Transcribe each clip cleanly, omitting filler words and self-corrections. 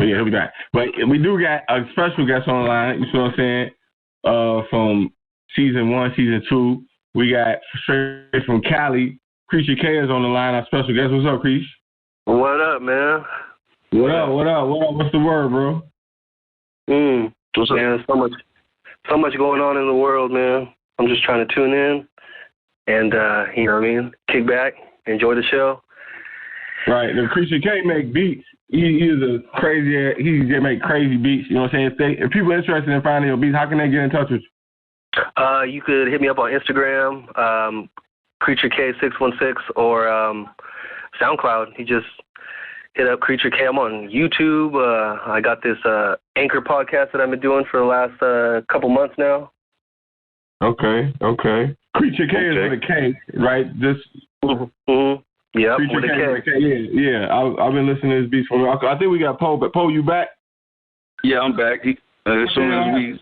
Yeah, he'll be back. But we do got a special guest on the line. You see what I'm saying? From season 1, season 2, we got straight from Cali. Creature K is on the line. Our special guest. What's up, Creature? What up, man? What up? What's the word, bro? What's up? Man, so much going on in the world, man. I'm just trying to tune in and, you know what I mean, kick back, enjoy the show. Right. The Creature K make beats. He is a crazy. He just make crazy beats. You know what I'm saying? If people are interested in finding your beats, how can they get in touch with you? You could hit me up on Instagram, Creature K616, or SoundCloud. You just hit up Creature K. I'm on YouTube. I got this Anchor podcast that I've been doing for the last couple months now. Okay. Creature K is with a K, right? Yeah, with a K. Yeah. I've been listening to his beats for a while. I think we got Poe, but Poe, you back? Yeah, I'm back. As soon as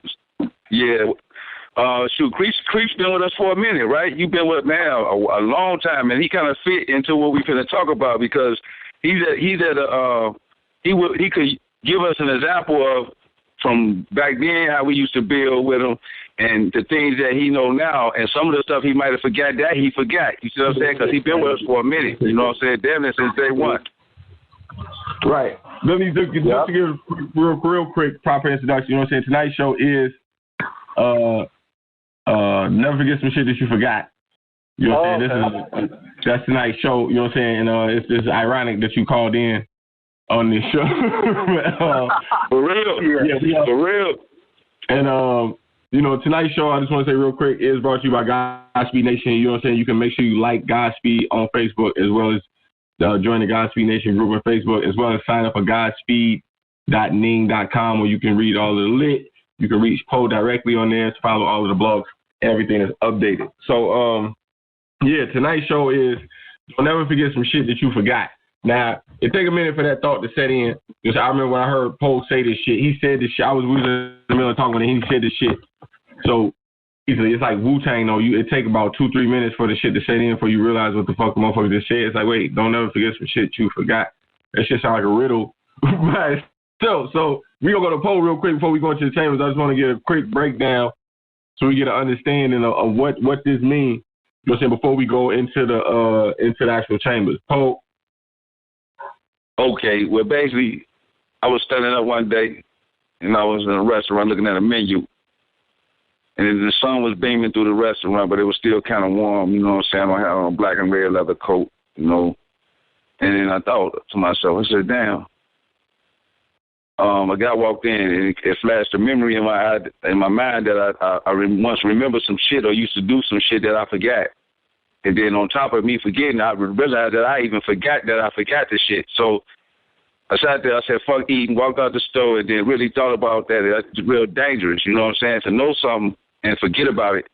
shoot, Creep's been with us for a minute, right? You've been with man a long time, and he kind of fit into what we're going to talk about because he could give us an example of from back then how we used to build with him and the things that he know now, and some of the stuff he might have forgot that he forgot. You see what I'm saying? Because he's been with us for a minute. You know what I'm saying? Damn it, since day one. Right. Let me just give a real quick proper introduction. You know what I'm saying? Tonight's show is never forget some shit that you forgot. You know what I'm saying? That's tonight's show. You know what I'm saying? And it's just ironic that you called in on this show. For real. Yeah. For real. And you know, tonight's show, I just want to say real quick, is brought to you by Godspeed Nation. You know what I'm saying? You can make sure you like Godspeed on Facebook, as well as join the Godspeed Nation group on Facebook, as well as sign up at godspeed.ning.com, where you can read all of the lit. You can reach Poe directly on there to follow all of the blogs. Everything is updated. So, tonight's show is don't ever forget some shit that you forgot. Now, it take a minute for that thought to set in, because I remember when I heard Poe say this shit, he said this shit. We was in the middle of talking, and he said this shit. So, it's like Wu-Tang, though. It take about 2-3 minutes for the shit to set in before you realize what the fuck the motherfucker just said. It's like, wait, don't ever forget some shit you forgot. That shit sound like a riddle. So we gonna go to Poe real quick before we go into the chambers. I just want to get a quick breakdown so we get an understanding of what this means. You know what I'm saying? Before we go into the actual chambers. Poe. Okay, well, basically, I was standing up one day, and I was in a restaurant looking at a menu, and the sun was beaming through the restaurant, but it was still kind of warm, you know what I'm saying? I had on a black and red leather coat, you know, and then I thought to myself, I said, damn. A guy walked in, and it flashed a memory in my mind that I once remembered some shit or used to do some shit that I forgot. And then on top of me forgetting, I realized that I even forgot that I forgot the shit. So I sat there, I said, fuck eating, walked out the store, and then really thought about that. That's real dangerous, you know what I'm saying? To know something and forget about it,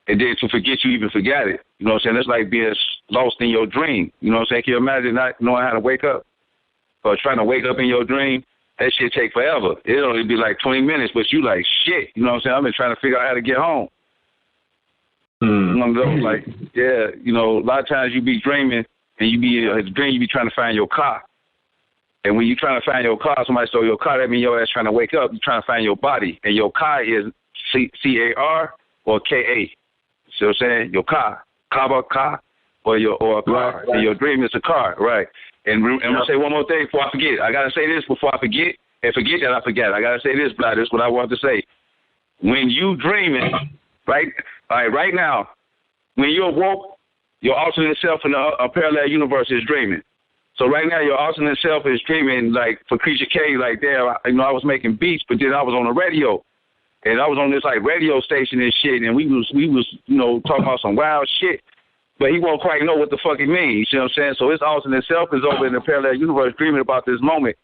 and then to forget you even forgot it. You know what I'm saying? That's like being lost in your dream. You know what I'm saying? Can you imagine not knowing how to wake up? Or trying to wake up in your dream? That shit take forever. It'll only be like 20 minutes, but you like, shit. You know what I'm saying? I've been trying to figure out how to get home. One of those, like, yeah, you know, a lot of times you be dreaming, and you be trying to find your car. And when you trying to find your car, somebody stole your car, that means your ass trying to wake up. You're trying to find your body. And your car is C-A-R or K-A. See what I'm saying? Your car. Car, or a car. Right. And your dream is a car, right. And I'm going to say one more thing before I forget. I got to say this before I forget, and forget that I forgot. I got to say this, Blah. This is what I want to say. When you dreaming, right now, when you're woke, your alternate self in a parallel universe is dreaming. So right now, your alternate self is dreaming, like, for Creature K, like, there, you know, I was making beats, but then I was on the radio. And I was on this, like, radio station and shit, and we was, you know, talking about some wild shit. But he won't quite know what the fuck it means, you know what I'm saying? So his alternate self is over in the parallel universe dreaming about this moment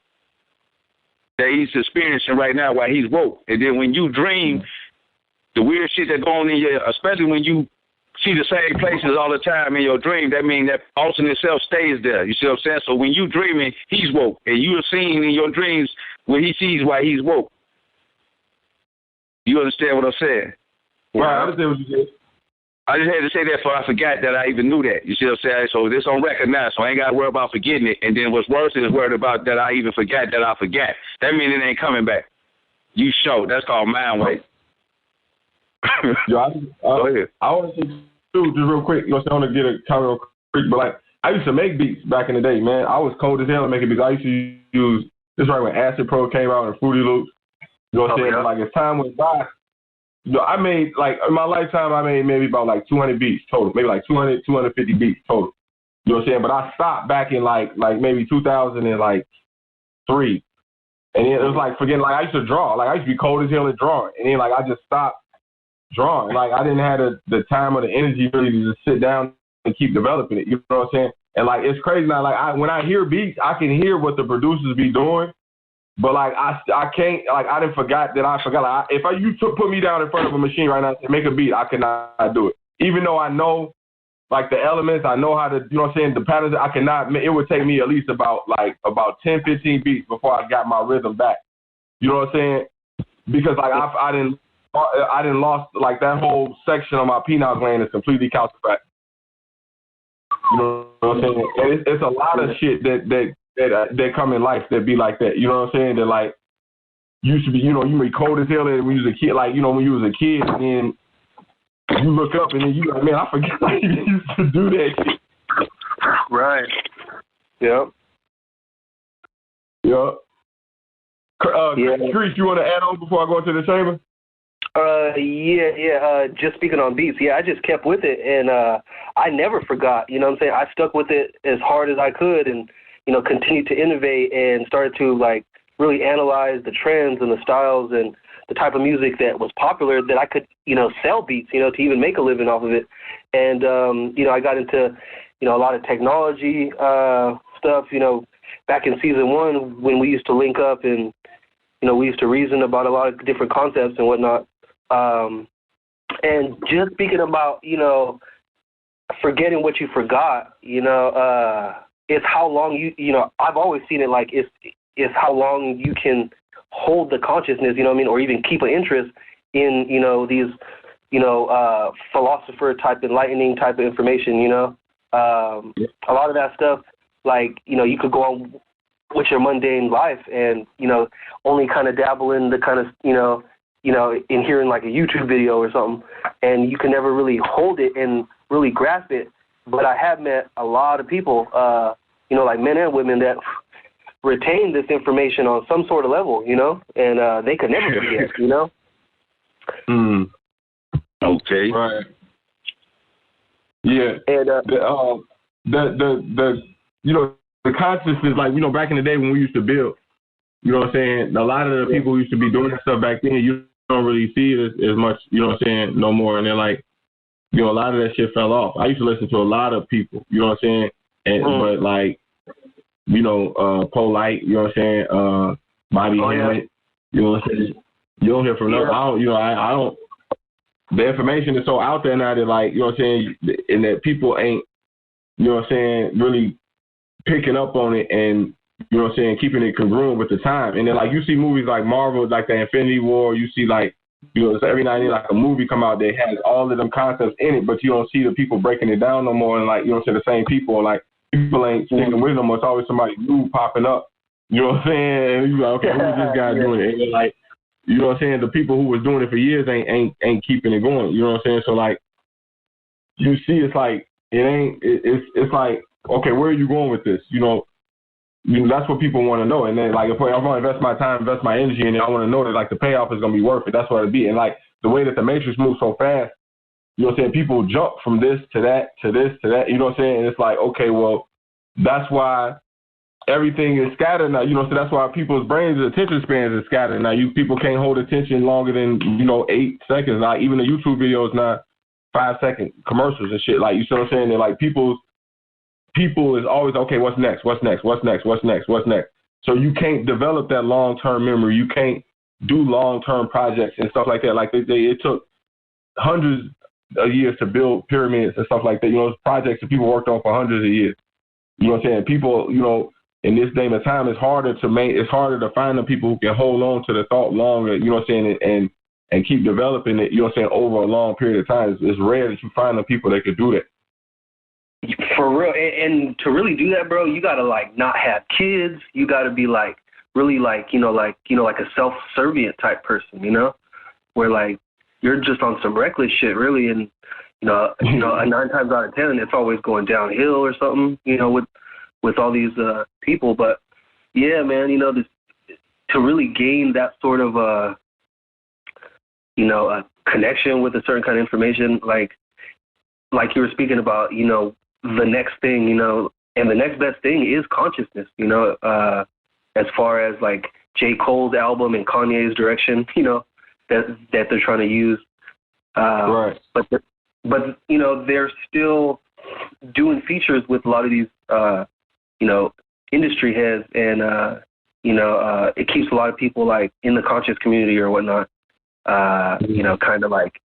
that he's experiencing right now while he's woke. And then when you dream, the weird shit that go on in your, especially when you see the same places all the time in your dream, that means that alternate self stays there. You see what I'm saying? So when you dreaming, he's woke. And you're seeing in your dreams what he sees while he's woke. You understand what I'm saying? Right, I understand what you said. I just had to say that before I forgot that I even knew that. You see what I'm saying? So this on record now, so I ain't got to worry about forgetting it. And then what's worse is worried about that I even forgot that I forgot. That means it ain't coming back. You show. That's called mind weight. Yo, I want to say, too, just real quick, you know, I want to get a cover real quick, but like, I used to make beats back in the day, man. I was cold as hell at making beats. I used to use, this right when Acid Pro came out and Fruity Loops. You know what I'm saying? Yeah. Like, as time went by, you know, I made, like, in my lifetime, I made maybe about, like, 200 beats total. Maybe, like, 200, 250 beats total. You know what I'm saying? But I stopped back in, like maybe 2003. And then it was, like, forgetting, like, I used to draw. Like, I used to be cold as hell at drawing. And then, like, I just stopped drawing. Like, I didn't have the time or the energy really to just sit down and keep developing it. You know what I'm saying? And, like, it's crazy now. Like, when I hear beats, I can hear what the producers be doing. But, like, I can't, like, I didn't forgot that I forgot. Like, if you put me down in front of a machine right now and make a beat, I cannot do it. Even though I know, like, the elements, I know how to, you know what I'm saying, the patterns, I cannot, it would take me at least about 10, 15 beats before I got my rhythm back. You know what I'm saying? Because, like, I didn't lost, like, that whole section of my pineal gland is completely calcified. You know what I'm saying? And it's a lot of shit that come in life that be like that. You know what I'm saying? That, like, used to be, you know, you be cold as hell when you was a kid. Like, you know, when you was a kid, and then you look up and then you like, man, I forget I used to do that shit. Right. Yep. Yep. Chris, you want to add on before I go into the chamber? Just speaking on beats, I just kept with it, and I never forgot. You know what I'm saying? I stuck with it as hard as I could, and, you know, continued to innovate and started to, like, really analyze the trends and the styles and the type of music that was popular that I could, you know, sell beats, you know, to even make a living off of it. And, you know, I got into, you know, a lot of technology stuff, you know, back in season 1 when we used to link up and, you know, we used to reason about a lot of different concepts and whatnot. And just speaking about, you know, forgetting what you forgot, you know, it's how long you know, I've always seen it like it's how long you can hold the consciousness, you know what I mean, or even keep an interest in, you know, these, you know, philosopher type, enlightening type of information, you know. A lot of that stuff, like, you know, you could go on with your mundane life and, you know, only kind of dabble in the kind of, you know, in hearing like a YouTube video or something, and you can never really hold it and really grasp it. But I have met a lot of people, you know, like men and women that retain this information on some sort of level, you know, and they could never forget, you know. Okay. Right. Yeah. And the you know, the consciousness, like, you know, back in the day when we used to build, you know what I'm saying, a lot of the people who used to be doing that stuff back then, you don't really see it as much, you know what I'm saying, no more. And they're like, you know, a lot of that shit fell off. I used to listen to a lot of people, you know what I'm saying, and but like, you know, Polite, you know what I'm saying, Bobby Hammond, you know what I'm saying, you don't hear from them. I don't, the information is so out there now that, like, you know what I'm saying, and that people ain't, you know what I'm saying, really picking up on it and, you know what I'm saying, keeping it congruent with the time. And then, like, you see movies like Marvel, like the Infinity War, you see, like, you know, every night and then, like, a movie come out that has all of them concepts in it, but you don't see the people breaking it down no more. And, like, you know what I'm saying, the same people, like, people ain't sticking with them. It's always somebody new popping up. You know what I'm saying? And you're like, okay, who's this guy doing it? And, like, you know what I'm saying, the people who was doing it for years ain't keeping it going. You know what I'm saying? So, like, you see, it's like, it's like, okay, where are you going with this? You know, that's what people want to know. And then, like, if I'm going to invest my time, invest my energy in it, I want to know that, like, the payoff is going to be worth it. That's what it'd be. And, like, the way that the Matrix moves so fast, you know what I'm saying, people jump from this to that to this to that. You know what I'm saying? And it's like, okay, well, that's why everything is scattered now. You know, so that's why people's brains' attention spans are scattered. Now, people can't hold attention longer than, you know, 8 seconds. Like, even the YouTube videos now, 5-second commercials and shit. Like, you see what I'm saying? They're like, people is always, okay, what's next? What's next? What's next? What's next? What's next? So you can't develop that long-term memory. You can't do long-term projects and stuff like that. Like, it took hundreds of years to build pyramids and stuff like that. You know, projects that people worked on for hundreds of years. You know what I'm saying? People, you know, in this day and time, it's harder to find the people who can hold on to the thought longer, you know what I'm saying, and and keep developing it, you know what I'm saying, over a long period of time. It's rare that you find the people that could do that. For real. And to really do that, bro, you got to, like, not have kids. You got to be, like, really, like a self-servient type person, you know, where, like, you're just on some reckless shit, really, and, you know, 9 times out of 10, it's always going downhill or something, you know, with all these people. But, yeah, man, you know, to really gain that sort of, you know, a connection with a certain kind of information, like you were speaking about, you know, the next thing, you know, and the next best thing is consciousness, you know, as far as, like, J. Cole's album and Kanye's direction, you know, that they're trying to use. Right. But, you know, they're still doing features with a lot of these, you know, industry heads, and, you know, it keeps a lot of people, like, in the conscious community or whatnot, you know, kind of like,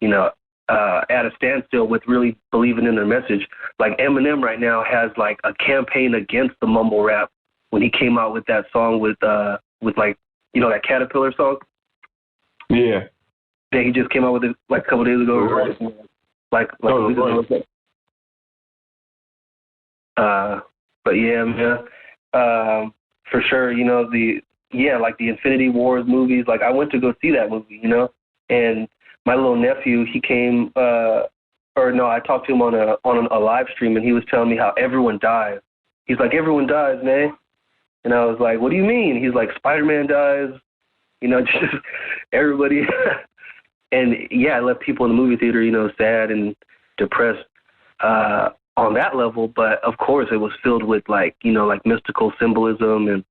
you know, at a standstill with really believing in their message. Like Eminem right now has, like, a campaign against the mumble rap when he came out with that song with like, you know, that Caterpillar song. Yeah. That he just came out with it, like, a couple days ago. Right. But yeah, man, for sure, you know, like the Infinity Wars movies, like, I went to go see that movie, you know, and my little nephew, he came, I talked to him on a live stream, and he was telling me how everyone dies. He's like, everyone dies, man. And I was like, what do you mean? He's like, Spider-Man dies, you know, just everybody. And yeah, I left people in the movie theater, you know, sad and depressed on that level. But of course, it was filled with, like, you know, like mystical symbolism and,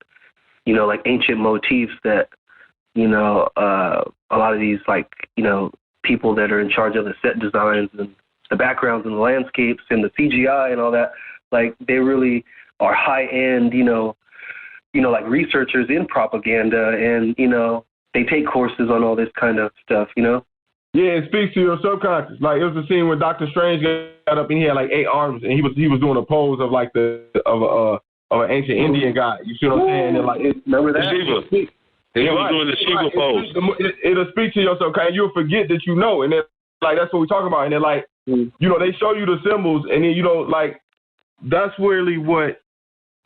you know, like ancient motifs that, you know, a lot of these, like, you know, people that are in charge of the set designs and the backgrounds and the landscapes and the CGI and all that, like, they really are high-end, you know, like researchers in propaganda, and, you know, they take courses on all this kind of stuff, you know? Yeah, it speaks to your subconscious. Like, it was a scene where Dr. Strange got up and he had, like, 8 arms, and he was doing a pose of, like, of an ancient Indian guy. You see what I'm saying? And, like, remember that? Shiva. He was doing the Shiva pose. It'll speak to your subconscious. You'll forget that you know, and then, like, that's what we talk about. And then, like, you know, they show you the symbols, and then, you know, like, that's really what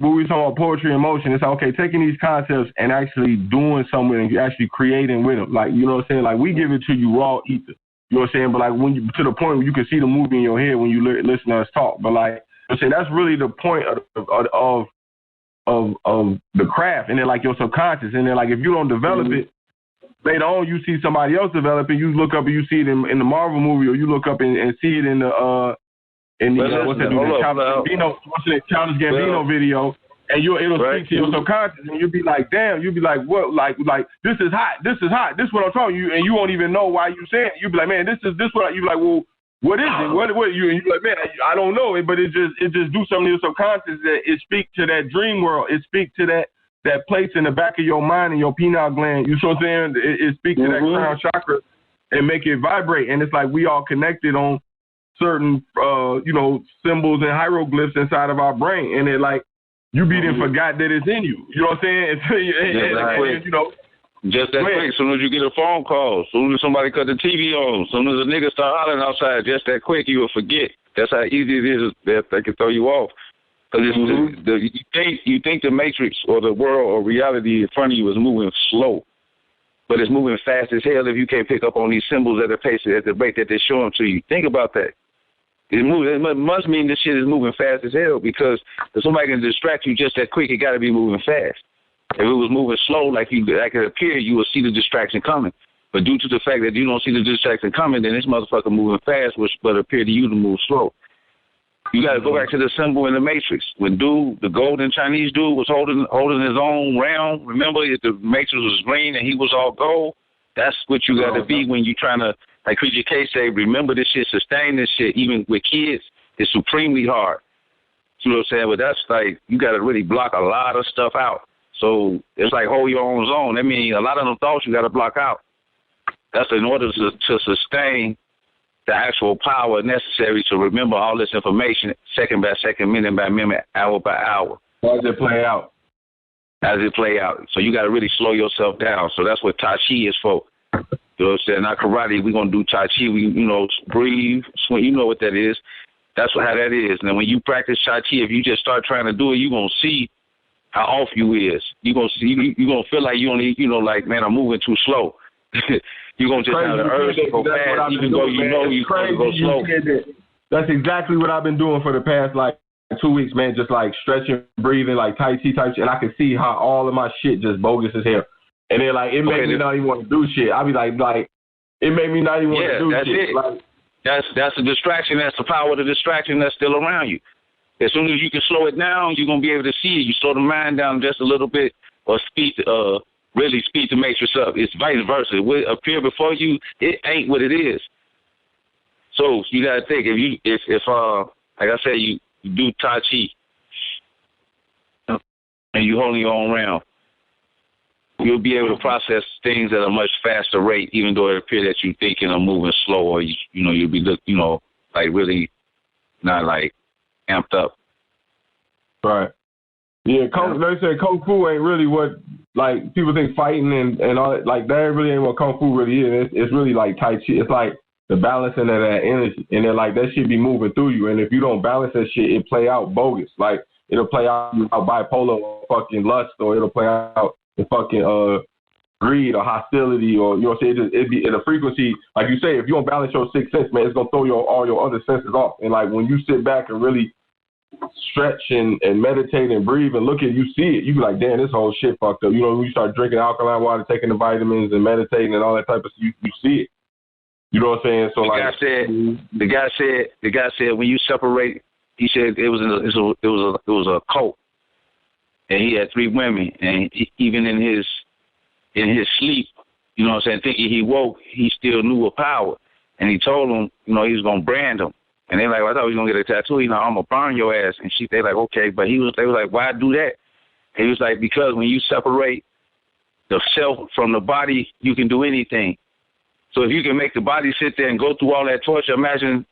we talking about, poetry in motion. It's like, okay, taking these concepts and actually doing something and actually creating with them. Like, you know what I'm saying? Like, we give it to you raw ether. You know what I'm saying? But, like, when you, to the point where you can see the movie in your head when you listen to us talk. But, like, I'm saying that's really the point of the craft. And then, like, your subconscious. And then, like, if you don't develop it, later on you see somebody else develop it. You look up and you see it in the Marvel movie, or you look up and see it in the Childish Gambino video, and it'll speak to your subconscious, and you'll be like, damn, you'll be like, what, like this is hot, this is what I'm telling you, and you won't even know why you saying it. You'll be like, man, this what you be like, well, what is it? What you? And you be like, man, I don't know it, but it just do something to your subconscious that it speaks to that dream world. It speaks to that place in the back of your mind and your pineal gland. You know what I'm saying? It speaks to that crown chakra and make it vibrate. And it's like we all connected on certain, you know, symbols and hieroglyphs inside of our brain. And it, like, you forgot that it's in you. You know what I'm saying? You know. Just that quick. As soon as you get a phone call, as soon as somebody cut the TV on, as soon as a nigga start hollering outside, just that quick, you will forget. That's how easy it is that they can throw you off. Because you think the matrix or the world or reality in front of you is moving slow, but it's moving fast as hell if you can't pick up on these symbols at the pace, at the rate that they're showing to you. Think about that. It must mean this shit is moving fast as hell, because if somebody can distract you just that quick, it got to be moving fast. If it was moving slow, like it appeared, you will see the distraction coming. But due to the fact that you don't see the distraction coming, then this motherfucker moving fast, but appear to you to move slow. You got to go back to the symbol in the Matrix. When the golden Chinese dude was holding his own realm, remember the Matrix was green and he was all gold? That's what you got to be when you're trying to, like Creature K say, remember this shit, sustain this shit, even with kids, it's supremely hard. You know what I'm saying? But that's like, you got to really block a lot of stuff out. So it's like hold your own zone. I mean, a lot of them thoughts you got to block out. That's in order to sustain the actual power necessary to remember all this information second by second, minute by minute, hour by hour. How does it play out? How does it play out? So you got to really slow yourself down. So that's what Tai Chi is for. You know what I'm saying? Not karate. We're going to do Tai Chi. We, breathe, swing. You know what that is. That's how that is. And when you practice Tai Chi, if you just start trying to do it, you're going to see how off you is. You're going to see, you're going to feel like you only, like, man, I'm moving too slow. You're going to just have the urge to go fast, even though you know you're going to go slow. That's exactly what I've been doing for the past, 2 weeks, man. Just, stretching, breathing, Tai Chi type shit. And I can see how all of my shit just bogus as hell. And then, it made me not even want to do shit. I be like, it made me not even want to do shit. That's a distraction. That's the power of the distraction that's still around you. As soon as you can slow it down, you're going to be able to see it. You slow the mind down just a little bit or really speed the matrix up. It's vice versa. It will appear before you. It ain't what it is. So you got to think, if like I said, you do Tai Chi and you holding your own round, you'll be able to process things at a much faster rate, even though it appears that you're thinking or moving slow, or you'll be really not amped up. Right. Yeah, they say Kung Fu ain't really what people think fighting and all that. That really ain't what Kung Fu really is. It's really Tai Chi. It's the balancing of that energy, and then that shit be moving through you. And if you don't balance that shit, it play out bogus. It'll play out bipolar or fucking lust, or it'll play out the fucking greed or hostility, or it'd be in a frequency, like you say, if you don't balance your sixth sense, man, it's gonna throw all your other senses off. And when you sit back and really stretch and meditate and breathe and look at it, you see it, you be like, damn, this whole shit fucked up. When you start drinking alkaline water, taking the vitamins and meditating and all that type of stuff, you see it. You know what I'm saying? So the guy said when you separate, he said it was a cult, and he had 3 women, and even in his sleep, you know what I'm saying, thinking he woke, he still knew a power, and he told them, he was gonna brand them, and they like, well, I thought he was gonna get a tattoo. I'm gonna burn your ass, and they like, okay, but they was like, why do that? And he was like, because when you separate the self from the body, you can do anything. So if you can make the body sit there and go through all that torture, imagine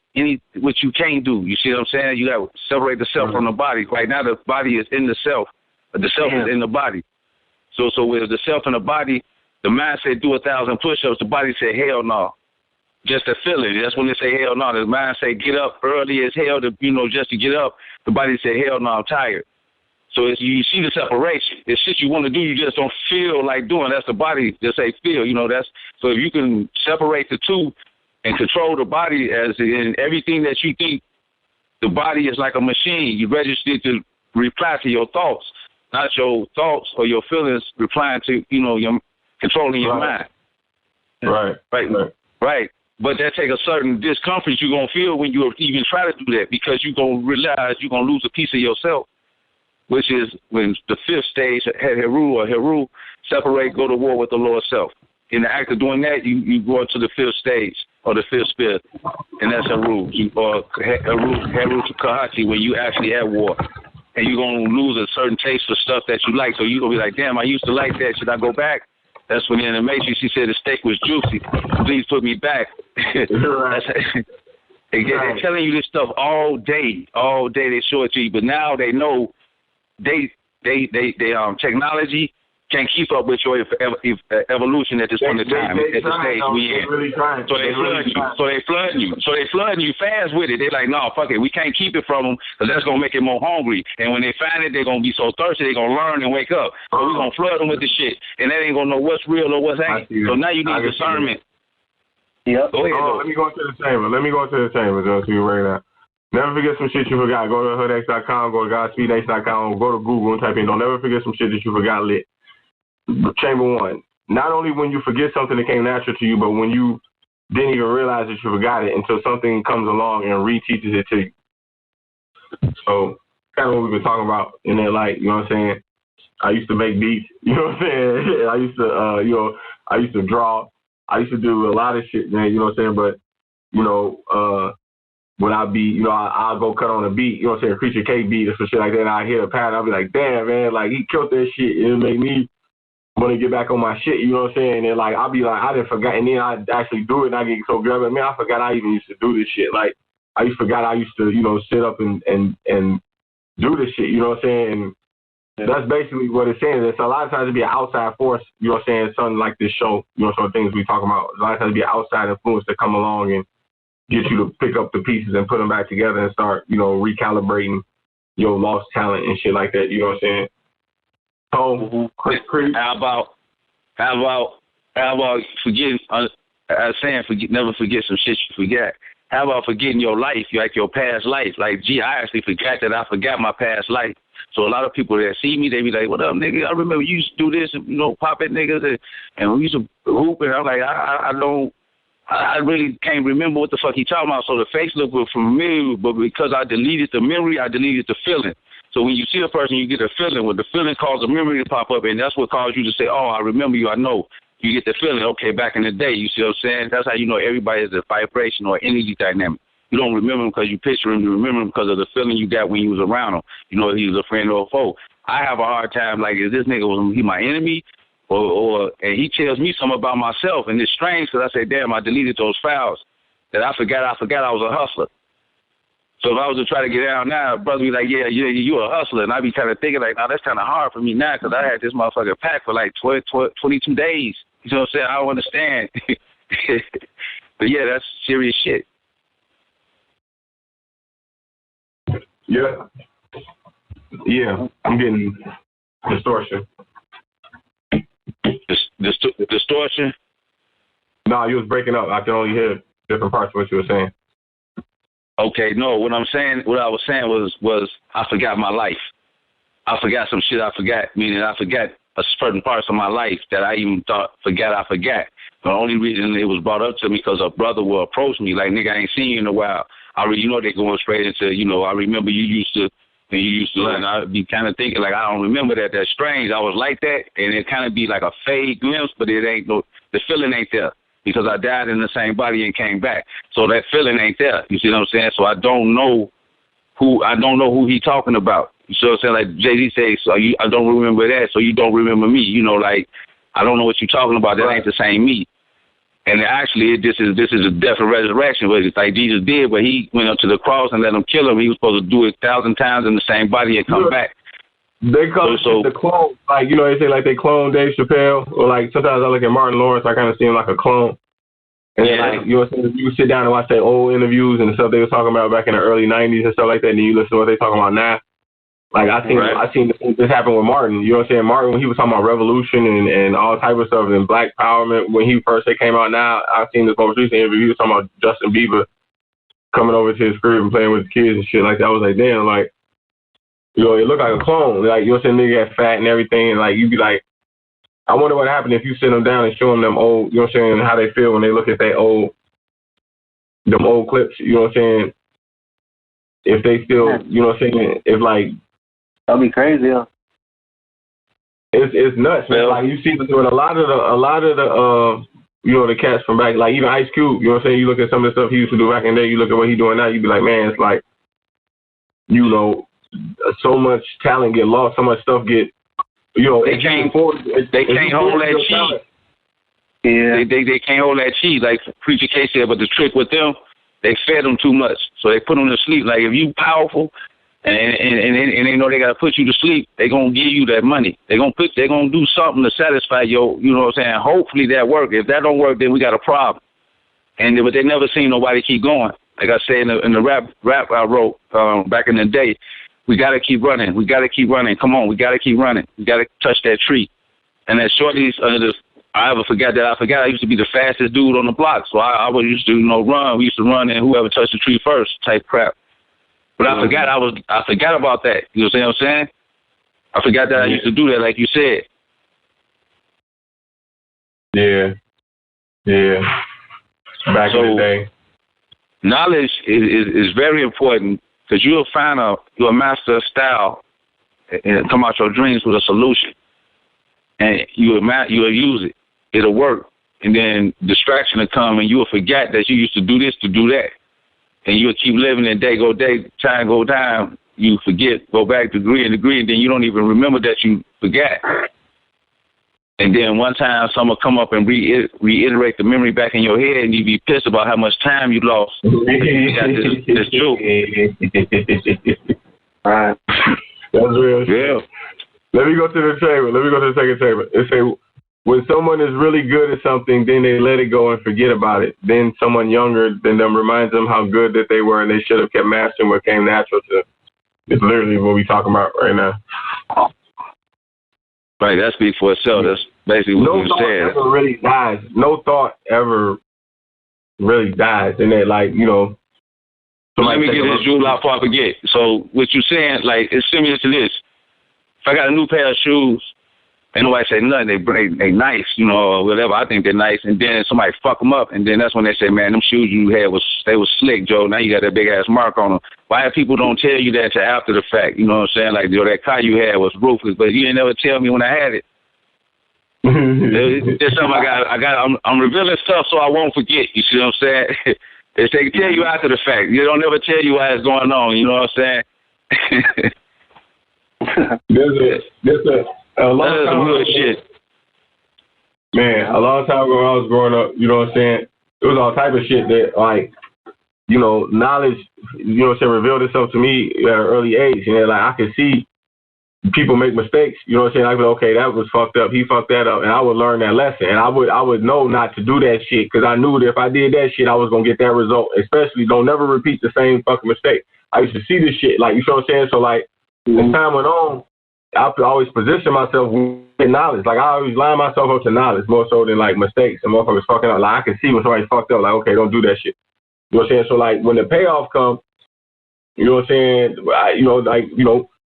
what you can't do. You see what I'm saying? You got to separate the self from the body. Right now, the body is in the self. The self is in the body. So with the self in the body, the mind said do 1,000 push-ups. The body said hell no. Just to feel it. That's when they say hell no. The mind say get up early as hell just to get up. The body said hell no, I'm tired. So you see the separation. It's shit you want to do, you just don't feel like doing. That's the body just say feel. So if you can separate the two and control the body as in everything that you think, the body is like a machine. You register it to reply to your thoughts, not your thoughts or your feelings replying to, your controlling your mind. Right. But that take a certain discomfort you're going to feel when you even try to do that, because you're going to realize you're going to lose a piece of yourself, which is when the 5th stage, Heru, separate, go to war with the lower self. In the act of doing that, you go into the 5th stage or the 5th spirit, and that's Heru, or Heru to Kahati, when you actually at war. And you're going to lose a certain taste for stuff that you like. So you're going to be like, damn, I used to like that. Should I go back? That's when in the Matrix, he said the steak was juicy. Please put me back. They're telling you this stuff all day. All day they show it to you. But now they know technology can't keep up with your evolution at this point in time, at the stage we in. So they flooding you. So they flooding you fast with it. They're like, no, fuck it. We can't keep it from them because that's going to make it more hungry. And when they find it, they're going to be so thirsty, they're going to learn and wake up. So we're going to flood them with the shit. And they ain't going to know what's real or what's ain't. So now you need discernment. Yep. Go ahead, let me go into the chamber. Just so you right now. Never forget some shit you forgot. Go to hoodx.com, go to godspeedx.com, go to Google and type in, don't ever forget some shit that you forgot lit. Chamber 1. Not only when you forget something that came natural to you, but when you didn't even realize that you forgot it until something comes along and reteaches it to you. So, kind of what we've been talking about in there, you know what I'm saying? I used to make beats, you know what I'm saying? I used to, I used to draw. I used to do a lot of shit, man, you know what I'm saying? But, when I be, I'll go cut on a beat, you know what I'm saying, Creature K beat or some shit like that, and I hear a pattern, I'll be like, damn, man, he killed that shit, and it make me want to get back on my shit, you know what I'm saying, and I'll be like, I didn't forget, and then I actually do it, and I get so good, man, I forgot I even used to do this shit, I forgot I used to, sit up and do this shit, you know what I'm saying, and That's basically what it's saying. It's a lot of times it be an outside force, you know what I'm saying, something like this show, you know, some of the things we talk about. A lot of times it be an outside influence to come along and get you to pick up the pieces and put them back together and start, you know, recalibrating your lost talent and shit like that, you know what I'm saying? So, How about forgetting, never forget some shit you forgot. How about forgetting your life, like your past life? Like, gee, I actually forgot that I forgot my past life. So a lot of people that see me, they be like, what up, nigga? I remember you used to do this, you know, pop at niggas, and we used to hoop, and I'm like, I really can't remember what the fuck he talking about. So the face look familiar, but because I deleted the memory, I deleted the feeling. So when you see a person, you get a feeling. Well, the feeling causes a memory to pop up, and that's what caused you to say, oh, I remember you, I know. You get the feeling, okay, back in the day, you see what I'm saying? That's how you know everybody is a vibration or energy dynamic. You don't remember him because you picture him. You remember him because of the feeling you got when you was around him. You know, he was a friend or a foe. I have a hard time, like, is this nigga, was he my enemy? Or and he tells me something about myself, and it's strange because I say, damn, I deleted those files that I forgot I was a hustler. So if I was to try to get out now, brother be like, yeah, you a hustler. And I be kind of thinking like, no, that's kind of hard for me now because I had this motherfucker packed for like 22 days. You know what I'm saying? I don't understand. But yeah, that's serious shit. Yeah, I'm getting distortion. Distortion? No, you was breaking up. I can only hear different parts of what you were saying. Okay, no, what I was saying was I forgot my life. I forgot some shit I forgot, meaning I forgot a certain parts of my life that I even thought I forgot. The only reason it was brought up to me because a brother will approach me like, nigga, I ain't seen you in a while. I already know they're going straight into, you know, I remember you used to, and I'd be kind of thinking like, I don't remember that. That's strange. I was like that, and it kind of be like a fade glimpse, but it ain't the feeling ain't there. Because I died in the same body and came back. So that feeling ain't there. You see what I'm saying? So I don't know who he talking about. You see what I'm saying? Like Jay-Z says, I don't remember that, so you don't remember me. You know, like, I don't know what you're talking about. That ain't the same me. And actually, this is a death and resurrection. But it's like Jesus did, but he went up to the cross and let him kill him. He was supposed to do it 1,000 times in the same body and come back. They call it the clone. Like, you know, they say like they clone Dave Chappelle, or like sometimes I look at Martin Lawrence, I kind of see him like a clone. And then, like, you know, you sit down and watch their old interviews and the stuff they were talking about back in the early '90s and stuff like that, and then you listen to what they talking about now. Like, I seen this happen with Martin. You know what I'm saying? Martin, when he was talking about revolution and all type of stuff and black empowerment, when he first came out. Now I've seen this most recent interview. He was talking about Justin Bieber coming over to his crib and playing with the kids and shit like that. I was like, damn, like, you know, it looked like a clone. Like, you know what I'm saying? Nigga got fat and everything, and like, you'd be like, I wonder what happened if you sit them down and show them old, you know what I'm saying, how they feel when they look at them old clips, you know what I'm saying? If they still, you know what I'm saying, if like, that'd be crazy, yeah. It's nuts, man. Like, you see this with a lot of the you know, the cats from back, like even Ice Cube, you know what I'm saying? You look at some of the stuff he used to do back in the day, you look at what he's doing now, you be like, man, it's like, you know, so much talent get lost, so much stuff get, you know, they can't hold that cheat. Yeah, they can't hold that cheat. Like Preacher K said, but the trick with them, they fed them too much, so they put them to sleep. Like if you powerful, and they know they gotta put you to sleep, they gonna give you that money. They gonna do something to satisfy your, you know what I'm saying. Hopefully that work. If that don't work, then we got a problem. But they never seen nobody keep going. Like I said in the rap I wrote back in the day. We got to keep running. We got to keep running. Come on, we got to keep running. We got to touch that tree. And that shorties, I forgot I used to be the fastest dude on the block. So I used to, you know, run. We used to run and whoever touched the tree first type crap. But I forgot about that. You know what I'm saying? I forgot that I used to do that, like you said. Yeah. Back in the day. Knowledge is very important. Because you'll find you'll master a style and come out your dreams with a solution. And you'll use it. It'll work. And then distraction will come and you'll forget that you used to do this to do that. And you'll keep living and time go down, you forget, go back degree, and then you don't even remember that you forgot. And then one time someone come up and reiterate the memory back in your head, and you be pissed about how much time you lost. You got this joke. All right. That's real shit. Let me go to the chamber. Let me go to the second chamber. It say, when someone is really good at something, then they let it go and forget about it. Then someone younger than them reminds them how good that they were and they should have kept mastering what came natural to them. It's literally what we're talking about right now. Right, that speaks for itself. That's basically what you said. No thought ever really dies. No thought ever really dies. And that, like, you know. Let me get this jewel out before I forget. So what you're saying, like, it's similar to this. If I got a new pair of shoes, and nobody say nothing, they nice, you know, or whatever. I think they're nice, and then somebody fuck them up, and then that's when they say, man, them shoes you had they was slick, Joe. Now you got that big ass mark on them. Why people don't tell you that till after the fact? You know what I'm saying? Like, yo, that car you had was ruthless, but you didn't never tell me when I had it. It's something I'm revealing stuff so I won't forget. You see what I'm saying? They tell you after the fact. You don't never tell you why it's going on. You know what I'm saying? There's a long time ago, shit. Man, a long time ago when I was growing up, you know what I'm saying? It was all type of shit that, like, you know, knowledge, you know what I'm saying, revealed itself to me at an early age. And then, like, I could see people make mistakes, you know what I'm saying? I go, okay, that was fucked up. He fucked that up. And I would learn that lesson. And I would know not to do that shit because I knew that if I did that shit, I was going to get that result. Especially don't never repeat the same fucking mistake. I used to see this shit, like, you know what I'm saying? So, like, as time went on, I always position myself with knowledge. Like, I always line myself up to knowledge more so than, like, mistakes and motherfuckers fucking up. Like, I can see when somebody's fucked up, like, okay, don't do that shit. You know what I'm saying? So, like, when the payoff comes, you know what I'm saying?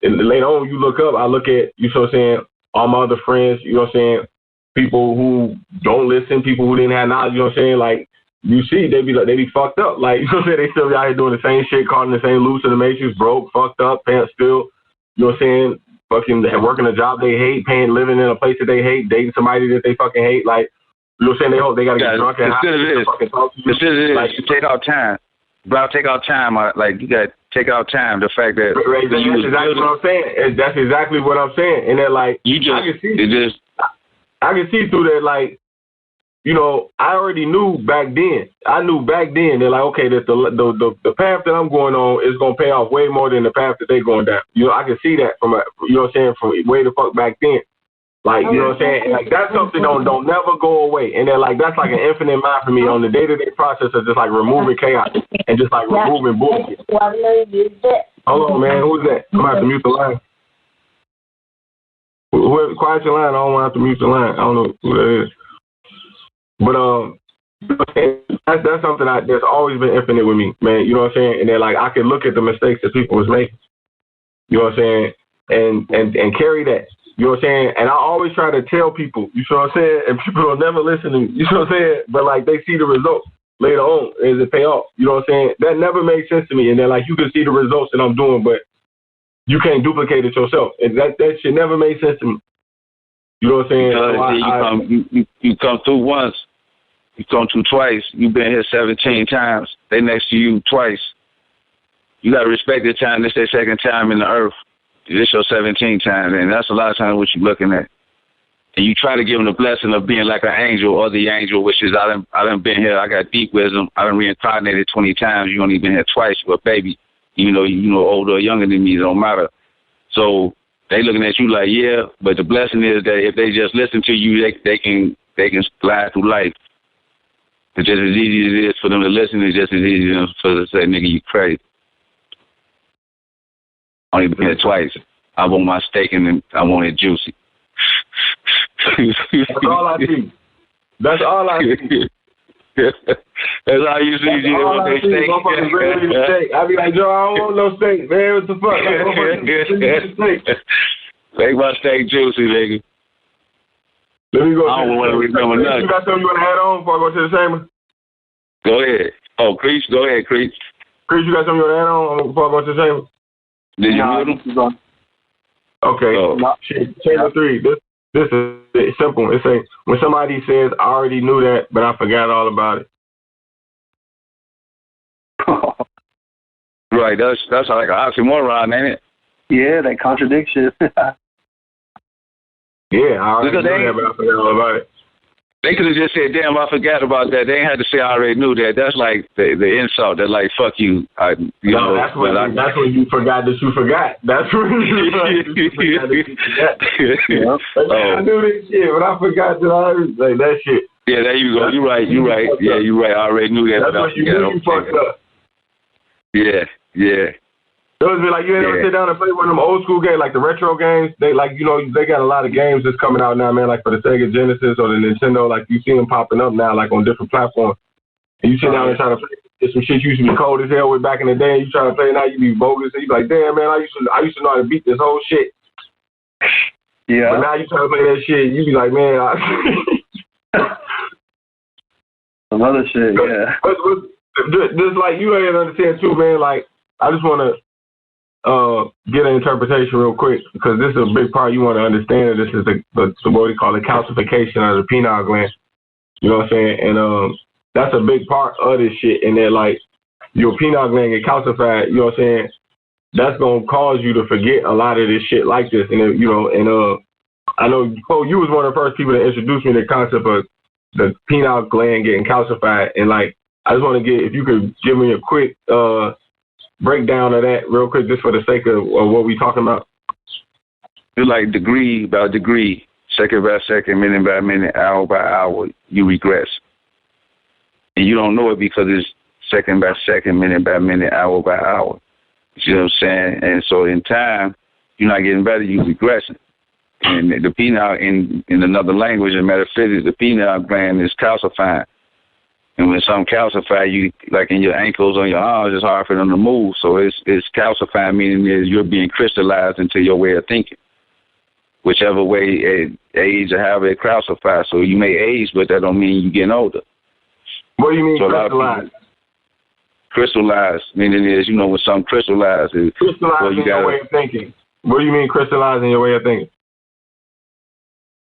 And later on, you look up, I look at, you know what I'm saying, all my other friends, you know what I'm saying, people who don't listen, people who didn't have knowledge, you know what I'm saying? Like, you see, they be fucked up. Like, you know what I'm saying? They still be out here doing the same shit, caught in the same loops in the matrix, broke, fucked up, pants spilled, you know what I'm saying? Fucking working a job they hate, living in a place that they hate, dating somebody that they fucking hate. Like, you know what I'm saying? They hope they got to get drunk and take our time. Bro, take our time. Like, you got to take our time. The fact that that's exactly what I'm saying. That's exactly what I'm saying. And that, like, I can see through that, like, you know, I already knew back then. I knew back then that, like, okay, that the path that I'm going on is gonna pay off way more than the path that they're going down. You know, I can see that from you know what I'm saying, from way the fuck back then. Like, you know what I'm saying? Like, that's something don't never go away. And then, like, that's like an infinite mind for me on the day-to-day process of just, like, removing chaos and just, like, removing bullshit. Hold on, man. Who's that? I'm going to have to mute the line. Whoever, quiet your line. I don't want to have to mute the line. I don't know who that is. But, that's something that's always been infinite with me, man. You know what I'm saying? And then, like, I can look at the mistakes that people was making. You know what I'm saying? And carry that. You know what I'm saying? And I always try to tell people, you know what I'm saying? And people don't never listen to me, you know what I'm saying? But, like, they see the results later on as it pay off. You know what I'm saying? That never made sense to me. And then, like, you can see the results that I'm doing, but you can't duplicate it yourself. And that shit never made sense to me. You know what I'm saying? So you come through once. You come through twice. You've been here 17 times. They next to you twice. You got to respect the time. This their second time in the earth. This your 17 times, and that's a lot of times what you're looking at. And you try to give them the blessing of being like an angel or the angel, which is I done been here. I got deep wisdom. I done reincarnated 20 times. You only been here twice. You're a baby. You know, older or younger than me, it don't matter. So they looking at you like, yeah, but the blessing is that if they just listen to you, they can glide through life. It's just as easy as it is for them to listen. It's just as easy as for them to say, nigga, you crazy. Only been here twice. I want my steak and I want it juicy. That's all I see. That's all I see. That's all you see. You want their steak. I be like, Joe, I don't want no steak, man. What the fuck? Make my steak juicy, nigga. Let me go. I don't want to remember nothing. You got something you want to add on before I go to the chamber? Go ahead. Oh, Creech, go ahead, Creech. Creech, you got something you want to add on before I go to the chamber? Did you mute him? Okay. Chamber 3. This is simple. It's a when somebody says, I already knew that, but I forgot all about it. Right. That's like an oxymoron, ain't it? Yeah, that contradiction. Yeah, I already knew that, but I forgot all about it. They could have just said, "Damn, I forgot about that." They ain't had to say, "I already knew that." That's like the insult. They're like, "Fuck you." That's when you forgot that you forgot. That's when you forgot that you forgot. Yeah. I knew this shit, but I forgot that I was like that shit. Yeah, there you go. You're right. Yeah, you're right. I already knew that. That's when you knew you fucked up. Yeah. It was like you ain't ever sit down and play one of them old school games, like the retro games. They like, they got a lot of games that's coming out now, man, like for the Sega Genesis or the Nintendo, like you see them popping up now, like on different platforms. And you sit down and try to play some shit used to be cold as hell way back in the day, and you try to play it now, you be bogus, and you be like, damn, man, I used to know how to beat this whole shit. Yeah. But now you try to play that shit, you be like, man, some other shit, yeah. Just like you ain't understand too, man, like I just want to get an interpretation real quick, because this is a big part you want to understand. This is what we call the calcification of the pineal gland. You know what I'm saying? And that's a big part of this shit. And then, like, your pineal gland get calcified, you know what I'm saying? That's going to cause you to forget a lot of this shit like this. And, I know, Cole, you was one of the first people to introduce me to the concept of the pineal gland getting calcified. And, like, I just want to if you could give me a quick breakdown of that real quick, just for the sake of what we talking about. It's like degree by degree, second by second, minute by minute, hour by hour, you regress. And you don't know it because it's second by second, minute by minute, hour by hour. You know what I'm saying? And so in time, you're not getting better, you're regressing. And the pineal, in another language, in metaphysics, the pineal gland is calcifying. And when something calcify, you, like in your ankles or your arms, it's hard for them to move. So it's calcifying, meaning is you're being crystallized into your way of thinking. Whichever way age or however it calcifies. So you may age, but that don't mean you're getting older. What do you mean crystallized? Crystallized, meaning is, when something crystallizes. Crystallizing your way of thinking. What do you mean crystallizing your way of thinking?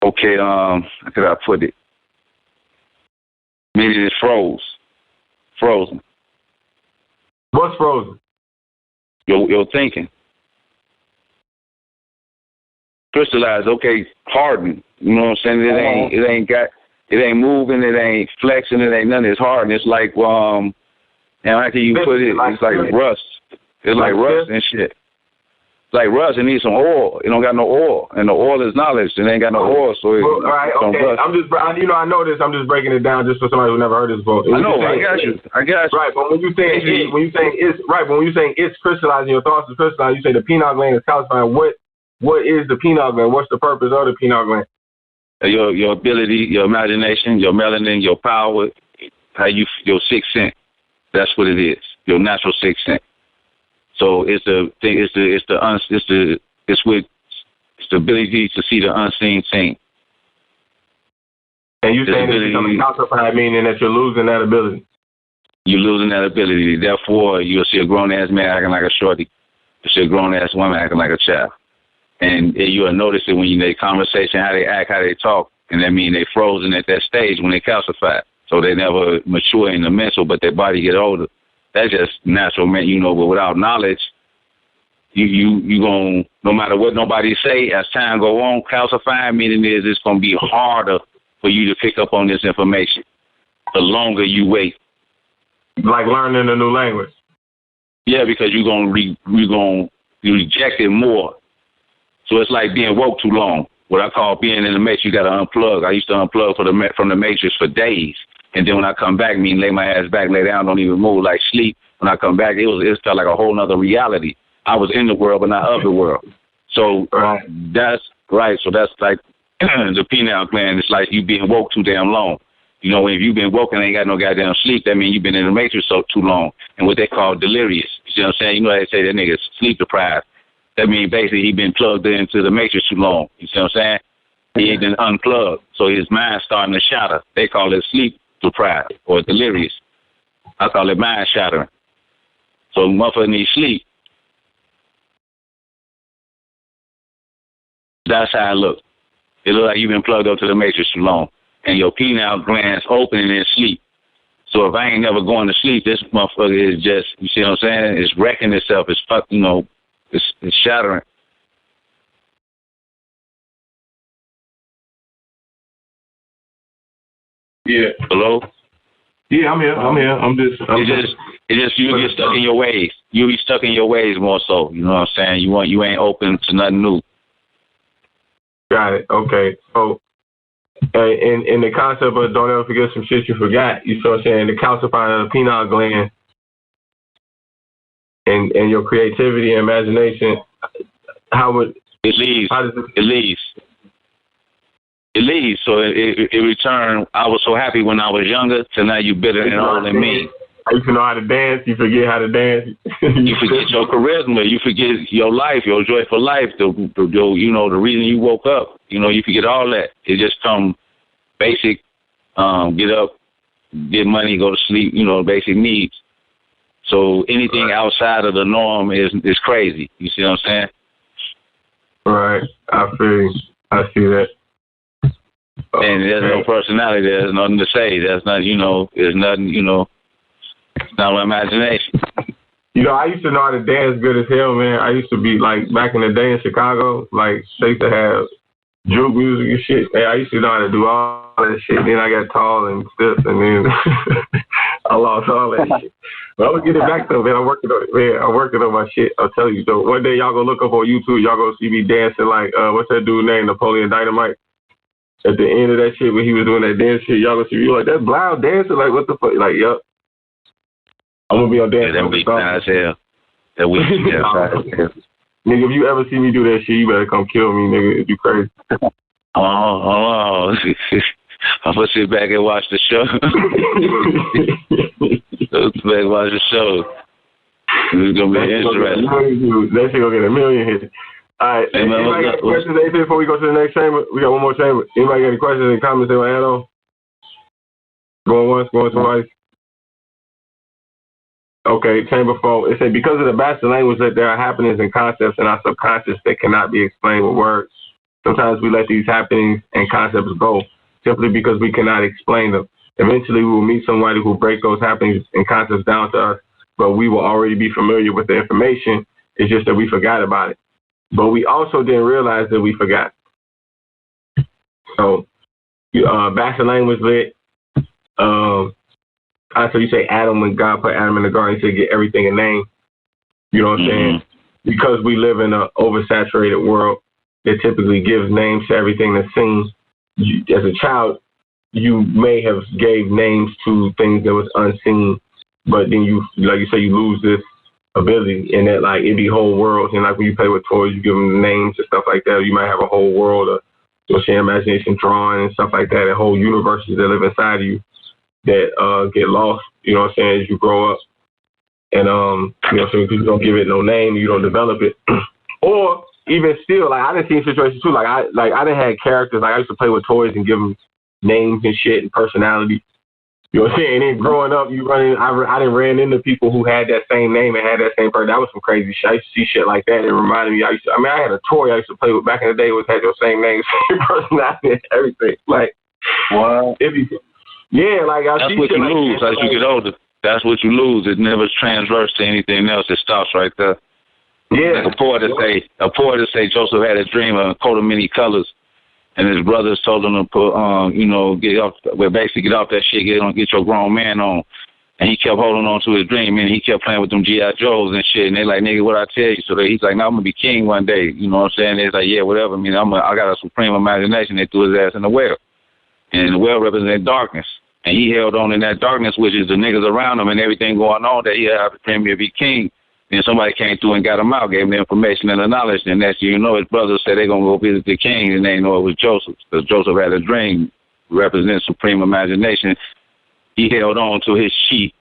Okay, how could I put it? Meaning it's frozen. What's frozen? Your thinking. Crystallized, okay, hardened. You know what I'm saying? It ain't moving, it ain't flexing, it ain't nothing. It's hardened. It's like how can you put it? It's like rust. It's like rust and shit. It's like rust. It needs some oil. It don't got no oil, and the oil is knowledge. It ain't got no oil, so it all right, okay. Rust. I know this. I'm just breaking it down just for somebody who never heard this before. I know. I got you. Right, but when you saying it's crystallizing, your thoughts is crystallizing. You say the pineal gland is calcifying. What is the pineal gland? What's the purpose of the pineal gland? Your ability, your imagination, your melanin, your power, your sixth sense. That's what it is. Your natural sixth sense. So it's the ability to see the unseen thing. And you're saying it's becoming calcified, meaning that you're losing that ability. You're losing that ability. Therefore, you'll see a grown ass man acting like a shorty. You'll see a grown ass woman acting like a child. And you'll notice it when you make conversation, how they act, how they talk. And that means they frozen at that stage when they calcify. So they never mature in the mental, but their body get older. That's just natural, man, but without knowledge, you gon', no matter what nobody say, as time go on, calcifying, meaning is it's going to be harder for you to pick up on this information the longer you wait. Like learning a new language. Yeah, because you're going to reject it more. So it's like being woke too long. What I call being in the matrix, you got to unplug. I used to unplug from the matrix for days. And then when I come back, lay my ass back, lay down, don't even move, like sleep. When I come back, it felt like a whole nother reality. I was in the world, but not of the world. So that's right. So that's like the pineal gland. It's like you being woke too damn long. If you've been woke and ain't got no goddamn sleep, that means you've been in the matrix so too long. And what they call delirious. You see what I'm saying? How they say that nigga's sleep deprived. That means basically he been plugged into the matrix too long. You see what I'm saying? He ain't been unplugged. So his mind's starting to shatter. They call it sleep deprived or delirious. I call it mind shattering. So motherfucker needs sleep. That's how it looks. It looks like you've been plugged up to the matrix too long. And your pineal gland's opening in sleep. So if I ain't never going to sleep, this motherfucker is just, you see what I'm saying? It's wrecking itself. It's it's shattering. Yeah. Hello? Yeah, I'm here. I'm just you get stuck in your ways. You be stuck in your ways more so. You know what I'm saying? You ain't open to nothing new. Got it. Okay. So, in the concept of don't ever forget some shit you forgot, you know what I'm saying? The calcifying of the pineal gland and your creativity and imagination, it leaves. So it return. I was so happy when I was younger, so now you bitter and old than me. I used to know how to dance. You forget how to dance. You forget your charisma. You forget your life, your joyful life. The reason you woke up. You forget all that. It just come basic. Get up, get money, go to sleep. Basic needs. So anything outside of the norm is crazy. You see what I'm saying? Right. I feel you. I see that. And there's no personality. There's nothing to say. There's not, there's nothing, it's not imagination. I used to know how to dance good as hell, man. I used to be, like, back in the day in Chicago, like, they used to have juke music and shit. Hey, I used to know how to do all that shit. Then I got tall and stiff, and then I lost all that shit. But I'm going to get it back, though, man. I'm working on it, man. I'm working on my shit. I'll tell you, though. One day y'all going to look up on YouTube. Y'all going to see me dancing like, what's that dude named? Napoleon Dynamite. At the end of that shit, when he was doing that dance shit, y'all gonna see me like, that Blau dancing? Like, what the fuck? Like, yup. I'm gonna be on dance. Yeah, that weak as hell. That weak as hell. Nigga, if you ever see me do that shit, you better come kill me, nigga, if you crazy. Oh. I'm gonna sit back and watch the show. Sit back and watch the show. It's gonna be interesting. That shit gonna get 1 million hits. All right. Hey, anybody got any questions, anything before we go to the next chamber? We got one more chamber. Anybody got any questions and comments they want to add on? Going once, going twice. Okay, chamber 4. It said, because of the bastard language that there are happenings and concepts in our subconscious that cannot be explained with words. Sometimes we let these happenings and concepts go simply because we cannot explain them. Eventually, we will meet somebody who will break those happenings and concepts down to us, but we will already be familiar with the information. It's just that we forgot about it. But we also didn't realize that we forgot. So, bastard language lit. So you say Adam, when God put Adam in the garden, he said get everything a name. You know what I'm saying? Because we live in an oversaturated world that typically gives names to everything that's seen. As a child, you may have gave names to things that was unseen, but then you, like you say, you lose this ability, and that like it be whole worlds, and like when you play with toys, you give them names and stuff like that. You might have a whole world of imagination drawing and stuff like that, and whole universes that live inside of you that get lost. You know what I'm saying? As you grow up, and so you don't give it no name, you don't develop it, or even still, like I done seen situations too. Like I done had characters. Like I used to play with toys and give them names and shit and personality. You know what I'm saying? And then growing up, I done ran into people who had that same name and had that same person. That was some crazy shit. I used to see shit like that. It reminded me. I had a toy I used to play with back in the day which had your same name, same personality, and everything. Like, wow. That's what you lose as you get older. That's what you lose. It never transfers to anything else. It stops right there. Yeah. Like a poet say Joseph had a dream of a coat of many colors. And his brothers told him to put, get off that shit, get your grown man on. And he kept holding on to his dream, and he kept playing with them G.I. Joes and shit. And they like, nigga, what I tell you? So he's like, no, I'm going to be king one day. You know what I'm saying? They're like, yeah, whatever. I got a supreme imagination. They threw his ass in the well. And the well represented darkness. And he held on in that darkness, which is the niggas around him and everything going on, that he had the dream to be king. And somebody came through and got him out, gave him the information and the knowledge. And next thing you know, his brothers said they're going to go visit the king, and they know it was Joseph. Because Joseph had a dream, represents supreme imagination. He held on to his sheep.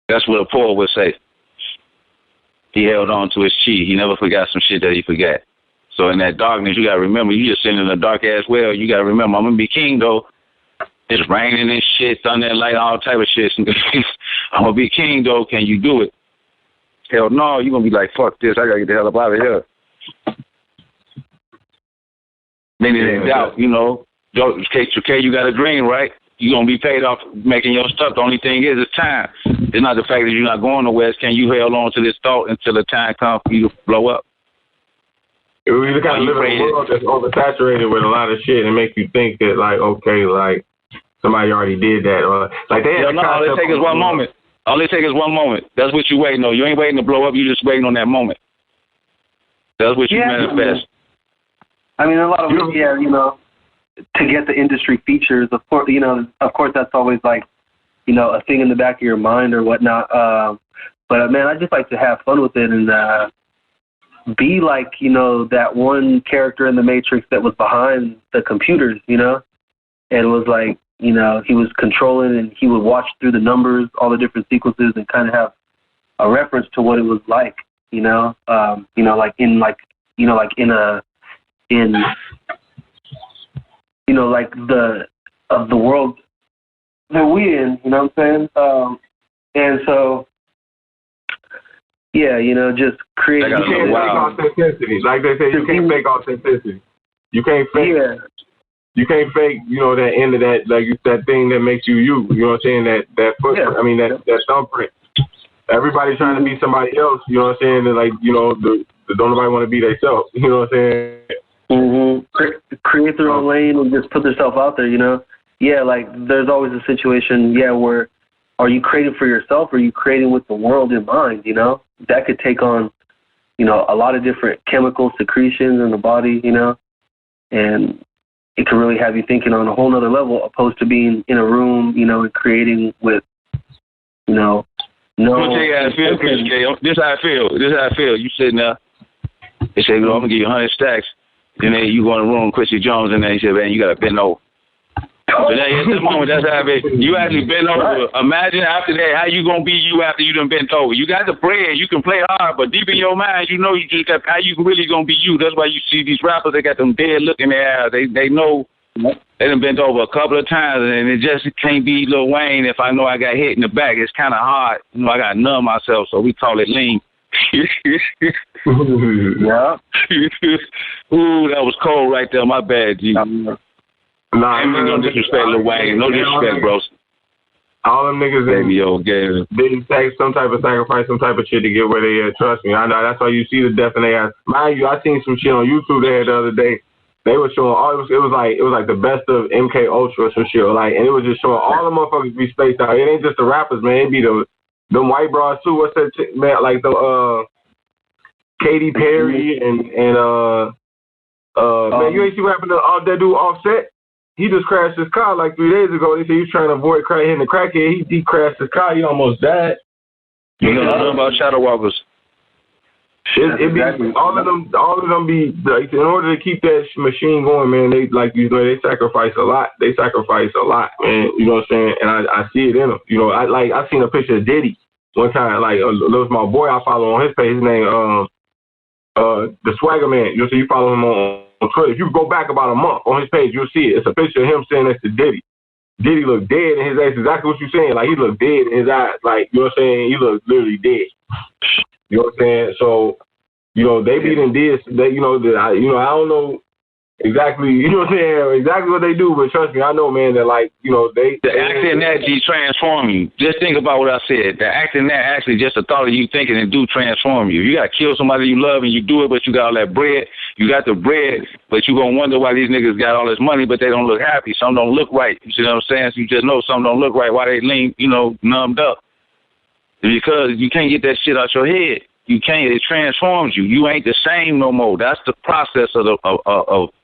That's what a poet would say. He held on to his sheep. He never forgot some shit that he forgot. So in that darkness, you got to remember, you just sitting in a dark-ass well. You got to remember, I'm going to be king, though. It's raining and shit, thunder and light, all type of shit. I'm going to be king, though. Can you do it? Hell no. You're going to be like, fuck this. I got to get the hell up out of here. Then in doubt, K, you got a dream, right? You're going to be paid off making your stuff. The only thing is, it's time. It's not the fact that you're not going nowhere. Can you hold on to this thought until the time comes for you to blow up? We just kind of live in a world that's oversaturated with a lot of shit and make you think that, like, okay, like, somebody already did that. Or, like, they had all it takes is one moment. All it takes is one moment. That's what you waiting on. You ain't waiting to blow up. You just waiting on that moment. That's what you manifest. I mean, a lot of to get the industry features, of course, that's always like, a thing in the back of your mind or whatnot. But man, I just like to have fun with it and be like, that one character in the Matrix that was behind the computers, and was like, he was controlling and he would watch through the numbers, all the different sequences, and kind of have a reference to what it was like, like the world that we in, you know what I'm saying? And so, just create. You can't fake authenticity. Like they say, you can't fake authenticity. You can't fake. Yeah. You can't fake, that end of that, like that thing that makes you. You know what I'm saying? That footprint. Yeah. I mean, that thumbprint. Everybody's trying to be somebody else. You know what I'm saying? And like, don't nobody want to be themselves. You know what I'm saying? Mm-hmm. Create their own lane and just put themselves out there. Yeah, like there's always a situation. Yeah, where are you creating for yourself, or are you creating with the world in mind? That could take on, a lot of different chemical secretions in the body. And it can really have you thinking on a whole nother level, opposed to being in a room, and creating with, no. I'm gonna tell you how I feel, Chris K. This how I feel. You sitting there. They say, I'm gonna give you 100 stacks. Then you go in the room, Chrissy Jones, and then he said, man, you gotta bend over. So at this moment, that's how I feel. You actually bend over. Right. Imagine after that, how you gonna be you after you done bent over. You got the bread, you can play hard, but deep in your mind, you just got how you really gonna be you. That's why you see these rappers, they got them dead look in their eyes. They know they done bent over a couple of times, and it just can't be Lil Wayne if I know I got hit in the back. It's kind of hard. I got to numb myself, so we call it lean. Yeah. Ooh, that was cold right there. My bad, G. No disrespect, Lil Wayne. No disrespect, bros. All them niggas didn't take some type of sacrifice, some type of shit to get where they at. Trust me, I know. That's why you see the death in their eyes. Mind you, I seen some shit on YouTube there the other day. They were showing it was like the best of MK Ultra or some shit, and it was just showing all the motherfuckers be spaced out. It ain't just the rappers, man. It be them white bras too. What's that chick, man? Like the Katy Perry and man, you ain't see what happened to that dude Offset? He just crashed his car like 3 days ago. They said he was trying to avoid hitting the crackhead. He crashed his car. He almost died. You know nothing about Shadow Walkers. All of them be like, in order to keep that machine going, man. They they sacrifice a lot. They sacrifice a lot, man. You know what I'm saying? And I see it in them. I seen a picture of Diddy one time. Like, it was my boy I follow on his page. His name the Swagger Man. So you follow him on Twitter. If you go back about a month on his page, you'll see it. It's a picture of him sitting next to Diddy. Diddy looked dead in his eyes. Exactly what you're saying. Like, he looked dead in his eyes. Like, you know what I'm saying? He looked literally dead. You know what I'm saying? So, they be in this. They, I don't know exactly. You know what I'm saying? Exactly what they do, but trust me, I know, man. That the act in that transform you. Just think about what I said. The act in that actually just the thought of you thinking and do transform you. You got to kill somebody you love and you do it, but you got all that bread. You got the bread, but you gonna wonder why these niggas got all this money, but they don't look happy. Some don't look right. You see what I'm saying? So you just know some don't look right. Why they lean, numbed up? Because you can't get that shit out your head. You can't. It transforms you. You ain't the same no more. That's the process of the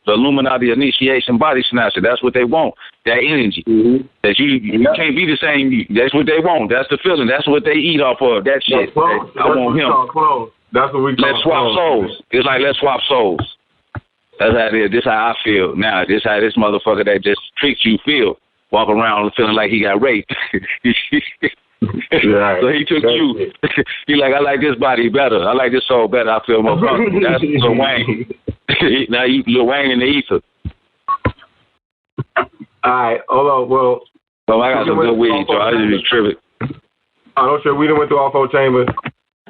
Illuminati initiation body snatcher. That's what they want. That energy. Mm-hmm. That you can't be the same. That's what they want. That's the feeling. That's what they eat off of. That shit. I want him. That's what we call Let's swap souls. It's like let's swap souls. That's how it is. This how I feel now. This how this motherfucker that just tricks you feel. Walk around feeling like he got raped. Right. So he took you. He like, I like this body better. I like this soul better. I feel more comfortable. That's Lil Wayne. Now you Lil Wayne in the ether. All right. Hold on. Well, I got some good weed, so I just be tripping. I don't sure we done went through all 4 chambers.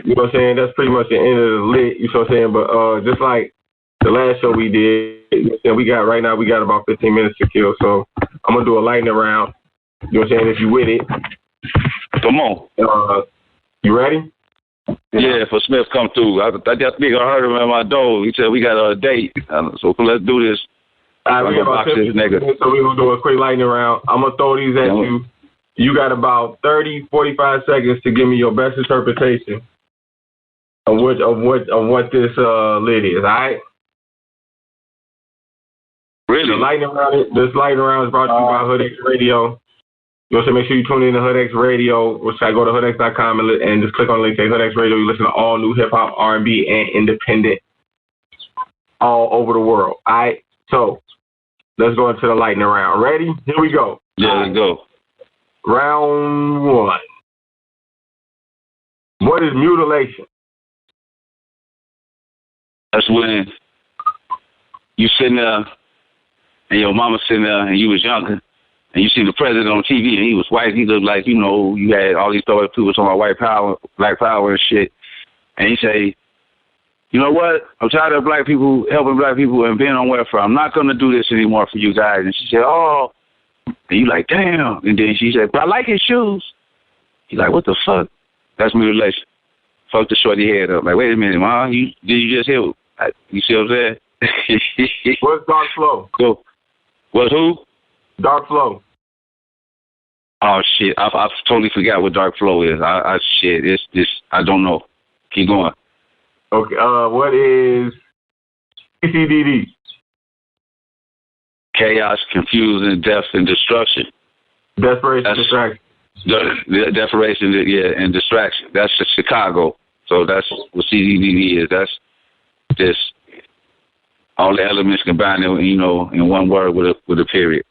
You know what I'm saying? That's pretty much the end of the lit. You know what I'm saying? But just like the last show we did, we got about 15 minutes to kill. So I'm gonna do a lightning round. You know what I'm saying? If you with it. Come on. You ready? Yeah, for Smith come through. I just think I heard him at my door. He said we got a date, so let's do this. All right, we got about 10 minutes, so we're going to do a quick lightning round. I'm going to throw these at you. You got about 30, 45 seconds to give me your best interpretation of what this lid is, all right? Really? This lightning round is brought to you by Hood X Radio. You also make sure you tune in to Hood X Radio, which I go to hoodx.com and just click on the link, say Hood X Radio. You listen to all new hip-hop, R&B, and independent all over the world, all right? So let's go into the lightning round. Ready? Here we go. Yeah, let's go. Round one. What is mutilation? That's when you sitting there and your mama sitting there and you was younger and you see the president on TV and he was white. He looked like, you know, you had all these other people talking about white power, black power and shit. And he say, you know what? I'm tired of black people helping black people and being on welfare. I'm not going to do this anymore for you guys. And she said, oh. And you like, damn. And then she said, but I like his shoes. He's like, what the fuck? That's mutilation. Fuck the shorty head up. Like, wait a minute, Ma. Did you just hear? You see what I'm saying? What's Dark Flow? Go. What's who? Dark Flow. Oh, shit. I totally forgot what Dark Flow is. I don't know. Keep going. Okay. What is CCDD? Chaos, confusion, death, and destruction. Desperation, distraction. Desperation, yeah, and distraction. That's Chicago. So that's what CCDD is. That's just all the elements combined, you know, in one word with a period.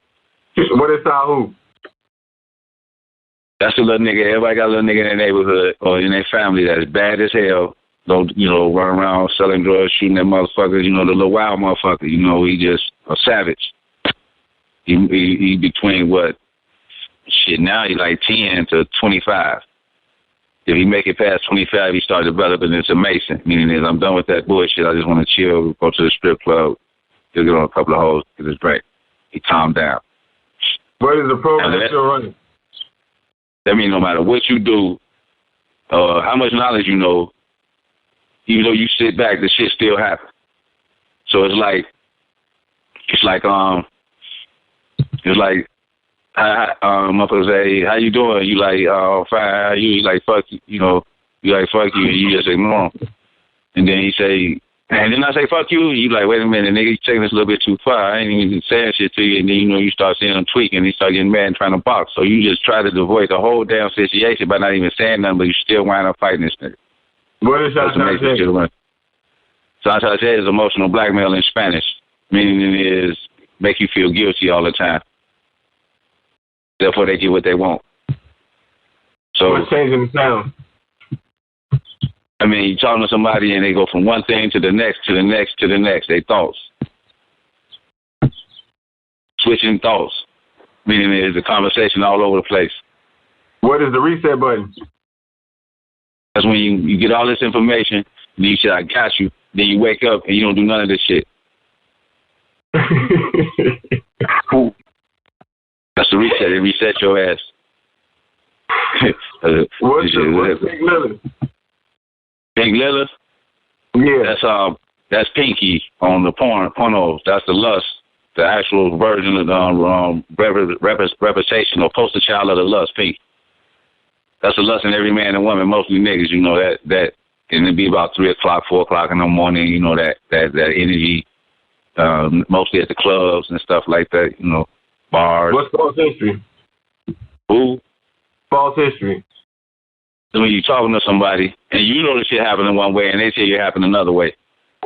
What is Sahu? That's a little nigga. Everybody got a little nigga in their neighborhood or in their family that is bad as hell. Don't, you know, run around selling drugs, shooting at motherfuckers. You know, the little wild motherfucker. You know, he just a savage. He between what? Shit, now he like 10 to 25. If he make it past 25, he start developing into Mason. Meaning is, I'm done with that bullshit. I just want to chill, go to the strip club, get on a couple of hoes, get his break. He calmed down. What is the program still running? That means no matter what you do, how much knowledge you know, even though you sit back, the shit still happens. So it's like motherfuckers say, how you doing? You like, fine, how you like, fuck you, you know, you like, fuck you, and you just ignore him. And then he say, and then I say, fuck you, you like, wait a minute, nigga, you taking this a little bit too far. I ain't even saying shit to you, and then, you know, you start seeing him tweaking, and he start getting mad and trying to box. So you just try to avoid the whole damn situation by not even saying nothing, but you still wind up fighting this nigga. What is chantaje? Chantaje is emotional blackmail in Spanish, meaning it is make you feel guilty all the time. Therefore, they get what they want. So what's changing the sound? I mean, you're talking to somebody and they go from one thing to the next, to the next, to the next. They thoughts. Switching thoughts. Meaning there's a conversation all over the place. What is the reset button? That's when you get all this information, and you say, I got you. Then you wake up and you don't do none of this shit. That's the reset. It resets your ass. What's Pink Lilith? Pink Lilith? Yeah. That's Pinky on the pornos. That's the lust. The actual version of the representation or poster child of the lust, Pink. That's the lust in every man and woman, mostly niggas, you know, that and it'd be about 3 o'clock, 4 o'clock in the morning, you know, that energy, mostly at the clubs and stuff like that, you know, bars. What's false history? Who? False history. When you're talking to somebody and you know the shit happened in one way and they say it happened another way.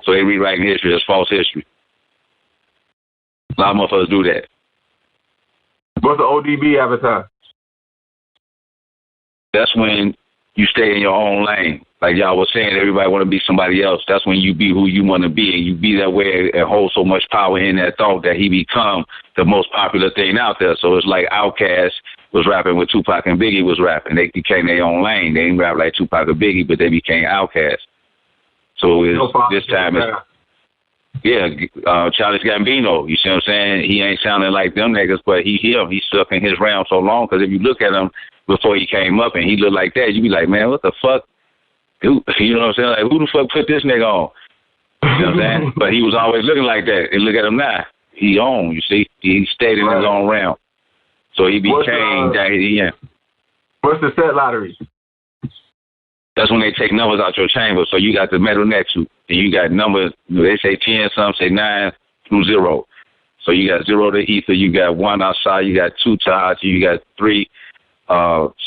So they rewriting history as false history. A lot of motherfuckers do that. What's the ODB avatar? That's when you stay in your own lane. Like y'all was saying, everybody want to be somebody else. That's when you be who you want to be, and you be that way and hold so much power in that thought that he become the most popular thing out there. So it's like Outkast was rapping with Tupac and Biggie was rapping. They became their own lane. They didn't rap like Tupac or Biggie, but they became Outkast. So this time it's, Childish Gambino. You see what I'm saying? He ain't sounding like them niggas, but he's stuck in his realm so long. Because if you look at him before he came up and he looked like that, you be like, man, what the fuck? You know what I'm saying? Like, who the fuck put this nigga on? You know what I'm saying? But he was always looking like that. And look at him now. He on, you see? He stayed in his own realm. So he became that. Yeah. What's the set lottery? That's when they take numbers out your chamber. So you got the metal next to, and you got numbers. They say 10, some say 9 through 0. So you got 0 to ether. You got 1 outside. You got 2 Tahachi. You got 3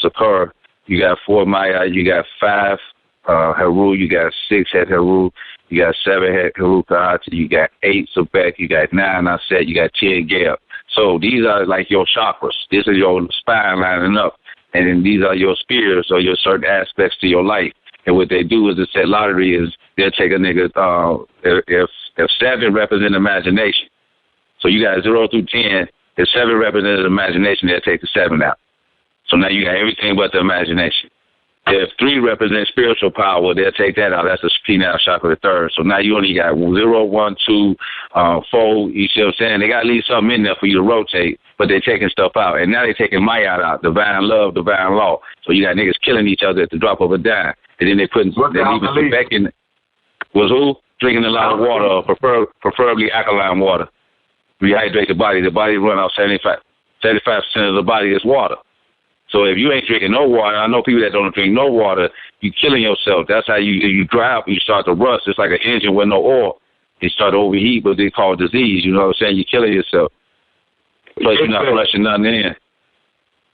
Sakura. You got 4 Maya. You got 5 Heru. You got 6 Het Heru. You got 7 Het Heru Tahachi. You got 8 Sobek. You got 9 Aset. You got 10 Gale. So these are like your chakras. This is your spine lining up. And then these are your spheres or your certain aspects to your life. And what they do is the set lottery is they'll take a nigga, if 7 represent imagination. So you got 0 through 10. If 7 represents imagination, they'll take the 7 out. So now you got everything but the imagination. If 3 represents spiritual power, they'll take that out. That's the penile chakra, the third. So now you only got 0, 1, 2, 4. You see what I'm saying? They got to leave something in there for you to rotate, but they're taking stuff out. And now they're taking Maya out, divine love, divine law. So you got niggas killing each other at the drop of a dime. And then they're leaving some back in. Was who? Drinking a lot of water, preferably alkaline water. Rehydrate the body. The body run out 75% of the body is water. So if you ain't drinking no water, I know people that don't drink no water, you killing yourself. That's how you dry up, you start to rust. It's like an engine with no oil. You start to overheat, but they call it disease. You know what I'm saying? You're killing yourself. Plus, you're not flushing nothing in.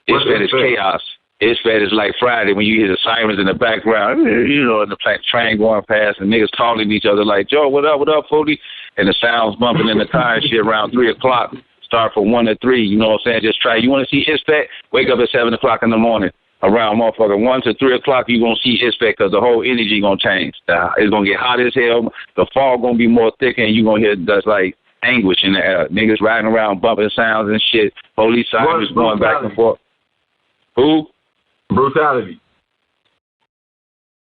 It's fed as chaos. It's fed as like Friday when you hear the sirens in the background, you know, and the train going past and niggas calling each other like, Joe, what up, Fody? And the sounds bumping in the car and shit around 3 o'clock. Start from 1 to 3, you know what I'm saying? Just try. You want to see Ispec? Wake up at 7 o'clock in the morning. Around motherfucker 1 to 3 o'clock, you're going to see Ispec because the whole energy going to change. It's going to get hot as hell. The fog going to be more thick, and you're going to hear that's like anguish in the air. Niggas riding around bumping sounds and shit. Police sirens going back and forth. Who? Brutality.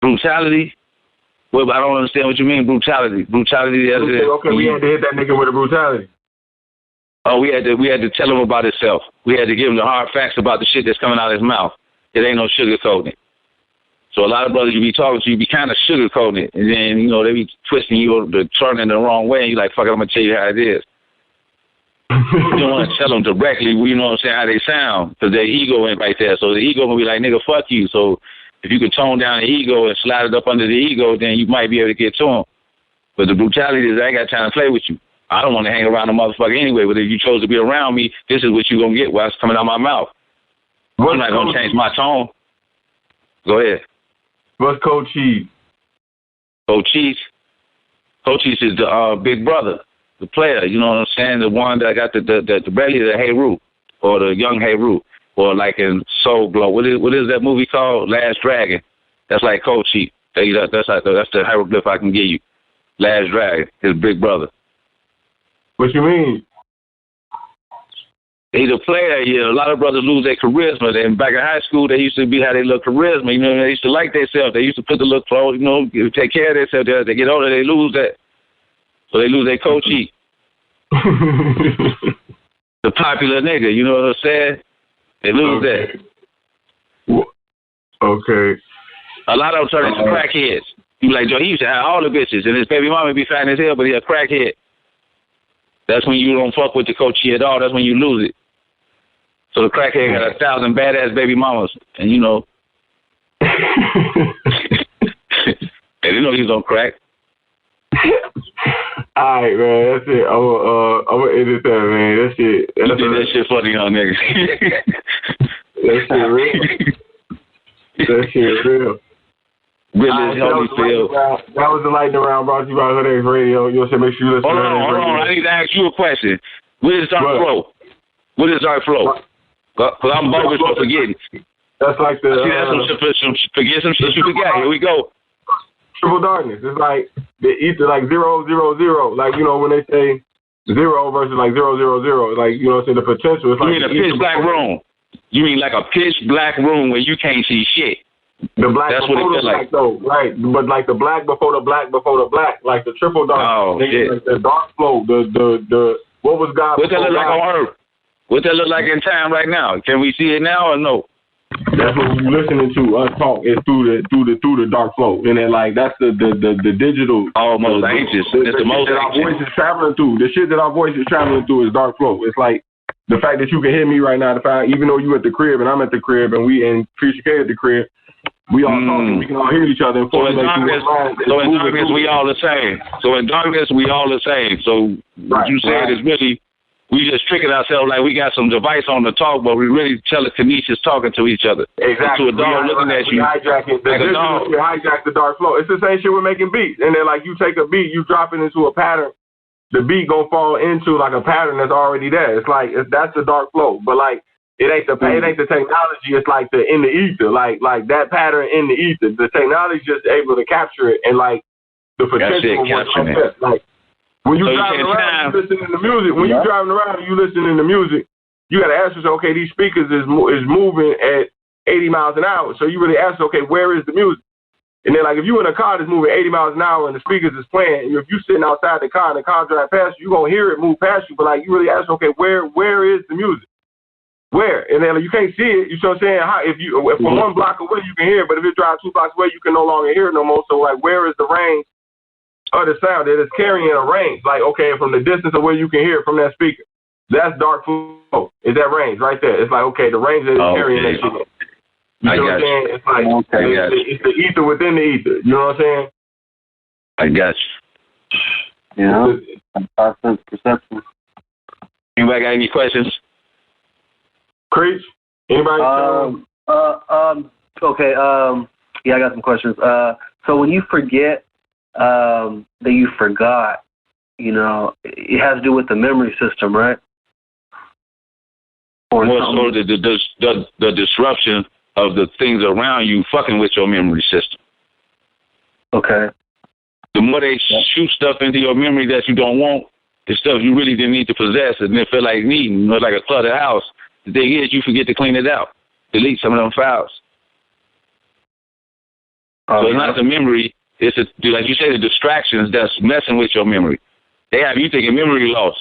Brutality? Well, I don't understand what you mean, brutality. Brutality. Okay, we had to hit that nigga with a brutality. Oh, we had to tell him about himself. We had to give him the hard facts about the shit that's coming out of his mouth. It ain't no sugarcoating it. So a lot of brothers you be talking to, you be kind of sugarcoating it. And then, you know, they be twisting you to turning the wrong way. And you like, fuck it, I'm going to tell you how it is. You don't want to tell them directly, you know what I'm saying, how they sound. Because their ego ain't right there. So the ego going to be like, nigga, fuck you. So if you can tone down the ego and slide it up under the ego, then you might be able to get to him. But the brutality is I ain't got time to play with you. I don't want to hang around a motherfucker anyway, but if you chose to be around me, this is what you're going to get while it's coming out my mouth. I'm not going to change my tone. Go ahead. What's Coach Cheese? Coach Cheese? Coach Cheese is the big brother, the player, you know what I'm saying? The one that got the belly of the Heru, or the young Heru, or like in Soul Glow. What is that movie called? Last Dragon. That's like Coach Cheese. That's the hieroglyph I can give you. Last Dragon, his big brother. What you mean? He's a player. Yeah, a lot of brothers lose their charisma. And back in high school, they used to be how they look charisma. You know, they used to like themselves. They used to put the look clothes. You know, take care of themselves. As they get older, they lose that. So they lose their coachee. The popular nigga. You know what I'm saying? They lose that. Okay. A lot of them turn into crackheads. You like Joe? He used to have all the bitches, and his baby mama be fat as hell, but he a crackhead. That's when you don't fuck with the coachee at all. That's when you lose it. So the crackhead got 1,000 badass baby mamas, and you know, they didn't know he was on crack. All right, man. That's it. I'm gonna edit that, man. That shit. You think that shit funny, huh, nigga? That shit real. That shit real. Really, that was the lightning round brought to you by Hood X Radio. You'll say make sure you listen to Hood X Radio. Hold on. I need to ask you a question. What is our flow? What is our flow? Because I'm bogus for forgetting. That's like the... forget some shit you forgot. Here we go. Triple darkness. It's like the ether, like 0, 0, 0. Like, you know, when they say 0 versus like 0, 0, 0. Like, you know what I'm saying? The potential. It's you like mean a pitch black room? You mean like a pitch black room where you can't see shit? The black That's before what it the black, like. though, right? But like the black before the black before the black, like the triple dark, like the dark flow, the what was God? What that look like on Earth? What that look like in time right now? Can we see it now or no? That's what you're listening to us talk is through the dark flow, and then like that's the digital. Almost ancient. It's the most that our voice is traveling through. The shit that our voice is traveling through is dark flow. It's like the fact that you can hear me right now. The fact even though you at the crib and I'm at the crib and we and Preacher K at the crib, we all talking. We can all hear each other. So in darkness, we all the same. So in darkness, we all the same. So what you said is really. We just tricking ourselves like we got some device on the talk, but we really telekinesis talking to each other. Exactly. To a dog looking at you. We hijack the dark flow. It's the same shit we're making beats. And then like you take a beat, you drop it into a pattern. The beat gonna fall into like a pattern that's already there. It's like that's the dark flow. But like it ain't the technology. It's like the in the ether. Like that pattern in the ether. The technology just able to capture it and like the potential was like. When you driving around, you listening to music. When you driving around, you listening to music. You got to ask yourself, okay, these speakers is moving at 80 miles an hour. So you really ask, okay, where is the music? And then, like, if you in a car that's moving 80 miles an hour and the speakers is playing, if you sitting outside the car and the car drive past you, you gonna hear it move past you. But like, you really ask, okay, where is the music? Where? And then like, you can't see it. You know what I'm saying? If from one block away you can hear it, but if it drives 2 blocks away, you can no longer hear it no more. So like, where is the range? Or the sound that is carrying a range, like okay, from the distance of where you can hear it from that speaker, that's dark flow. Is that range right there? It's like okay, the range that is carrying that shit. You know what I'm saying? It's like it's the ether within the ether. You know what I'm saying? I got you. Yeah. Sense perception. Anybody got any questions? Creech? Anybody? Okay. Yeah, I got some questions. So when you forget. That you forgot, you know, it has to do with the memory system, right? Or more so the disruption of the things around you fucking with your memory system. Okay. The more they shoot stuff into your memory that you don't want, the stuff you really didn't need to possess and then feel like needing, like a cluttered house. The thing is, you forget to clean it out, delete some of them files. So it's not the memory. It's like you say, the distractions that's messing with your memory. They have you thinking memory loss.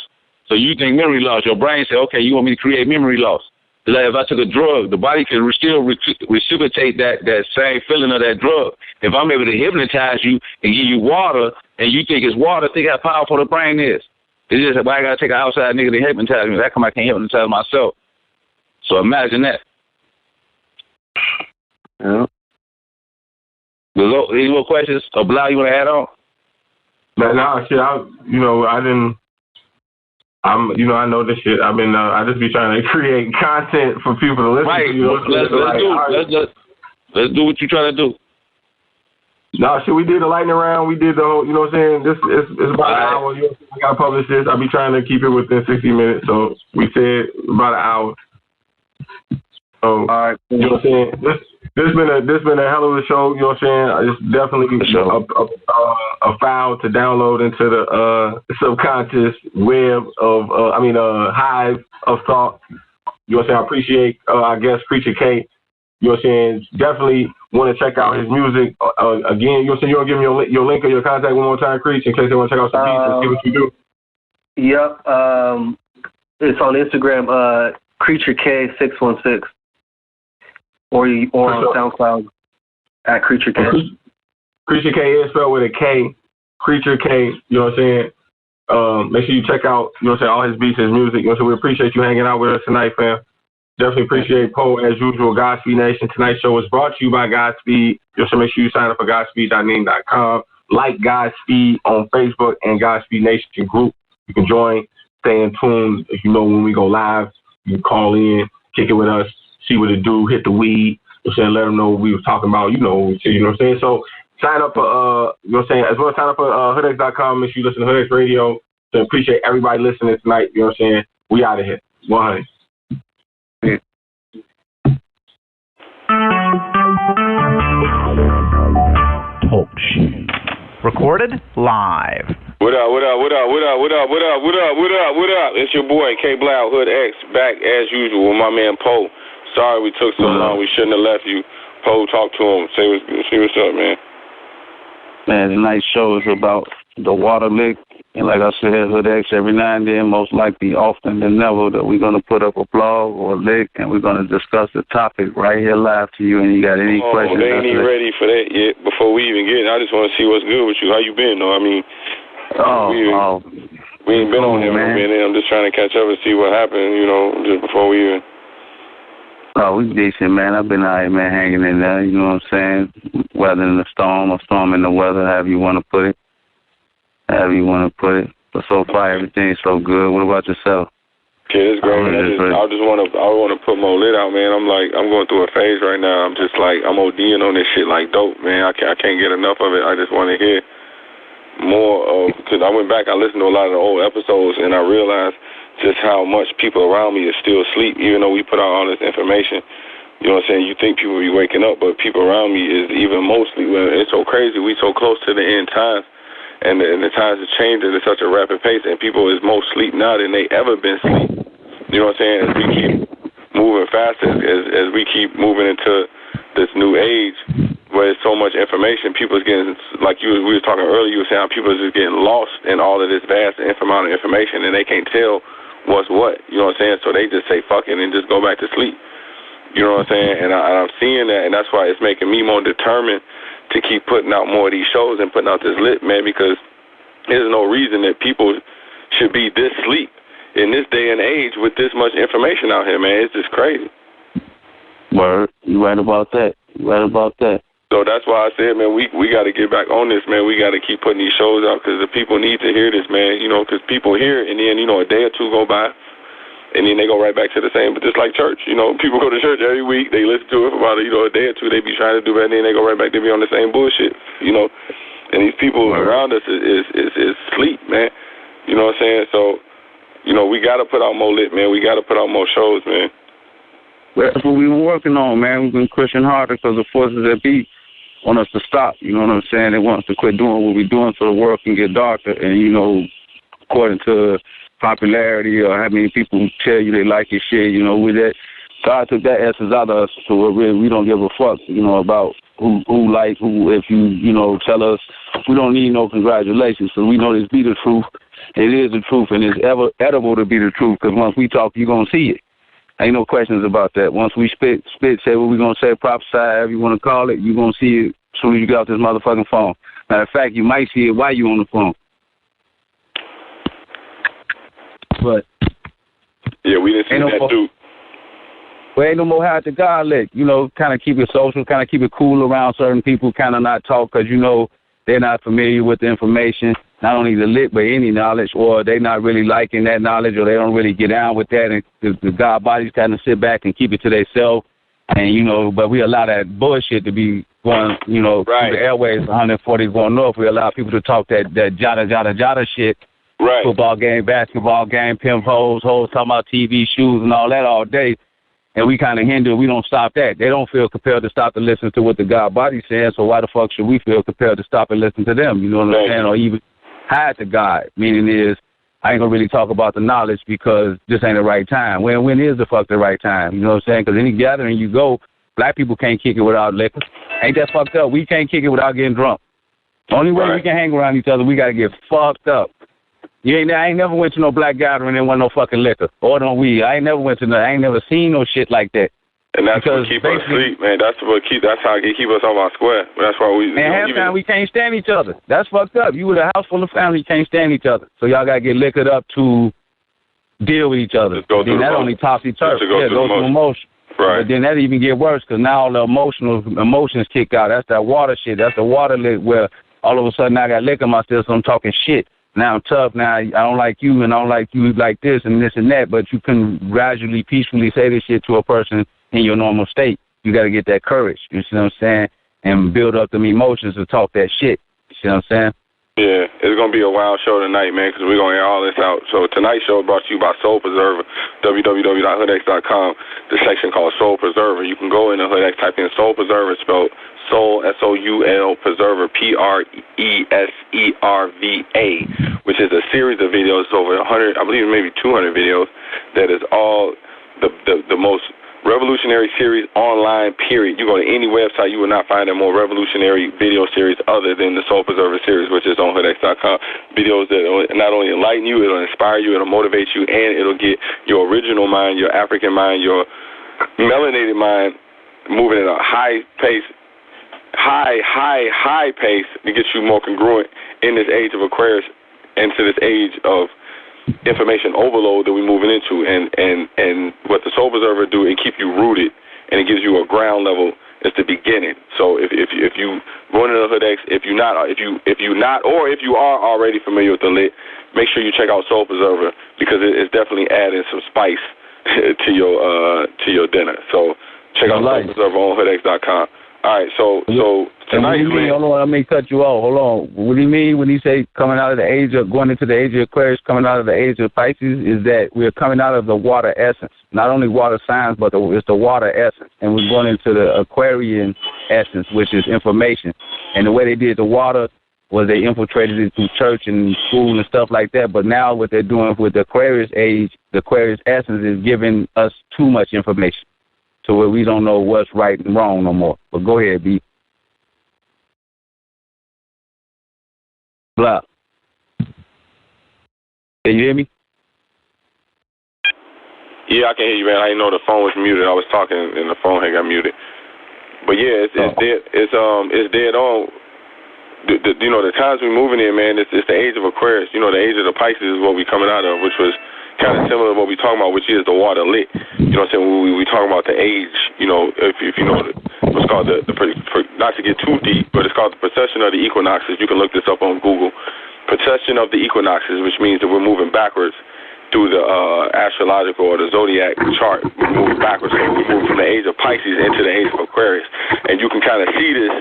So you think memory loss. Your brain say, okay, you want me to create memory loss. Like if I took a drug, the body can still reciprocate that same feeling of that drug. If I'm able to hypnotize you and give you water, and you think it's water, think how powerful the brain is. It's just why I got to take an outside nigga to hypnotize me. That come I can't hypnotize myself. So imagine that. Yeah. Any more questions? Or Blau, you want to add on? No, shit. I know this shit. I've been. I just be trying to create content for people to listen to. You know, let's do what you're trying to do. No, shit. We did the lightning round. We did the whole. You know what I'm saying? This it's about an hour. You know, I gotta publish this. I'll be trying to keep it within 60 minutes. So we said about an hour. So all right. You know what I'm saying? This been a hell of a show, you know what I'm saying? It's definitely a file to download into the subconscious web of hive of thought. You know what I'm saying? I appreciate I guess Preacher K. You know what I'm saying? Definitely want to check out his music again. You know what I'm saying? You want to give me your link or your contact one more time, Preach, in case they want to check out some beats and see what you do. Yep. It's on Instagram, Creature K616. Or on SoundCloud at Creature K. Creature K is spelled with a K. Creature K, you know what I'm saying? Make sure you check out, you know what I'm saying, all his beats, his music. You know what I'm saying? We appreciate you hanging out with us tonight, fam. Definitely appreciate Poe as usual. Godspeed Nation. Tonight's show is brought to you by Godspeed. You know, so make sure you sign up for Godspeed.name.com. Like Godspeed on Facebook and Godspeed Nation group. You can join, stay in tune. If you know when we go live, you can call in, kick it with us. See what it do, hit the weed, you know what I'm saying, let them know what we was talking about, you know what I'm saying? So sign up for, you know what I'm saying, as well as sign up for hoodx.com, make sure you listen to Hoodx Radio. So appreciate everybody listening tonight, you know what I'm saying? We out of here. 100. Talk shit. Recorded live. What up? It's your boy K-Blao, Hood X, back as usual with my man Poe. Sorry we took so long. We shouldn't have left you. Poe, talk to him. See what's up, man. Man, tonight's show is about the water lick And like I said, Hood X, every now and then, most likely often than never, that we're going to put up a blog or a link, and we're going to discuss the topic right here live to you. And you got any questions? They ain't even ready for that yet. Before we even get in, I just want to see what's good with you. How you been, though? I mean, we ain't been on here, man. I'm just trying to catch up and see what happened, you know, just before we even. Oh, we decent, man. I've been out here, man, hanging in there, you know what I'm saying? Weathering the storm or storming the weather, however you want to put it. But so far, everything's so good. What about yourself? Yeah, it's great. I just want to put more lit out, man. I'm going through a phase right now. I'm just like, I'm ODing on this shit like dope, man. I can't get enough of it. I just want to hear more of, because I went back, I listened to a lot of the old episodes, and I realized just how much people around me is still asleep, even though we put out all this information. You know what I'm saying? You think people be waking up, but people around me is even mostly, well, it's so crazy. We so close to the end times. And the times are changing at such a rapid pace, and people is more asleep now than they ever been asleep. You know what I'm saying? As we keep moving faster, as we keep moving into this new age where there's so much information, people's getting, like we were talking earlier, you were saying how people are just getting lost in all of this vast amount of information, and they can't tell what's what. You know what I'm saying? So they just say fuck it and just go back to sleep. You know what I'm saying? And I'm seeing that, and that's why it's making me more determined to keep putting out more of these shows and putting out this lit, man, because there's no reason that people should be this sleep in this day and age with this much information out here, man. It's just crazy. Word. You right about that. So that's why I said, man, we got to get back on this, man. We got to keep putting these shows out because the people need to hear this, man, you know, because people hear it, and then, you know, a day or two go by, and then they go right back to the same. But just like church, you know, people go to church every week. They listen to it for about, you know, a day or two. They be trying to do better, and then they go right back to be on the same bullshit, you know. And these people around us is sleep, man. You know what I'm saying? So, you know, we got to put out more lit, man. We got to put out more shows, man. Well, that's what we've been working on, man. We've been pushing harder because the forces that be want us to stop. You know what I'm saying? They want us to quit doing what we're doing so the world can get darker. And, you know, according to popularity or how many people tell you they like your shit, you know, with that, God took that essence out of us to where really we don't give a fuck, you know, about who, if you know, tell us we don't need no congratulations. So we know this be the truth. It is the truth, and it's ever edible to be the truth because once we talk, you're going to see it. Ain't no questions about that. Once we spit, say what we're going to say, prophesy, however you want to call it, you're going to see it as soon as you get off this motherfucking phone. Matter of fact, you might see it while you're on the phone. But yeah, we didn't see that too. Well, ain't no more hide to God lit. You know, kind of keep it social, kind of keep it cool around certain people, kind of not talk because, you know, they're not familiar with the information, not only the lit, but any knowledge, or they're not really liking that knowledge, or they don't really get down with that. And the God bodies kind of sit back and keep it to themselves. And, you know, but we allow that bullshit to be going, you know, through the airways, 140 going north. We allow people to talk that jada shit. Right. Football game, basketball game, pimp hoes talking about TV, shoes, and all that all day. And we kind of hinder, we don't stop that. They don't feel compelled to stop and listen to what the God body's saying, so why the fuck should we feel compelled to stop and listen to them? You know what I'm saying? Or even hide to God, meaning is, I ain't going to really talk about the knowledge because this ain't the right time. When is the fuck the right time? You know what I'm saying? Because any gathering you go, black people can't kick it without liquor. Ain't that fucked up? We can't kick it without getting drunk. The only way we can hang around each other, we got to get fucked up. I ain't never went to no black gathering and wasn't no fucking liquor or no weed. I ain't never seen no shit like that. And that's what keep us asleep, man. That's how they keep us on our square. That's why we. And half time we can't stand each other. That's fucked up. You with a house full of family, you can't stand each other. So y'all gotta get liquored up to deal with each other. Then that only topsy-turvy. Go through emotion. Right. But then that even get worse because now all the emotions kick out. That's that water shit. That's the water lit where all of a sudden I got liquor in my system. I'm talking shit. Now I'm tough. Now I don't like you, and I don't like you like this and this and that. But you can gradually, peacefully say this shit to a person in your normal state. You got to get that courage. You see what I'm saying? And build up them emotions to talk that shit. You see what I'm saying? Yeah, it's going to be a wild show tonight, man, because we're going to air all this out. So tonight's show brought to you by Soul Preserver, www.hoodx.com, the section called Soul Preserver. You can go in the HoodX, type in Soul Preserver, spelled Soul, S-O-U-L, Preserver, P-R-E-S-E-R-V-A, which is a series of videos, over 100, I believe maybe 200 videos, that is all the most revolutionary series online, period. You go to any website, you will not find a more revolutionary video series other than the Soul Preserver series, which is on hoodx.com. Videos that will not only enlighten you, it'll inspire you, it'll motivate you, and it'll get your original mind, your African mind, your melanated mind moving at a high pace, high pace to get you more congruent in this age of Aquarius and to this age of information overload that we're moving into, and what the Soul Preserver do, it keep you rooted, and it gives you a ground level. It's the beginning. So if you going into the Hood X, if you are already familiar with the lit, make sure you check out Soul Preserver, because it's definitely adding some spice to your dinner. So check out Soul Preserver on hoodx.com. All right, so tonight, hold on, let me cut you off. Hold on. What do you mean when you say coming out of the age of, going into the age of Aquarius, coming out of the age of Pisces, is that we're coming out of the water essence. Not only water signs, but it's the water essence. And we're going into the Aquarian essence, which is information. And the way they did the water was they infiltrated it through church and school and stuff like that. But now what they're doing with the Aquarius age, the Aquarius essence is giving us too much information, to where we don't know what's right and wrong no more. But go ahead, B. Blah. Can you hear me? Yeah, I can hear you, man. I didn't know the phone was muted. I was talking and the phone had got muted. But yeah, it's dead. It's dead on. The times we're moving in, man. It's the age of Aquarius. The age of the Pisces is what we're coming out of, which was kind of similar to what we're talking about, which is the water lit. You know what I'm saying? We talking about the age, if you know what's called not to get too deep, but it's called the precession of the equinoxes. You can look this up on Google. Precession of the equinoxes, which means that we're moving backwards through the astrological or the zodiac chart. We're moving backwards, so we move from the age of Pisces into the age of Aquarius. And you can kind of see this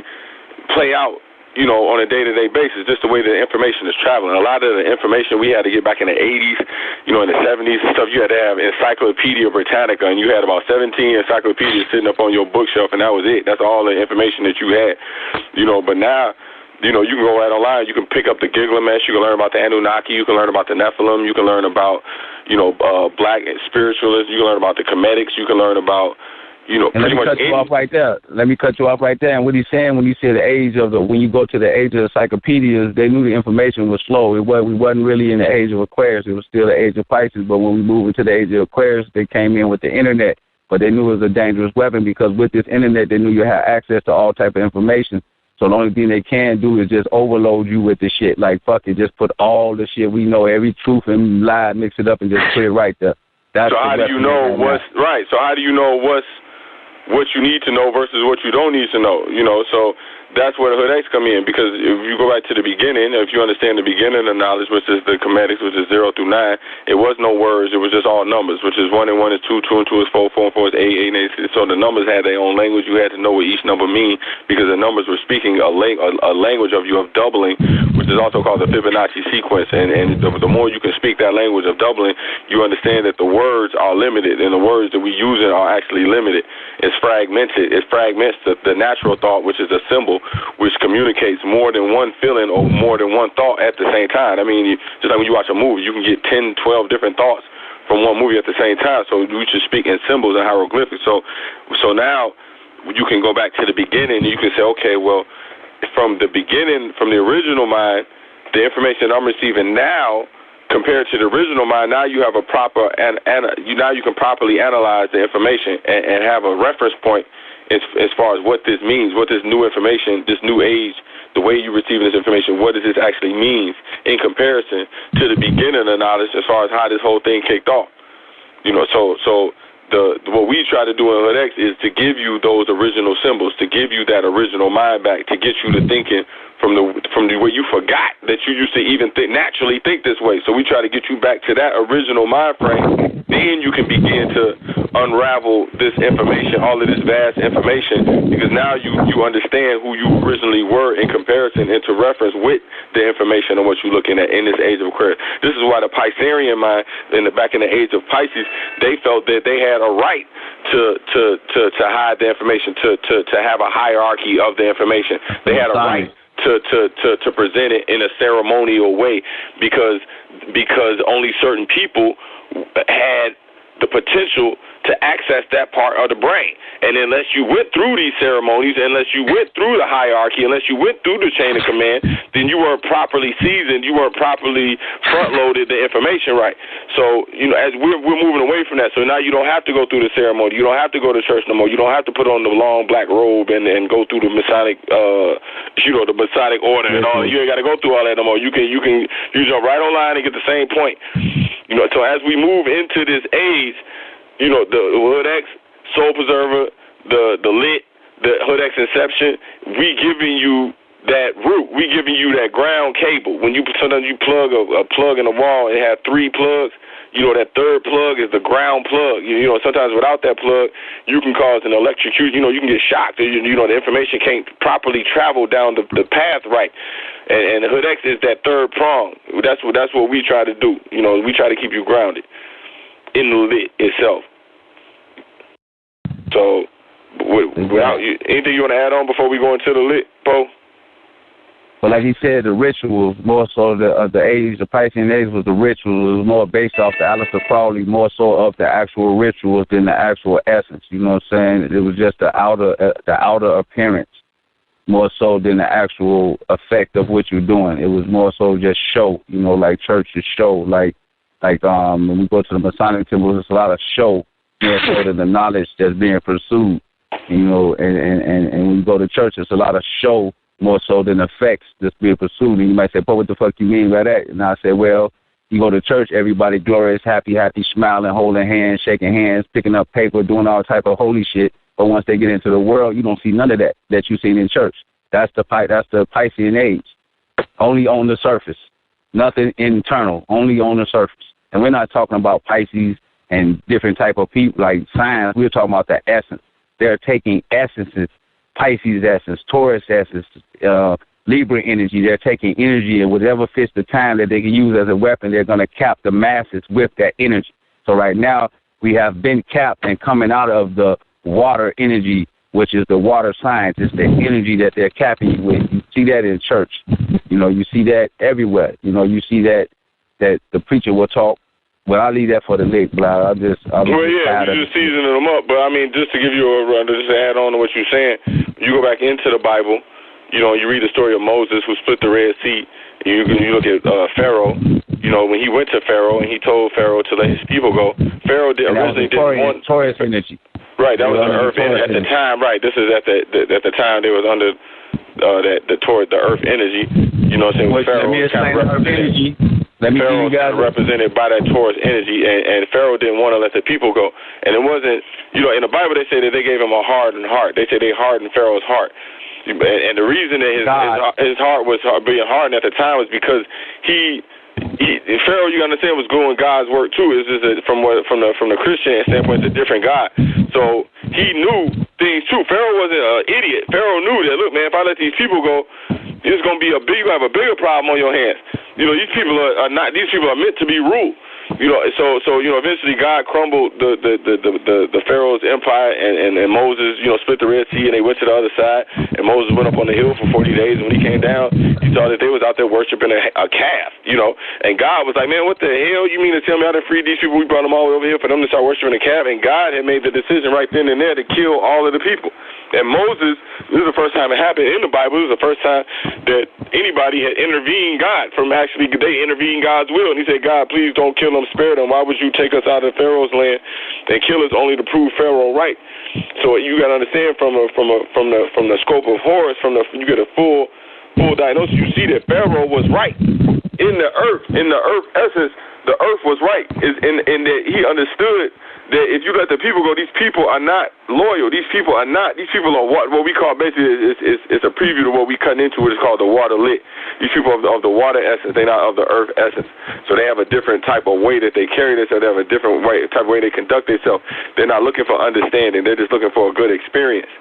play out, on a day-to-day basis, just the way the information is traveling. A lot of the information we had to get back in the 80s, in the 70s and stuff, you had to have Encyclopedia Britannica, and you had about 17 encyclopedias sitting up on your bookshelf, and that was it. That's all the information that you had. But now, you can go right online. You can pick up the Gilgamesh. You can learn about the Anunnaki. You can learn about the Nephilim. You can learn about, black spiritualists. You can learn about the Cometics. You can learn about, and let me cut you off right there. And what he's saying when he said the age of when you go to the age of the encyclopedias, they knew the information was slow. We wasn't really in the age of Aquarius. It was still the age of Pisces. But when we moved into the age of Aquarius, they came in with the internet. But they knew it was a dangerous weapon, because with this internet, they knew you had access to all type of information. So the only thing they can do is just overload you with the shit. Like, fuck it, just put all the shit we know, every truth and lie, mix it up and just put it right there. So how do you know what's right? So how do you know what you need to know versus what you don't need to know? So that's where the Hood X come in, because if you go back to the beginning, if you understand the beginning of knowledge, which is the Cometics, which is 0 through 9, it was no words, it was just all numbers, which is 1 and 1 is 2, 2 and 2 is 4, 4 and 4 is 8, 8 and 8. So the numbers had their own language. You had to know what each number mean, because the numbers were speaking a language of doubling, which is also called the Fibonacci sequence. And the more you can speak that language of doubling, you understand that the words are limited, and the words that we using are actually limited. It's fragmented. It fragments the natural thought, which is a symbol, which communicates more than one feeling or more than one thought at the same time. I mean, just like when you watch a movie, you can get 10, 12 different thoughts from one movie at the same time. So we should speak in symbols and hieroglyphics. So now you can go back to the beginning, and you can say, okay, well, from the beginning, from the original mind, the information I'm receiving now compared to the original mind, now you have a proper, now you can properly analyze the information and have a reference point as far as what this means, what this new information, this new age, the way you receive this information, what does this actually mean in comparison to the beginning of knowledge as far as how this whole thing kicked off. So what we try to do in Hood X is to give you those original symbols, to give you that original mind back, to get you to thinking from the way you forgot that you used to even naturally think this way. So we try to get you back to that original mind frame. Then you can begin to unravel this information, all of this vast information, because now you understand who you originally were in comparison and to reference with the information on what you're looking at in this age of Aquarius. This is why the Piscean mind, back in the age of Pisces, they felt that they had a right to hide the information, to have a hierarchy of the information. They had a right to present it in a ceremonial way, because only certain people had the potential to access that part of the brain. And unless you went through these ceremonies, unless you went through the hierarchy, unless you went through the chain of command, then you weren't properly seasoned, you weren't properly front-loaded the information right. So, as we're moving away from that, so now you don't have to go through the ceremony, you don't have to go to church no more, you don't have to put on the long black robe and go through the Masonic, the Masonic order and all. You ain't got to go through all that no more. You can jump right online and get the same point. So as we move into this age, the Hood X, Soul Preserver, the Lit, the Hood X Inception, we giving you that root. We giving you that ground cable. When sometimes you plug a plug in the wall, it has 3 plugs. That third plug is the ground plug. Sometimes without that plug, you can cause an electrocution. You can get shocked. The information can't properly travel down the path right. And the Hood X is that third prong. That's what we try to do. We try to keep you grounded in the lit itself. So, anything you want to add on before we go into the lit, Poe? But like he said, the rituals, more so the age, the Piscean age was the rituals. It was more based off the Aleister Crowley, more so of the actual rituals than the actual essence. You know what I'm saying? It was just the outer appearance, more so than the actual effect of what you're doing. It was more so just show, like churches show, like when we go to the Masonic temples, there's a lot of show, more so than the knowledge that's being pursued. And when you go to church, it's a lot of show, more so than effects that's being pursued. And you might say, "But what the fuck you mean by that?" And I say, well, you go to church, everybody glorious, happy, smiling, holding hands, shaking hands, picking up paper, doing all type of holy shit. But once they get into the world, you don't see none of that you seen in church. That's the Piscean age. Only on the surface. Nothing internal, only on the surface. And we're not talking about Pisces and different type of people like signs. We're talking about the essence. They're taking essences, Pisces essence, Taurus essence, Libra energy. They're taking energy and whatever fits the time that they can use as a weapon, they're going to cap the masses with that energy. So right now we have been capped and coming out of the water energy, which is the water science. It's the energy that they're capping you with. You see that in church. You see that everywhere. You see that the preacher will talk. Well, I'll leave that for the lit, Blau. You're just seasoning them up. But, just to give you a run, just to add on to what you're saying, you go back into the Bible, you read the story of Moses who split the Red Sea. You look at Pharaoh, when he went to Pharaoh and he told Pharaoh to let his people go, Pharaoh originally didn't want... Taurus energy. Right, that was the earth energy. At the time, right, this is at the time they was under the earth energy. You know what I'm saying? Pharaoh was kind of represented. Pharaoh was represented by that Taurus energy, and Pharaoh didn't want to let the people go. And it wasn't, in the Bible they say that they gave him a hardened heart. They say they hardened Pharaoh's heart. And the reason that his heart was being hardened at the time was because Pharaoh, you understand, was doing God's work too. It's just from the Christian standpoint, it's a different God. So he knew things too. Pharaoh wasn't an idiot. Pharaoh knew that. Look, man, if I let these people go, it's gonna be you have a bigger problem on your hands. These people are not. These people are meant to be ruled. So eventually God crumbled the Pharaoh's empire, and Moses, split the Red Sea, and they went to the other side, and Moses went up on the hill for 40 days, and when he came down, he saw that they was out there worshiping a calf, and God was like, man, what the hell, you mean to tell me how to free these people? We brought them all over here for them to start worshiping a calf, and God had made the decision right then and there to kill all of the people. And Moses, this is the first time it happened in the Bible. This is the first time that anybody had intervened they intervened God's will. And he said, God, please don't kill them, spare them. Why would you take us out of Pharaoh's land and kill us only to prove Pharaoh right? So you got to understand from the scope of Horus, you get a full diagnosis. You see that Pharaoh was right in the earth essence. The earth was right, in that he understood that if you let the people go, these people are not loyal. These people are what we call basically it's a preview to what we cut into, which is called the water lit. These people of the water essence, they're not of the earth essence. So they have a different type of way that they carry themselves. They have a different type of way they conduct themselves. They're not looking for understanding. They're just looking for a good experience.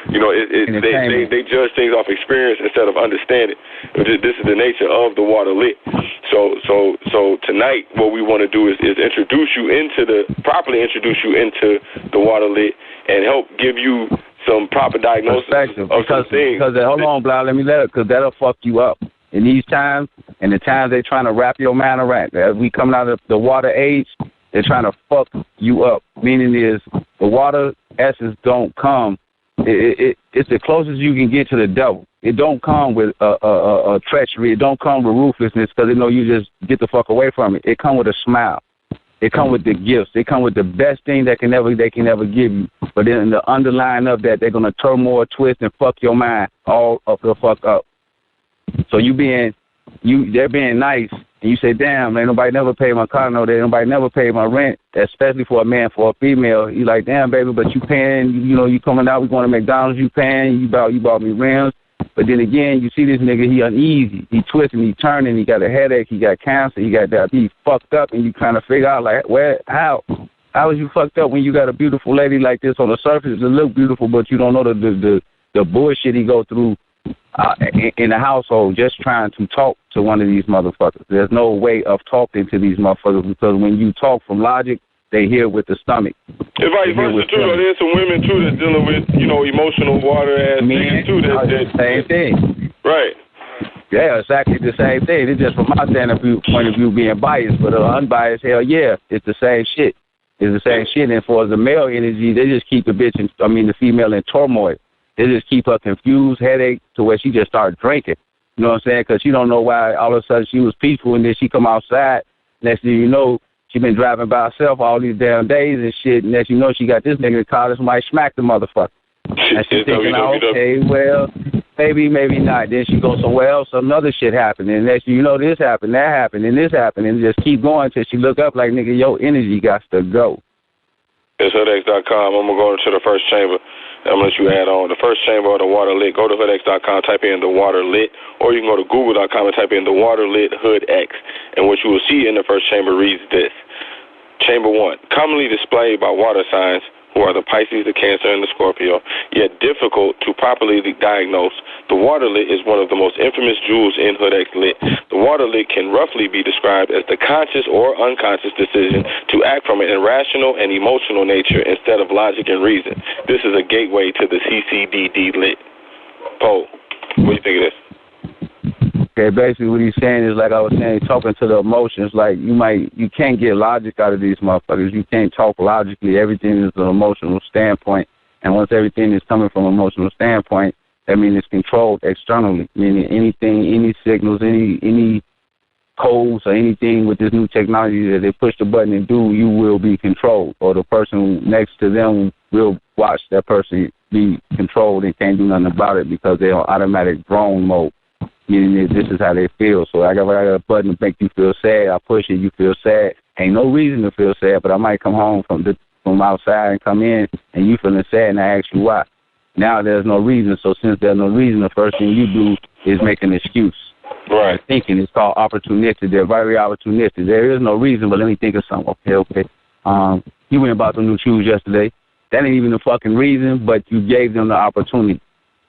They judge things off experience instead of understanding. This is the nature of the water lit. So tonight, what we want to do is properly introduce you into the water lit and help give you some proper diagnosis of some things. Because hold on, Blau, because that'll fuck you up. In these times, and the times they're trying to wrap your mind around, as we coming out of the water age, they're trying to fuck you up. Meaning is The water essence don't come. It's the closest you can get to the devil. It don't come with treachery. It don't come with ruthlessness because it know you just get the fuck away from it. It come with a smile. It come with the gifts. It come with the best thing they can ever give you. But then the underlying of that, they're gonna turmoil, twist, and fuck your mind all up the fuck up. So they're being nice, and you say, damn, ain't nobody never paid my car note, ain't nobody never paid my rent, especially for a man, for a female. You like, damn, baby, but you paying, you coming out, we going to McDonald's, you paying, you bought me rims. But then again, you see this nigga, he uneasy, he twisting, he turning, he got a headache, he got cancer, he got that, he fucked up, and you kind of figure out, like, how is you fucked up when you got a beautiful lady like this on the surface that look beautiful, but you don't know the bullshit he go through in the household just trying to talk to one of these motherfuckers. There's no way of talking to these motherfuckers because when you talk from logic, they hear with the stomach. If vice versa too, there's some women too that's dealing with, emotional water ass niggas too. That's same thing. Right. Yeah, exactly the same thing. It's just from my point of view being biased, but unbiased, hell yeah, it's the same shit. It's the same shit. And for the male energy, they just keep the female in turmoil. They just keep her confused, headache, to where she just started drinking. You know what I'm saying? Because she don't know why all of a sudden she was peaceful, and then she come outside. Next thing you know, she been driving by herself all these damn days and shit. And next you know, she got this nigga in the car that somebody smacked the motherfucker. And she's thinking, okay, well, maybe not. Then she goes somewhere else, some other shit happened. And next you know, this happened, that happened, and this happened. And just keep going until she look up like, nigga, your energy got to go. It's hoodx.com. I'm going to go into the first chamber. I'm going to let you add on. The first chamber of the water lit. Go to hoodx.com, type in the water lit, or you can go to google.com and type in the water lit hoodx. And what you will see in the first chamber reads this. Chamber 1, commonly displayed by water signs, who are the Pisces, the Cancer, and the Scorpio, yet difficult to properly diagnose. The water lit is one of the most infamous jewels in Hood X Lit. The water lit can roughly be described as the conscious or unconscious decision to act from an irrational and emotional nature instead of logic and reason. This is a gateway to the CCDD lit. Poe, what do you think of this? Okay, basically what he's saying is, like I was saying, talking to the emotions. Like you can't get logic out of these motherfuckers. You can't talk logically. Everything is an emotional standpoint. And once everything is coming from an emotional standpoint, that means it's controlled externally. Meaning anything, any signals, any codes or anything with this new technology that they push the button and do, you will be controlled. Or the person next to them will watch that person be controlled and can't do nothing about it because they're on automatic drone mode. Meaning this is how they feel. So I got a button to make you feel sad. I push it, you feel sad. Ain't no reason to feel sad, but I might come home from outside and come in and you feeling sad and I ask you why. Now there's no reason. So since there's no reason, the first thing you do is make an excuse. Right. Thinking it's called opportunistic. They're very opportunistic. There is no reason, but let me think of something. Okay. You went and bought some new shoes yesterday. That ain't even the fucking reason, but you gave them the opportunity.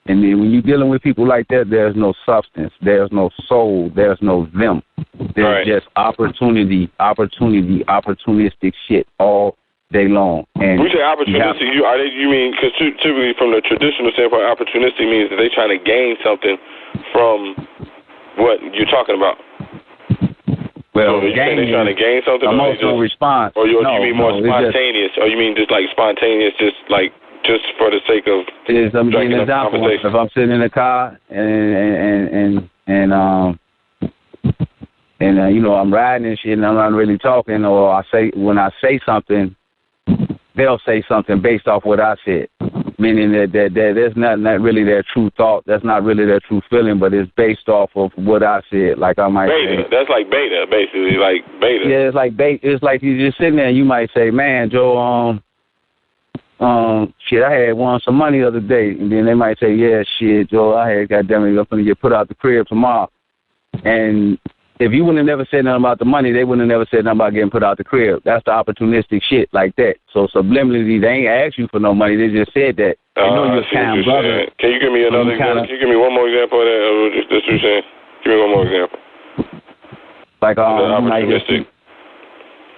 And then when you're dealing with people like that, there's no substance, there's no soul, there's no them. There's just opportunistic shit all day long. And when you say opportunistic, you mean, because typically from the traditional standpoint, opportunistic means that they're trying to gain something from what you're talking about. Well, so you think they're trying to gain something? Emotional response. Or you mean more spontaneous? Or you mean just like spontaneous, just for the sake of I'm giving an example. If I'm sitting in the car and I'm riding and shit and I'm not really talking, or when I say something, they'll say something based off what I said. Meaning that there's not really their true thought. That's not really their true feeling, but it's based off of what I said. Like I might beta. That's like beta, basically, like beta. Yeah, it's like beta. It's like you just sitting there and you might say, man, Joe, shit, I had won some money the other day. And then they might say, yeah, shit, Joe, goddamn it, I'm going to get put out the crib tomorrow. And if you wouldn't have never said nothing about the money, they wouldn't have never said nothing about getting put out the crib. That's the opportunistic shit like that. So subliminally, they ain't asked you for no money. They just said that. They know you're a kind brother. Can you give me another example? Can you give me one more example of that? Or just what you're saying? Give me one more example. Like, opportunistic.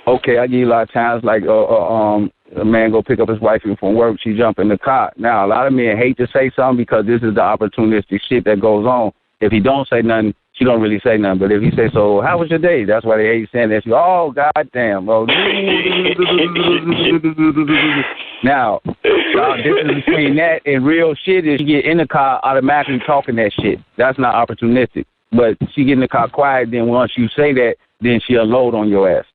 Okay, I give you a lot of times, like, a man go pick up his wife from work, she jump in the car. Now, a lot of men hate to say something because this is the opportunistic shit that goes on. If he don't say nothing, she don't really say nothing. But if he say, so how was your day? That's why they hate saying that. Oh, goddamn. Oh. Now, the difference between that and real shit is you get in the car automatically talking that shit. That's not opportunistic. But she get in the car quiet, then once you say that, then she'll load on your ass.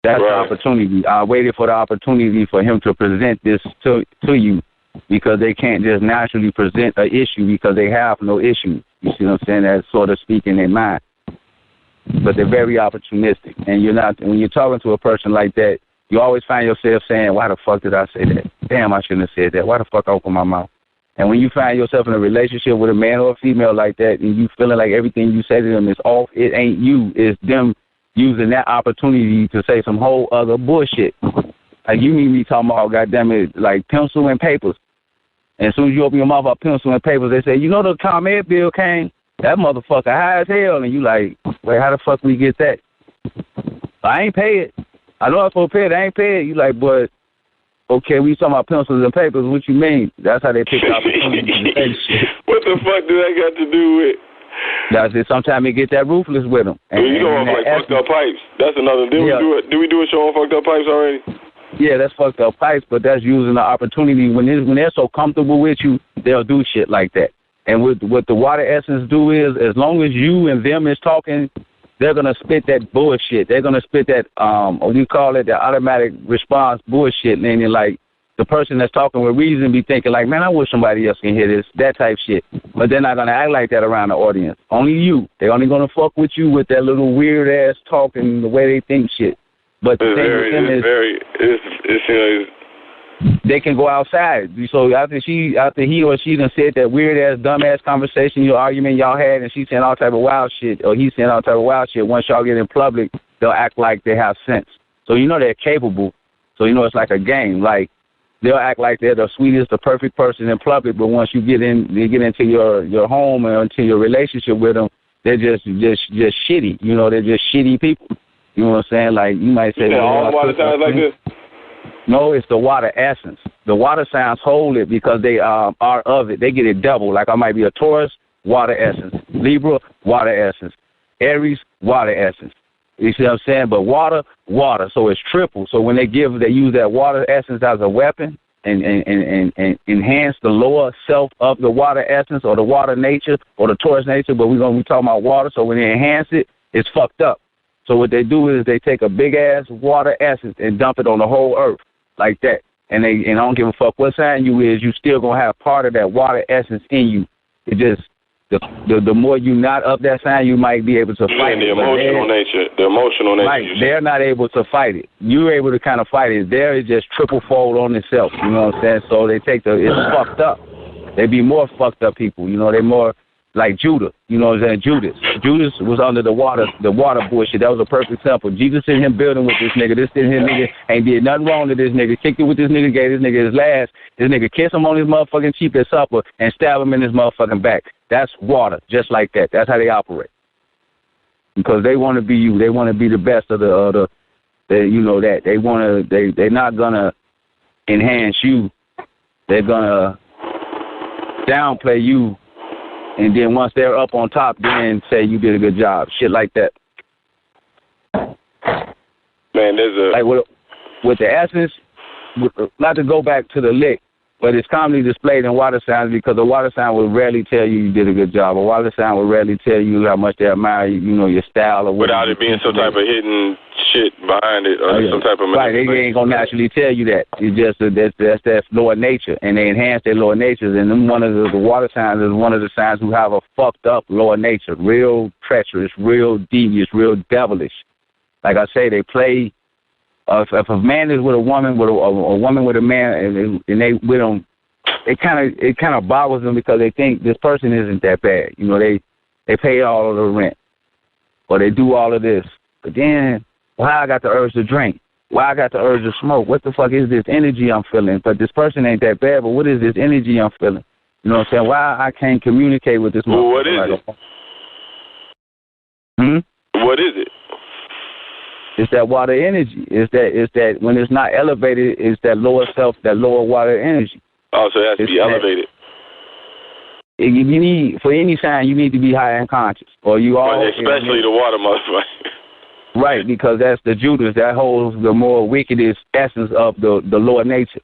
That's the opportunity. I waited for the opportunity for him to present this to you, because they can't just naturally present an issue because they have no issue. You see what I'm saying? That's sort of speaking their mind. But they're very opportunistic. And when you're talking to a person like that, you always find yourself saying, why the fuck did I say that? Damn, I shouldn't have said that. Why the fuck I opened my mouth? And when you find yourself in a relationship with a man or a female like that, and you feeling like everything you say to them is off, it ain't you. It's them using that opportunity to say some whole other bullshit. Like you need me talking about, goddamn it, like pencil and papers. And as soon as you open your mouth about pencil and papers, they say, you know the ComEd bill came? That motherfucker high as hell. And you like, wait, how the fuck we get that? I ain't pay it. I know I'm supposed to pay it. I ain't pay it. You like, but, okay, we talking about pencils and papers. What you mean? That's how they pick opportunities to say shit. What the fuck do that got to do with? That's it. Sometimes they get that ruthless with them. And you know, like fucked up pipes. That's another. Did we do a show on fucked up pipes already? Yeah, that's fucked up pipes, but that's using the opportunity. When they're so comfortable with you, they'll do shit like that. And what the water essence do is, as long as you and them is talking, they're going to spit that bullshit. They're going to spit that, what do you call it, the automatic response bullshit. And then like the person that's talking with reason be thinking like, man, I wish somebody else can hear this, that type shit. But they're not going to act like that around the audience. Only you. They're only going to fuck with you with that little weird-ass talk and the way they think shit. But the thing with them is, they can go outside. So after he or she done said that weird ass, dumb ass conversation, your argument y'all had, and she saying all type of wild shit, or he's saying all type of wild shit. Once y'all get in public, they'll act like they have sense. So you know they're capable. So you know it's like a game. Like they'll act like they're the sweetest, the perfect person in public, but once you get into your home or into your relationship with them, they're just shitty. You know, they're just shitty people. You know what I'm saying? Like you might say, all water sounds like this. No, it's the water essence. The water signs hold it because they are of it. They get it double. Like I might be a Taurus, water essence. Libra, water essence. Aries, water essence. You see what I'm saying? But water. So it's triple. So when they use that water essence as a weapon and enhance the lower self of the water essence or the water nature or the Taurus nature, but we're going to be talking about water. So when they enhance it, it's fucked up. So what they do is they take a big-ass water essence and dump it on the whole earth like that. And I don't give a fuck what sign you is, you still going to have part of that water essence in you. It just, the more you not of that sign, you might be able to fight it. The emotional nature. Right, they're not able to fight it. You're able to kind of fight it. There is just triple-fold on itself, you know what I'm saying? So they take it's fucked up. They be more fucked up people, you know, they more like Judah, you know what I'm saying? Judas was under the water bullshit. That was a perfect example. Jesus in him building with this nigga. This nigga ain't did nothing wrong to this nigga. Kicked it with this nigga, gave this nigga his last. This nigga kissed him on his motherfucking cheek at supper and stab him in his motherfucking back. That's water, just like that. That's how they operate. Because they want to be you. They want to be the best of you know that. They're not gonna enhance you. They're gonna downplay you. And then once they're up on top, then say you did a good job. Shit like that. Man, like with the essence, not to go back to the lick, but it's commonly displayed in water signs because a water sign will rarely tell you did a good job. A water sign will rarely tell you how much they admire you know, your style or without it being some type of hidden shit behind it or some type of manipulation. Right, they ain't gonna naturally tell you that. It's just that's their lower nature, and they enhance their lower natures. And then one of the water signs is one of the signs who have a fucked up lower nature, real treacherous, real devious, real devilish. Like I say, they play. If a man is with a woman, with a woman with a man, and they with them, it kind of boggles them because they think this person isn't that bad. You know, they pay all of the rent, or they do all of this. But then, why I got the urge to drink? Why I got the urge to smoke? What the fuck is this energy I'm feeling? But this person ain't that bad. But what is this energy I'm feeling? You know what I'm saying? Why I can't communicate with this? Well, what is it? What is it? It's that water energy. It's that when it's not elevated, it's that lower self, that lower water energy. Oh, so it has to be elevated. You need, for any sign, you need to be high and conscious, or you all. Especially the water, motherfucker. Right, because that's the Judas that holds the more wickedest essence of the lower nature.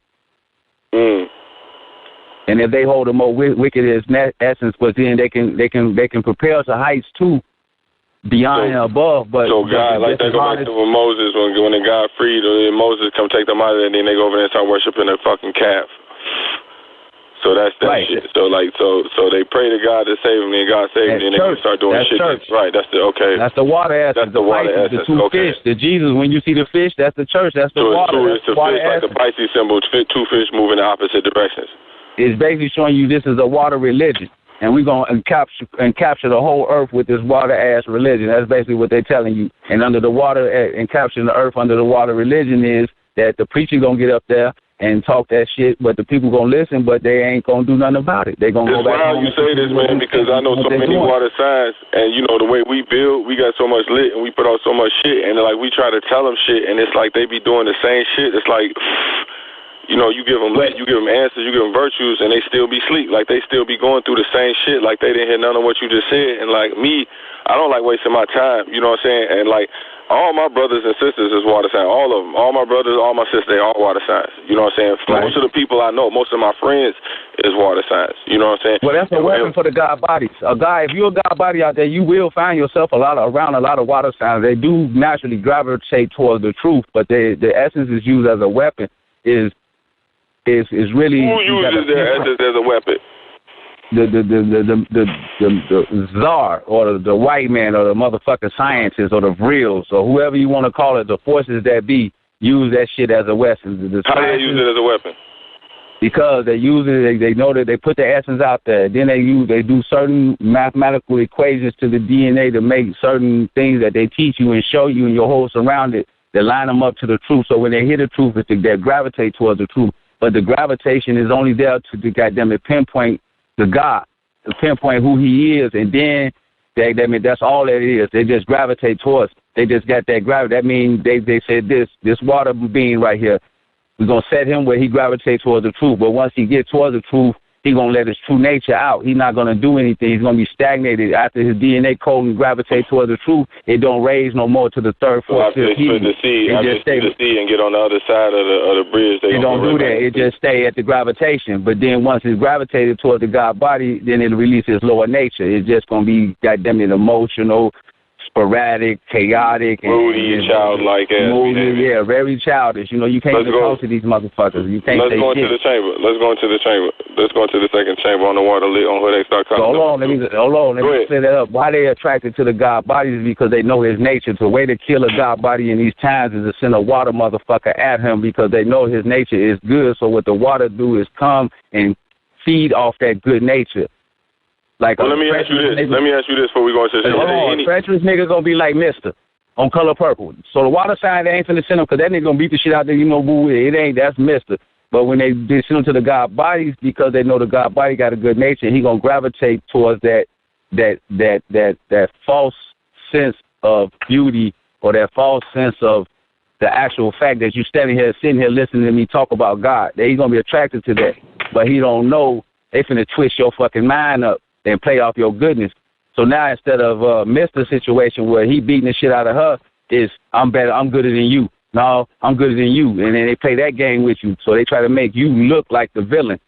And if they hold the more wickedest essence, but then they can propel to heights too, beyond and above. But so God, like that, go back to when Moses, when the God freed, or Moses come take them out of there, and then they go over there and start worshiping a fucking calf. So that's that right. Shit. So they pray to God to save them, and God saved them, and they start doing shit. Church. Right. That's the That's the water essence. That's the water essence. The two fish. The Jesus. When you see the fish, that's the church. That's the water. It's the fish, like the Pisces symbol. Two fish moving in opposite directions. It's basically showing you this is a water religion, and we're gonna capture the whole earth with this water ass religion. That's basically what they're telling you. And under the water, and capturing the earth under the water religion is that the preacher gonna get up there and talk that shit, but the people gonna listen, but they ain't gonna do nothing about it. They gonna go back home. It's wild you say this, man, because I know so many water signs, and you know the way we build, we got so much lit, and we put out so much shit, and like we try to tell them shit, and it's like they be doing the same shit. It's like, you know, you give them lit, you give them answers, you give them virtues, and they still be sleep. Like they still be going through the same shit. Like they didn't hear none of what you just said. And like me, I don't like wasting my time. You know what I'm saying? And like, all my brothers and sisters is water signs. All of them. All my brothers, all my sisters, they all water signs. You know what I'm saying? Right. Most of the people I know, most of my friends is water signs. You know what I'm saying? Well, that's a weapon for the God bodies. If you're a God body out there, you will find yourself around a lot of water signs. They do naturally gravitate towards the truth, but the essence is used as a weapon. Is really who uses their essence as a weapon? The czar or the white man or the motherfucking scientists or the reals or whoever you want to call it, the forces that be, use that shit as a weapon. How do they use it as a weapon? Because they use it, they know that they put the essence out there. Then they do certain mathematical equations to the DNA to make certain things that they teach you and show you and your whole surrounding that line them up to the truth. So when they hear the truth, they gravitate towards the truth. But the gravitation is only there to goddamn it pinpoint the God, to pinpoint who he is, and then that's all that it is. They just gravitate towards. They just got that gravity. That means they said this water being right here, we're gonna set him where he gravitates towards the truth. But once he gets towards the truth, he's gonna let his true nature out. He's not gonna do anything. He's gonna be stagnated after his DNA code and gravitate towards the truth. It don't raise no more to the third, fourth, fifth. The sea and get on the other side of the bridge. They don't do that. It just stay at the gravitation. But then once it's gravitated towards the God body, then it releases lower nature. It's just gonna be goddamn it emotional, sporadic, chaotic, moody, childlike, yeah, very childish. You know, you can't even talk to these motherfuckers. You can't. Let's go into the chamber. Let's go into the chamber. Let's go into the second chamber on the water lit on hoodx.com. So hold on, let me clear that up. Why they attracted to the God body is because they know his nature. The way to kill a God body in these times is to send a water motherfucker at him because they know his nature is good. So what the water do is come and feed off that good nature. Like let me ask you this. Let me ask you this before we go into this. Treacherous nigga gonna be like Mister on Color Purple. So the water sign, they ain't finna send him because that nigga gonna beat the shit out there. You know, boo, it ain't. That's Mister. But when they send him to the God bodies because they know the God body got a good nature, he gonna gravitate towards that false sense of beauty or that false sense of the actual fact that you sitting here listening to me talk about God. He's gonna be attracted to that, but he don't know they finna twist your fucking mind up and play off your goodness. So now instead of Mr. situation where he beating the shit out of her, is I'm better, I'm gooder than you. No, I'm gooder than you. And then they play that game with you. So they try to make you look like the villain.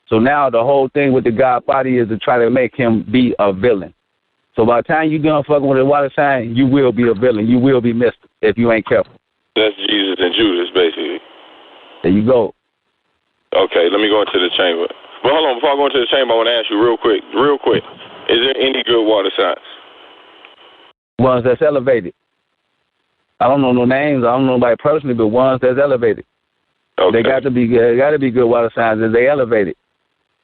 So now the whole thing with the God body is to try to make him be a villain. So by the time you done fucking with the water sign, you will be a villain. You will be Mr. if you ain't careful. That's Jesus and Judas, basically. There you go. Okay, let me go into the chamber. But hold on, before I go into the chamber, I want to ask you real quick. Is there any good water signs? Ones that's elevated. I don't know no names. I don't know nobody personally, but ones that's elevated. Okay. They got to be good water signs if they elevated.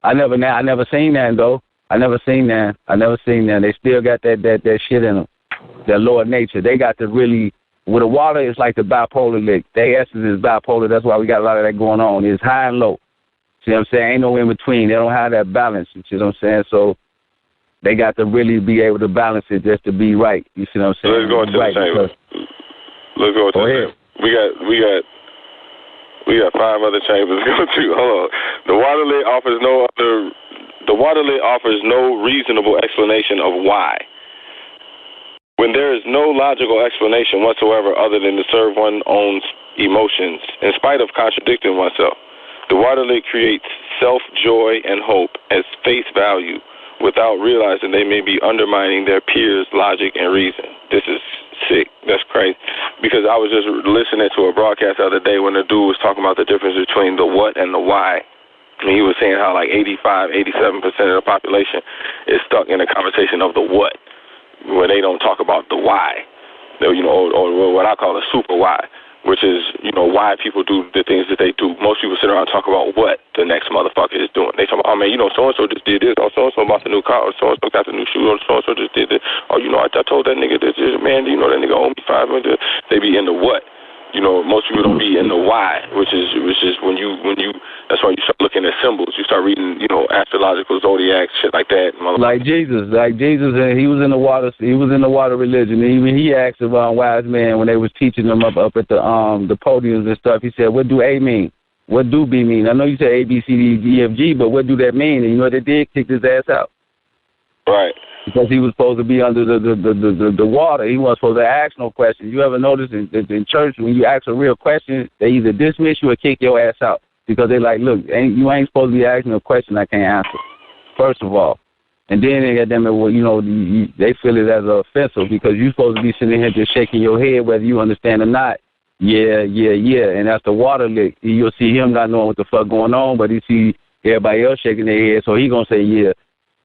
I never seen that though. I never seen that. They still got that shit in them. That lower nature. They got to really. With the water, it's like the bipolar lick. Their essence is bipolar. That's why we got a lot of that going on. It's high and low. See what I'm saying? Ain't no in between. They don't have that balance. You see what I'm saying? So they got to really be able to balance it just to be right. You see what I'm saying? Let's go into the chamber. Let's go into the chamber. We got 5 other chambers to go to. Hold on. The water lit offers no reasonable explanation of why. When there is no logical explanation whatsoever other than to serve one's own emotions, in spite of contradicting oneself, the water lake creates self-joy and hope as face value without realizing they may be undermining their peers' logic and reason. This is sick. That's crazy. Because I was just listening to a broadcast the other day when the dude was talking about the difference between the what and the why. I mean, he was saying how like 87% of the population is stuck in a conversation of the what, where they don't talk about the why, or what I call a super why, which is, why people do the things that they do. Most people sit around and talk about what the next motherfucker is doing. They talk about, oh, man, so-and-so just did this, or so-and-so bought the new car, or so-and-so got the new shoe, or so-and-so just did this, or, I told that nigga this, man, that nigga owe me $500. They be in the what. Most people don't be in the why, which is when you that's why you start looking at symbols. You start reading, astrological zodiac shit like that. Like Jesus, he was in the water religion. Even he asked the wise man when they was teaching them up at the podiums and stuff. He said, "What do A mean? What do B mean?" I know you said A, B, C, D, E, F, G, but what do that mean? And you know what they did? Kicked his ass out. Right. Because he was supposed to be under the water. He wasn't supposed to ask no questions. You ever notice in church when you ask a real question, they either dismiss you or kick your ass out because they like, look, you ain't supposed to be asking a question I can't answer, first of all. And then they get them, they feel it as offensive because you're supposed to be sitting here just shaking your head whether you understand or not. Yeah. And that's the water lick. You'll see him not knowing what the fuck going on, but he see everybody else shaking their head, so he going to say yeah.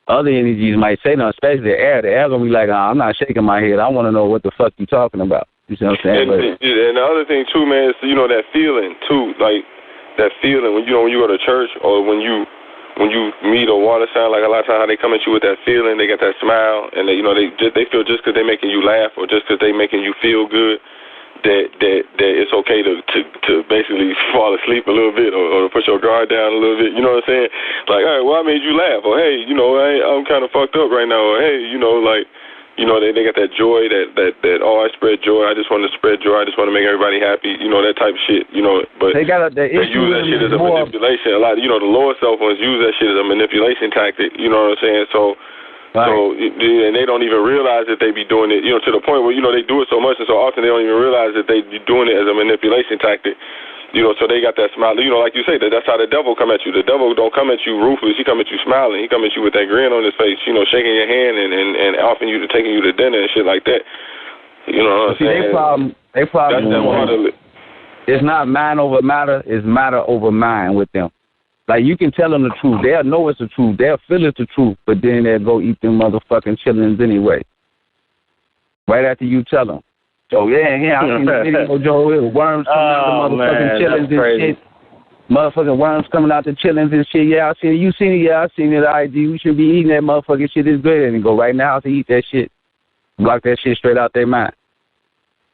Other energies might say no, especially the air. The air gonna be like, I'm not shaking my head. I want to know what the fuck you talking about. You see what I'm saying? And the other thing too, man, is that feeling too, like that feeling when you go to church or when you meet a water sign. Like a lot of times, how they come at you with that feeling, they got that smile, and they feel just because they making you laugh or just because they making you feel good. That it's okay to basically fall asleep a little bit or to put your guard down a little bit. You know what I'm saying? Like, all right, well, I made you laugh. Or, hey, I'm kind of fucked up right now. Or, hey, they got that joy, that I spread joy. I just want to spread joy. I just want to make everybody happy. That type of shit. But they use that shit as a manipulation. A lot. The lower self ones use that shit as a manipulation tactic. You know what I'm saying? So. Right. So, and they don't even realize that they be doing it, to the point where, they do it so much and so often they don't even realize that they be doing it as a manipulation tactic, so they got that smile. Like you say, that's how the devil come at you. The devil don't come at you ruthless. He come at you smiling. He come at you with that grin on his face, shaking your hand and offering you taking you to dinner and shit like that. You know what I'm saying? They problem it's not mind over matter, it's matter over mind with them. Like, you can tell them the truth. They'll know it's the truth. They'll feel it's the truth, but then they'll go eat them motherfucking chillings anyway. Right after you tell them. So, yeah, I seen the video, Joe. Worms coming out the motherfucking chillings and shit. Motherfucking worms coming out the chillings and shit. Yeah, I seen it. You seen it? Yeah, I seen it. ID. We should be eating that motherfucking shit. It's good. And go right now to eat that shit. Block that shit straight out their mind.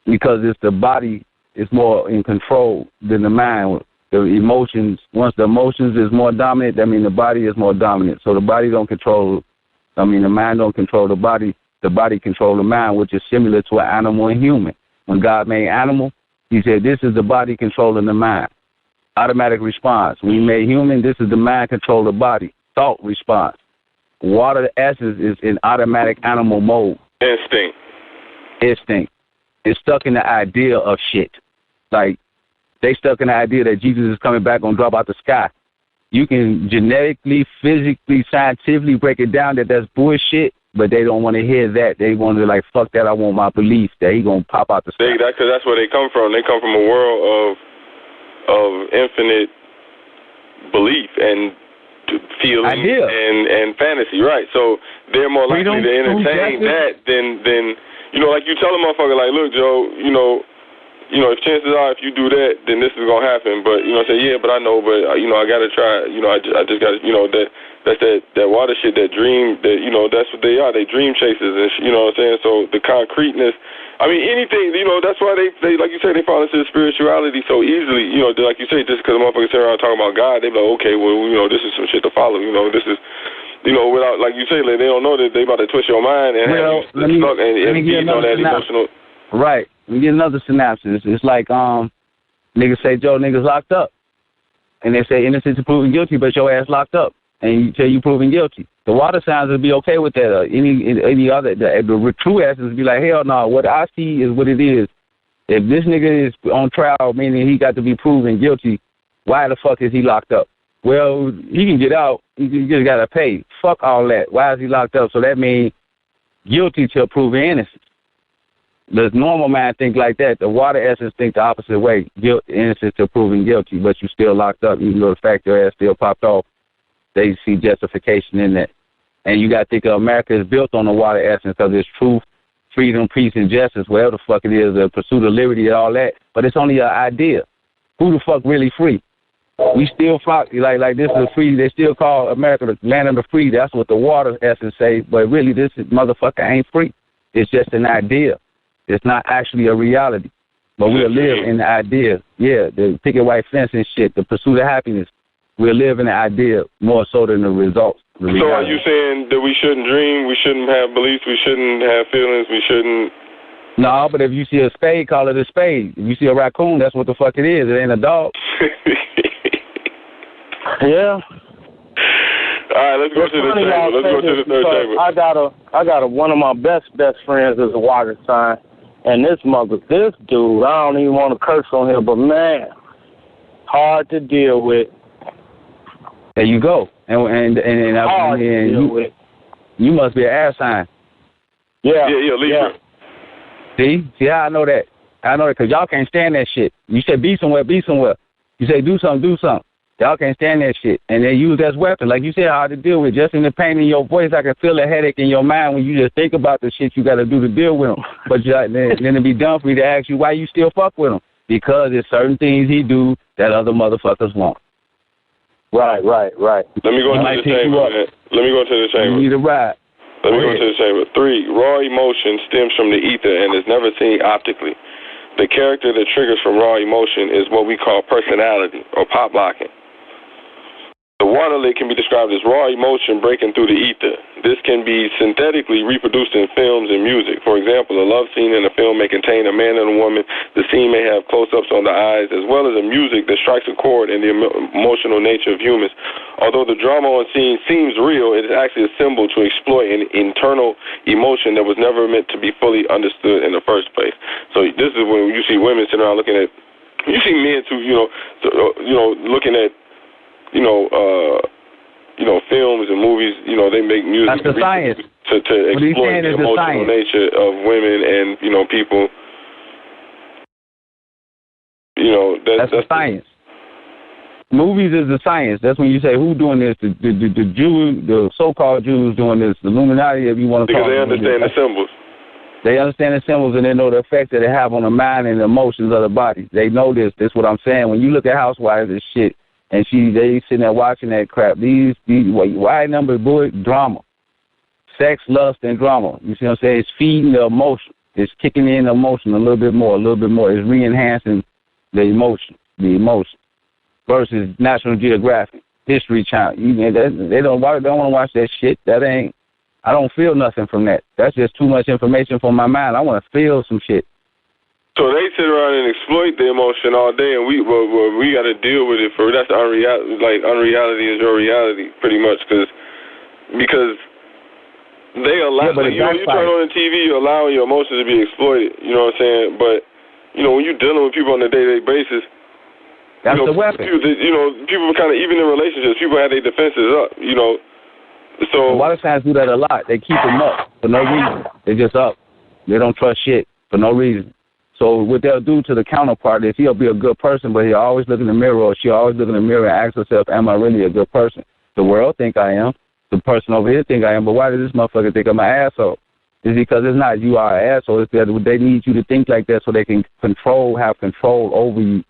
Because it's the body is more in control than the mind. The emotions, once the emotions is more dominant, that means the body is more dominant. So the body don't control, the mind don't control the body control the mind, which is similar to an animal and human. When God made animal, he said, this is the body controlling the mind. Automatic response. When he made human, this is the mind control the body. Thought response. Water essence is in automatic animal mode. Instinct. It's stuck in the idea of shit. Like, they stuck in the idea that Jesus is coming back and drop out the sky. You can genetically, physically, scientifically break it down that that's bullshit, but they don't want to hear that. They want to fuck that. I want my belief that he going to pop out the sky. Because that's where they come from. They come from a world of infinite belief and feeling and fantasy, right? So they're more likely to entertain that than like you tell a motherfucker, like, look, Joe, if chances are if you do that, then this is gonna happen. But I say, yeah, but I know, but I gotta try. I just gotta, that's that water shit, that dream, that that's what they are. They dream chasers, and you know what I'm saying. So the concreteness, I mean, anything, that's why they like you say, they fall into spirituality so easily. Like you say, just because motherfuckers sit around talking about God, they be like, okay, well, this is some shit to follow. This is. Without, like you say, they don't know that they about to twist your mind and have you stuck and feed on that emotional. Right. We get another synopsis. It's like niggas say, Joe, niggas locked up. And they say innocent to proven guilty, but your ass locked up. and until you proven guilty. The water signs would be okay with that. Any other, the true essence would be like, hell no, what I see is what it is. If this nigga is on trial, meaning he got to be proven guilty, why the fuck is he locked up? Well, he can get out. He just got to pay. Fuck all that. Why is he locked up? So that means guilty till proven innocence. The normal mind think like that. The water essence think the opposite way. Guilt, innocence till proven guilty, but you still locked up. Even though the fact your ass still popped off, they see justification in that. And you got to think of America is built on the water essence because it's truth, freedom, peace, and justice, whatever the fuck it is, the pursuit of liberty and all that. But it's only an idea. Who the fuck really free? We still flock, like this is free. They still call America the land of the free. That's what the water essence say. But really, this motherfucker ain't free. It's just an idea. It's not actually a reality. But we'll live in the idea. Yeah, the picket white fence and shit, the pursuit of happiness. We'll live in the idea more so than the results. So are you saying that we shouldn't dream, we shouldn't have beliefs, we shouldn't have feelings, we shouldn't... No, but if you see a spade, call it a spade. If you see a raccoon, that's what the fuck it is. It ain't a dog. Yeah. All right, let's go to the chamber. Let's go to the third chamber. I got one of my best friends is a water sign, and this dude, I don't even want to curse on him, but man, hard to deal with. There you go. And you must be an air sign. Yeah, Libra. See how I know that? I know that because y'all can't stand that shit. You say be somewhere. You say do something. Y'all can't stand that shit. And they use that as weapon. Like you said, hard to deal with. Just in the pain in your voice, I can feel the headache in your mind when you just think about the shit you got to do to deal with him. But then it'd be dumb for me to ask you why you still fuck with him. Because there's certain things he do that other motherfuckers won't. Right. Let me go into the chamber, man. You need a ride. Let me go into the chamber. 3, raw emotion stems from the ether and is never seen optically. The character that triggers from raw emotion is what we call personality or pop locking. The water lick can be described as raw emotion breaking through the ether. This can be synthetically reproduced in films and music. For example, a love scene in a film may contain a man and a woman. The scene may have close-ups on the eyes, as well as a music that strikes a chord in the emotional nature of humans. Although the drama on scene seems real, it is actually a symbol to exploit an internal emotion that was never meant to be fully understood in the first place. So this is when you see women sitting around looking at, you see men too, looking at, films and movies, they make music to exploit the emotional nature of women and, people. That's the science. Movies is the science. That's when you say, who doing this? The Jews, the so-called Jews doing this, the Illuminati, if you want to call it. Because they understand the symbols. They understand the symbols and they know the effect that they have on the mind and the emotions of the body. They know this. That's what I'm saying. When you look at Housewives and shit, and they sitting there watching that crap. These wide number bullet drama, sex, lust, and drama. You see what I'm saying? It's feeding the emotion. It's kicking in the emotion a little bit more. It's re-enhancing the emotion versus National Geographic, History Channel. They don't want to watch that shit. I don't feel nothing from that. That's just too much information for my mind. I want to feel some shit. So they sit around and exploit the emotion all day, and we got to deal with it. That's the unreality. Like unreality is your reality, pretty much, because they allow. You turn on the TV, you're allowing your emotions to be exploited. You know what I'm saying? But when you're dealing with people on a day-to-day basis, that's the weapon. People kind of, even in relationships, people have their defenses up. So a lot of times do that a lot. They keep them up for no reason. They're just up. They don't trust shit for no reason. So what they'll do to the counterpart is he'll be a good person, but he'll always look in the mirror, or she'll always look in the mirror and ask herself, am I really a good person? The world think I am. The person over here think I am. But why does this motherfucker think I'm an asshole? It's because it's not you are an asshole. It's that they need you to think like that so they can have control over you.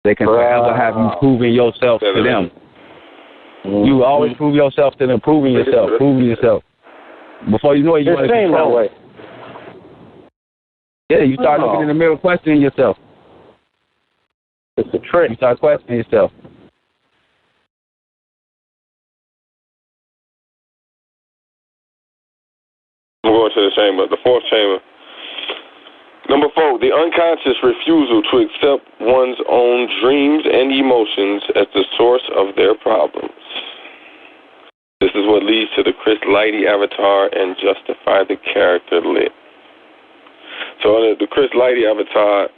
They can forever have you proving yourself to them. You always prove yourself to them, proving yourself. Before you know it, you're going to control. That way. Yeah, you start looking in the mirror, questioning yourself. It's a trick. You start questioning yourself. I'm going to the chamber, the 4th chamber. Number 4, the unconscious refusal to accept one's own dreams and emotions as the source of their problems. is what leads to the Chris Lighty avatar and justify the character lit. So under the Chris Lighty avatar,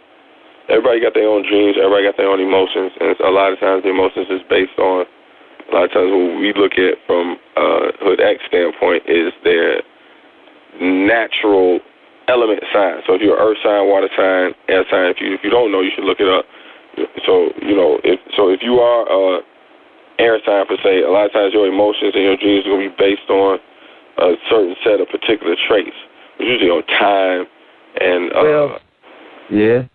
everybody got their own dreams, everybody got their own emotions, and a lot of times the emotions is based on, a lot of times what we look at from Hood X standpoint is their natural element sign. So if you're earth sign, water sign, air sign, if you don't know, you should look it up. So, if you are air sign per se, a lot of times your emotions and your dreams are going to be based on a certain set of particular traits, usually on time and Yeah,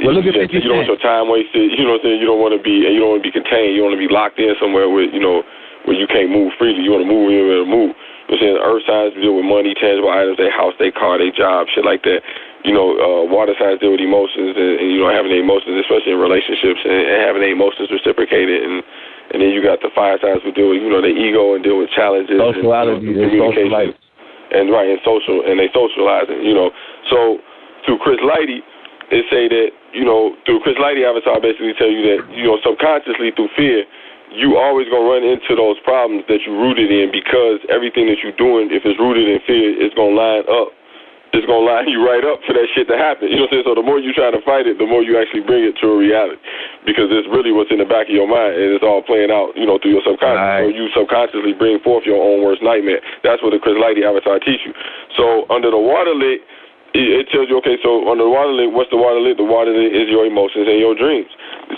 well, look at you don't want your time wasted. You know what I'm saying? You don't want to be contained. You want to be locked in somewhere where you can't move freely. You want to move when you're able to move. You know what I'm saying? Earth signs deal with money, tangible items, their house, their car, their job, shit like that. Water signs deal with emotions and having the emotions, especially in relationships, and having the emotions reciprocated. And then you got the fire signs who deal with the ego and deal with challenges, sociality, and communication, and they socializing. So through Chris Lighty, it say that through Chris Lighty avatar basically tell you that subconsciously through fear, you always gonna run into those problems that you rooted in, because everything that you're doing, if it's rooted in fear, it's gonna line up. It's gonna line you right up for that shit to happen. You know what I'm saying? So the more you try to fight it, the more you actually bring it to a reality, because it's really what's in the back of your mind, and it's all playing out, through your subconscious. Right. So you subconsciously bring forth your own worst nightmare. That's what the Chris Lighty avatar teach you. So under the water lit, it tells you, okay, so under the water lit, what's the water lit? The water lit is your emotions and your dreams.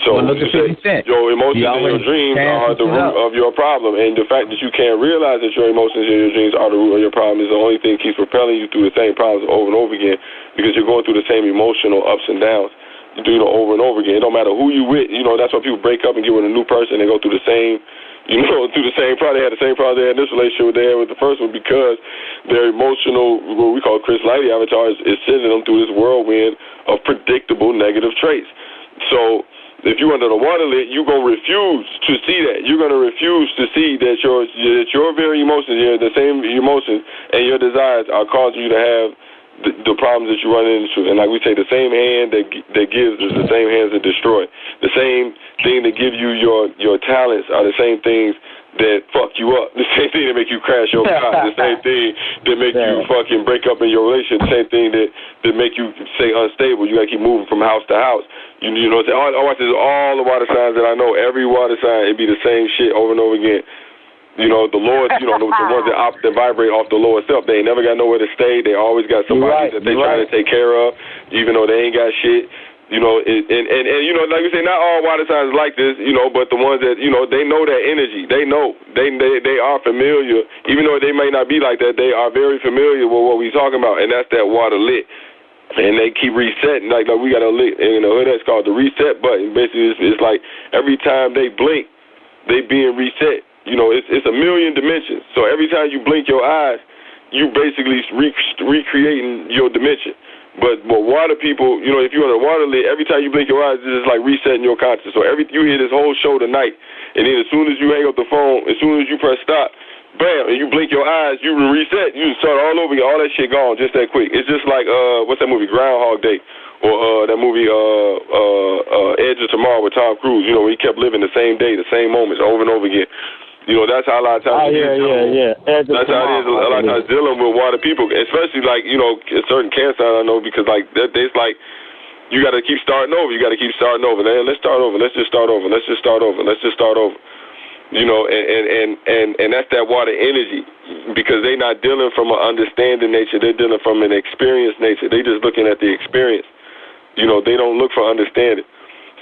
So look at 50 Cent. Your emotions and your dreams are the root of your problem, and the fact that you can't realize that your emotions and your dreams are the root of your problem is the only thing that keeps propelling you through the same problems over and over again, because you're going through the same emotional ups and downs, over and over again. It don't matter who you with. That's why people break up and get with a new person. They go through the same through the same problem. They had the same problem they had in this relationship they had with the first one, because their emotional, what we call Chris Lighty avatar, is sending them through this whirlwind of predictable negative traits. So if you're under the water lit, you're going to refuse to see that. You're going to refuse to see that your very emotions, the same emotions and your desires are causing you to have the problems that you run into. And like we say, the same hand that gives is the same hands that destroy. The same thing that give you your talents are the same things that fuck you up. The same thing that make you crash your car. The same thing that make you fucking break up in your relationship. The same thing that make you stay unstable. You got to keep moving from house to house. I watch this, all the water signs that I know, every water sign, it be the same shit over and over again. The Lord, the ones that vibrate off the Lord self, they ain't never got nowhere to stay. They always got somebody that they trying to take care of, even though they ain't got shit. And like we say, not all water signs like this, but the ones that, they know that energy. They know. They are familiar. Even though they may not be like that, they are very familiar with what we talking about, and that's that water lit. And they keep resetting. Like we got a lit in the hood that's called the reset button. Basically, it's like every time they blink, they being reset. It's a million dimensions. So every time you blink your eyes, you basically recreating your dimension. But water people, if you're on a water lit, every time you blink your eyes, it's just like resetting your consciousness. So you hear this whole show tonight, and then as soon as you hang up the phone, as soon as you press stop, bam, and you blink your eyes, you reset. You start all over again. All that shit gone just that quick. It's just like, what's that movie, Groundhog Day? Or that movie, Edge of Tomorrow with Tom Cruise. He kept living the same day, the same moments over and over again. That's how a lot of times that's how it is a lot of times dealing with water people, especially like, a certain cancer I know, because like it's like you got to keep starting over. You got to keep starting over. Let's start over. Let's just start over. Let's just start over. Let's just start over. And that's that water energy, because they not dealing from an understanding nature. They're dealing from an experience nature. They just looking at the experience. They don't look for understanding.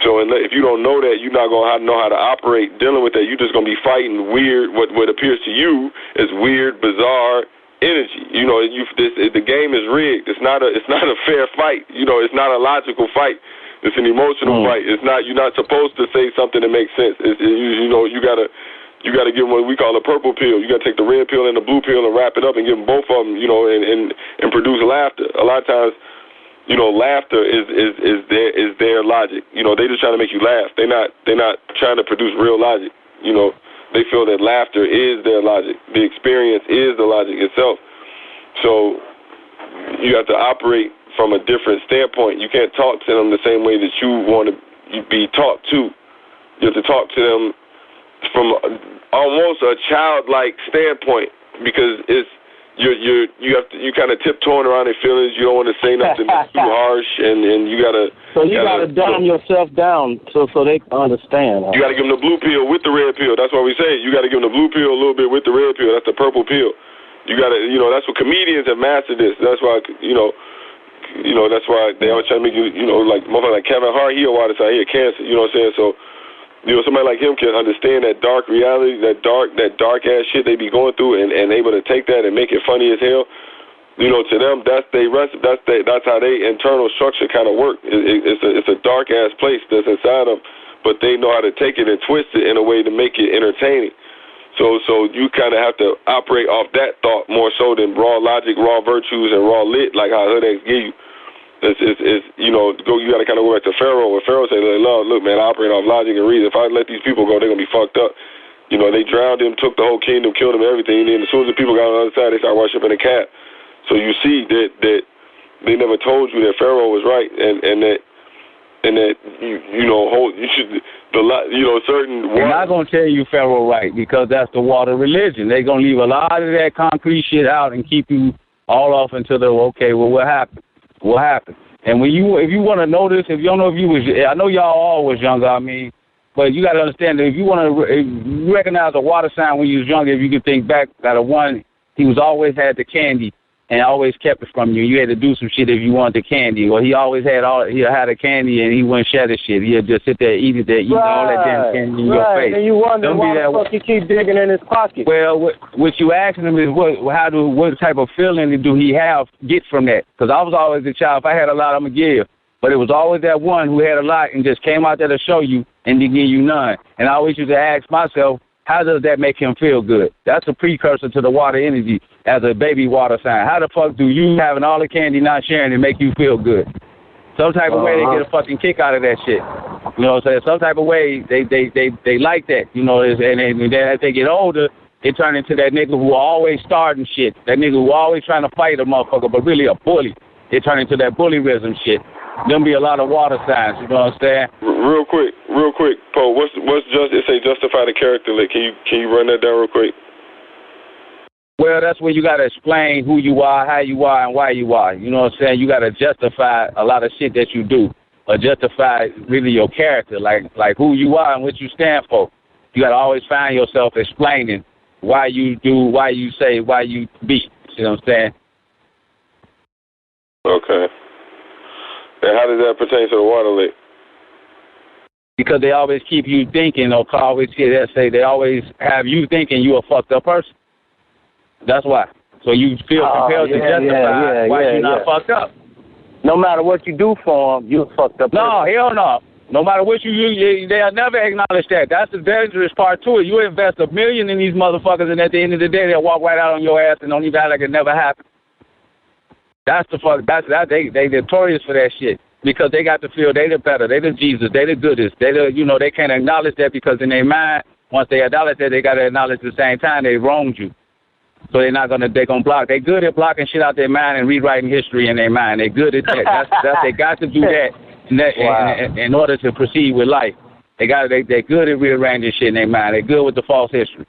So if you don't know that, you're not going to know how to operate dealing with that. You're just going to be fighting weird, what appears to you as weird, bizarre energy. The game is rigged. It's not a fair fight. It's not a logical fight. It's an emotional fight. It's not. You're not supposed to say something that makes sense. You gotta give them what we call a purple pill. You gotta take the red pill and the blue pill and wrap it up and give them both of them. And produce laughter. A lot of times, laughter is their logic. They just trying to make you laugh. They're not trying to produce real logic. They feel that laughter is their logic. The experience is the logic itself. So you have to operate from a different standpoint. You can't talk to them the same way that you want to be talked to. You have to talk to them from almost a childlike standpoint because it's you kind of tiptoeing around their feelings. You don't want to say nothing that's too harsh, and you gotta. So you gotta dumb yourself down so they can understand. You gotta give them the blue pill with the red pill. That's why we say you gotta give them the blue pill a little bit with the red pill. That's the purple pill. You gotta, that's what comedians have mastered this. That's why that's why they always try to make you, like motherfucker like Kevin Hart. He a water sign. He a Cancer. You know what I'm saying? So. Somebody like him can understand that dark reality, that dark ass shit they be going through, and able to take that and make it funny as hell. To them, that's how they internal structure kind of work. It's a dark ass place that's inside them, but they know how to take it and twist it in a way to make it entertaining. So you kind of have to operate off that thought more so than raw logic, raw virtues, and raw lit like how Hood-X give you. You got to kind of go back to Pharaoh. When Pharaoh said, look, man, I operate off logic and reason. If I let these people go, they're going to be fucked up. They drowned him, took the whole kingdom, killed him, everything. And then as soon as the people got on the other side, they started worshiping a cat. So you see that they never told you that Pharaoh was right and that you should, certain. They're not going to tell you Pharaoh right because that's the water religion. They're going to leave a lot of that concrete shit out and keep you all off until what happened? What happened? And if you want to know this, if you don't know if you was, I know y'all all was younger, but you got to understand that if you recognize a water sign when you was younger, if you can think back, that one, he was always had the candy and always kept it from you. You had to do some shit if you wanted the candy, or he always had the candy and he wouldn't share the shit. He'd just sit there, eat all that damn candy in your face. And you wonder why the fuck he keep digging in his pocket. Well, what you asking him is what type of feeling do he get from that? Because I was always the child. If I had a lot, I'm gonna give. But it was always that one who had a lot and just came out there to show you and to give you none. And I always used to ask myself, how does that make him feel good? That's a precursor to the water energy as a baby water sign. How the fuck do you having all the candy not sharing and make you feel good? Some type of way they get a fucking kick out of that shit. You know what I'm saying? Some type of way they like that. And then as they get older, they turn into that nigga who always starting shit. That nigga who always trying to fight a motherfucker, but really a bully. They turn into that bullyism shit. There'll be a lot of water signs, you know what I'm saying? Real quick, Poe, what's it say justify the character lick? Can you run that down real quick? Well, that's where you got to explain who you are, how you are, and why you are. You know what I'm saying? You got to justify a lot of shit that you do, or justify really your character, like who you are and what you stand for. You got to always find yourself explaining why you do, why you say, why you be. You know what I'm saying? Okay. And how does that pertain to the water lick? Because they always keep you thinking, or always say they always have you thinking you a fucked up person. That's why. So you feel compelled to justify why you're not fucked up. No matter what you do for them, you're a fucked up person. No, hell no. No matter what you do, they'll never acknowledge that. That's the dangerous part to it. You invest $1 million in these motherfuckers, and at the end of the day, they'll walk right out on your ass and don't even act like it never happened. That's the fuck. They notorious for that shit because they got to feel they the better, they the Jesus, they the goodest, they can't acknowledge that because in their mind, once they acknowledge that, they got to acknowledge at the same time they wronged you. So they're gonna block. They're good at blocking shit out their mind and rewriting history in their mind. They're good at that. They got to do that in order to proceed with life. They're good at rearranging shit in their mind. They're good with the false history.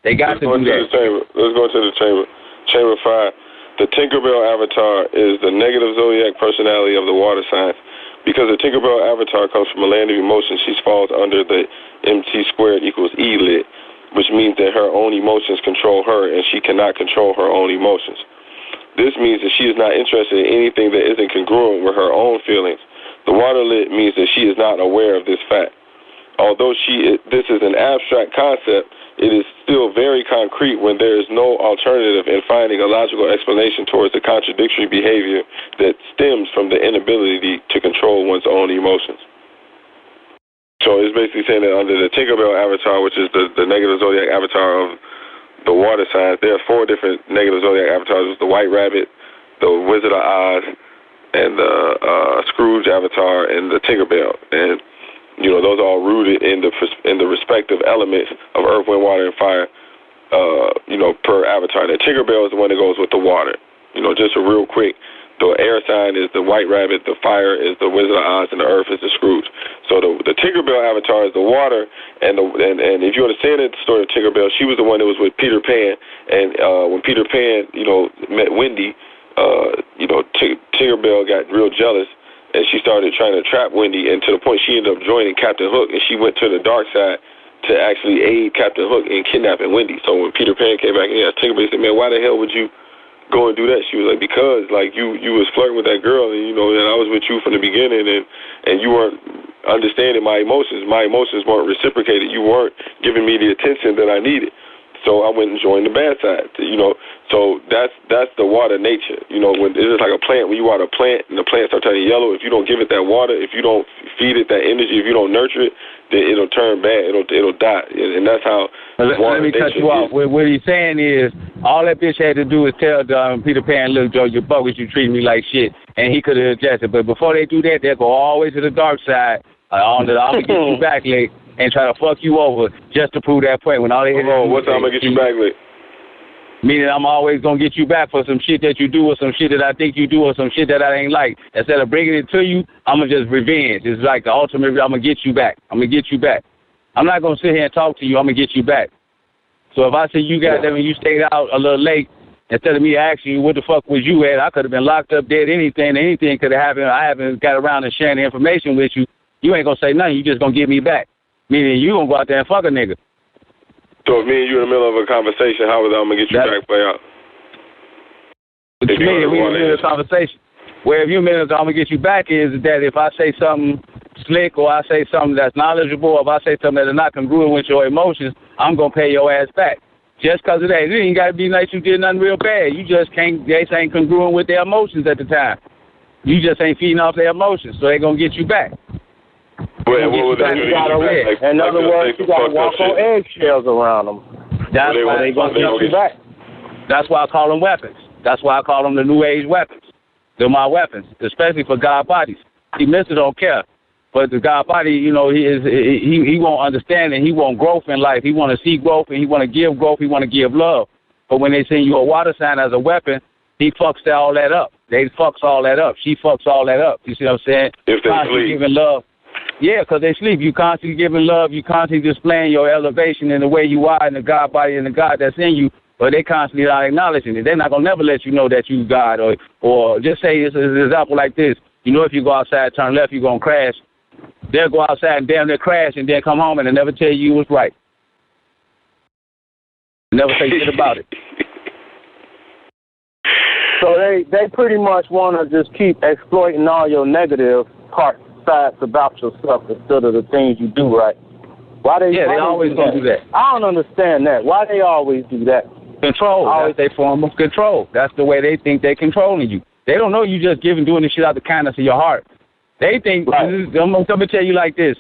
They got to do that. Let's go to the chamber. Chamber 5. The Tinkerbell avatar is the negative zodiac personality of the water signs. Because the Tinkerbell avatar comes from a land of emotions, she falls under the MT² equals E lit, which means that her own emotions control her and she cannot control her own emotions. This means that she is not interested in anything that isn't congruent with her own feelings. The water lit means that she is not aware of this fact. Although this is an abstract concept, it is still very concrete when there is no alternative in finding a logical explanation towards the contradictory behavior that stems from the inability to control one's own emotions. So it's basically saying that under the Tinkerbell avatar, which is the negative zodiac avatar of the water signs, there are 4 different negative zodiac avatars. There's the White Rabbit, the Wizard of Oz, and the Scrooge avatar, and the Tinkerbell. And those are all rooted in the respective elements of earth, wind, water, and fire, per avatar. The Tinkerbell is the one that goes with the water. Just a real quick, The air sign is the White Rabbit, the fire is the Wizard of Oz, and the earth is the Scrooge. So the Tinkerbell avatar is the water, and if you understand the story of Tinkerbell, she was the one that was with Peter Pan, and when Peter Pan, met Wendy, Tinkerbell got real jealous, and she started trying to trap Wendy, and to the point she ended up joining Captain Hook, and she went to the dark side to actually aid Captain Hook in kidnapping Wendy. So when Peter Pan came back and asked Tinkerbell, he said, man, why the hell would you go and do that? She was like, because you was flirting with that girl, and and I was with you from the beginning, and you weren't understanding my emotions. My emotions weren't reciprocated. You weren't giving me the attention that I needed. So I went and joined the bad side. So that's the water nature. When it's just like a plant. When you water a plant and the plant starts turning yellow, if you don't give it that water, if you don't feed it that energy, if you don't nurture it, then it'll turn bad. It'll die, and that's how. Let me cut you off. What he's saying is, all that bitch had to do is tell Peter Pan, look, Joe, you're bogus, you treat me like shit, and he could have adjusted. But before they do that, they'll go all the way to the dark side. I'm gonna get you back, Lee, and try to fuck you over just to prove that point. When all they what's I'm gonna get you back, Lee? Meaning I'm always going to get you back for some shit that you do or some shit that I think you do or some shit that I ain't like. Instead of bringing it to you, I'm going to just revenge. It's like the ultimate, I'm going to get you back. I'm going to get you back. I'm not going to sit here and talk to you. I'm going to get you back. So if I say you got them and you stayed out a little late, instead of me asking you what the fuck was you at, I could have been locked up dead, anything could have happened. I haven't got around to sharing the information with you. You ain't going to say nothing. You just going to get me back. Meaning you going to go out there and fuck a nigga. So if me and you in the middle of a conversation, how is I'm going to get you back play out? What you mean? We in the middle of a conversation. Where if you're in the middle of I'm going to get you back is that if I say something slick or I say something that's knowledgeable or if I say something that is not congruent with your emotions, I'm going to pay your ass back. Just because of that. It ain't got to be like you did nothing real bad. You just can't, they ain't congruent with their emotions at the time. You just ain't feeding off their emotions, so they going to get you back. What would they do? In other words, you got to walk on eggshells around them. That's why they going to get you back. That's why I call them weapons. That's why I call them the New Age weapons. They're my weapons, especially for God bodies. See, Mister don't care, but the God body, he won't understand and he want growth in life. He want to see growth and he want to give growth. He want to give love. But when they send you a water sign as a weapon, he fucks all that up. They fucks all that up. She fucks all that up. You see what I'm saying? If they sleep. Giving love. Yeah, because they sleep. You constantly giving love. You constantly displaying your elevation in the way you are and the God body and the God that's in you. But they constantly not acknowledging it. They're not going to never let you know that you God. Or just say, it's an example like this. If you go outside, turn left, you're going to crash. They'll go outside and damn near crash and then come home and they never tell you was right. Never say shit about it. So they pretty much want to just keep exploiting all your negative sides about yourself instead of the things you do right. They always gonna do that. I don't understand that. Why they always do that? Control. That's their form of control. That's the way they think they're controlling you. They don't know you just doing this shit out the kindness of your heart. They think, right. I'm going to tell you like this.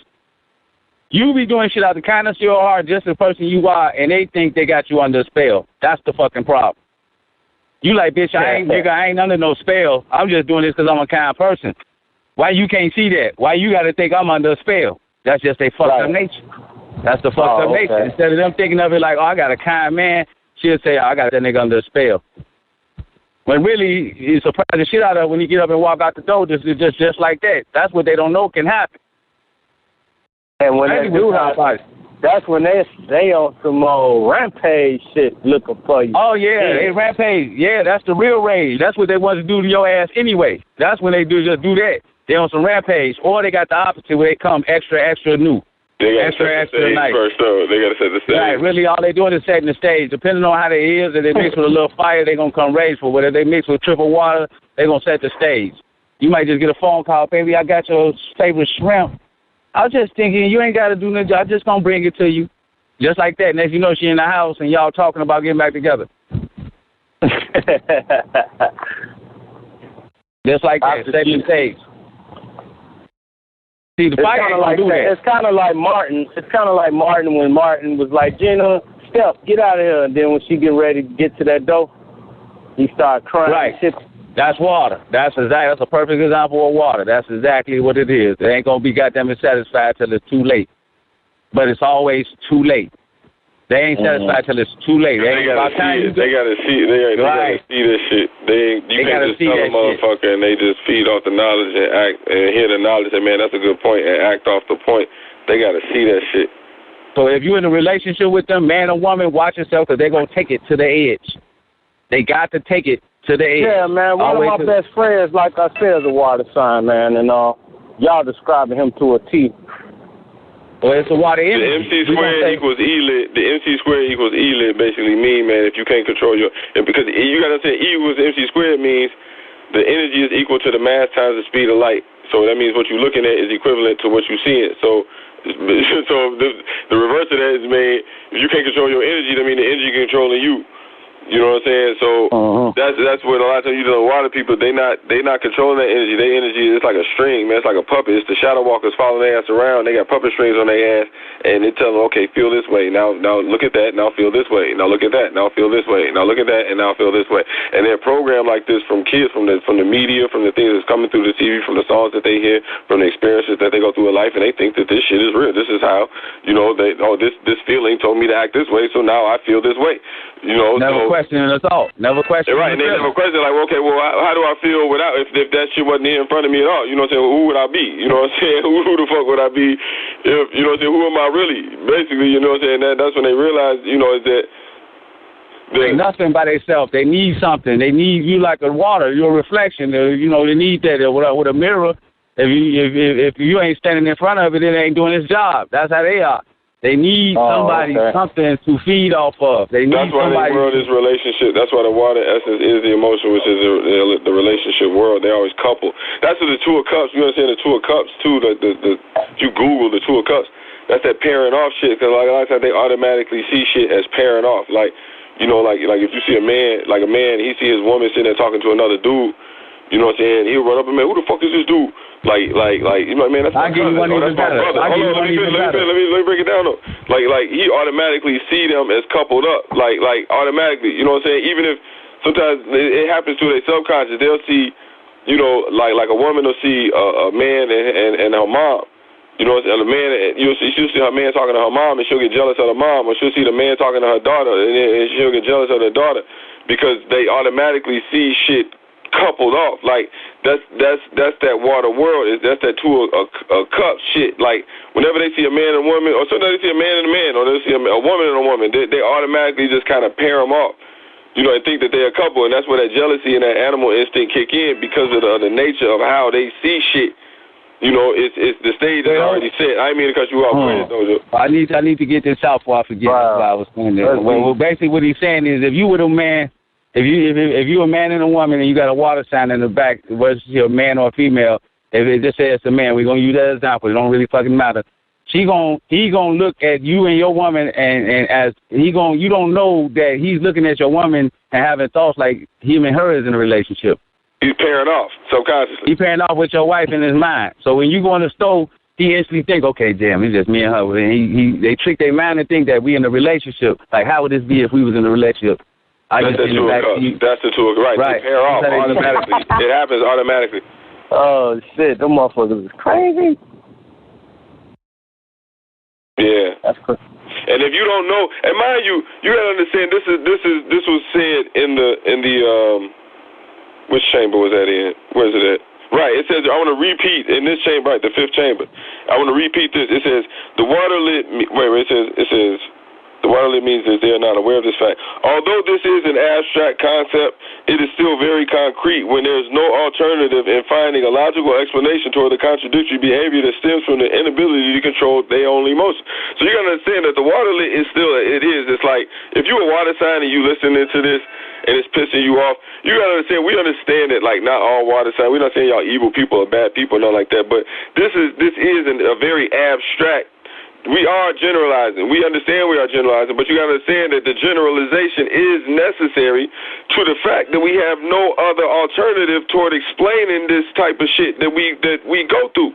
You be doing shit out the kindness of your heart, just the person you are, and they think they got you under a spell. That's the fucking problem. You like, bitch, I ain't under no spell. I'm just doing this because I'm a kind person. Why you can't see that? Why you got to think I'm under a spell? That's just a fucked up nature. That's the fucked up nature. Instead of them thinking of it like, I got a kind man, she'll say, I got that nigga under a spell. When really, you surprise the shit out of her when you get up and walk out the door, just like that. That's what they don't know can happen. And when they do happen, that's when they on some old rampage shit looking for you. Oh, yeah, they rampage. Yeah, that's the real rage. That's what they want to do to your ass anyway. That's when they just do that. They on some rampage. Or they got the opposite where they come extra new. They got to set the stage nice. First, though. They got to set the stage. Right, really, all they doing is setting the stage. Depending on how they is, if they mix with a little fire, they going to come rageful. But if they mix with triple water, they going to set the stage. You might just get a phone call, baby, I got your favorite shrimp. I was just thinking, you ain't got to do nothing. I'm just going to bring it to you. Just like that. Next you know, she in the house, and y'all talking about getting back together. Just like that, setting the stage. See, the fire ain't gonna do that. It's kind of like Martin. It's kind of like Martin when Martin was like, Gina, Steph, get out of here. And then when she get ready to get to that door, he started crying. Right. That's water. That's a perfect example of water. That's exactly what it is. It ain't gonna be goddamn satisfied till it's too late. But it's always too late. They ain't satisfied till it's too late. They gotta see it. They gotta see. They gotta see this shit. You can't just tell a motherfucker and they just feed off the knowledge and act and hear the knowledge and man, that's a good point and act off the point. They gotta see that shit. So if you're in a relationship with them, man or woman, watch yourself because they're gonna take it to the edge. They got to take it to the edge. Yeah, man. One of my best friends, like I said, is a water sign, man, and y'all describing him to a T. Well, it's a water The energy. MC squared equals E-lit. The MC squared equals E-lit basically mean, man, if you can't control because you got to say E equals MC squared means the energy is equal to the mass times the speed of light. So that means what you're looking at is equivalent to what you're seeing. So the reverse of that is, man, if you can't control your energy, that means the energy controlling you. You know what I'm saying? So that's what a lot of times you know. A lot of people they not controlling that energy. Their energy is like a string, man. It's like a puppet. It's the shadow walkers following their ass around. They got puppet strings on their ass, and they tell them, okay, feel this way. Now look at that. Now feel this way. Now look at that. Now feel this way. Now look at that, and now feel this way. And they're programmed like this from kids, from the media, from the things that's coming through the TV, from the songs that they hear, from the experiences that they go through in life, and they think that this shit is real. This is how this feeling told me to act this way, so now I feel this way. Never questioning at all. Never questioning. Right, and they never question like, okay, well, how do I feel without if that shit wasn't here in front of me at all? You know what I'm saying? Well, who would I be? You know what I'm saying? Who the fuck would I be? If you know what I'm saying? Who am I really? Basically, you know what I'm saying? That's when they realize, is that. Ain't nothing by themselves. They need something. They need you like a water, your reflection. They need that with a mirror. If you ain't standing in front of it, it ain't doing its job. That's how they are. They need somebody, something to feed off of. That's why the world is relationship. That's why the water essence is the emotion, which is the relationship world. They always couple. That's what the Two of Cups. You understand the Two of Cups too. If you Google the Two of Cups, that's that pairing off shit. Because like a lot of times they automatically see shit as pairing off. Like if you see a man, he see his woman sitting there talking to another dude. You know what I'm saying? He'll run up and man, who the fuck is this dude? Like, you know, man, that's my cousin. That's my brother. Hold on, let me break it down though. Like, he automatically see them as coupled up. Like automatically. You know what I'm saying? Even if sometimes it happens to their subconscious, they'll see, like a woman will see a man and her mom. You know, and the man, she'll see her man talking to her mom, and she'll get jealous of the mom, or she'll see the man talking to her daughter, and she'll get jealous of the daughter because they automatically see shit coupled off. Like that's that water world. That's that Two of Cups shit. Like whenever they see a man and a woman, or sometimes they see a man and a man, or they see a woman and a woman, they automatically just kind of pair them off. And think that they're a couple, and that's where that jealousy and that animal instinct kick in because of the nature of how they see shit. It's the stage is already set. I didn't mean to cut you off. I need to get this out before I forget what I was saying there. Well, basically what he's saying is if you were a man, if you a man and a woman and you got a water sign in the back, whether it's a man or a female, if it just says it's a man, we're gonna use that as an example. It don't really fucking matter. He gonna look at you and your woman and as you don't know that he's looking at your woman and having thoughts like him and her is in a relationship. He's pairing off subconsciously. He's pairing off with your wife in his mind. So when you go in the store, he instantly think, okay, damn, it's just me and her. And they trick their mind and think that we in a relationship. Like, how would this be if we was in a relationship? That's the Two of Cups. That's the Two of Cups. Right. They pair off automatically. It happens automatically. Oh, shit. Them motherfuckers is crazy. Yeah. That's crazy. And if you don't know, and mind you, you gotta understand this was said in the which chamber was that in? Where is it at? Right, it says, I want to repeat, in this chamber, right, the fifth chamber, I want to repeat this. It says, the water-lit, it says, the water-lit means that they are not aware of this fact. Although this is an abstract concept, it is still very concrete when there is no alternative in finding a logical explanation toward the contradictory behavior that stems from the inability to control their own emotions. So you got to understand that the water-lit is still, it's like, if you're a water sign and you listening to this, and it's pissing you off, you gotta understand, we understand that, like, not all water signs, we're not saying y'all evil people or bad people, nothing like that, but this is a very abstract, we are generalizing, we understand we are generalizing, but you gotta understand that the generalization is necessary to the fact that we have no other alternative toward explaining this type of shit that we go through.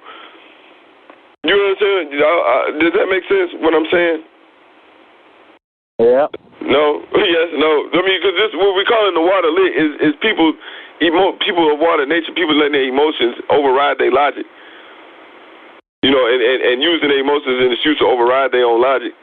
You understand? Does that make sense, what I'm saying? Yeah. No. Yes. No. I mean, because this what we call in the water lit is people of water nature. People letting their emotions override their logic. And using their emotions in excuse to override their own logic.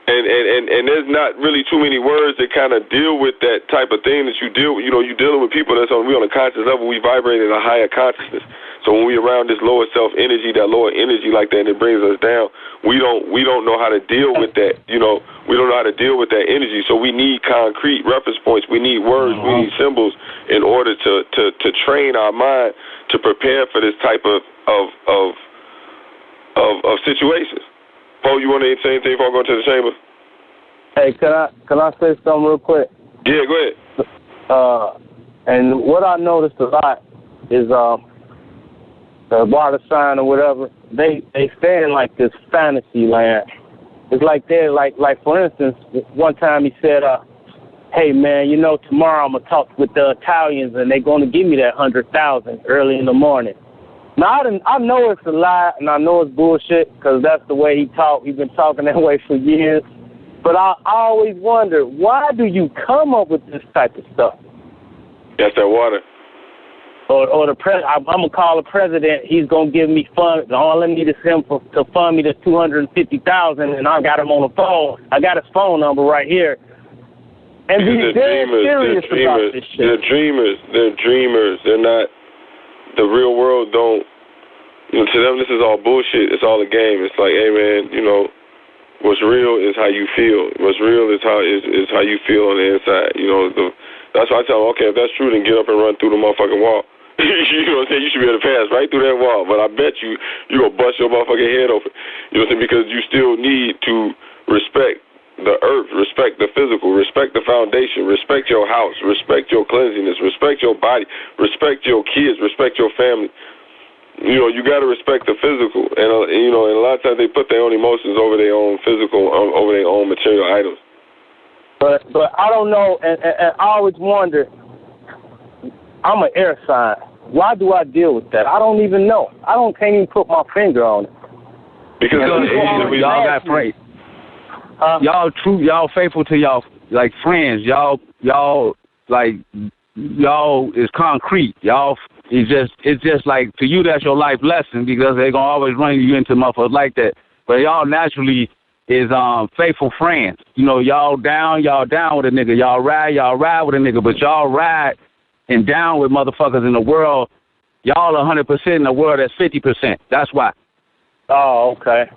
And there's not really too many words that kind of deal with that type of thing that you deal with. You know, you're dealing with people that's on a conscious level. We vibrate at a higher consciousness. So when we're around this lower self energy, that lower energy like that, and it brings us down, we don't know how to deal with that. You know, we don't know how to deal with that energy. So we need concrete reference points. We need words. We need symbols in order to train our mind to prepare for this type of situations. Paul, you want to say anything before I go into the chamber? Hey, can I say something real quick? Yeah, go ahead. And what I noticed a lot is the water sign or whatever, they stay in like this fantasy land. It's like they're like for instance, one time he said, hey man, you know, tomorrow I'm gonna talk with the Italians and they're gonna give me that 100,000 early in the morning. Now, I know it's a lie, and I know it's bullshit, because that's the way he talked. He's been talking that way for years. But I always wonder, why do you come up with this type of stuff? That's that water. Or I'm going to call the president. He's going to give me funds. All I need is him to fund me the $250,000, and I got him on the phone. I got his phone number right here. And be dead serious about this shit. They're dreamers. They're dreamers. They're not. The real world don't, you know, to them this is all bullshit. It's all a game. It's like, hey man, you know, what's real is how you feel. What's real is how you feel on the inside. You know, that's why I tell them, okay, if that's true, then get up and run through the motherfucking wall. You know what I'm saying? You should be able to pass right through that wall. But I bet you gonna bust your motherfucking head open. You know what I'm saying? Because you still need to respect the earth, respect the physical, respect the foundation, respect your house, respect your cleanliness, respect your body, respect your kids, respect your family. You know, you got to respect the physical. And, you know, and a lot of times they put their own emotions over their own physical, over their own material items. But I don't know, and I always wonder, I'm an air sign. Why do I deal with that? I don't even know. Can't even put my finger on it. Because y'all got praise. Y'all true, y'all faithful to y'all like friends. Y'all is concrete. Y'all it's just like to you that's your life lesson because they're gonna always run you into motherfuckers like that. But y'all naturally is faithful friends. You know, y'all down with a nigga. Y'all ride with a nigga, but y'all ride and down with motherfuckers in the world. Y'all 100% in the world that's 50%. That's why. Oh, okay.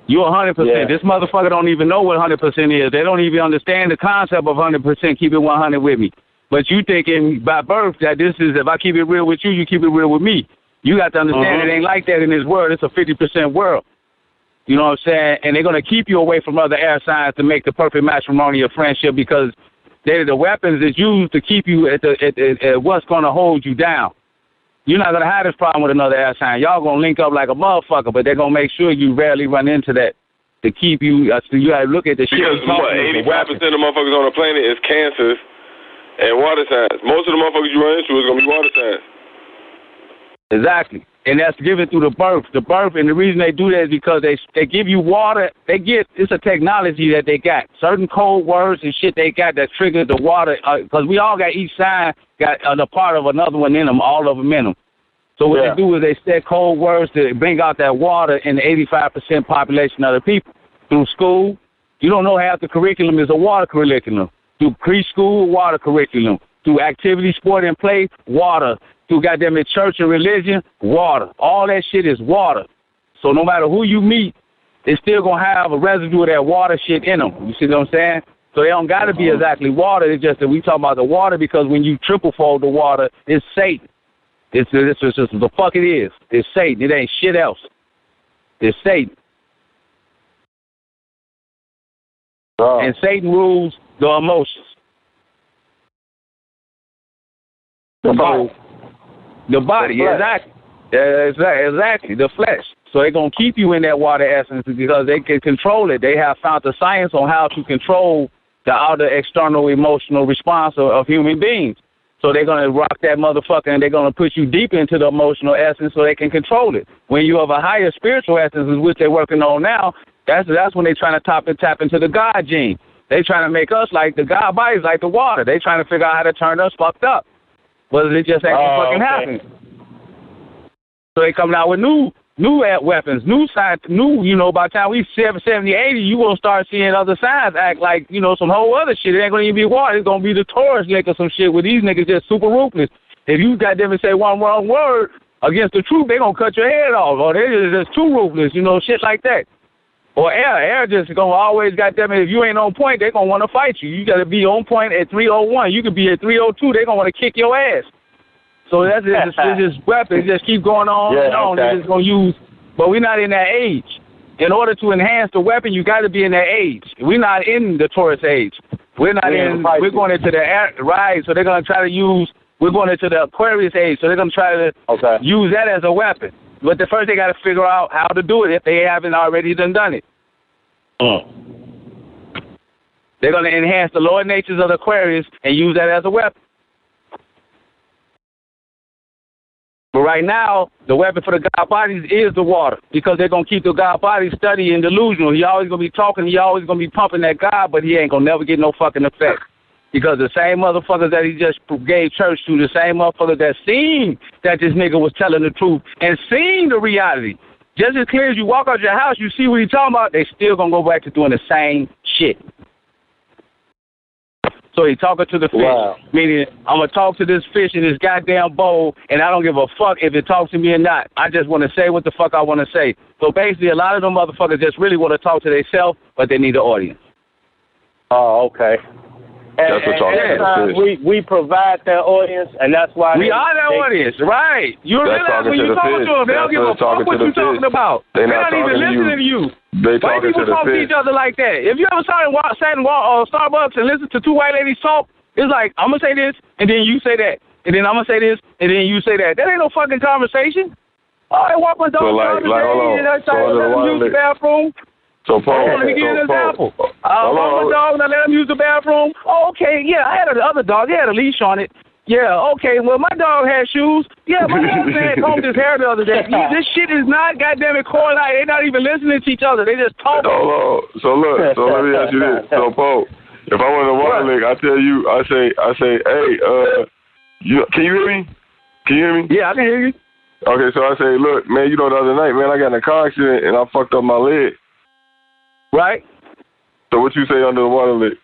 You're 100%. Yeah. This motherfucker don't even know what 100% is. They don't even understand the concept of 100%. Keep it 100 with me. But you thinking by birth that this is, if I keep it real with you, you keep it real with me. You got to understand it ain't like that in this world. It's a 50% world. You know what I'm saying? And they're going to keep you away from other air signs to make the perfect matrimonial friendship because they're the weapons that's used to keep you at what's going to hold you down. You're not going to have this problem with another air sign. Y'all going to link up like a motherfucker, but they're going to make sure you rarely run into that to keep you. So you got to look at the shit. Because 85% of the motherfuckers on the planet is cancers and water signs. Most of the motherfuckers you run into is going to be water signs. Exactly. And that's given through the birth. The birth, and the reason they do that is because they give you water. It's a technology that they got. Certain code words and shit they got that trigger the water. Because we all got, each sign got a part of another one in them, all of them in them. So what they do is they set code words to bring out that water in the 85% population of the people. Through school, you don't know half the curriculum is a water curriculum. Through preschool, water curriculum. Through activity, sport, and play, water. Through goddamn it, church and religion, water. All that shit is water. So no matter who you meet, they still going to have a residue of that water shit in them. You see what I'm saying? So they don't got to be exactly water. It's just that we talk about the water because when you triple fold the water, it's Satan. It's just the fuck it is. It's Satan. It ain't shit else. It's Satan. And Satan rules the emotions. The body, exactly. Exactly, the flesh. So they're going to keep you in that water essence because they can control it. They have found the science on how to control the outer external emotional response of human beings. So they're going to rock that motherfucker and they're going to put you deep into the emotional essence so they can control it. When you have a higher spiritual essence, which they're working on now, that's when they're trying to tap into the God gene. They trying to make us like the God bodies, like the water. They trying to figure out how to turn us fucked up. But it just ain't gonna fucking happen. So they coming out with new new weapons, new science, you know, by the time we 70, 80, you going to start seeing other science act like, you know, some whole other shit. It ain't going to even be water. It's going to be the Taurus lick or some shit where these niggas just super ruthless. If you got them and say one wrong word against the truth, they going to cut your head off. Or they just too ruthless, you know, shit like that. Or air just going to always, goddamn it, if you ain't on point, they going to want to fight you. You got to be on point at 301. You could be at 302. They going to want to kick your ass. So that's just weapons. Just keep going on and on. They're just going to use, but we're not in that age. In order to enhance the weapon, you got to be in that age. We're not in the Taurus age. We're not we're going into the air, right, so they're going to try to use, we're going into the Aquarius age, so they're going to try to use that as a weapon. But the first they got to figure out how to do it if they haven't already done it. They're going to enhance the lower natures of the Aquarius and use that as a weapon. But right now, the weapon for the God bodies is the water, because they're going to keep the God bodies steady and delusional. He always going to be talking, he always going to be pumping that God, but he ain't going to never get no fucking effect. Because the same motherfuckers that he just gave church to, the same motherfuckers that seen that this nigga was telling the truth and seen the reality, just as clear as you walk out your house, you see what he's talking about, they still going to go back to doing the same shit. So he talking to the fish, meaning I'm going to talk to this fish in this goddamn bowl, and I don't give a fuck if it talks to me or not. I just want to say what the fuck I want to say. So basically, a lot of them motherfuckers just really want to talk to themselves, but they need an audience. Oh, okay. And we provide that audience, and that's why we are that audience, right? You realize when you talk to them, they don't give a fuck what you're talking about. They're not even listening to you. Why do people talk to each other like that? If you ever sat in Starbucks and listen to two white ladies talk, it's like, I'm going to say this, and then you say that. And then I'm going to say this, and then you say that. That ain't no fucking conversation. I walk my dog down the day, and I try to let them use the bathroom. So, Paul, let me give you an example. I walk my dog and I let him use the bathroom. Oh, okay, yeah, I had another dog. He had a leash on it. Yeah, okay, well, my dog had shoes. Yeah, my dog had combed his hair the other day. This shit is not goddamn it correlated. They're not even listening to each other. They just talking. So look, let me ask you this. So, Paul, if I want a water lick, I tell you, I say, hey, can you hear me? Can you hear me? Yeah, I can hear you. Okay, so I say, look, man, you know, the other night, man, I got in a car accident and I fucked up my leg. Right? So what you say under the water lick?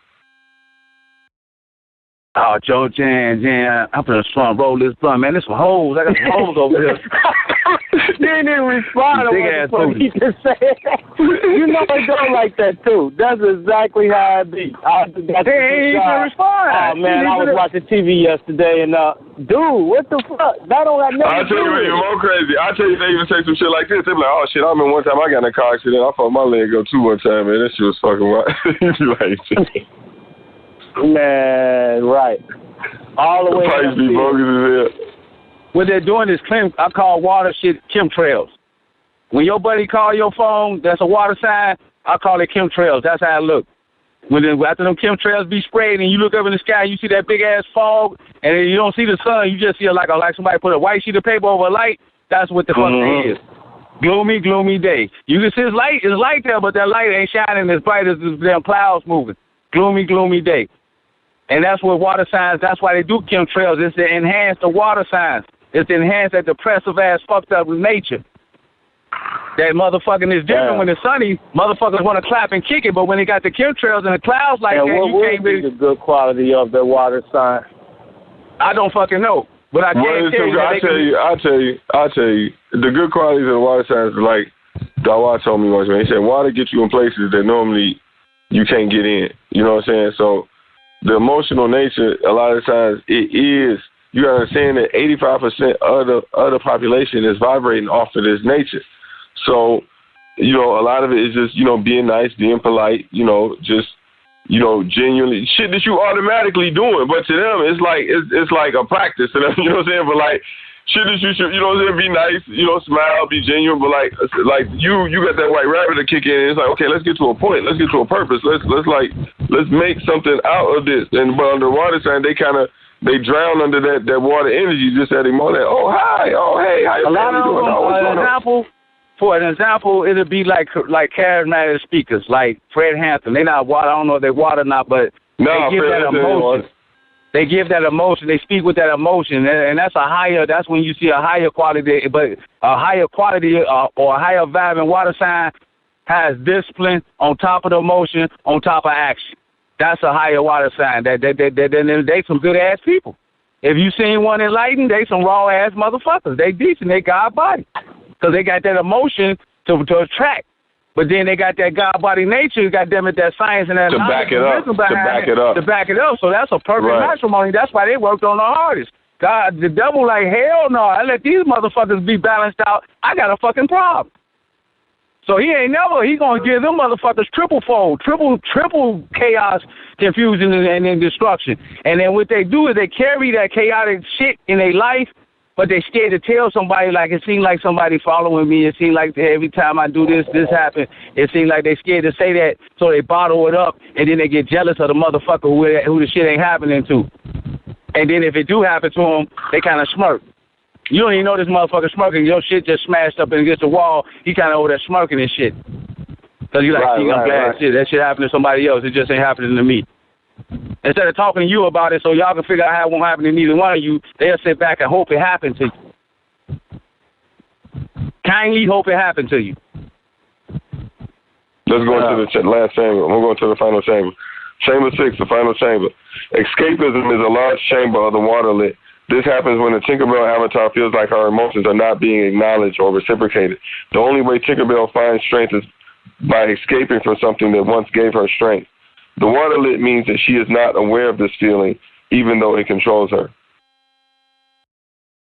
Oh, Joe Jan, I'm finna roll this blunt, man. There's some holes. I got some holes over here. You ain't even respond to what he just said. You know I don't like that, too. That's exactly how it be. They ain't even respond. Oh, man, I was watching TV yesterday, and, dude, what the fuck? That don't got nothing to do with it. I'll tell you even more crazy. I'll tell you, they even say some shit like this. They be like, oh, shit, I remember one time I got in a car accident. I fucked my leg up, too, one time, man. That shit was fucking wild. You be like, man, right. All the way. The be bogus as hell. What they're doing is I call water shit chemtrails. When your buddy call your phone, that's a water sign, I call it chemtrails. That's how it look. After them chemtrails be sprayed and you look up in the sky, you see that big ass fog, and then you don't see the sun, you just see like somebody put a white sheet of paper over a light. That's what the fuck it is. Gloomy, gloomy day. You can see it's light there, but that light ain't shining as bright as the damn clouds moving. Gloomy, gloomy day. And that's what water signs, that's why they do chemtrails. It's to enhance the water signs. It's to enhance that depressive ass fucked up nature. That motherfucking is different when it's sunny. Motherfuckers want to clap and kick it, but when they got the chemtrails and the clouds like that, you can't really. What would be the good quality of the water sign? I don't fucking know, but I can't tell you. I'll tell you. The good qualities of the water signs is like Dawa told me once, man. He said water gets you in places that normally you can't get in. You know what I'm saying? So the emotional nature, a lot of times, it is. You got to understand that 85% of the population is vibrating off of this nature. So, you know, a lot of it is just, you know, being nice, being polite, you know, just, you know, genuinely shit that you automatically doing. But to them, it's like a practice to them, you know what I'm saying? But like shit that you should, you know what I'm saying, be nice, you know, smile, be genuine. But like you got that white rabbit to kick in. It's like, okay, let's get to a point. Let's get to a purpose. Let's make something out of this. And but under water sign, they drown under that water energy, just that emotion. Oh, hi. Oh, hey. How you doing? For an example, it'll be like charismatic speakers, like Fred Hampton. They not water. I don't know if they water or not, but they give that emotion. They give that emotion. They speak with that emotion, and that's that's when you see a higher quality. But a higher quality or a higher vibing water sign has discipline on top of the emotion, on top of action. That's a higher water sign. They some good ass people. If you seen one enlightened, they some raw ass motherfuckers. They decent. They God body, because they got that emotion to attract. But then they got that God body nature, goddamn it, that science and that to back it up. To back it up. So that's a perfect matrimony. That's why they worked on the hardest. God, the devil like, hell no, I let these motherfuckers be balanced out. I got a fucking problem. So he gonna give them motherfuckers triple chaos, confusion, and destruction. And then what they do is they carry that chaotic shit in their life, but they scared to tell somebody, like it seemed like somebody following me. It seemed like every time I do this happens. It seemed like they scared to say that, so they bottle it up, and then they get jealous of the motherfucker who the shit ain't happening to. And then if it do happen to them, they kind of smirk. You don't even know this motherfucker smirking. Your shit just smashed up against the wall. He kind of over there smirking and shit. Because you like, I'm glad shit. That shit happened to somebody else. It just ain't happening to me. Instead of talking to you about it so y'all can figure out how it won't happen to neither one of you, they'll sit back and hope it happens to you. Kindly hope it happened to you. Let's go into the last chamber. We're going to the final chamber. Chamber 6, the final chamber. Escapism is a large chamber of the waterlet. This happens when the Tinkerbell avatar feels like her emotions are not being acknowledged or reciprocated. The only way Tinkerbell finds strength is by escaping from something that once gave her strength. The waterlet means that she is not aware of this feeling, even though it controls her.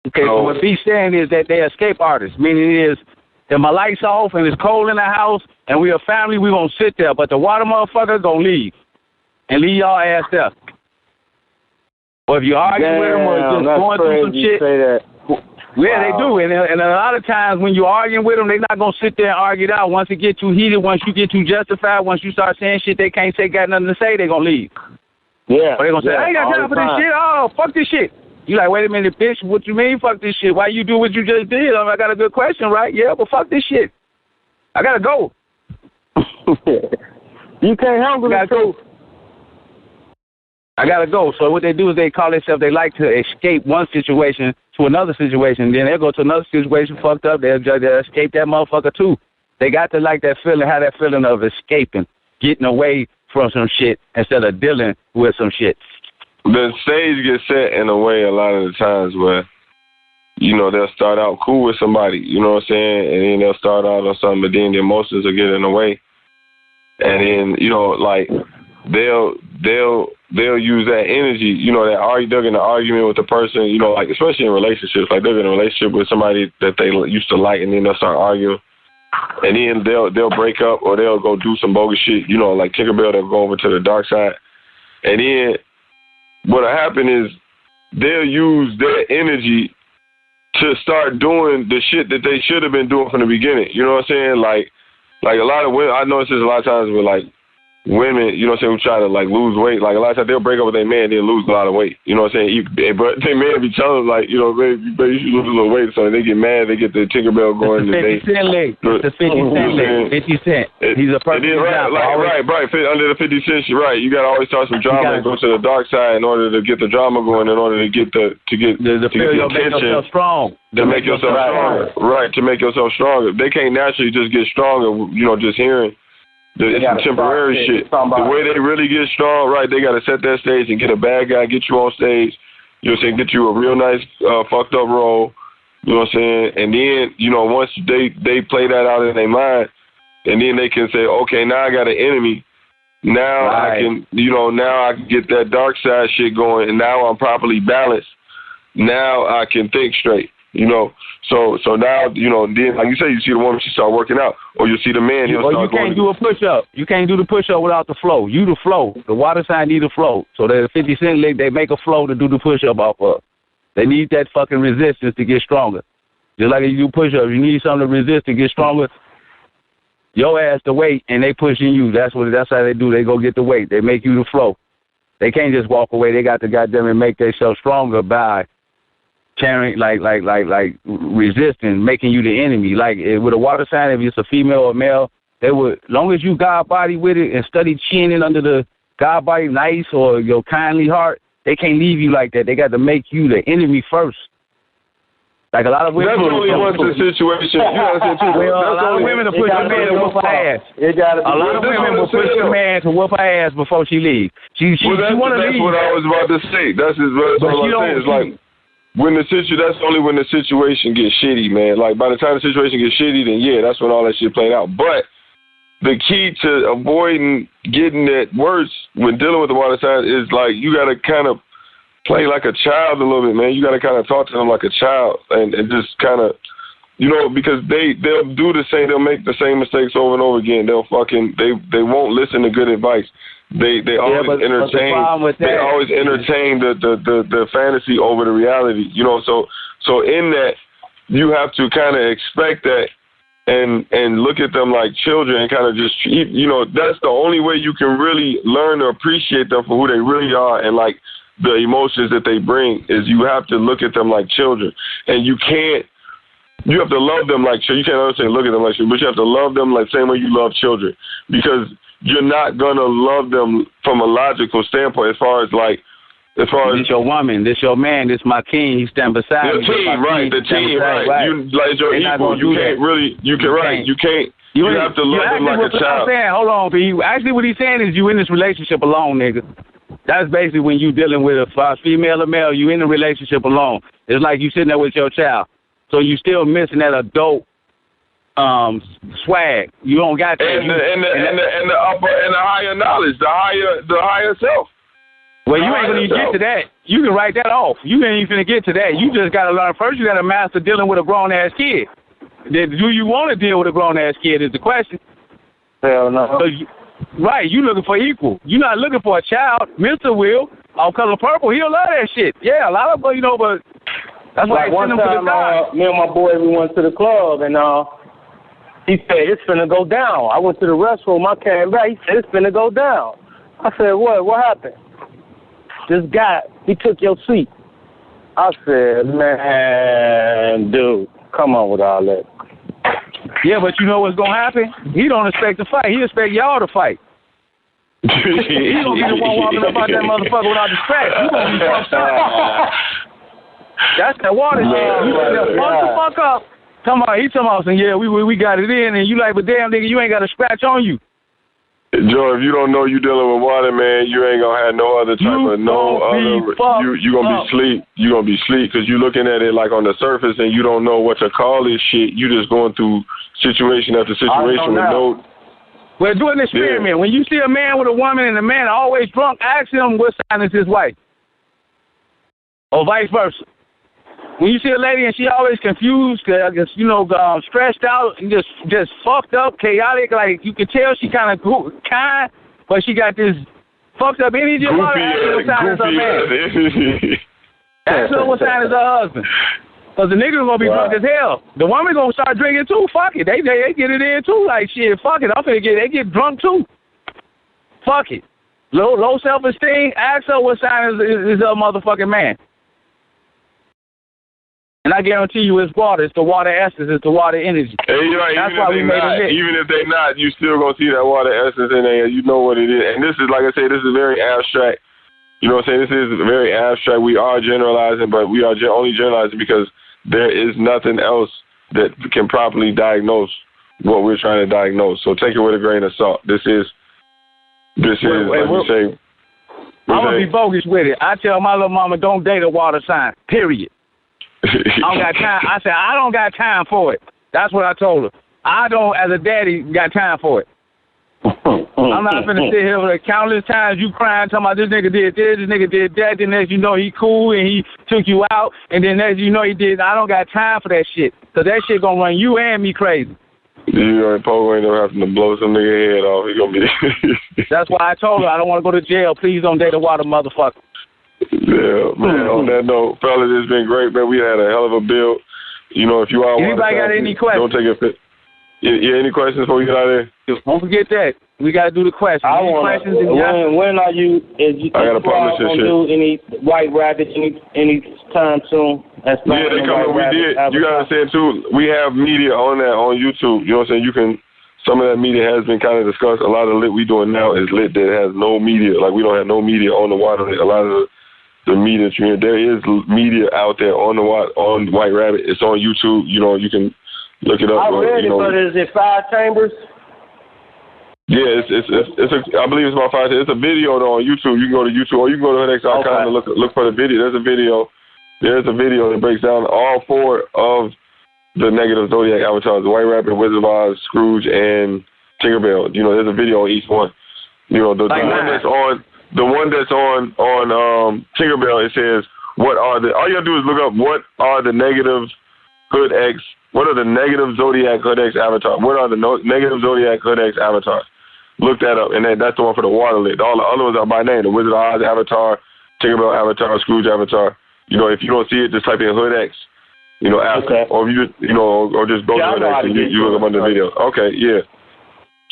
Okay, so what B's saying is that they're escape artists, meaning it is, if my lights off and it's cold in the house and we're a family, we're going to sit there, but the water motherfucker going to leave and leave y'all ass there. Or if you argue with them or just going through some shit. Yeah, they do. And a lot of times when you're arguing with them, they're not going to sit there and argue it out. Once it get too heated, once you get too justified, once you start saying shit they can't say, got nothing to say, they're going to leave. Yeah. Or they're going to say, I ain't got time for this shit. Oh, fuck this shit. You like, wait a minute, bitch, what you mean fuck this shit? Why you do what you just did? I got a good question, right? Yeah, but fuck this shit. I got to go. You can't handle the truth. I gotta go. So what they do is they call themselves, they like to escape one situation to another situation. Then they'll go to another situation fucked up. They'll escape that motherfucker too. They got to like that feeling, have that feeling of escaping, getting away from some shit instead of dealing with some shit. The stage gets set in a way a lot of the times where, you know, they'll start out cool with somebody, you know what I'm saying? And then they'll start out on something, but then the emotions will get in the way. And then, you know, like, they'll use that energy, you know, they'll get in an argument with the person, you know, like, especially in relationships, like they'll get in a relationship with somebody that they used to like, and then they'll start arguing, and then they'll break up, or they'll go do some bogus shit, you know, like Tinkerbell, they'll go over to the dark side, and then what'll happen is they'll use their energy to start doing the shit that they should have been doing from the beginning, you know what I'm saying? Like a lot of women, I notice this a lot of times with, like, women, you know what I'm saying, who try to, like, lose weight. Like, a lot of times they'll break up with their man, they'll lose a lot of weight. You know what I'm saying? But they may be telling them, like, you know, baby, you should lose a little weight. So they get mad, they get the Tinkerbell going. It's the 50 Cent leg. It's the 50 Cent leg. 50 Cent. He's a perfect example. Right. Under the 50 Cent shit, right. You got to always start some drama and go to the dark side in order to get the drama going, in order to get the attention. Make yourself strong. To make yourself stronger. Right, to make yourself stronger. They can't naturally just get stronger, you know, just hearing. It's some temporary shit. The way they really get strong, right, they got to set that stage and get a bad guy, get you on stage, you know what I'm saying, get you a real nice fucked up role, you know what I'm saying, and then, you know, once they play that out in their mind, and then they can say, okay, now I got an enemy, now I can, you know, now I can get that dark side shit going, and now I'm properly balanced, now I can think straight. You know, so now, you know, then, like you say, you see the woman, she start working out, or you see the man, he'll start going. You can't do a push-up. You can't do the push-up without the flow. You the flow. The water sign need a flow. So the 50 Cent League, they make a flow to do the push-up off of. They need that fucking resistance to get stronger. Just like you do push-ups, you need something to resist to get stronger. Your ass the weight, and they pushing you. That's how they do. They go get the weight. They make you the flow. They can't just walk away. They got to goddamn it make themselves stronger by carrying, like resisting, making you the enemy. Like with a water sign, if it's a female or male, they would, long as you God body with it and study chinning under the God body nice or your kindly heart, They can't leave you like that. They got to make you the enemy first. Like a lot of women. That's only once the situation. You know what I'm saying? Well, a lot of women will push a man to whoop her ass. A lot of women will push a man to whoop her ass before she leaves. She want to leave. That's what I was about to say. That's what I'm saying. It's like that's only when the situation gets shitty, man. Like by the time the situation gets shitty, then yeah, that's when all that shit played out. But the key to avoiding getting that worse when dealing with the water signs is like you got to kind of play like a child a little bit, man. You got to kind of talk to them like a child and just kind of, you know, because they'll do the same, they'll make the same mistakes over and over again. They'll they won't listen to good advice. They always entertain the fantasy over the reality, you know. So in that, you have to kind of expect that and look at them like children and kind of just, you know, that's the only way you can really learn to appreciate them for who they really are and like the emotions that they bring is you have to look at them like children. And you have to love them like children. You can't understand look at them like children, but you have to love them like the same way you love children because you're not going to love them from a logical standpoint as far as this your woman, this your man, this my king, you stand beside me. The team, right, right. You like your equal. You can't really, you can't. You have to love them like a child. Hold on, B. Actually, what he's saying is you in this relationship alone, nigga. That's basically when you dealing with a female or male, you in a relationship alone. It's like you sitting there with your child. So you still missing that adult swag. You don't got that. And the upper and the higher knowledge, the higher self. Well, you ain't gonna even get to that. You can write that off. You ain't even gonna get to that. You just gotta learn first. You gotta master dealing with a grown ass kid. Then, do you want to deal with a grown ass kid? Is the question. Hell no. Right, you looking for equal. You're not looking for a child. Mr. Will, on Color Purple, he'll love that shit. Yeah, a lot of you know, but that's why like one time, me and my boy, we went to the club, and he said, it's finna go down. I went to the restroom, I came back, he said, it's finna go down. I said, what happened? This guy, he took your seat. I said, man, dude, come on with all that. Yeah, but you know what's going to happen? He don't expect to fight. He expect y'all to fight. He going to be the one walking up out that motherfucker without the scratch. You going to be fucked up. That's that water shit. You fuck the fuck up. He talking about saying, yeah, we got it in, and you like, but damn, nigga, you ain't got a scratch on you. Joe, if you don't know you dealing with water, man, you ain't gonna have no other type of you gonna be sleep. You gonna be sleep because you looking at it like on the surface and you don't know what to call this shit. You just going through situation after situation with no. Well, do an experiment. Yeah. When you see a man with a woman and the man always drunk, ask him what sign is his wife, or vice versa. When you see a lady and she always confused, stressed out, and just fucked up, chaotic, like you can tell she kind, but she got this fucked up energy. Ask her what sign is her man. Ask her what sign is her husband. Because the nigga's going to be drunk as hell. The woman going to start drinking too. Fuck it. They get it in too. Like, shit, fuck it. They get drunk too. Fuck it. Low self-esteem. Ask her what sign is her motherfucking man. And I guarantee you it's water. It's the water essence. It's the water energy. Hey, that's why we made it. Even if they're not, you still going to see that water essence in there. You know what it is. And this is, like I say, this is very abstract. You know what I'm saying? This is very abstract. We are generalizing, but we are only generalizing because there is nothing else that can properly diagnose what we're trying to diagnose. So take it with a grain of salt. This is, like you say. I'm going to be bogus with it. I tell my little mama, don't date a water sign, period. I don't got time. I said, I don't got time for it. That's what I told her. I don't, as a daddy, got time for it. I'm not going to sit here with countless times you crying, talking about this nigga did this, this nigga did that, then next you know he cool and he took you out, and then next you know he did. I don't got time for that shit, because that shit going to run you and me crazy. You ain't probably ain't having to blow some nigga head off. He going to be. That's why I told her I don't want to go to jail. Please don't date a water motherfucker. Yeah, man. On that note, fellas, it's been great, man. We had a hell of a build. You know, if you are anybody got any questions? Don't take it. Yeah, any questions before we get out of there? Don't forget that. We got to do the questions. When are you? I got to publish this shit. Do any white rabbit any time soon? Yeah, they coming. We did. You got to understand too. We have media on that on YouTube. You know what I'm saying? You can. Some of that media has been kind of discussed. A lot of the lit we doing now is lit that has no media. Like we don't have no media on the water. A lot of the media that you hear. There is media out there on White Rabbit. It's on YouTube. You know, you can look it up. I read it, but is it 5 chambers? Yeah, I believe it's about 5 chambers. It's a video though on YouTube. You can go to YouTube or you can go to hoodx.com and look for the video. There's a video that breaks down all 4 of the negative zodiac avatars: the White Rabbit, Wizard of Oz, Scrooge, and Tinkerbell. You know, there's a video on each one. You know, the one that's on Tinkerbell, it says all you gotta do is look up what are the negative Hood X, what are the negative zodiac Hood X avatars? What are the negative zodiac Hood X avatars? Look that up, and that's the one for the water lit. All the other ones are by name: the Wizard of Oz avatar, Tinkerbell avatar, Scrooge avatar. You know, if you don't see it, just type in Hood X. You know, or you just or just go to Hood X and you look up on the video. Okay, yeah.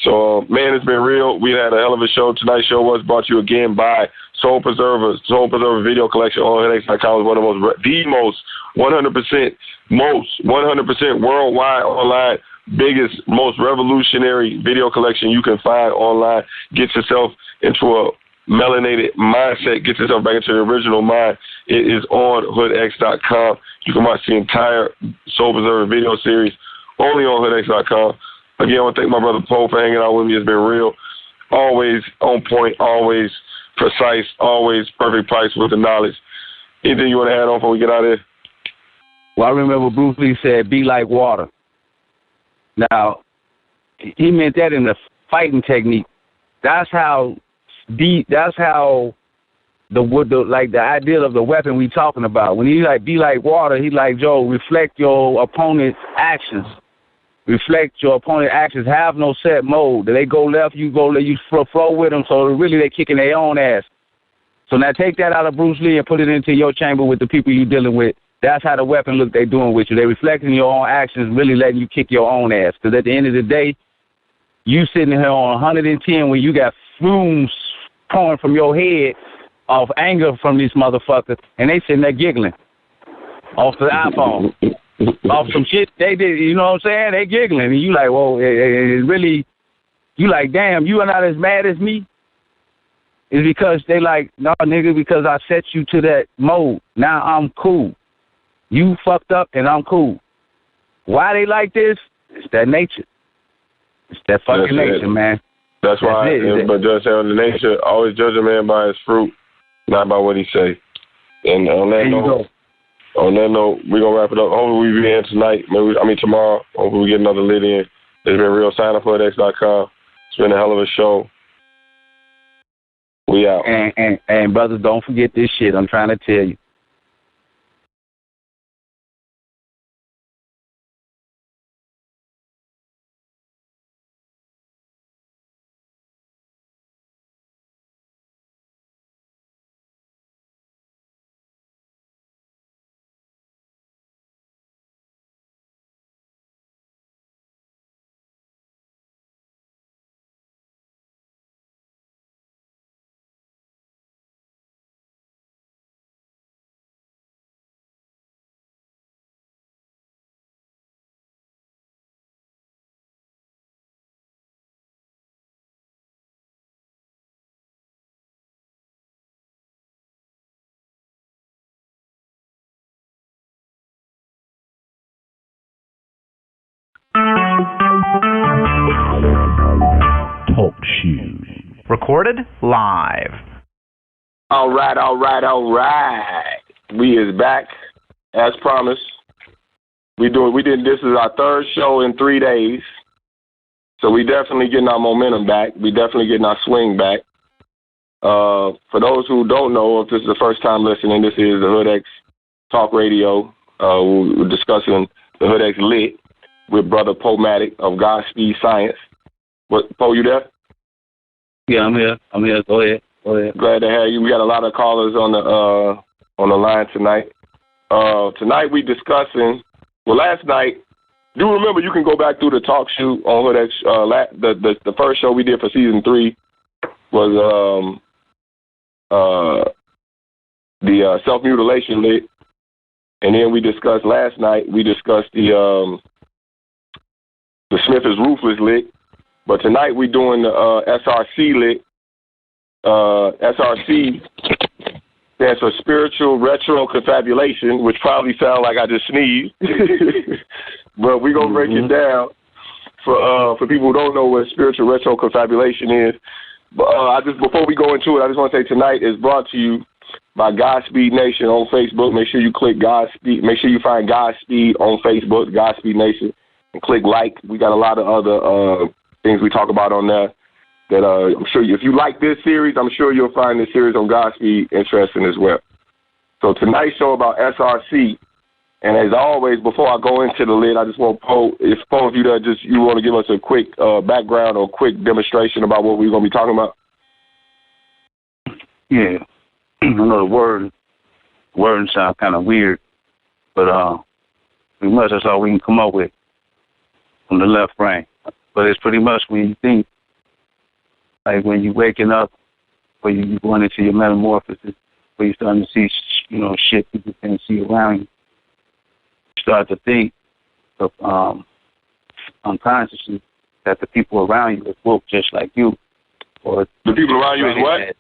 So, man, it's been real. We had a hell of a show. Tonight's show was brought to you again by Soul Preserver. Soul Preserver video collection on hoodx.com is one of the most 100% worldwide online, biggest, most revolutionary video collection you can find online. Get yourself into a melanated mindset. Get yourself back into the original mind. It is on hoodx.com. You can watch the entire Soul Preserver video series only on hoodx.com. Again, I want to thank my brother Poe for hanging out with me. It's been real. Always on point, always precise, always perfect price with the knowledge. Anything you want to add on before we get out of here? Well, I remember Bruce Lee said, "Be like water." Now, he meant that in the fighting technique. That's how the idea of the weapon we talking about. When he like be like water, he like, Joe, reflect your opponent's actions. Reflect your opponent's actions. Have no set mode. They go left, you flow with them. So really, they kicking their own ass. So now take that out of Bruce Lee and put it into your chamber with the people you're dealing with. That's how the weapon look they doing with you. They reflecting your own actions, really letting you kick your own ass. Because at the end of the day, you sitting here on 110 when you got fumes pouring from your head of anger from these motherfuckers, and they sitting there giggling off the iPhone. Off some shit they did, you know what I'm saying? They giggling, and you like, whoa, it really, you like, damn, you are not as mad as me? It's because they like, no, nigga, because I set you to that mode. Now I'm cool. You fucked up, and I'm cool. Why they like this? It's that nature. It's that fucking nature, man. That's why, but just on the nature, always judge a man by his fruit, not by what he say. And on that note, we're going to wrap it up. Hopefully we be in tonight. Tomorrow. Hopefully we get another lit in. It's been real. Sign up for hoodx.com. It's been a hell of a show. We out. And brothers, don't forget this shit. I'm trying to tell you. Talk shoes. Recorded live. All right. We is back as promised. This is our third show in 3 days. So we definitely getting our momentum back. We definitely getting our swing back. For those who don't know, if this is the first time listening, this is the Hood X Talk Radio. We're discussing the Hood X Lit with Brother Pomatic of Godspeed Science. Poe, you there? Yeah, I'm here. Go ahead. Glad to have you. We got a lot of callers on the line tonight. Tonight we discussing. Well, last night, do remember you can go back through the talk show on Hood X. The first show we did for season 3 was the self-mutilation lit, and then we discussed last night. We discussed the Smith is Ruthless lit. But tonight we're doing the SRC lit. SRC stands for spiritual retroconfabulation, which probably sounds like I just sneezed. But we're going to break it down for people who don't know what spiritual retroconfabulation is. But before we go into it, I just want to say tonight is brought to you by Godspeed Nation on Facebook. Make sure you click Godspeed. Make sure you find Godspeed on Facebook, Godspeed Nation, and click like. We got a lot of other things we talk about on there that I'm sure if you like this series, I'm sure you'll find this series on Godspeed interesting as well. So tonight's show about SRC, and as always, before I go into the lid, I just want if both of you you want to give us a quick background or quick demonstration about what we're going to be talking about. Yeah. I know the word sound kind of weird, but pretty much that's all we can come up with from the left brain. But it's pretty much when you think, like when you're waking up, or you're going into your metamorphosis, where you're starting to see, shit people can't see around you. You start to think of unconsciously that the people around you is woke just like you. Or the people around you is what?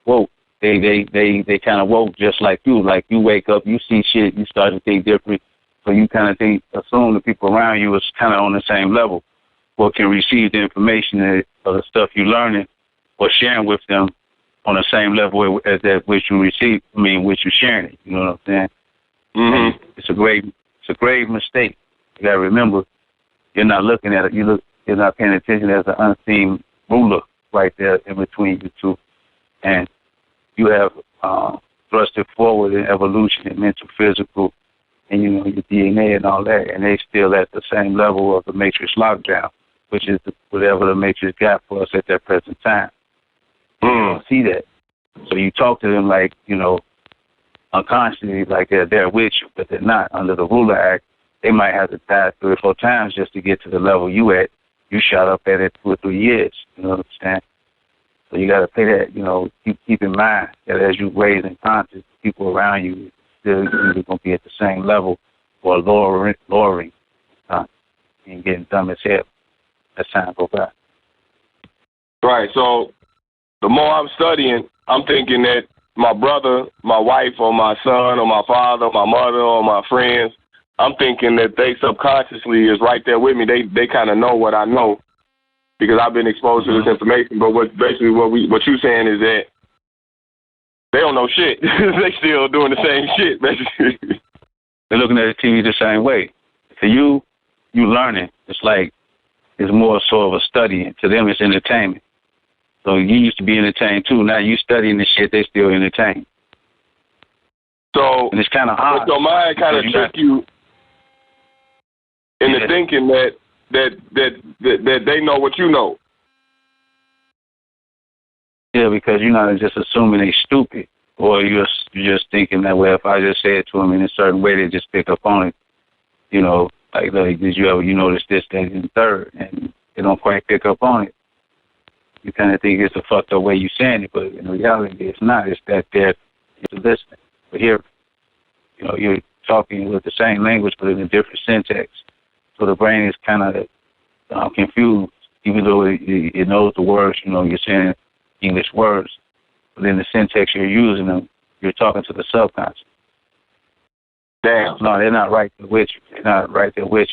Woke. They kind of woke just like you. Like you wake up, you see shit, you start to think different. So you kind of assume the people around you is kind of on the same level, or can receive the information or the stuff you're learning or sharing with them on the same level as that which you receive. Which you're sharing it. You know what I'm saying? Mm-hmm. It's a grave mistake. You gotta remember, you're not looking at it. You're not paying attention. There's an unseen ruler right there in between you two, and you have thrusted forward in evolution and mental, physical, and your DNA and all that, and they still at the same level of the matrix lockdown, which is whatever the matrix got for us at that present time. You don't see that. So you talk to them like, unconsciously, like they're there with you, but they're not. Under the Ruler Act, they might have to die 3 or 4 times just to get to the level you at. You shot up at it 2 or 3 years. You know what I'm saying? So you got to pay that, keep in mind that as you raise in conscious, people around you still either going to be at the same level or lowering and getting dumb as hell as time goes by. Right. So the more I'm studying, I'm thinking that my brother, my wife, or my son, or my father, or my mother, or my friends, I'm thinking that they subconsciously is right there with me. They kind of know what I know because I've been exposed to this information. But what you're saying is that they don't know shit. They still doing the same shit, basically. They're looking at the TV the same way. To you learning. It's like it's more sort of a studying. To them, it's entertainment. So you used to be entertained too. Now you studying the shit, they still entertained. So and it's kind of hard. But your mind kind of trick you into thinking that they know what you know. Yeah, because you're not just assuming they stupid, or you're just thinking that, well, if I just say it to them in a certain way, they just pick up on it. Like did you ever notice this, that, and the third, and they don't quite pick up on it. You kind of think it's a fucked up way you're saying it, but in reality, it's not. It's that they're listening. But here, you're talking with the same language, but in a different syntax. So the brain is kind of confused, even though it knows the words. You're saying English words, but in the syntax you're using them, you're talking to the subconscious. Damn. No, they're not right there with you. They're not right there with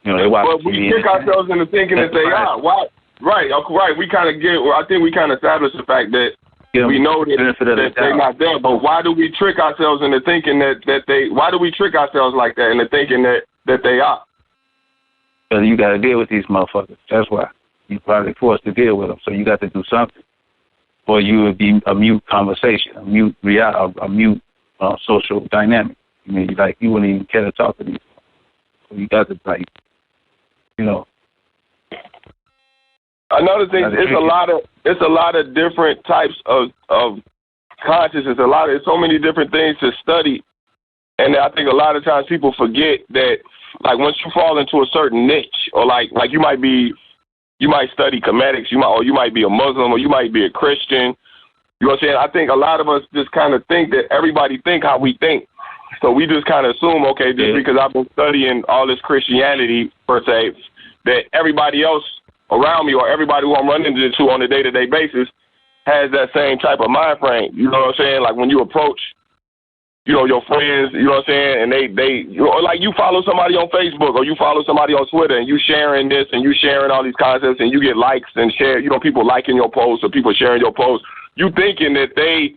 you. They watch but we trick ourselves into thinking that they are. Why? Right. We kind of I think we kind of established the fact that we know that they're not there. But why do we trick ourselves into thinking that they? Why do we trick ourselves like that into thinking that they are? Because you got to deal with these motherfuckers. That's why you're probably forced to deal with them. So you got to do something, or you would be a mute conversation, a mute social dynamic. You wouldn't even care to talk to these. So you got to Another thing, it's a lot of different types of consciousness. There's so many different things to study, and I think a lot of times people forget that, like, once you fall into a certain niche, or like you might study Comedics, you might be a Muslim, or you might be a Christian. You know what I'm saying? I think a lot of us just kind of think that everybody think how we think, so we just kind of assume, okay, just because I've been studying all this Christianity per se, that everybody else around me or everybody who I'm running into on a day-to-day basis has that same type of mind frame. You know what I'm saying? Like when you approach, you know, your friends, you know what I'm saying, and they you know, like you follow somebody on Facebook or you follow somebody on Twitter and you sharing this and you sharing all these concepts and you get likes and share, you know, people liking your posts or people sharing your posts, you thinking that they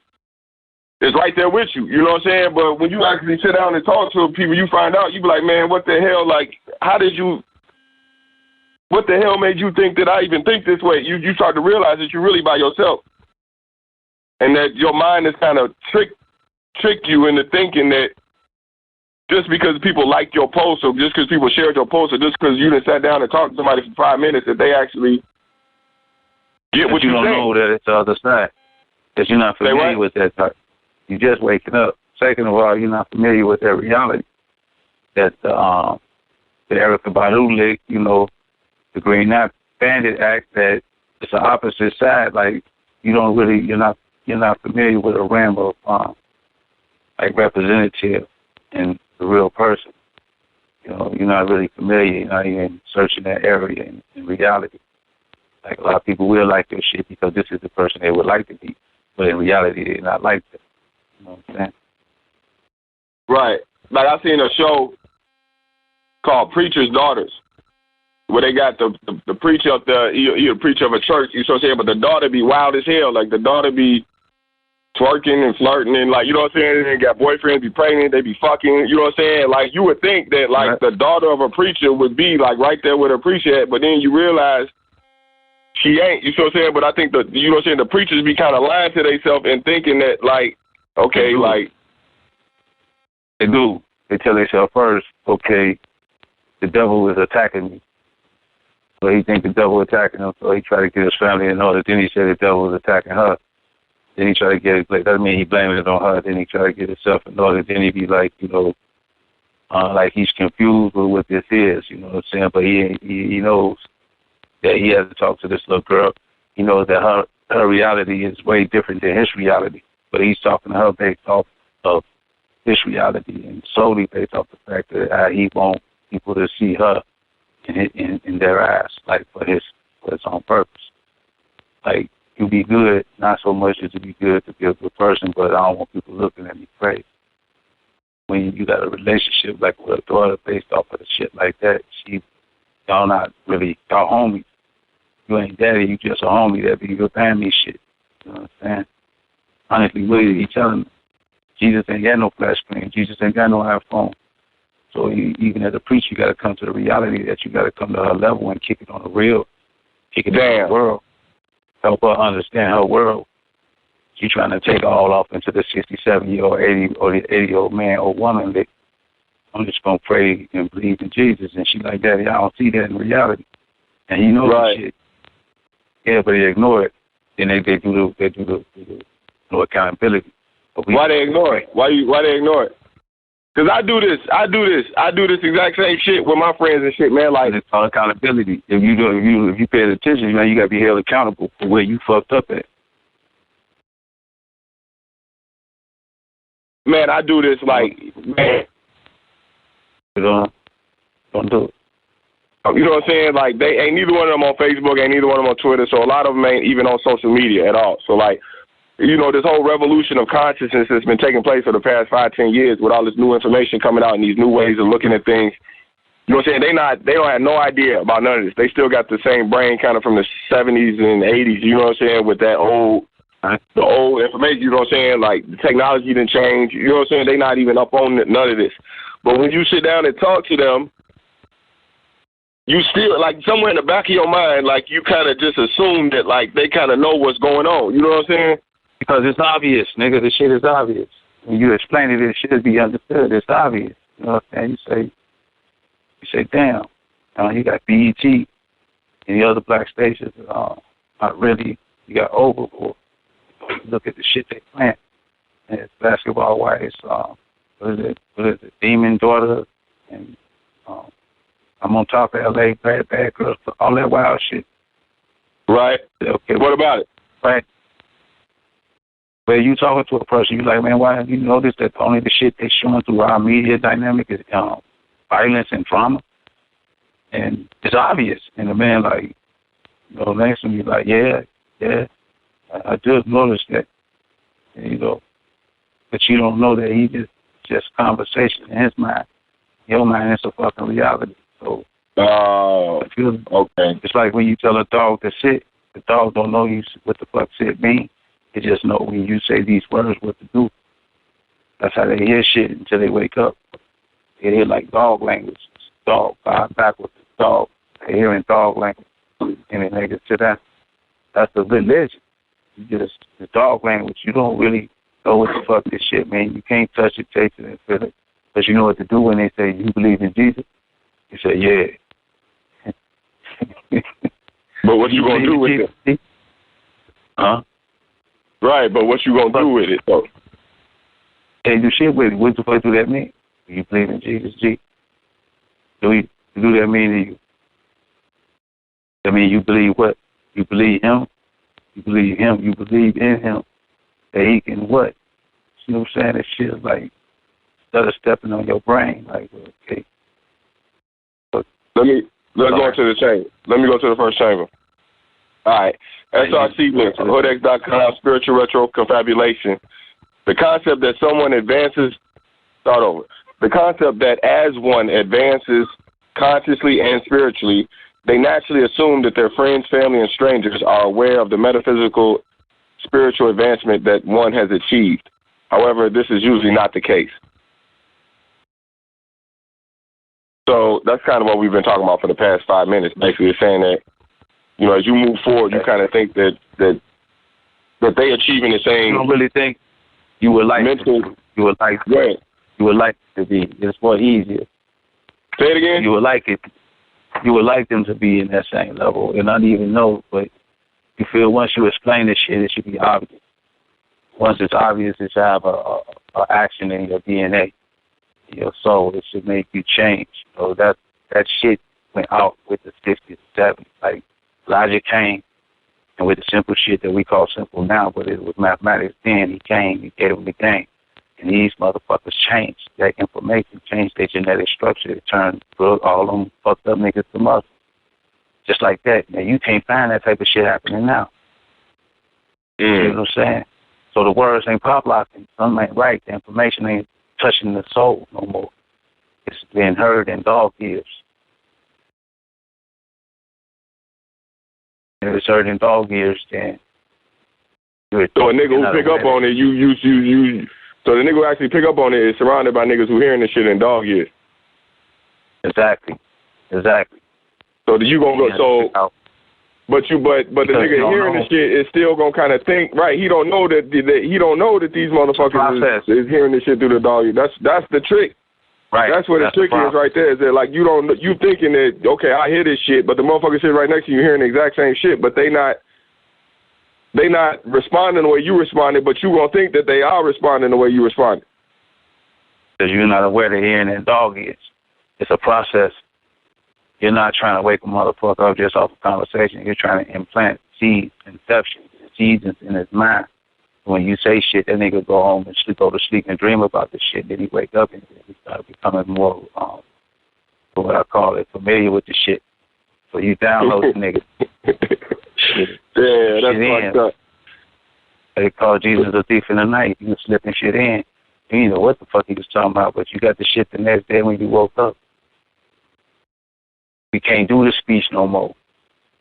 is right there with you, you know what I'm saying? But when you actually sit down and talk to people, you find out, you be like, man, what the hell, like, what the hell made you think that I even think this way? You start to realize that you're really by yourself and that your mind is kind of tricked you into thinking that just because people liked your post or just because people shared your post or just because you done sat down and talked to somebody for 5 minutes that they actually get what you're saying. You don't know that it's the other side, that you're not familiar with that type. You're just waking up. Second of all, you're not familiar with that reality. That the Erica Badu lick, you know, the Green Bandit Act, that it's the opposite side. Like you're not familiar with a realm of like representative and the real person. You know, you're not really familiar. You're not even searching that area in reality. Like a lot of people will like this shit because this is the person they would like to be, but in reality, they're not like that. You know what I'm saying? Right. Like I seen a show called Preacher's Daughters, where they got the preacher up there, he a preacher of a church, you know what I'm saying, but the daughter be wild as hell. Like the daughter be twerking and flirting and like, you know what I'm saying, they got boyfriends, be pregnant, they be fucking, you know what I'm saying? Like you would think that like the daughter of a preacher would be like right there with her preacher at, but then you realize she ain't, you know what I'm saying? But I think you know what I'm saying, the preachers be kind of lying to themselves and thinking that like, okay, like they do. They tell themselves first, okay, the devil is attacking me. So he think the devil attacking him, so he try to get his family in order. Then he said the devil was attacking her. Then he try to get it, like, doesn't mean he blaming it on her. Then he try to get himself in order. Then he be like, you know, like he's confused with what this is, you know what I'm saying? But he knows that he has to talk to this little girl. He knows that her reality is way different than his reality. But he's talking to her based off of his reality and solely based off the fact that he wants people to see her in their eyes, like for his own purpose. Like, you be good, not so much as to be good to be a good person, but I don't want people looking at me crazy. When you got a relationship like with a daughter based off of the shit like that, y'all not really, y'all homies. You ain't daddy, you just a homie that be your family shit. You know what I'm saying? Honestly, really, he telling me, Jesus ain't got no flash screen. Jesus ain't got no iPhone. So even as a preacher, you got to come to the reality that you got to come to her level and kick it on the real, kick it in the world, help her understand her world. You trying to take all off into the 67-year-old, 80 or the 80-year-old man or woman that I'm just gonna pray and believe in Jesus, and she like, Daddy, I don't see that in reality, and he knows that shit. Yeah, but they ignore it. Then they do no accountability. Why they ignore it? Why they ignore it? Because I do this exact same shit with my friends and shit, man. Like, it's called accountability. If you pay attention, man, you gotta be held accountable for where you fucked up at. Man, I do this like, man. Don't do it. You know what I'm saying? Like, they ain't neither one of them on Facebook, ain't neither one of them on Twitter, so a lot of them ain't even on social media at all. So, like, you know, this whole revolution of consciousness that's been taking place for the past 5-10 years with all this new information coming out and these new ways of looking at things. You know what I'm saying? They don't have no idea about none of this. They still got the same brain kind of from the 70s and 80s, you know what I'm saying, with that the old information, you know what I'm saying? Like, the technology didn't change, you know what I'm saying? They not even up on none of this. But when you sit down and talk to them, you still, like, somewhere in the back of your mind, like, you kind of just assume that, like, they kind of know what's going on. You know what I'm saying? Because it's obvious, nigga. The shit is obvious. When you explain it, it should be understood. It's obvious. You know what I'm saying? You say, damn. You got BET and the other black stations. Not really. You got Overboard. Look at the shit they playing. And it's basketball wise. What is it? Demon Daughter. And I'm on top of LA, bad girls, all that wild shit. Right. Okay. What about it? Right. But you talking to a person, you like, man, why have you noticed that only the shit they showing through our media dynamic is violence and trauma? And it's obvious. And the man, like, you know, next to me, like, yeah. I just noticed that, you know, but you don't know that he just conversation in his mind. Your mind is a fucking reality. So, okay. It's like when you tell a dog to sit, the dog don't know what the fuck sit mean. It just know when you say these words what to do. That's how they hear shit until they wake up. They hear like dog language. Dog, God backwards, dog. They hearing dog language. And then they get to that. That's the religion. The dog language. You don't really know what the fuck this shit mean. You can't touch it, taste it, and feel it. But you know what to do when they say, you believe in Jesus? You say, yeah. But what you gonna do with it? Huh? Right, but what you gonna do with it, though? Can't do shit with it. What the fuck do that mean? Do you believe in Jesus, G? Do that mean to you? That mean you believe what? You believe him? You believe him? You believe in him? That he can what? You know what I'm saying? That shit is like, instead of stepping on your brain, like, okay. Let's go into the chamber. Let me go to the first chamber. All right. SRC link, Hodex.com, spiritual retro confabulation. The concept that someone advances, start over. The concept that as one advances consciously and spiritually, they naturally assume that their friends, family, and strangers are aware of the metaphysical spiritual advancement that one has achieved. However, this is usually not the case. So that's kind of what we've been talking about for the past 5 minutes, basically saying that, you know, as you move forward, you kind of think that they achieving the same. You don't really think you would like mental. You would like to be. It's more easier. Say it again. You would like it. You would like them to be in that same level and not even know, but you feel once you explain this shit, it should be obvious. Once it's obvious, it should have a action in your DNA, your soul. It should make you change. So that shit went out with the 60s and 70s. Like logic came, and with the simple shit that we call simple now, but it was mathematics then. He came, he gave them the game. And these motherfuckers changed that information, changed their genetic structure. It turned all them fucked up niggas to muscle. Just like that. Now, you can't find that type of shit happening now. You know what I'm saying? So the words ain't pop locking. Something ain't right. The information ain't touching the soul no more. It's being heard in dog ears. If it's heard in dog ears, then... So a nigga who pick up on it, so the nigga who actually pick up on it is surrounded by niggas who hearing this shit in dog ears. Exactly. So you gonna go but the nigga hearing this shit is still gonna kind of think right. He don't know that these motherfuckers is hearing this shit through the dog ears. That's the trick. Right. That's where the trick is right there. Is that like you thinking that okay I hear this shit, but the motherfucker sitting right next to you hearing the exact same shit, but they not responding the way you responded, but you gonna think that they are responding the way you responded. Because you're not aware they're hearing in dog ears. It's a process. You're not trying to wake a motherfucker up just off a conversation. You're trying to implant seeds, inception, seeds in his mind. When you say shit, that nigga go home and go to sleep and dream about the shit. Then he wake up and he start becoming more, what I call it, familiar with the shit. So you download the nigga. Yeah, that's fucked up. They call Jesus a thief in the night. You was slipping shit in. You didn't know what the fuck he was talking about, but you got the shit the next day when you woke up. We can't do the speech no more.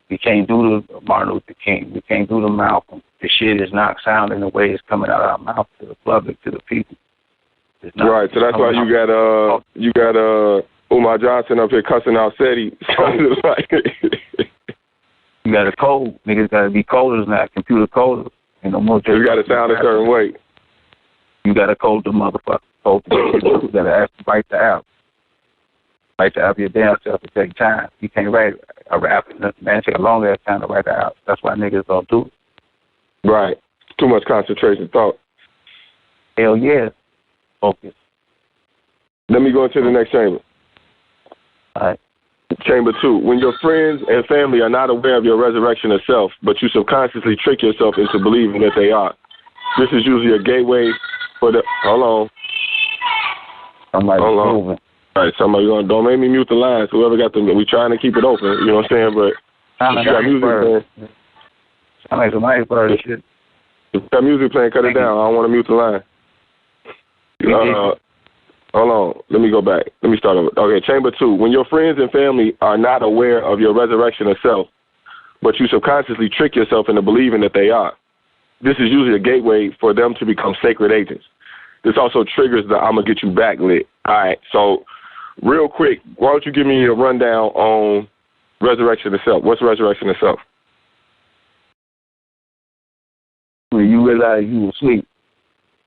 We can't do the Martin Luther King. We can't do the Malcolm. The shit is not sounding the way it's coming out of our mouth to the public, to the people. Right, so that's why you got Umar Johnson up here cussing out SETI. You got a code. Niggas got to be coders now, computer coders. And no more. You got to sound a certain way. You got to code the motherfucker. You got to write the app. Write the app your damn self. It take time. You can't write a rap. Man, it take a long ass time to write the app. That's why niggas don't do it. Right. Too much concentration thought. Hell yeah. Focus. Let me go into the next chamber. All right. Chamber 2. When your friends and family are not aware of your resurrection of self, but you subconsciously trick yourself into believing that they are. This is usually a gateway for the... Hold on. Somebody's moving. All right, somebody going, don't make me mute the lines. Whoever got them, we trying to keep it open. You know what I'm saying? But you got music, man. Sound like some iceberg shit. If that music playing, cut it down. I don't want to mute the line. Hold on. Let me go back. Let me start over. Okay, chamber 2. When your friends and family are not aware of your resurrection of self, but you subconsciously trick yourself into believing that they are, this is usually a gateway for them to become sacred agents. This also triggers the I'm going to get you back lit. All right, so real quick, why don't you give me a rundown on resurrection of self? What's resurrection of self? When you realize you were asleep,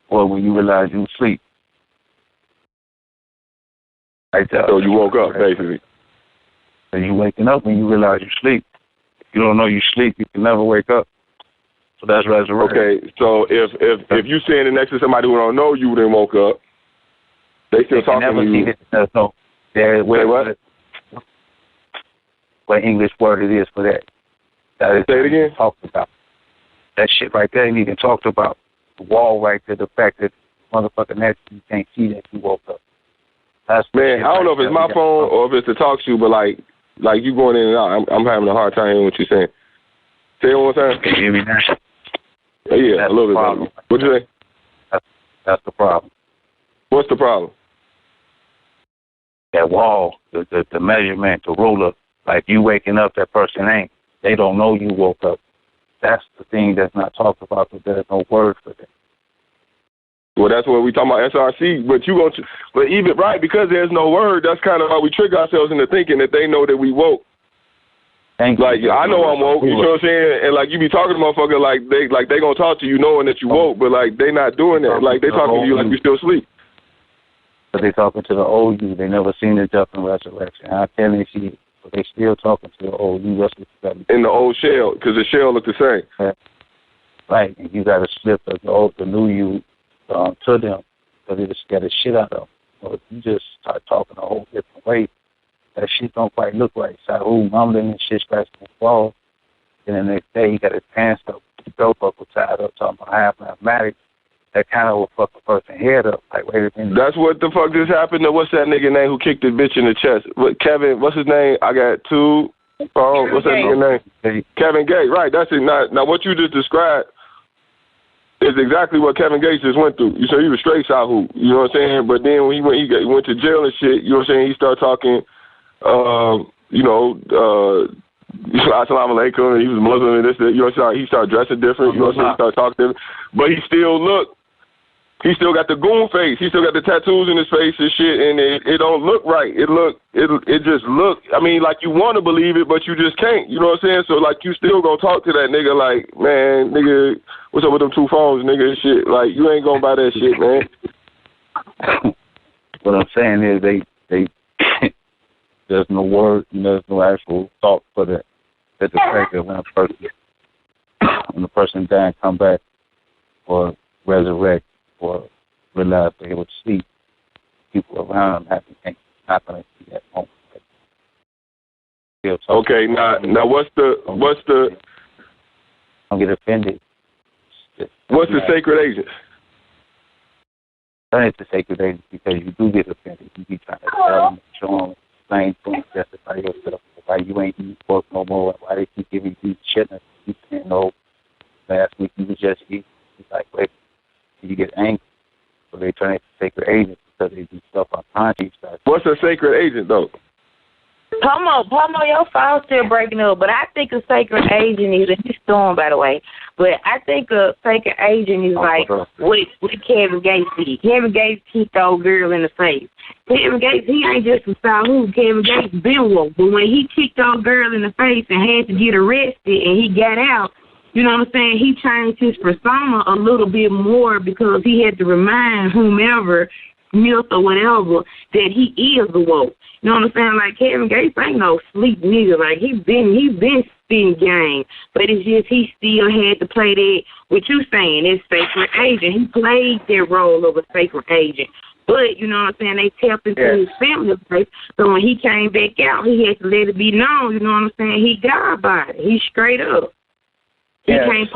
or when you realize you were asleep. So you woke up, basically. So you waking up when you realize you sleep. If you don't know you sleep, you can never wake up. So that's resurrection. Okay, so if you standing next to somebody who don't know you, then woke up, they still talking to you. What English word it is for that? That is say it again. Talked about. That shit right there ain't even talked about. The wall right there, the fact that motherfucking next you can't see that you woke up. That's man, I don't know if it's my phone or if it's to talk to you, but like you going in and out, I'm having a hard time hearing what you're saying. Say it one more time. Can you hear me now? Yeah, that's a little bit. What you say? That's the problem. What's the problem? That wall, the measurement, the ruler, like you waking up, that person ain't. They don't know you woke up. That's the thing that's not talked about, but there's no word for that. Well, that's what we talking about SRC, but even right, because there's no word, that's kind of how we trick ourselves into thinking that they know that we woke. Like I know I'm woke, you know what I'm saying? And like you be talking to motherfucker like they gonna talk to you knowing that you woke, but like they not doing that. Like they talking to you like you still asleep. But they talking to the old you. They never seen the death and resurrection. How can they see it? But they still talking to the old you. That's what you got. In the old shell, because the shell look the same. Yeah. Right, and you got to slip the new you to them, because they just get the shit out of them. So if you just start talking a whole different way, that shit don't quite look right. So, mumbling and shit, scratching the wall. And the next day, he got his pants up, his belt buckle tied up, talking about half mathematics. That kind of will fuck a person's head up. Like, wait a minute. That's what the fuck just happened to, what's that nigga name who kicked the bitch in the chest? Kevin, what's his name? I got two. What's that nigga name? Kevin Gates, right. That's it. Now, what you just described is exactly what Kevin Gates just went through. You say he was straight Sahu, you know what I'm saying? But then when he went to jail and shit, you know what I'm saying, he started talking, Assalamu alaikum, and he was Muslim and this, you know what I'm saying? He started dressing different, you know what I'm saying? He started talking different. But he still got the goon face. He still got the tattoos in his face and shit, and it don't look right. It just look, I mean, like you want to believe it, but you just can't, you know what I'm saying? So, like, you still gonna talk to that nigga like, man, nigga, what's up with them two phones, nigga, and shit? Like, you ain't gonna buy that shit, man. What I'm saying is they there's no word, and there's no actual thought for that. That the fact that when the person die and come back or resurrect or realize they were asleep, people around them not going to see that moment. Okay, now what's the don't get offended. What's the sacred agent? It's the sacred agent because you do get offended. You be trying to tell them, show them, explain things, justify yourself. Why you ain't eating pork no more? Why they keep giving you shit and you saying no? Last week you was just eating. It's like, wait, you get angry. So they turn into sacred agents because they do stuff unconscious. What's a sacred agent, though? Pomo, your phone's still breaking up, but I think a sacred agent is, and he's storm, by the way, but I think a sacred agent is like what Kevin Gates did. Kevin Gates kicked the old girl in the face. Kevin Gates, he ain't just a Sahu. Kevin Gates been woke, but when he kicked the old girl in the face and had to get arrested and he got out, you know what I'm saying, he changed his persona a little bit more because he had to remind whomever, Smith or whatever, that he is the woke. You know what I'm saying? Like, Kevin Gates ain't no sleep nigga. Like, he been spitting game. But it's just he still had to play that, what you saying, it's sacred agent. He played that role of a sacred agent. But, you know what I'm saying, they tapped into his family life. So when he came back out, he had to let it be known, you know what I'm saying, he God by it. He straight up. He can't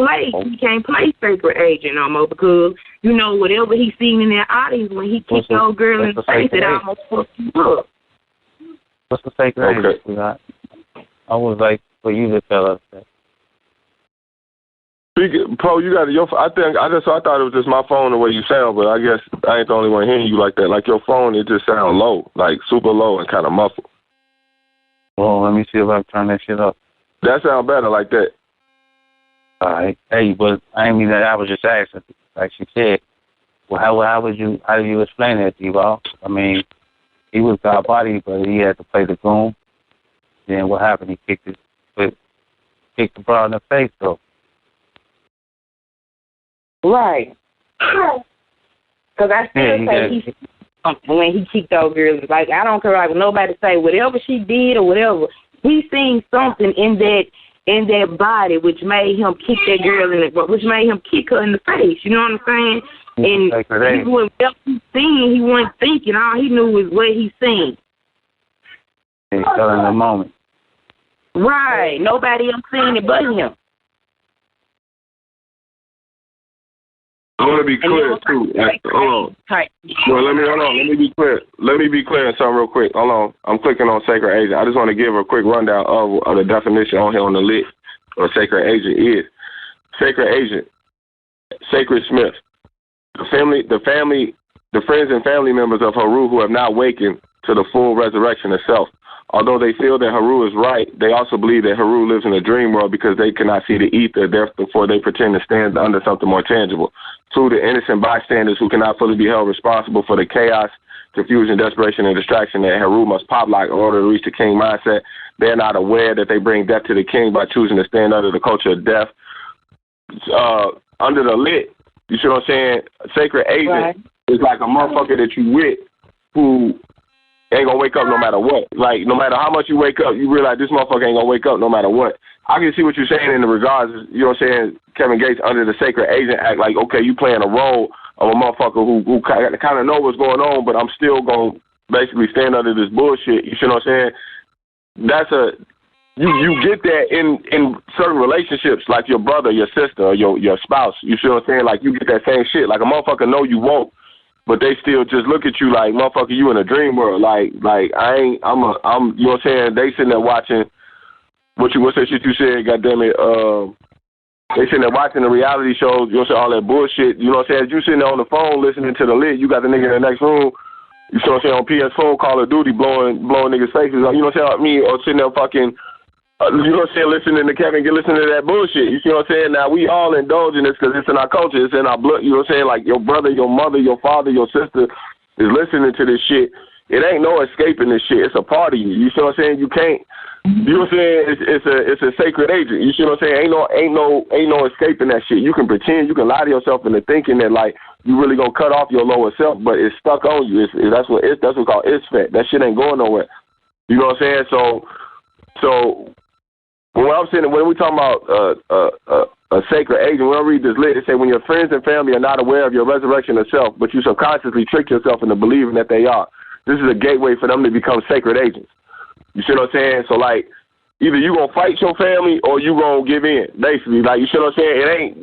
play sacred agent no more because, you know, whatever he seen in that audience when he kicked the old girl in the face, it almost fucked him up. What's the sacred agent? I would like for you to tell us that. Pro, you got your. I thought it was just my phone the way you sound, but I guess I ain't the only one hearing you like that. Like your phone, it just sounds low, like super low and kind of muffled. Well, let me see if I can turn that shit up. That sound better like that. All right. Hey, but I mean that. I was just asking, like she said. Well, how do you explain that, K-Blao? I mean, he was God body, but he had to play the goon. Then what happened? He kicked the bra in the face, though. Right. Because I still say when he kicked those girls, like, I don't care, like, nobody say whatever she did or whatever. He seen something in that body which made him kick that girl which made him kick her in the face. You know what I'm saying? And whatever he seen, he wasn't thinking. All he knew was what he seen. He's still in the moment. Right. Nobody else seen it but him. I want to be clear too. Hold on. Well, let me be clear. Let me be clear on something real quick. Hold on. I'm clicking on sacred agent. I just want to give a quick rundown of the definition on here on the list. What sacred agent is. Sacred agent, sacred smith. The friends and family members of Haru who have not wakened to the full resurrection of self. Although they feel that Haru is right, they also believe that Haru lives in a dream world because they cannot see the ether, therefore they pretend to stand under something more tangible. 2, the innocent bystanders who cannot fully be held responsible for the chaos, confusion, desperation, and distraction that Haru must pop lock in order to reach the king mindset. They're not aware that they bring death to the king by choosing to stand under the culture of death. Under the lit, you see what I'm saying? Sacred agent is like a motherfucker that you with who ain't gonna wake up no matter what. Like, no matter how much you wake up, you realize this motherfucker ain't gonna wake up no matter what. I can see what you're saying in the regards, you know what I'm saying, Kevin Gates under the Sacred Agent Act, like, okay, you playing a role of a motherfucker who kind of know what's going on, but I'm still gonna basically stand under this bullshit. You see what I'm saying? That's you get that in certain relationships, like your brother, your sister, or your spouse. You see what I'm saying? Like, you get that same shit. Like, a motherfucker know you won't, but they still just look at you like, motherfucker, you in a dream world. Like I'm, you know what I'm saying? They sitting there watching what's that shit you said, goddamn it, they sitting there watching the reality shows, you know what I'm saying, all that bullshit, you know what I'm saying? You sitting there on the phone listening to the lid, you got the nigga in the next room, you know what I'm saying, on PS4, Call of Duty, blowing niggas' faces, you know what I'm saying, I mean, or sitting there fucking, you know what I'm saying, listening to Kevin, listening to that bullshit, you see what I'm saying? Now, we all indulge in this because it's in our culture, it's in our blood, you know what I'm saying? Like, your brother, your mother, your father, your sister is listening to this shit. It ain't no escaping this shit. It's a part of you. You see what I'm saying? You can't, you know what I'm saying? It's a sacred agent. You see what I'm saying? Ain't no escaping that shit. You can pretend, you can lie to yourself into thinking that, like, you really gonna cut off your lower self, but it's stuck on you. That's what called isfet. That shit ain't going nowhere. You know what I'm saying? So when we talking about a sacred agent, when I read this lit, it say when your friends and family are not aware of your resurrection of self, but you subconsciously trick yourself into believing that they are. This is a gateway for them to become sacred agents. You see what I'm saying? So, like, either you gonna fight your family or you gonna give in. Basically, like, you see what I'm saying?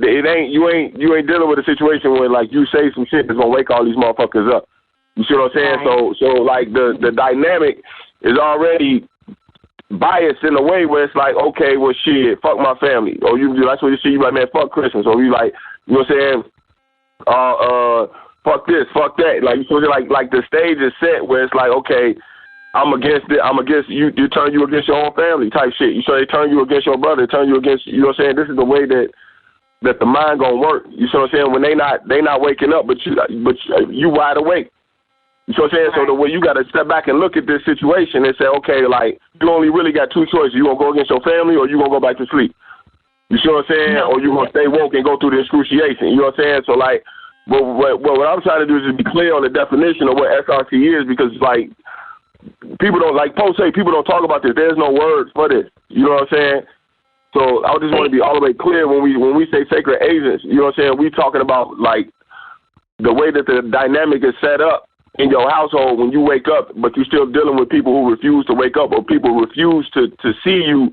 You ain't dealing with a situation where, like, you say some shit that's gonna wake all these motherfuckers up. You see what I'm saying? Right. So like the dynamic is already biased in a way where it's like, okay, well, shit, fuck my family. Or that's what you see. You like, man, fuck Christmas. Or you like, you know what I'm saying? Fuck this, fuck that. Like, you like the stage is set where it's like, okay, I'm against you. You turn you against your own family type shit. So they turn you against your brother. They turn you against, you know what I'm saying? This is the way that the mind gonna work. You see what I'm saying? When they not waking up, but you wide awake. You see what I'm saying? So the way you gotta step back and look at this situation and say, okay, like, you only really got two choices. You gonna go against your family or you gonna go back to sleep. You see what I'm saying? No. Or you gonna stay woke and go through the excruciation. You know what I'm saying? So, like, but what I'm trying to do is just be clear on the definition of what SRT is, because, like, people don't, like Poe say, people don't talk about this. There's no words for this. You know what I'm saying? So I just want to be all the way clear when we say sacred agents. You know what I'm saying? We talking about, like, the way that the dynamic is set up in your household when you wake up, but you're still dealing with people who refuse to wake up, or people who refuse to see you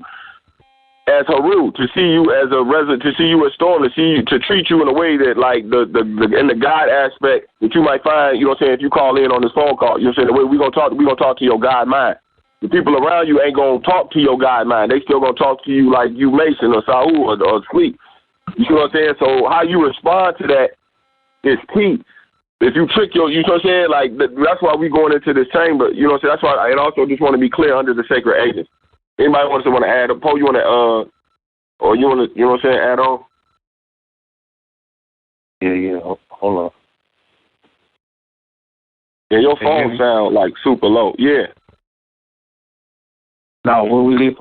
as Haru, to see you as a resident, to see you as Storm, to treat you in a way that, like, in the God aspect that you might find, you know what I'm saying, if you call in on this phone call, you know what I'm saying, the way we're gonna talk to your God mind. The people around you ain't gonna talk to your God mind. They still gonna talk to you like you Mason or Saul or Sleep. You see what I'm saying? So how you respond to that is key. If you trick you know what I'm saying? Like, that's why we going into this chamber. You know what I'm saying? That's why, and also just want to be clear under the sacred agents. Anybody want to add a Poe, you want to, or you want to, you know what I'm saying, add on? Yeah. Hold on. Yeah, your phone sound like super low. Yeah. No, we were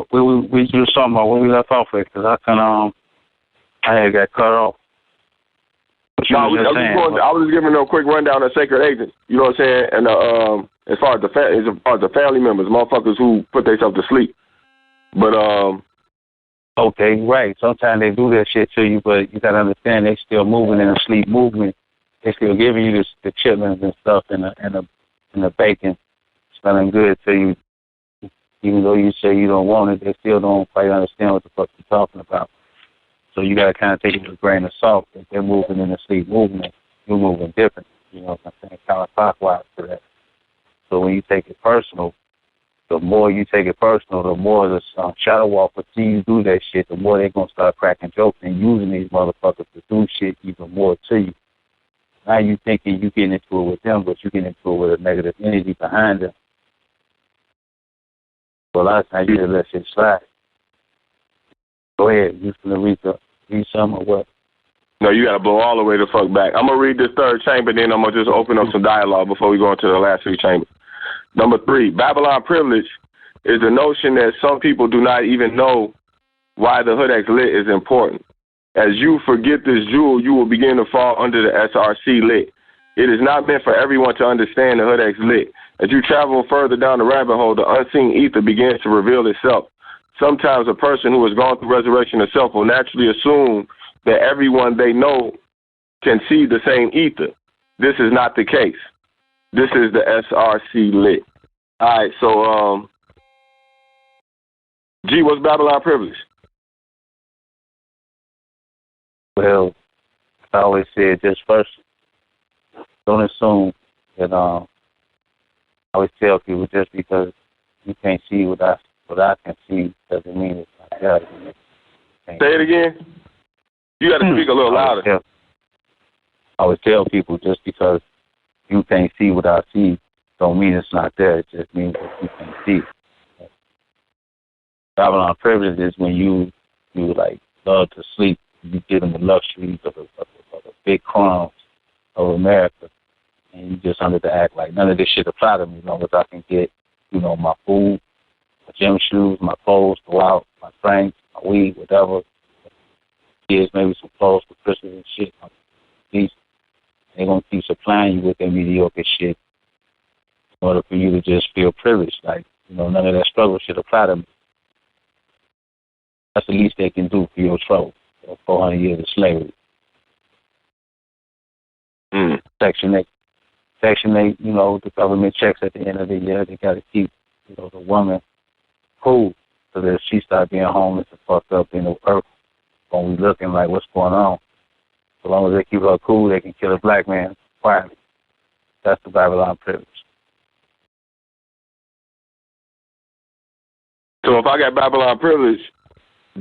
talking about where we left off with, because I had got cut off. No, I was just giving them a quick rundown of sacred agents. You know what I'm saying? And as far as the family members, motherfuckers who put themselves to sleep. But okay, right. Sometimes they do that shit to you, but you gotta understand they still moving in a sleep movement. They still giving you the chitlins and stuff and the bacon smelling good to you. Even though you say you don't want it, they still don't quite understand what the fuck you're talking about. So you got to kind of take it with a grain of salt. If they're moving in a sleep movement, you're moving different. You know what I'm saying? Counterclockwise to that. So when you take it personal, the more you take it personal, the more the shadow walkers see you do that shit, the more they're going to start cracking jokes and using these motherfuckers to do shit even more to you. Now you thinking you getting into it with them, but you get into it with a negative energy behind them. Well, last time you just let shit slide. Go ahead. You going to read some or what? No, you got to blow all the way the fuck back. I'm going to read this third chamber, then I'm going to just open up some dialogue before we go into the last three chambers. Number 3, Babylon privilege is the notion that some people do not even know why the Hodex lit is important. As you forget this jewel, you will begin to fall under the SRC lit. It is not meant for everyone to understand the Hodex lit. As you travel further down the rabbit hole, the unseen ether begins to reveal itself. Sometimes a person who has gone through resurrection of self will naturally assume that everyone they know can see the same ether. This is not the case. This is the SRC lit. All right, so, G, what's Babylon privilege? Well, I always say just first, don't assume that, I always tell people just because you can't see what I can see doesn't mean it's not there. Say it again. You got to speak a little louder. I always tell people just because you can't see what I see don't mean it's not there. It just means that you can't see. Babylon privilege is when you like love to sleep. You give them the luxuries of the big crumbs of America, and you just under the act like none of this shit apply to me as long as I can get, my food, my gym shoes, my clothes, go out, my drinks, my weed, whatever. Kids, maybe some clothes for Christmas and shit. They're going to keep supplying you with their mediocre shit in order for you to just feel privileged. Like, none of that struggle should apply to me. That's the least they can do for your trouble. 400 years of slavery. Section 8, the government checks at the end of the year. They got to keep, the woman cool so that if she start being homeless and fucked up in the earth, when we looking like what's going on. So long as they keep her cool, they can kill a black man quietly. That's the Babylon privilege. So if I got Babylon privilege,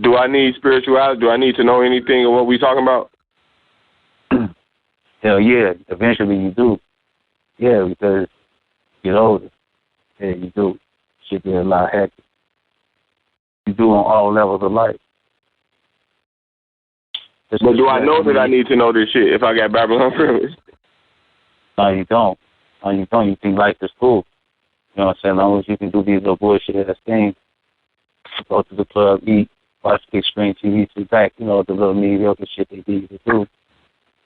do I need spirituality? Do I need to know anything of what we talking about? Hell yeah. Eventually you do. Yeah, because you get older. Yeah, you do. Shit get a lot hectic. You do on all levels of life. But do I know that I need to know this shit if I got Babylon privilege? No, you don't. You think life is cool. You know what I'm saying? As long as you can do these little bullshit ass things, go to the club, eat, watch big screen TV, sit back, the little mediocre shit they need to do.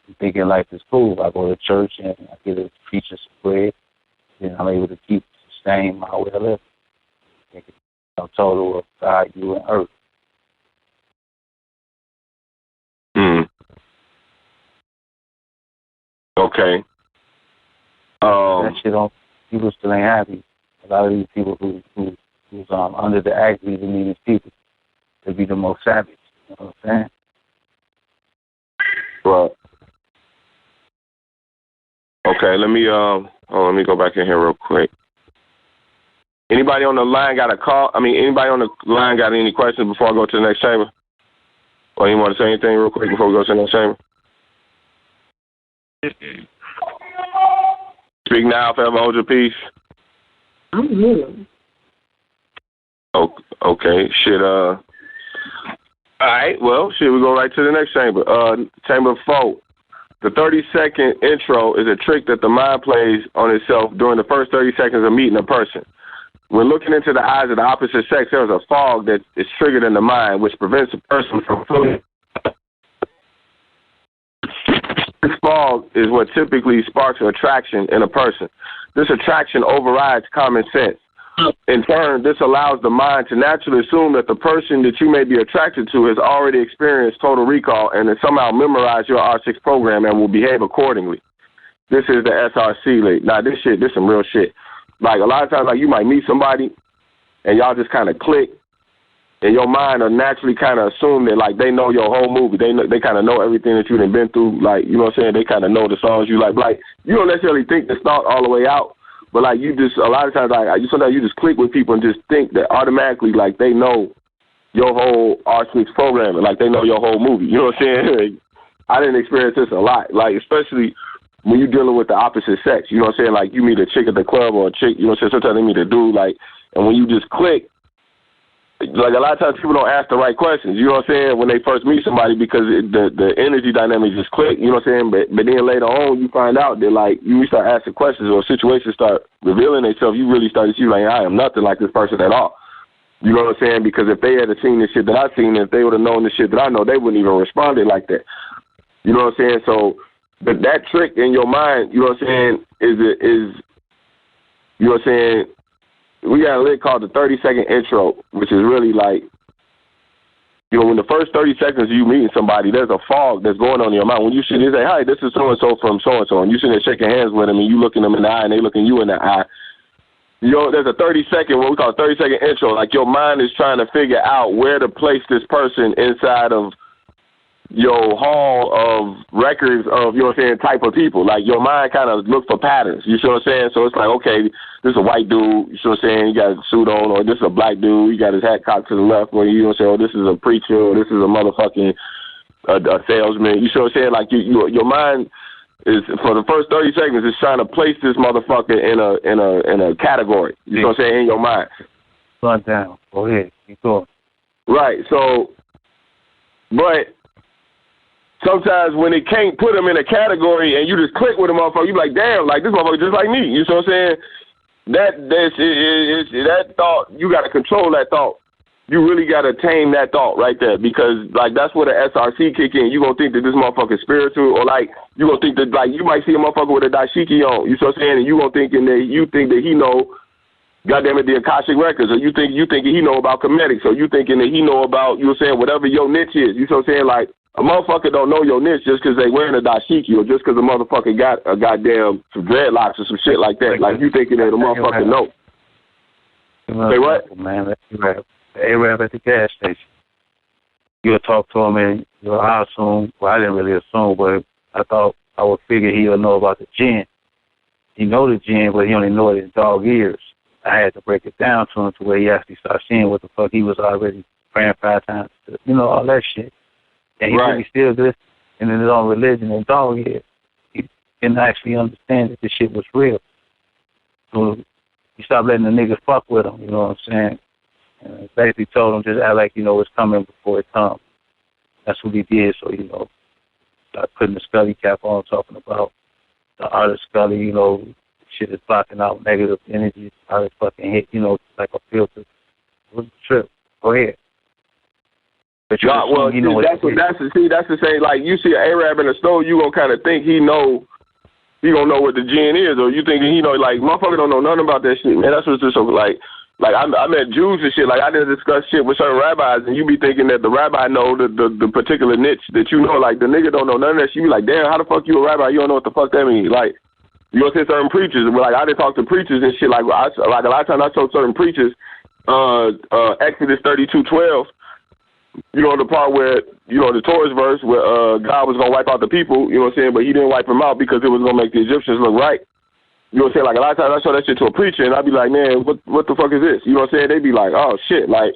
You thinking life is cool. I go to church and I get a preacher some bread, and I'm able to sustain my way of living. I'm total of God, you, and earth. Okay. That shit people still ain't happy. A lot of these people who's under the act, these are meanest people. They be the most savage. You know what I'm saying? Right. Okay, let me go back in here real quick. Anybody on the line got a call? Anybody on the line got any questions before I go to the next chamber? Or you want to say anything real quick before we go to the chamber? Speak now, forever hold your peace. I'm good. Okay, shit, all right, well, shit, we go right to the next chamber. Chamber 4. The 30-second intro is a trick that the mind plays on itself during the first 30 seconds of meeting a person. When looking into the eyes of the opposite sex, there is a fog that is triggered in the mind, which prevents a person from feeling. This fog is what typically sparks attraction in a person. This attraction overrides common sense. In turn, this allows the mind to naturally assume that the person that you may be attracted to has already experienced total recall and has somehow memorized your R6 program and will behave accordingly. This is the SRC. Now, this some real shit. Like, a lot of times, like, you might meet somebody and y'all just kind of click, and your mind will naturally kind of assume that, like, they know your whole movie. They kind of know everything that you've been through. Like, you know what I'm saying? They kind of know the songs you like. Like, you don't necessarily think this thought all the way out. But, like, you just, a lot of times, like, sometimes you just click with people and just think that automatically, like, they know your whole R6 programming, like, they know your whole movie. You know what I'm saying? I didn't experience this a lot, like, especially when you're dealing with the opposite sex. You know what I'm saying? Like, you meet a chick at the club or a chick, you know what I'm saying? Sometimes they meet a dude, like, and when you just click, like, a lot of times people don't ask the right questions, you know what I'm saying, when they first meet somebody because the energy dynamics just click, you know what I'm saying, but then later on you find out that, like, you start asking questions or situations start revealing themselves, you really start to see, like, I am nothing like this person at all. You know what I'm saying? Because if they had seen the shit that I've seen, if they would have known the shit that I know, they wouldn't even respond like that. You know what I'm saying? So that trick in your mind, you know what I'm saying, is you know what I'm saying, we got a lick called the 30-second intro, which is really like, you know, when the first 30 seconds of you meeting somebody, there's a fog that's going on in your mind. When you sit there and say, hi, this is so-and-so from so-and-so, and you sit there shaking hands with them, and you looking them in the eye, and they looking you in the eye, you know, there's a 30-second, what we call a 30-second intro. Like, your mind is trying to figure out where to place this person inside of your hall of records of, you know what I'm saying, type of people. Like, your mind kind of looks for patterns, you see what I'm saying? So it's like, okay, this is a white dude, you see what I'm saying, he got a suit on, or this is a black dude, he got his hat cocked to the left, or you know what I'm saying, or this is a preacher, or this is a motherfucking a salesman, you see what I'm saying? Like, your mind is, for the first 30 seconds, is trying to place this motherfucker in a category, you know what I'm saying, in your mind. Slow down, go ahead, keep going. Right, so, but sometimes when it can't put them in a category and you just click with a motherfucker, you be like, damn, like, this motherfucker just like me. You know what I'm saying? That thought, you got to control that thought. You really got to tame that thought right there because, like, that's where the SRC kick in. You going to think that this motherfucker is spiritual, or, like, you going to think that, like, you might see a motherfucker with a dashiki on. You know what I'm saying? And you going to think that he know, goddamn it, the Akashic Records, or you think he know about comedics, or you thinking that he know about, you know what I'm saying, whatever your niche is. You know what I'm saying? Like, a motherfucker don't know your niche just because they wearing a dashiki, or just because a motherfucker got a goddamn some dreadlocks or some shit like that. Like, you thinking that a motherfucker know. Say what? Man, Arab at the gas station. You'll talk to him and I assume, well, I didn't really assume, but I thought I would figure he'll know about the jinn. He know the jinn, but he only know it in dog ears. I had to break it down to him to where he actually started seeing what the fuck he was already praying 5 times, you know, all that shit. And he really still this in his own religion and dog ears. He didn't actually understand that this shit was real. So you stop letting the nigga fuck with him, you know what I'm saying? And basically told him just act like you know it's coming before it comes. That's what he did. So, you know, started putting the Scully cap on, talking about the artist Scully, you know, shit is blocking out negative energy. How it fucking hit, you know, like a filter. It was a trip. Go ahead. But well, you know, that's the same. Like, you see an Arab in the store, you gonna kind of think he gonna know what the jinn is, or you thinking he know, like, motherfucker don't know nothing about that shit, man. That's what's just so, like I met Jews and shit. Like, I didn't discuss shit with certain rabbis, and you be thinking that the rabbi know the particular niche that you know. Like, the nigga don't know none of that shit. You be like, damn, how the fuck you a rabbi? You don't know what the fuck that means. Like, you know, say certain preachers. Like, I didn't talk to preachers and shit. Like a lot of times I told certain preachers, Exodus 32:12. You know, the part where, you know, the Torah's verse where God was going to wipe out the people, you know what I'm saying, but he didn't wipe them out because it was going to make the Egyptians look right. You know what I'm saying? Like, a lot of times I show that shit to a preacher, and I'd be like, man, what the fuck is this? You know what I'm saying? They'd be like, oh, shit. Like,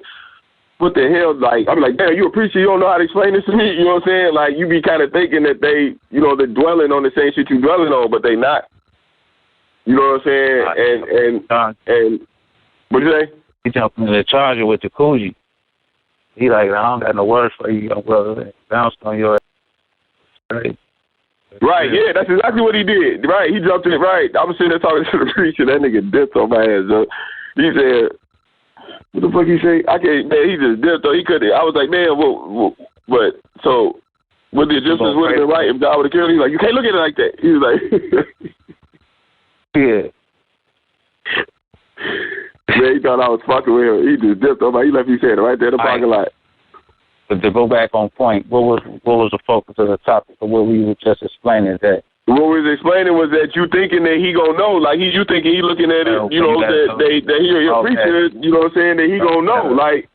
what the hell? Like, I be like, damn, you a preacher, you don't know how to explain this to me? You know what I'm saying? Like, you be kind of thinking that they, you know, they're dwelling on the same shit you dwelling on, but they not. You know what I'm saying? And what you say? He jumped in the Charger with the Coogee. He like, I don't got no words for you, young brother. Bounced on your ass. Right, yeah, that's exactly what he did. Right, he jumped in. Right, I was sitting there talking to the preacher. That nigga dipped on my ass. He said, "What the fuck he say?" I can't. Man, he just dipped. Though he couldn't. I was like, man, what? So, would the Egyptians would have been right if God would have killed him? He's like, you can't look at it like that. He was like, yeah. Man, he thought I was fucking with him. He just dipped on my. He left his head right there in the parking lot. But to go back on point, what was the focus of the topic, or what we were just explaining that? What we was explaining was that you thinking that he gonna know, like you thinking he looking at it, you know, that he a preacher, you know what I'm saying, that he gonna know, like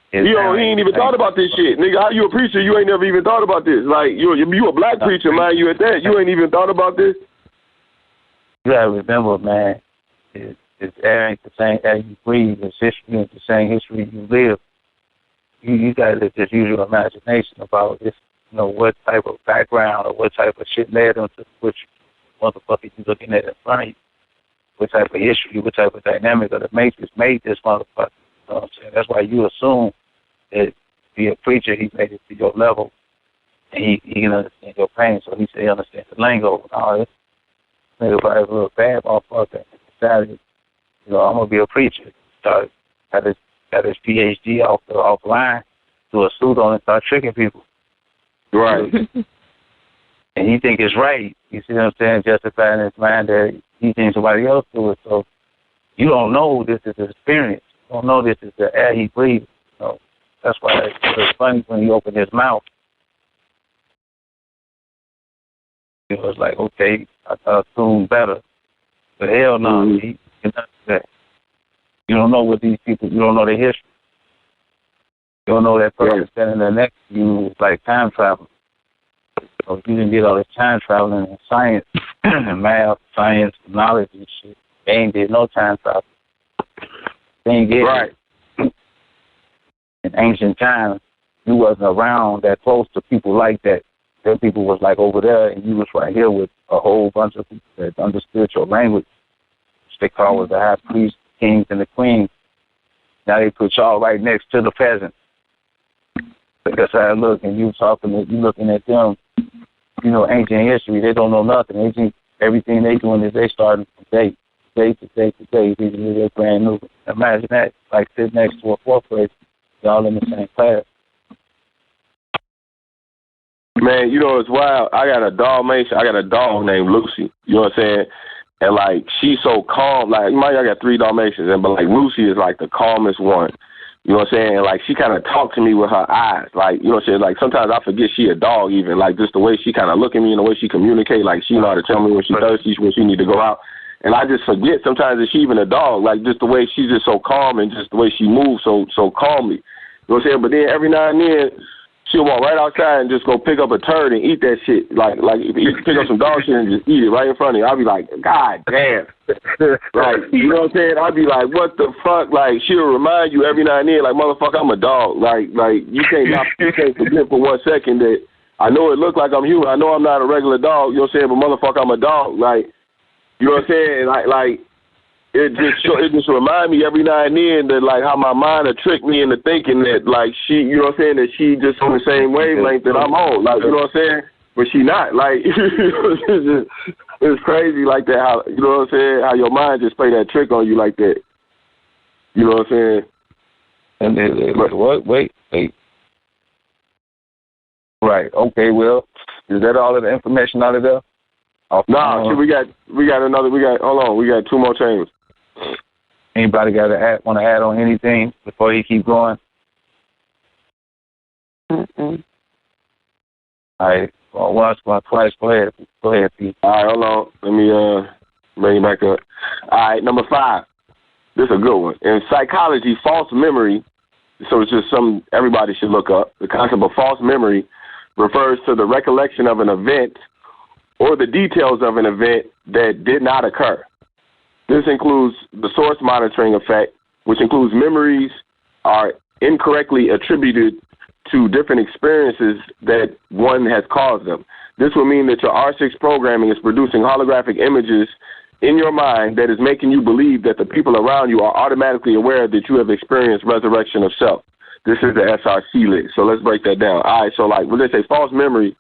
he ain't even thought about this shit, nigga. How you a preacher? You ain't never even thought about this. Like you a black preacher, mind you at that. You ain't even thought about this. You gotta remember, man, it's air ain't the same air you breathe. It's history ain't the same history you live. You gotta just use your imagination about this, you know, what type of background or what type of shit led them to which motherfucker you looking at in front of you. What type of history, what type of dynamic of the matrix made this motherfucker. You know what I'm saying? That's why you assume that to be a preacher, he made it to your level and he can understand your pain, so he said he understands the lingo and all this. Nigga probably a little bad motherfucker. Decided, you know, I'm gonna be a preacher. Started got his PhD offline, do a suit on and start tricking people. Right. And he think it's right. You see what I'm saying? Justifying his mind that he thinks somebody else do it. So you don't know this is his experience. You don't know this is the air he breathes. So that's why it's funny when he opened his mouth. It was like, okay, I assume better. But hell no, he cannot do that. You don't know what these people, you don't know their history. You don't know that person standing there next to you is like time travel. So if you didn't get all this time traveling and science and math, science, knowledge and shit, they ain't did no time travel. They ain't get it. In ancient times, you wasn't around that close to people like that. Their people was like over there and you was right here with a whole bunch of people that understood your language, which they call the high priest, kings and the queens. Now they put y'all right next to the peasants. That's how I look, and you looking at them. You know, ancient history. They don't know nothing. Everything they doing is they starting from day to day. They're brand new. Imagine that, like sitting next to a fourth grade, y'all in the same class. Man, you know it's wild. I got a dog named Lucy. You know what I'm saying? And, like, she's so calm. Like, I got 3 Dalmatians, but, like, Lucy is, like, the calmest one. You know what I'm saying? And, like, she kind of talked to me with her eyes. Like, you know what I'm saying? Like, sometimes I forget she a dog even. Like, just the way she kind of look at me and the way she communicate. Like, she know how to tell me when she thirsty, when she need to go out. And I just forget sometimes that she even a dog. Like, just the way she's just so calm and just the way she moves so calmly. You know what I'm saying? But then every now and then, she'll walk right outside and just go pick up a turd and eat that shit. Like pick up some dog shit and just eat it right in front of you. I'll be like, God damn. Like, you know what I'm saying? I'll be like, what the fuck? Like, she'll remind you every now and then, like, motherfucker, I'm a dog. Like you can't forget for 1 second that I know it look like I'm human. I know I'm not a regular dog, you know what I'm saying? But motherfucker, I'm a dog. Like, you know what I'm saying? Like it just remind me every now and then that, like, how my mind will trick me into thinking that, like, she, you know what I'm saying, that she just on the same wavelength that I'm on. Like, you know what I'm saying? But she not. Like, it's crazy like that, how, you know what I'm saying, how your mind just play that trick on you like that. You know what I'm saying? And then, what? Wait. Right. Okay, well, is that all of the information out of there? No, we got 2 more chambers. Anybody want to add on anything before you keep going? Mm-mm. All right. Well, once, twice. Go ahead, Pete. All right, hold on. Let me bring you back up. All right, number 5. This is a good one. In psychology, false memory, so it's just something everybody should look up. The concept of false memory refers to the recollection of an event or the details of an event that did not occur. This includes the source monitoring effect, which includes memories are incorrectly attributed to different experiences that one has caused them. This will mean that your R6 programming is producing holographic images in your mind that is making you believe that the people around you are automatically aware that you have experienced resurrection of self. This is the SRC lit. So let's break that down. All right, so like when they say false memory,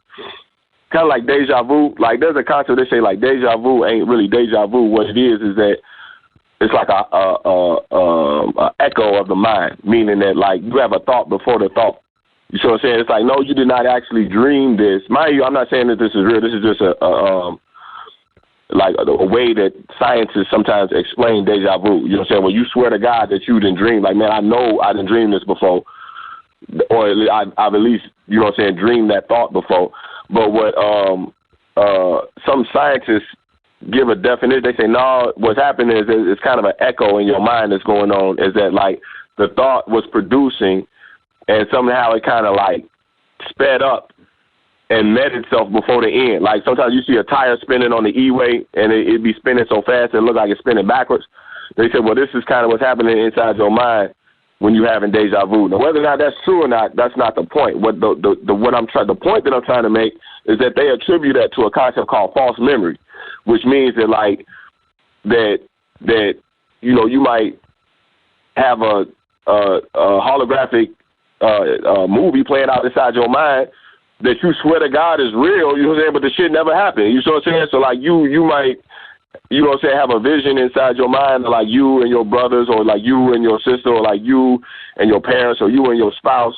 kind of like deja vu, like there's a concept they say like deja vu ain't really deja vu. What it is that it's like a echo of the mind, meaning that like you have a thought before the thought. You see what I'm saying? It's like, no, you did not actually dream this. Mind you, I'm not saying that this is real. This is just a way that scientists sometimes explain deja vu. You know what I'm saying? When you swear to God that you didn't dream, like, man, I know I didn't dream this before, or I've at least, you know what I'm saying, dreamed that thought before. But what some scientists give a definition, they say, no, what's happening is it's kind of an echo in your mind that's going on, is that, like, the thought was producing and somehow it kind of, like, sped up and met itself before the end. Like sometimes you see a tire spinning on the E-way and it be spinning so fast it look like it's spinning backwards. They said, well, this is kind of what's happening inside your mind when you're having deja vu. Now, whether or not that's true or not, that's not the point. What the point that I'm trying to make is that they attribute that to a concept called false memory, which means that like that you know you might have a holographic movie playing out inside your mind that you swear to God is real, you know what I'm saying, but the shit never happened. You know what I'm saying? So, like, you might, you know what I'm saying, have a vision inside your mind of, like, you and your brothers, or, like, you and your sister, or, like, you and your parents, or you and your spouse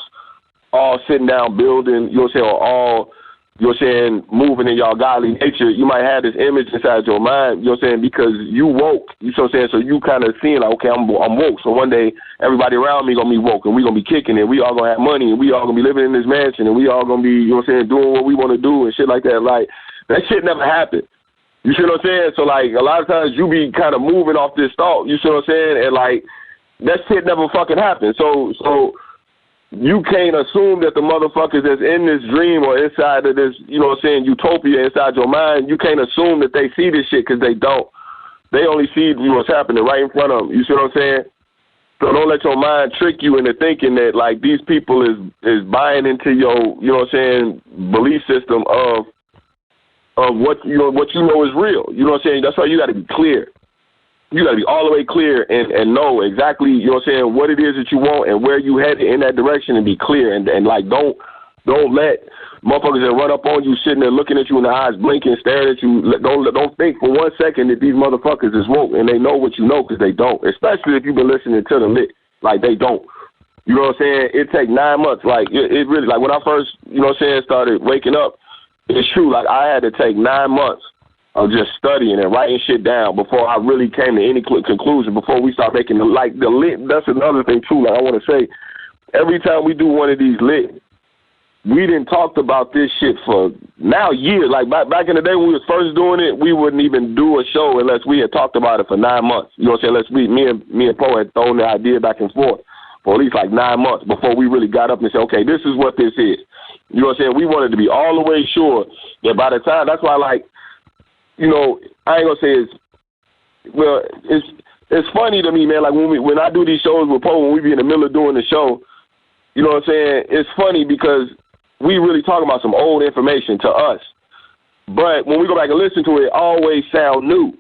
all sitting down building, you know what I'm saying, or all, you know what I'm saying, moving in y'all godly nature. You might have this image inside your mind, you know what I'm saying, because you woke, you know what I'm saying, so you kind of seeing, like, okay, I'm woke, so one day everybody around me going to be woke, and we going to be kicking it, we all going to have money, and we all going to be living in this mansion, and we all going to be, you know what I'm saying, doing what we want to do and shit like that. Like, that shit never happened. You see what I'm saying? So, like, a lot of times you be kind of moving off this thought, you see what I'm saying, and, like, that shit never fucking happened. So you can't assume that the motherfuckers that's in this dream or inside of this, you know what I'm saying, utopia inside your mind, you can't assume that they see this shit, because they don't. They only see what's happening right in front of them. You see what I'm saying? So don't let your mind trick you into thinking that, like, these people is buying into your, you know what I'm saying, belief system of what you know is real. You know what I'm saying? That's why you got to be clear. You got to be all the way clear and know exactly, you know what I'm saying, what it is that you want and where you headed in that direction, and be clear. And like, don't let motherfuckers that run up on you sitting there looking at you in the eyes, blinking, staring at you. Don't think for 1 second that these motherfuckers is woke and they know what you know, because they don't. Especially if you've been listening to the lit. Like, they don't. You know what I'm saying? It take 9 months. Like, it really, like, when I first, you know what I'm saying, started waking up, it's true. Like, I had to take 9 months of just studying and writing shit down before I really came to any conclusion, before we start making the lit. That's another thing too. Like, I want to say, every time we do one of these lit, we didn't talked about this shit for now years. Like, back in the day when we was first doing it, we wouldn't even do a show unless we had talked about it for 9 months. You know what I'm saying? Me and Poe had thrown the idea back and forth for at least like 9 months before we really got up and said, okay, this is what this is. You know what I'm saying? We wanted to be all the way sure that by the time, that's why, like, you know, I ain't gonna say it's funny to me, man. Like, when I do these shows with Poe, when we be in the middle of doing the show, you know what I'm saying? It's funny because we really talking about some old information to us, but when we go back and listen to it, it always sound new.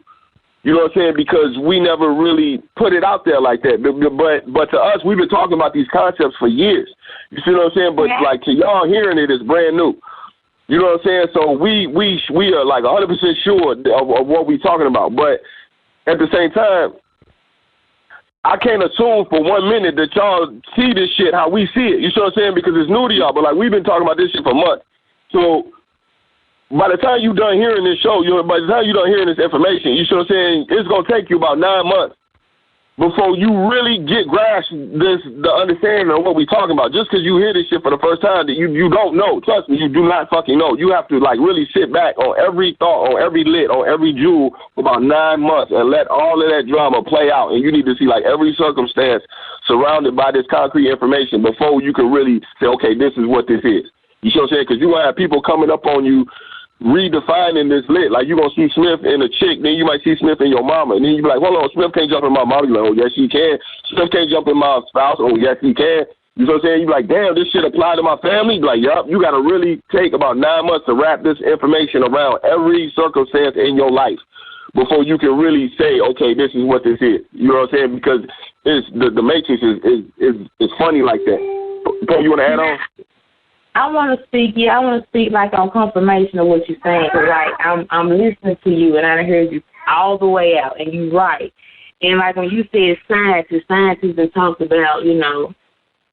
You know what I'm saying? Because we never really put it out there like that. But to us, we've been talking about these concepts for years. You see what I'm saying? But like, to y'all hearing it is brand new. You know what I'm saying? So we are like 100% sure of what we're talking about. But at the same time, I can't assume for 1 minute that y'all see this shit how we see it. You see what I'm saying? Because it's new to y'all. But, like, we've been talking about this shit for months. So by the time you done hearing this show, by the time you done hearing this information, you see what I'm saying, it's going to take you about 9 months before you really grasp the understanding of what we talking about. Just because you hear this shit for the first time, that you don't know. Trust me, you do not fucking know. You have to, like, really sit back on every thought, on every lit, on every jewel for about 9 months and let all of that drama play out. And you need to see, like, every circumstance surrounded by this concrete information before you can really say, okay, this is what this is. You see what I'm saying? Because you're going to have people coming up on you redefining this lit. Like, you're going to see Smith in a chick, then you might see Smith in your mama, and then you be like, hold on, Smith can't jump in my mama. You like, oh, yes, he can. Smith can't jump in my spouse. Oh, yes, he can. You know what I'm saying? You're like, damn, this shit apply to my family? You're like, yup, you got to really take about 9 months to wrap this information around every circumstance in your life before you can really say, okay, this is what this is. You know what I'm saying? Because it's, the matrix is funny like that. Paul, you want to add on? I want to speak like on confirmation of what you're saying. Cause like I'm listening to you and I heard you all the way out, and you're right. And like when you said scientists have talked about, you know,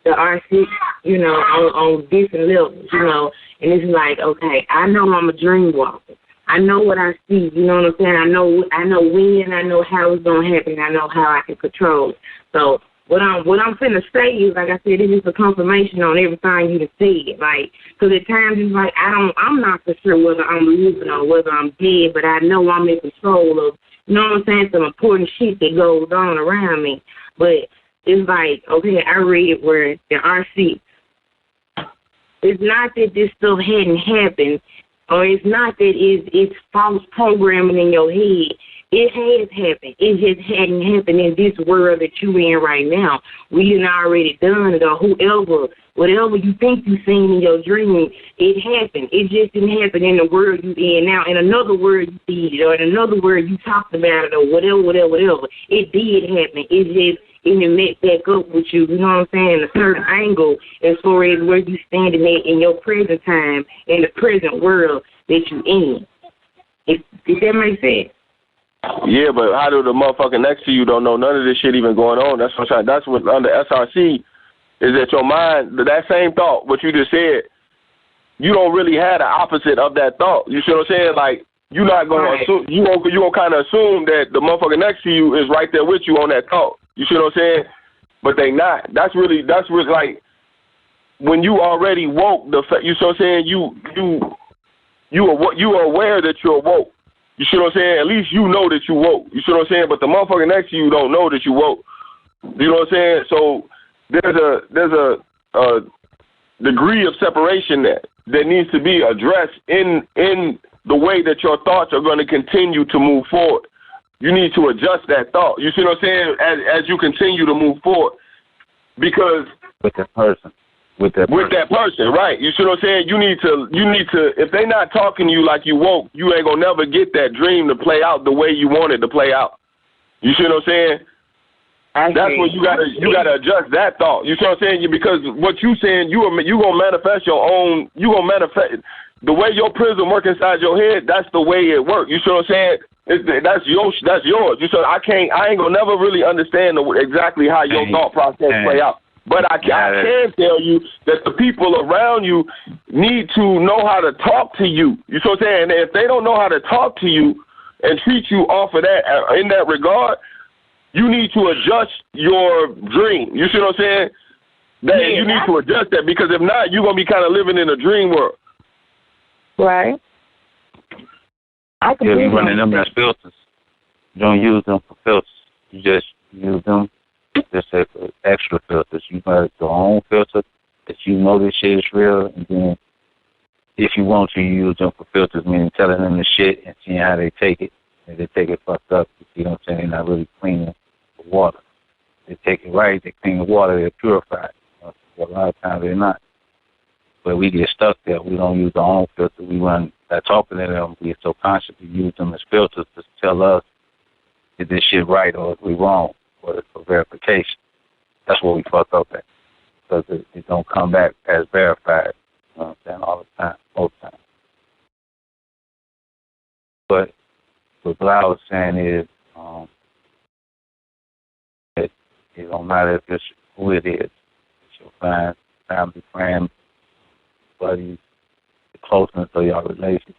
the R6, you know, on different levels, you know, and it's like, okay, I know I'm a dream walker. I know what I see, you know what I'm saying? I know when, I know how it's gonna happen, I know how I can control it. So what I'm finna say is, like I said, it is a confirmation on everything you said. Like, because at times it's like I'm not for sure whether I'm living or whether I'm dead, but I know I'm in control of, you know what I'm saying, some important shit that goes on around me. But it's like, okay, I read where the RC, it's not that this stuff hadn't happened, or it's not that it's false programming in your head. It has happened. It just hadn't happened in this world that you in right now. We done already done it, or whatever you think you seen in your dream, it happened. It just didn't happen in the world you in now. In another world you did it, or in another world you talked about it, or whatever. It did happen. It just met back up with you, you know what I'm saying, a certain angle as far as where you standing at in your present time, in the present world that you in. If that makes sense. Yeah, but how do the motherfucker next to you don't know none of this shit even going on? That's what I'm saying. That's what under SRC is that your mind, that same thought, what you just said, you don't really have the opposite of that thought. You see what I'm saying? Like, you're not going to assume, you gonna kind of assume that the motherfucker next to you is right there with you on that thought. You see what I'm saying? But they not. That's really like when you already woke. You see what I'm saying? You are aware that you're woke. You see what I'm saying? At least you know that you woke. You see what I'm saying? But the motherfucker next to you don't know that you woke. You know what I'm saying? So there's a degree of separation that needs to be addressed in the way that your thoughts are going to continue to move forward. You need to adjust that thought. You see what I'm saying? As you continue to move forward, because with that person, right? You see what I'm saying? You need to. If they not talking to you like you woke, you ain't gonna never get that dream to play out the way you want it to play out. You see what I'm saying? That's when you gotta adjust that thought. You see what I'm saying? Because what you saying, you gonna manifest your own. You gonna manifest the way your prism work inside your head. That's the way it works. You see what I'm saying? That's yours. You said I ain't gonna never really understand exactly how your thought process play out. But I can tell you that the people around you need to know how to talk to you. You see what I'm saying? And if they don't know how to talk to you and treat you off of that in that regard, you need to adjust your dream. You see what I'm saying? You need to adjust that, because if not, you're gonna be kind of living in a dream world. Right. If you're running them as filters, you don't use them for filters. You just use them just as extra filters. You got your own filter that you know this shit is real, and then if you want to, you use them for filters, meaning telling them the shit and seeing how they take it. If they take it fucked up, you see what I'm saying? They're not really cleaning the water. They take it right, they clean the water, they're purified. A lot of times they're not. But we get stuck there. We don't use our own filter. We run that talking to them. We so consciously use them as filters to tell us is this shit right or is we wrong, or for verification. That's what we fuck up at, because it don't come back as verified. You know what I'm saying? All the time, most times. But what K-Blao was saying is that it don't matter if it's who it is. It's your family, friends, buddies, the closeness of your relationship.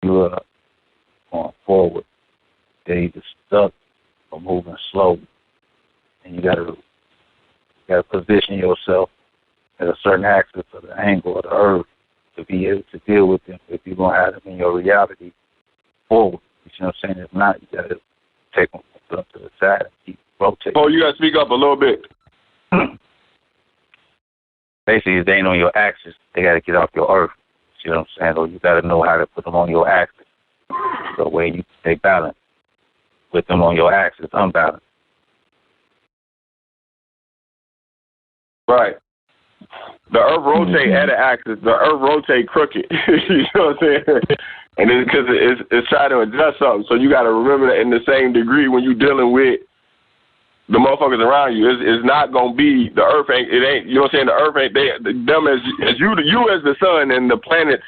You are going forward. They're either stuck or moving slowly. And you gotta position yourself at a certain axis of the angle of the earth to be able to deal with them if you're gonna have them in your reality forward. You see what I'm saying? If not, you gotta take them up to the side and keep rotating. Oh, you gotta speak up a little bit. Basically, if they ain't on your axis, they got to get off your earth. See what I'm saying? Or you got to know how to put them on your axis. So where you stay balanced. With them on your axis, unbalanced. Right. The Earth rotate at an axis. The Earth rotate crooked. You know what I'm saying? And it's because it's trying to adjust something. So you got to remember that in the same degree when you're dealing with the motherfuckers around you. It's not gonna be the Earth. It ain't. You know what I'm saying? The Earth ain't them as you as the sun and the planets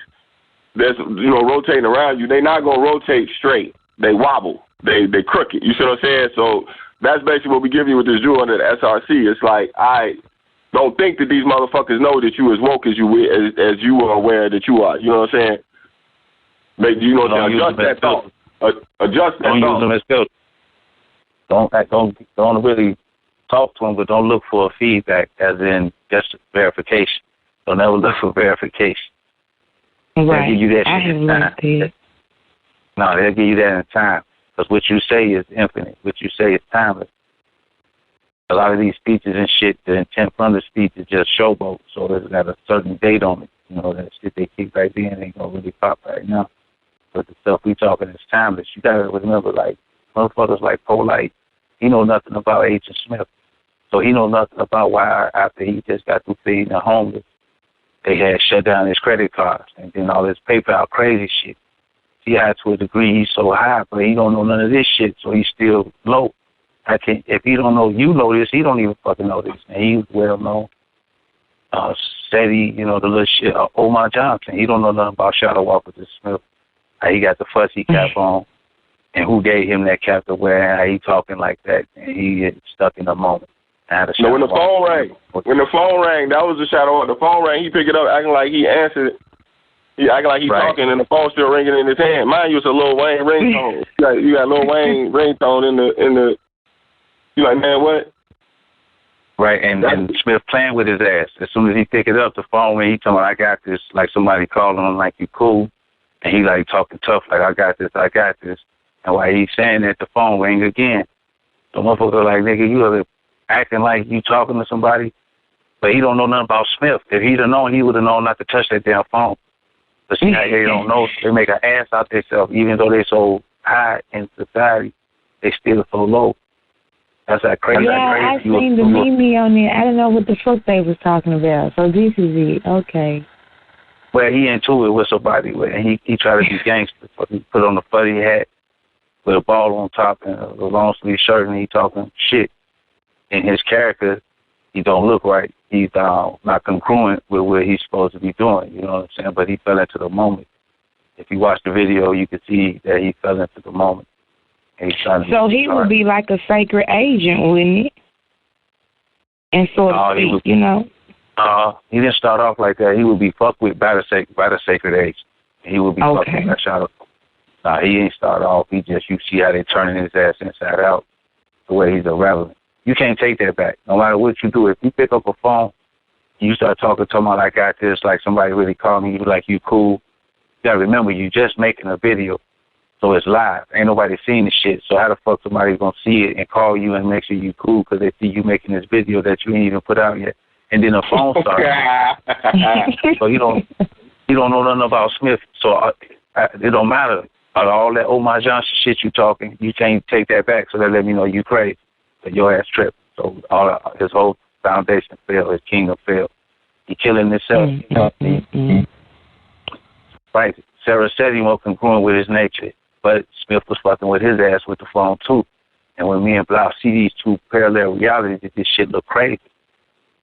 that's rotating around you. They not gonna rotate straight. They wobble. They crooked. You see what I'm saying? So that's basically what we give you with this jewel under the SRC. It's like I don't think that these motherfuckers know that you as woke as you are aware that you are. You know what I'm saying? Maybe adjust that thought. Adjust that thought. Don't use them as filters. Don't really talk to them, but don't look for feedback, as in just verification. Don't ever look for verification. Right. They'll give you that shit in time. No, they'll give you that in time. Because what you say is infinite. What you say is timeless. A lot of these speeches and shit, the intent from the speech is just showboat. So there's got a certain date on it. That shit they keep right then ain't going to really pop right now. But the stuff we talking is timeless. You got to remember, like, motherfuckers like Polite, he know nothing about Agent Smith. So he know nothing about why after he just got through feeding the homeless, they had shut down his credit cards and then all this PayPal crazy shit. He had to a degree he's so high, but he don't know none of this shit, so he's still low. If he don't know you know this, he don't even fucking know this. And he's well known. Steady, the little shit. Omar Johnson, he don't know nothing about Shadow Walker to Smith. How he got the fussy cap on. And who gave him that cap to wear, and how he talking like that, and he get stuck in a moment. No, when the phone rang, that was the Shadow. The phone rang, he picked it up, acting like he answered. He acting like he talking, and the phone still ringing in his hand. Mind you, it's a Lil Wayne ringtone. You got Lil Wayne ringtone in the. You like, man, what? Right, and Smith playing with his ass. As soon as he pick it up, the phone ring, he telling me, I got this. Like somebody calling him like, you cool, and he like talking tough, like I got this. And while he's saying that, the phone rang again. The motherfucker like, nigga, you are acting like you talking to somebody, but he don't know nothing about Smith. If he'd have known, he would have known not to touch that damn phone. But see, they don't know. They make an ass out themselves, even though they so high in society, they still so low. That's that crazy. Yeah, I seen the meme on there. I don't know what the fuck they was talking about. So this is it. Okay. Well, he into it with somebody, and he tried to be gangster. He put on a funny hat with a ball on top and a long sleeve shirt, and he talking shit. In his character, he don't look right. He's not congruent with what he's supposed to be doing. You know what I'm saying? But he fell into the moment. If you watch the video, you can see that he fell into the moment. So he would be like a sacred agent, wouldn't he? And sort of speak, He didn't start off like that. He would be fucked with by the sacred agent. He would be fucked with that shadow. Nah, he ain't start off. You see how they turning his ass inside out, the way he's irrelevant. You can't take that back. No matter what you do, if you pick up a phone, you start talking to somebody like I got this, like somebody really called me, you like, you cool. You gotta remember, you just making a video, so it's live. Ain't nobody seeing the shit. So how the fuck somebody gonna see it and call you and make sure you cool because they see you making this video that you ain't even put out yet? And then the phone starts. So you don't know nothing about Smith. So it don't matter. All that Omar Johnson shit you talking, you can't take that back. So that let me know you crazy. But your ass tripped. So his whole foundation failed. His kingdom failed. He killing himself. Right. Sarah said he wasn't congruent with his nature, but Smith was fucking with his ass with the phone too. And when me and Blau see these two parallel realities, this shit look crazy.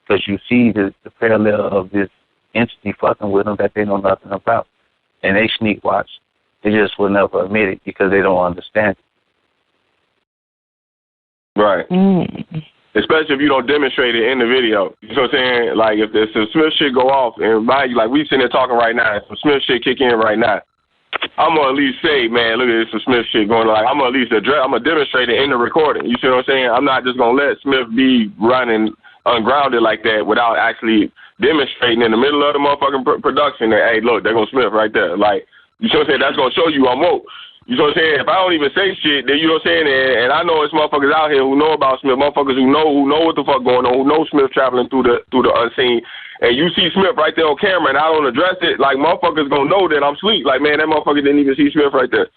Because you see the parallel of this entity fucking with them that they know nothing about. And they sneak watch. They just will never admit it because they don't understand it. Right. Especially if you don't demonstrate it in the video. You know what I'm saying? Like, if some Smith shit go off, and mind you, like, we sitting there talking right now, if some Smith shit kick in right now, I'm going to at least say, man, look at this some Smith shit going on. Like, I'm going to at least I'm going to demonstrate it in the recording. You see what I'm saying? I'm not just going to let Smith be running ungrounded like that without actually demonstrating in the middle of the motherfucking production that, hey, look, they're going to Smith right there. Like, you see what I'm saying? That's going to show you I'm woke. You know what I'm saying? If I don't even say shit, then you know what I'm saying? And I know it's motherfuckers out here who know about Smith, motherfuckers who know what the fuck going on, who know Smith traveling through the unseen. And you see Smith right there on camera, and I don't address it. Like, motherfuckers gonna know that I'm asleep. Like, man, that motherfucker didn't even see Smith right there.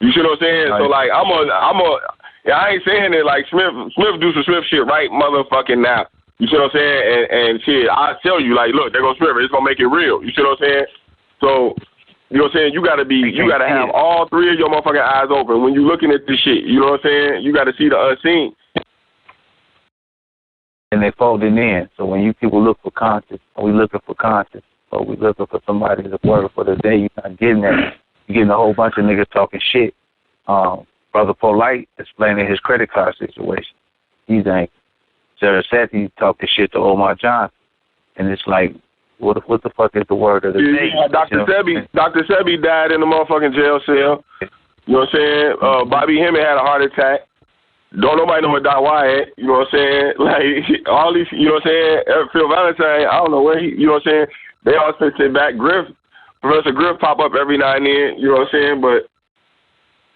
You see what I'm saying? Right. So like, I ain't saying that like Smith do some Smith shit right motherfucking now. You see what I'm saying? And shit, I tell you, like, look, they're gonna spirit. It's gonna make it real. You see what I'm saying? So, you know what I'm saying? You gotta have all three of your motherfucking eyes open when you're looking at this shit. You know what I'm saying? You gotta see the unseen. And they folding in. So when you people look for conscious, or we looking for conscious, or we looking for somebody to work for the day, you're not getting that. You're getting a whole bunch of niggas talking shit. Brother Polite explaining his credit card situation. He's angry. Sarah Sethi talking shit to Omar Johnson. And it's like, what the fuck is the word of the day? Yeah, Dr. Sebi died in the motherfucking jail cell. You know what I'm saying? Bobby Hemmett had a heart attack. Don't nobody know what Doc Wyatt, you know what I'm saying? Like, all these, you know what I'm saying? Phil Valentine, I don't know where he, you know what I'm saying? They all sit back. Professor Griff pop up every now and then, you know what I'm saying? But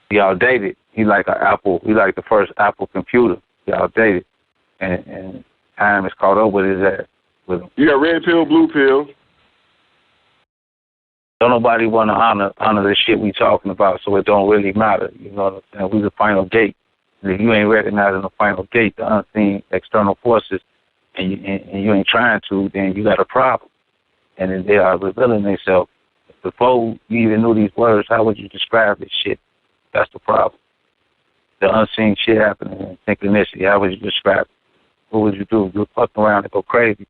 he outdated. He like an Apple. He like the first Apple computer. He outdated. And time is caught up with his ass. With him. You got red pill, blue pill. Don't nobody want to honor the shit we talking about, so it don't really matter. You know what I'm saying? We the final gate. And if you ain't recognizing the final gate, the unseen external forces, and you ain't trying to, then you got a problem. And then they are revealing themselves. Before you even knew these words, how would you describe this shit? That's the problem. The unseen shit happening in synchronicity. How would you describe it? What would you do? You'd fuck around and go crazy.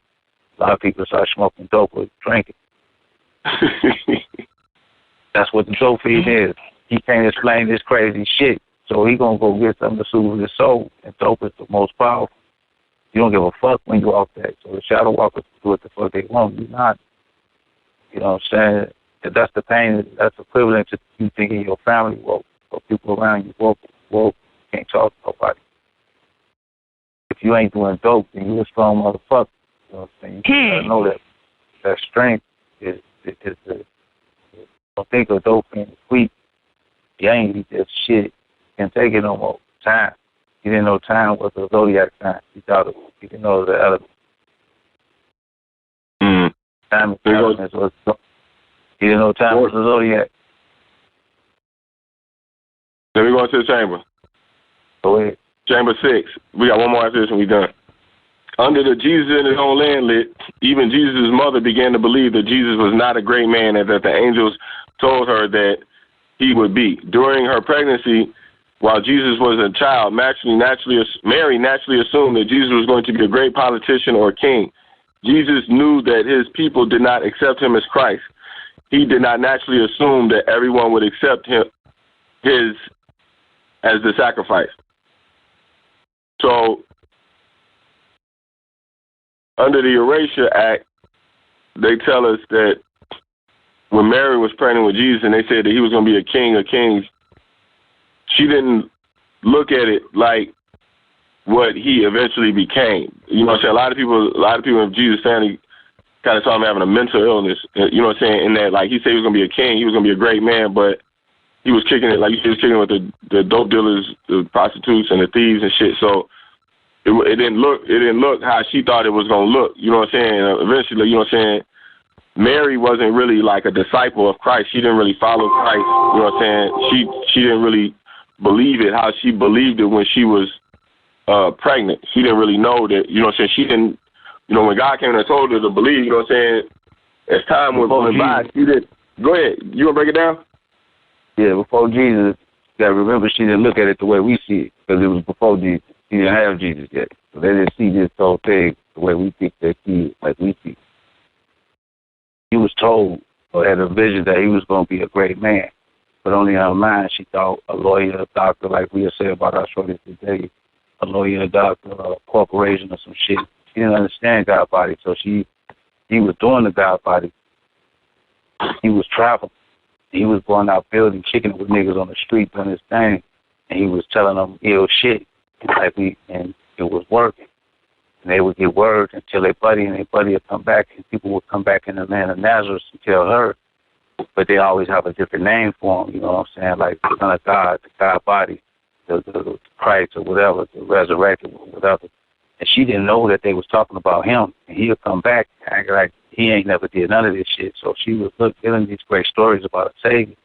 A lot of people start smoking dope or drinking. That's what the dope feed is. He can't explain this crazy shit. So he gonna go get something to soothe his soul, and dope is the most powerful. You don't give a fuck when you walk that. So the shadow walkers do what the fuck they want. You not. You know what I'm saying? If that's the pain, that's equivalent to you thinking your family woke, or people around you woke, can't talk to nobody. If you ain't doing dope, then you a strong motherfucker. You know what I'm saying? You gotta know that strength is don't think of dope being sweet. You ain't just shit. Can't take it no more. Time. You didn't know time was the zodiac sign. You thought it was. You didn't know the element. Time is the element. You didn't know time was the zodiac. Then we go into the chamber. Go ahead. Chamber 6. We got one more after this and we done. Under the Jesus in his own land lit, even Jesus' mother began to believe that Jesus was not a great man and that the angels told her that he would be. During her pregnancy, while Jesus was a child, Mary naturally assumed that Jesus was going to be a great politician or a king. Jesus knew that his people did not accept him as Christ. He did not naturally assume that everyone would accept him as the sacrifice. So, under the Erasure Act, they tell us that when Mary was pregnant with Jesus and they said that he was going to be a king of kings, she didn't look at it like what he eventually became. You know what I'm saying? A lot of people in Jesus' family kind of saw him having a mental illness. You know what I'm saying? In that, like, he said he was going to be a king, he was going to be a great man, but he was kicking it, like he was kicking it with the dope dealers, the prostitutes, and the thieves and shit. So it didn't look how she thought it was going to look. You know what I'm saying? Eventually, you know what I'm saying? Mary wasn't really like a disciple of Christ. She didn't really follow Christ. You know what I'm saying? She didn't really believe it how she believed it when she was pregnant. She didn't really know that, you know what I'm saying? She didn't, you know, when God came and told her to believe, you know what I'm saying? As time went by, she did. Go ahead. You want to break it down? Yeah, before Jesus, you got to remember she didn't look at it the way we see it because it was before Jesus. She didn't have Jesus yet. So they didn't see this whole thing the way we think they see it, like we see it. He was told or had a vision that he was going to be a great man. But only in her mind, she thought a lawyer, a doctor, like we say about our shorties today, a lawyer, a doctor, a corporation or some shit. She didn't understand God body, so he was doing the God body. He was traveling. He was going out building, kicking it with niggas on the street doing his thing, and he was telling them ill shit, and it was working. And they would get word until their buddy would come back, and people would come back in the land of Nazareth and tell her, but they always have a different name for him, you know what I'm saying, like the Son of God, the God body, the Christ or whatever, the resurrected or whatever. And she didn't know that they was talking about him, and he'll come back and act like he ain't never did none of this shit. So she was telling these great stories about a Savior.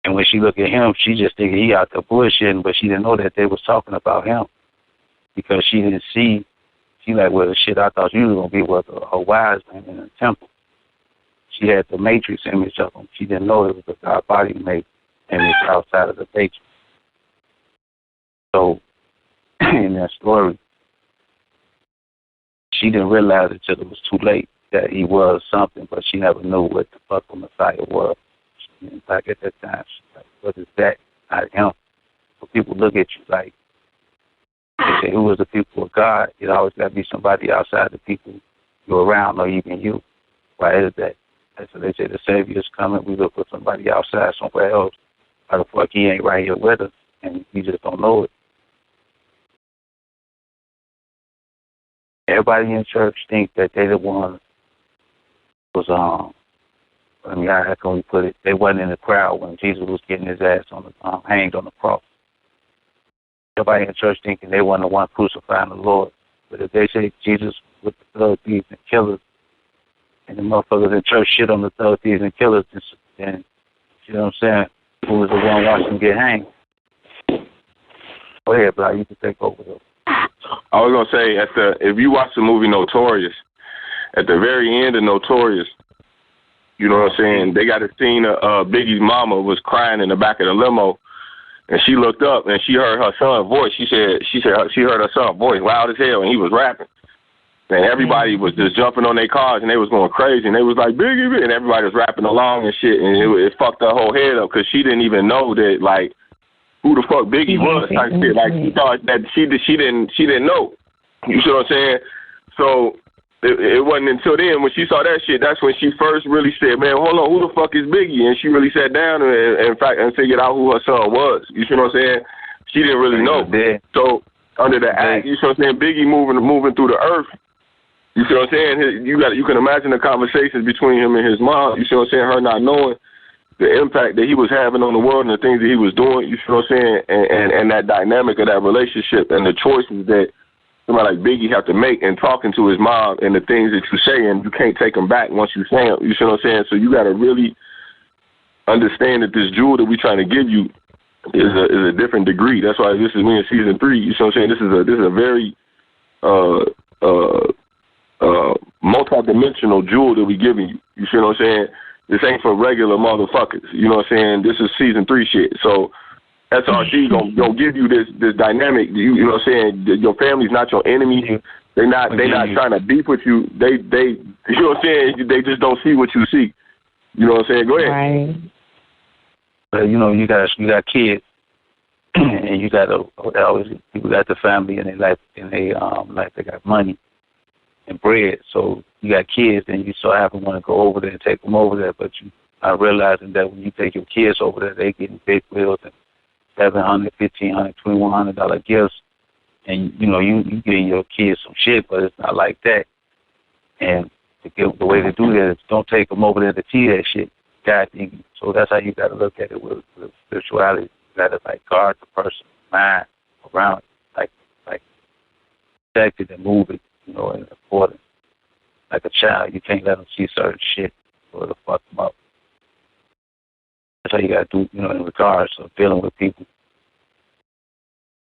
And when she looked at him, she just thinking he out there bullshitting, but she didn't know that they was talking about him because she didn't see She like, well, the shit I thought you was going to be was a wise man in a temple. She had the matrix image of him. She didn't know it was a God body made image outside of the matrix. So, in that story, she didn't realize it until it was too late that he was something, but she never knew what the fuck the Messiah was. Like at that time, she's like, what is that? Not him. So people look at you like, they say, who is the people of God? It always got to be somebody outside the people you're around or even you. Why is that? And so they say the Savior's coming. We look for somebody outside somewhere else. Why the fuck he ain't right here with us? And we just don't know it. Everybody in church think that they the one was I mean, how can we put it? They wasn't in the crowd when Jesus was getting his ass on the hanged on the cross. Everybody in church thinking they weren't the one crucifying the Lord. But if they say Jesus with the thug thieves and killers, and the motherfuckers in church shit on the thug thieves and killers, then you know what I'm saying? Who was the one watching them get hanged? Go ahead, bro. You can take over. I was gonna say if you watch the movie Notorious, at the very end of Notorious, you know what I'm saying? They got a scene of Biggie's mama was crying in the back of the limo, and she looked up and she heard her son's voice. She said she heard her son's voice loud as hell, and he was rapping. And everybody was just jumping on their cars, and they was going crazy, and they was like, Biggie, and everybody was rapping along and shit, and it fucked her whole head up because she didn't even know that, like, who the fuck Biggie was type shit. Like, she thought that she didn't know. You see what I'm saying? So it wasn't until then when she saw that shit, that's when she first really said, man, hold on, who the fuck is Biggie? And she really sat down and figured out who her son was. You see what I'm saying? She didn't really know. So under the act, you see what I'm saying, Biggie moving through the earth. You see what I'm saying? You can imagine the conversations between him and his mom. You see what I'm saying? Her not knowing the impact that he was having on the world and the things that he was doing. You see what I'm saying? And that dynamic of that relationship and the choices that somebody like Biggie have to make in talking to his mom and the things that you say, and you can't take them back once you say them. You see what I'm saying? So you got to really understand that this jewel that we're trying to give you is a different degree. That's why we in season 3. You see what I'm saying? This is a very multi-dimensional jewel that we giving you. You see what I'm saying? This ain't for regular motherfuckers. You know what I'm saying? This is season 3 shit. So SRC gonna give you this dynamic. You know what I'm saying? Your family's not your enemy. They not trying to beef with you. They you know what I'm saying? They just don't see what you see. You know what I'm saying? Go ahead. Right. But you know, you got kids, and you got always people got the family and they life they got money and bread. So you got kids, and you so happen want to go over there and take them over there, but you are realizing that when you take your kids over there, they getting big wheels and $700, $1,500, $2,100 gifts, and you know you getting your kids some shit, but it's not like that. And the way to do that is don't take them over there to see that shit. God, so that's how you got to look at it with spirituality. You got to like guard the person's mind around it, like protect it and move it. You know, and important. Like a child, you can't let them see certain shit or it'll fuck them up. That's how you got to do, you know, in regards of dealing with people.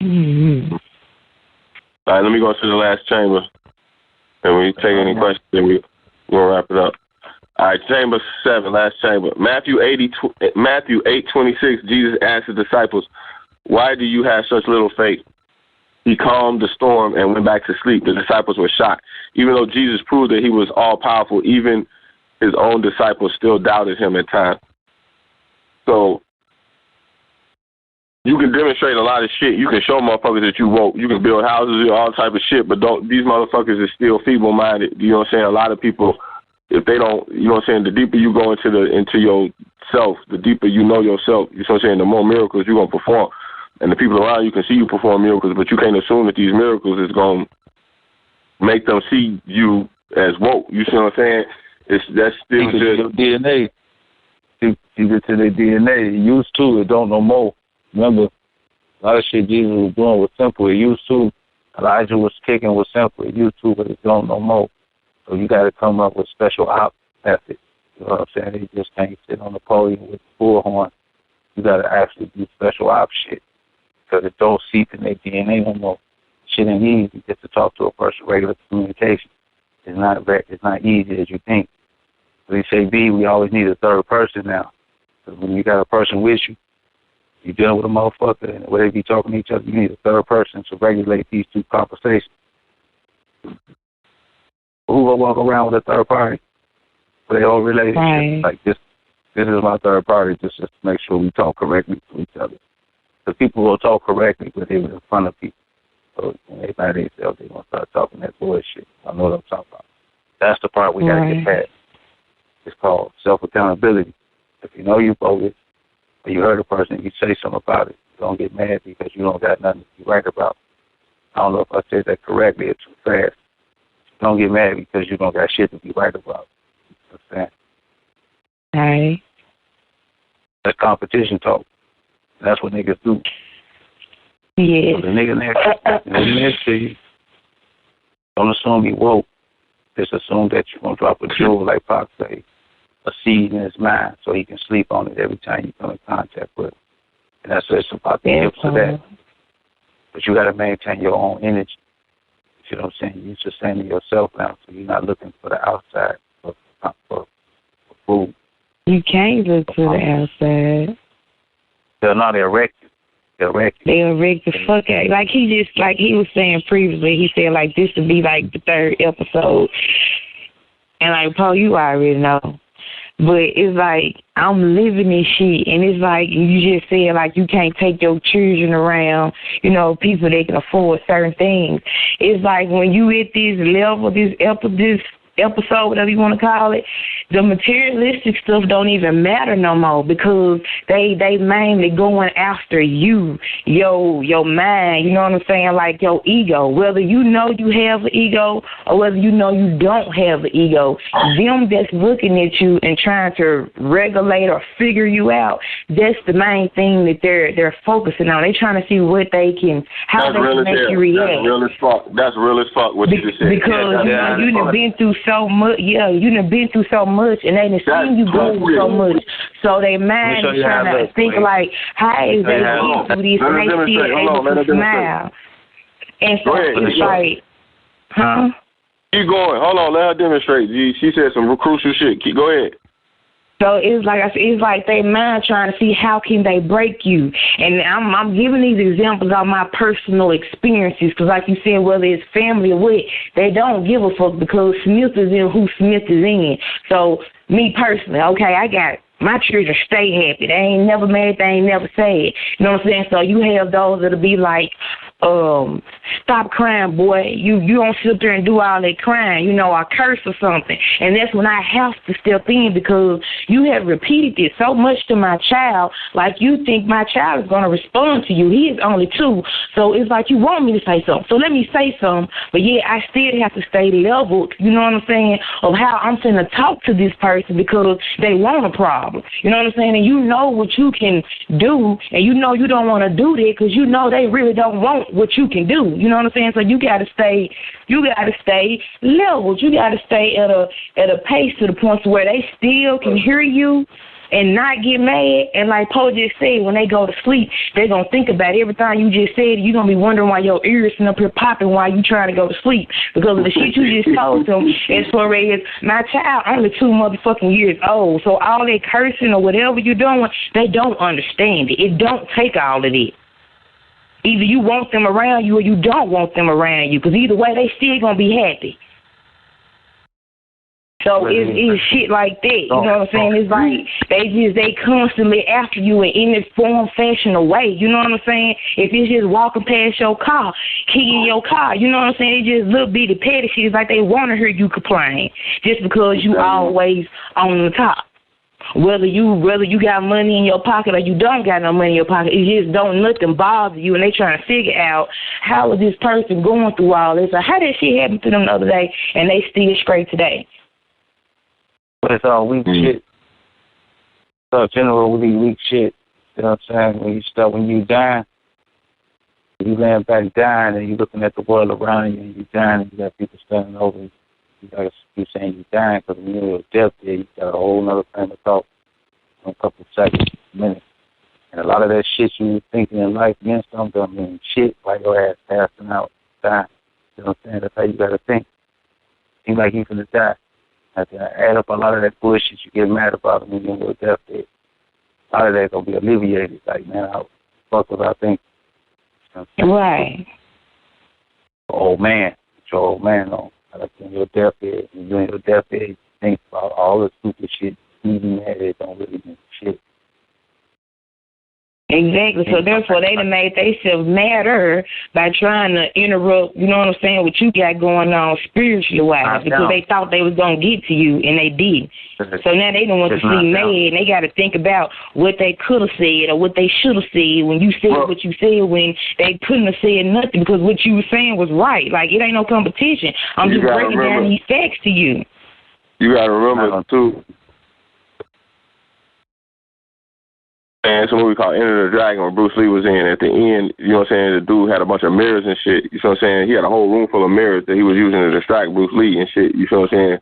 Mm-hmm. All right, let me go to the last chamber. And we take any questions, then we'll wrap it up. All right, chamber 7, last chamber. Matthew 8:26, Jesus asked his disciples, why do you have such little faith? He calmed the storm and went back to sleep. The disciples were shocked. Even though Jesus proved that he was all-powerful, even his own disciples still doubted him at times. So you can demonstrate a lot of shit. You can show motherfuckers that you woke. You can build houses, all type of shit, but these motherfuckers are still feeble-minded. You know what I'm saying? A lot of people, if they don't, you know what I'm saying, the deeper you go into yourself, the deeper you know yourself, you know what I'm saying, the more miracles you're going to perform. And the people around you can see you perform miracles, but you can't assume that these miracles is going to make them see you as woke. You see what I'm saying? That's still just your DNA. See it to their DNA. It used to, it don't no more. Remember, a lot of shit Jesus was doing was simple. It used to. Elijah was kicking was simple. It used to, but it don't no more. So you got to come up with special op methods. You know what I'm saying? They just can't sit on the podium with the bullhorn. You got to actually do special op shit. Because it don't seep in their DNA no more. shit ain't easy just to talk to a person. Regular communication is not easy as you think. They say, B, we always need a third person now. Because when you got a person with you, you're dealing with a motherfucker, and where they be talking to each other, you need a third person to regulate these two conversations. Who will walk around with a third party for their whole relationship? Right. Like, this is my third party, just to make sure we talk correctly to each other. Because people will talk correctly, but they were in front of people. So when they by themselves, they're going to start talking that bullshit. I know what I'm talking about. That's the part we got to get past. It's called self-accountability. If you know you bogus, or you heard a person, you say something about it, don't get mad because you don't got nothing to be right about. I don't know if I said that correctly or too fast. Don't get mad because you don't got shit to be right about. You know what I'm saying? Right. That's competition talk. That's what niggas do. Yeah. So the nigga next to you, don't assume he woke. Just assume that you're going to drop a jewel, like Pac say, a seed in his mind so he can sleep on it every time you come in contact with him. And that's just about the tips of that. But you got to maintain your own energy. You know what I'm saying? You're sustaining yourself now, so you're not looking for the outside for food. You can't look to the outside. They'll wreck you. They'll wreck the fuck out. Like he was saying previously, he said like this would be like the third episode. And like, Paul, you already know. But it's like, I'm living this shit, and it's like, you just said, like, you can't take your children around, you know, people that can afford certain things. It's like, when you at this level, this episode, whatever you want to call it, the materialistic stuff don't even matter no more because they mainly going after you, your mind, you know what I'm saying, like your ego. Whether you know you have an ego or whether you know you don't have an ego, them that's looking at you and trying to regulate or figure you out, that's the main thing that they're focusing on. They trying to see what they can, how they can make you react. That's real as fuck what you just said. Because you done been through so much, you done been through so much, and they done seen you go through so much. So they mind is trying to think like, how is they going through this, and they still able to smile. And so it's like, huh? Keep going. Hold on, let her demonstrate. She said some crucial shit. Go ahead. So it's like they mind trying to see how can they break you. And I'm giving these examples of my personal experiences because, like you said, whether it's family or what, they don't give a fuck because Smith is in who Smith is in. So me personally, okay, I got my children stay happy. They ain't never mad. They ain't never sad. You know what I'm saying? So you have those that'll be like, stop crying, boy. You don't sit there and do all that crying, you know, or curse or something. And that's when I have to step in because you have repeated this so much to my child, like you think my child is going to respond to you. He is only 2, so it's like you want me to say something. So let me say something, but yeah, I still have to stay leveled, you know what I'm saying, of how I'm going to talk to this person because they want a problem. You know what I'm saying? And you know what you can do, and you know you don't want to do that because you know they really don't want what you can do. You know what I'm saying? So you gotta stay leveled. You gotta stay at a pace to the point to where they still can hear you and not get mad. And like Poe just said, when they go to sleep, they're gonna think about everything you just said. You're gonna be wondering why your ears are up here popping while you trying to go to sleep because of the shit you just told them. As far as my child only 2 motherfucking years old, so all that cursing or whatever you're doing, they don't understand it. It don't take all of it. Either you want them around you or you don't want them around you, because either way, they still going to be happy. So it's shit like that, you know what I'm saying? It's like they constantly after you in this form, fashion, or way, you know what I'm saying? If it's just walking past your car, keying your car, you know what I'm saying? It's just little bitty petty shit. It's like they want to hear you complain just because you always on the top. Whether you got money in your pocket or you don't got no money in your pocket, it just don't nothing bother you, and they trying to figure out how is this person going through all this, or how that shit happened to them the other day, and they still straight today. But it's all weak shit. So generally weak shit. You know what I'm saying? When you dying, you laying back dying, and you looking at the world around you, and you dying, and you got people standing over you. You got to keep saying you're dying because when you're death there, you got a whole other frame of thought in a couple of seconds, minutes. And a lot of that shit you were thinking in life meant something. I mean, shit, like your ass passing out. die. You know what I'm saying? That's how you got to think. Seems like he's going to die. After I add up a lot of that bullshit you get mad about when you're in your deathbed, a lot of that going to be alleviated. Like, man, how the fuck was I thinking? You know right. Old man. It's your old man on. Like in your deathbed. When you're in your deathbed, you think about all the stupid shit you had. It don't really mean shit. Exactly. So therefore, they done made themselves madder by trying to interrupt, you know what I'm saying, what you got going on spiritually wise, because they thought they was going to get to you, and they did. So now they don't want to see mad, and they got to think about what they could have said or what they should have said when you said what you said when they couldn't have said nothing, because what you were saying was right. Like, it ain't no competition. I'm just breaking down these facts to you. You got to remember, too. And it's a movie called Enter the Dragon where Bruce Lee was in. At the end, you know what I'm saying, the dude had a bunch of mirrors and shit. You know what I'm saying? He had a whole room full of mirrors that he was using to distract Bruce Lee and shit. You know what I'm saying?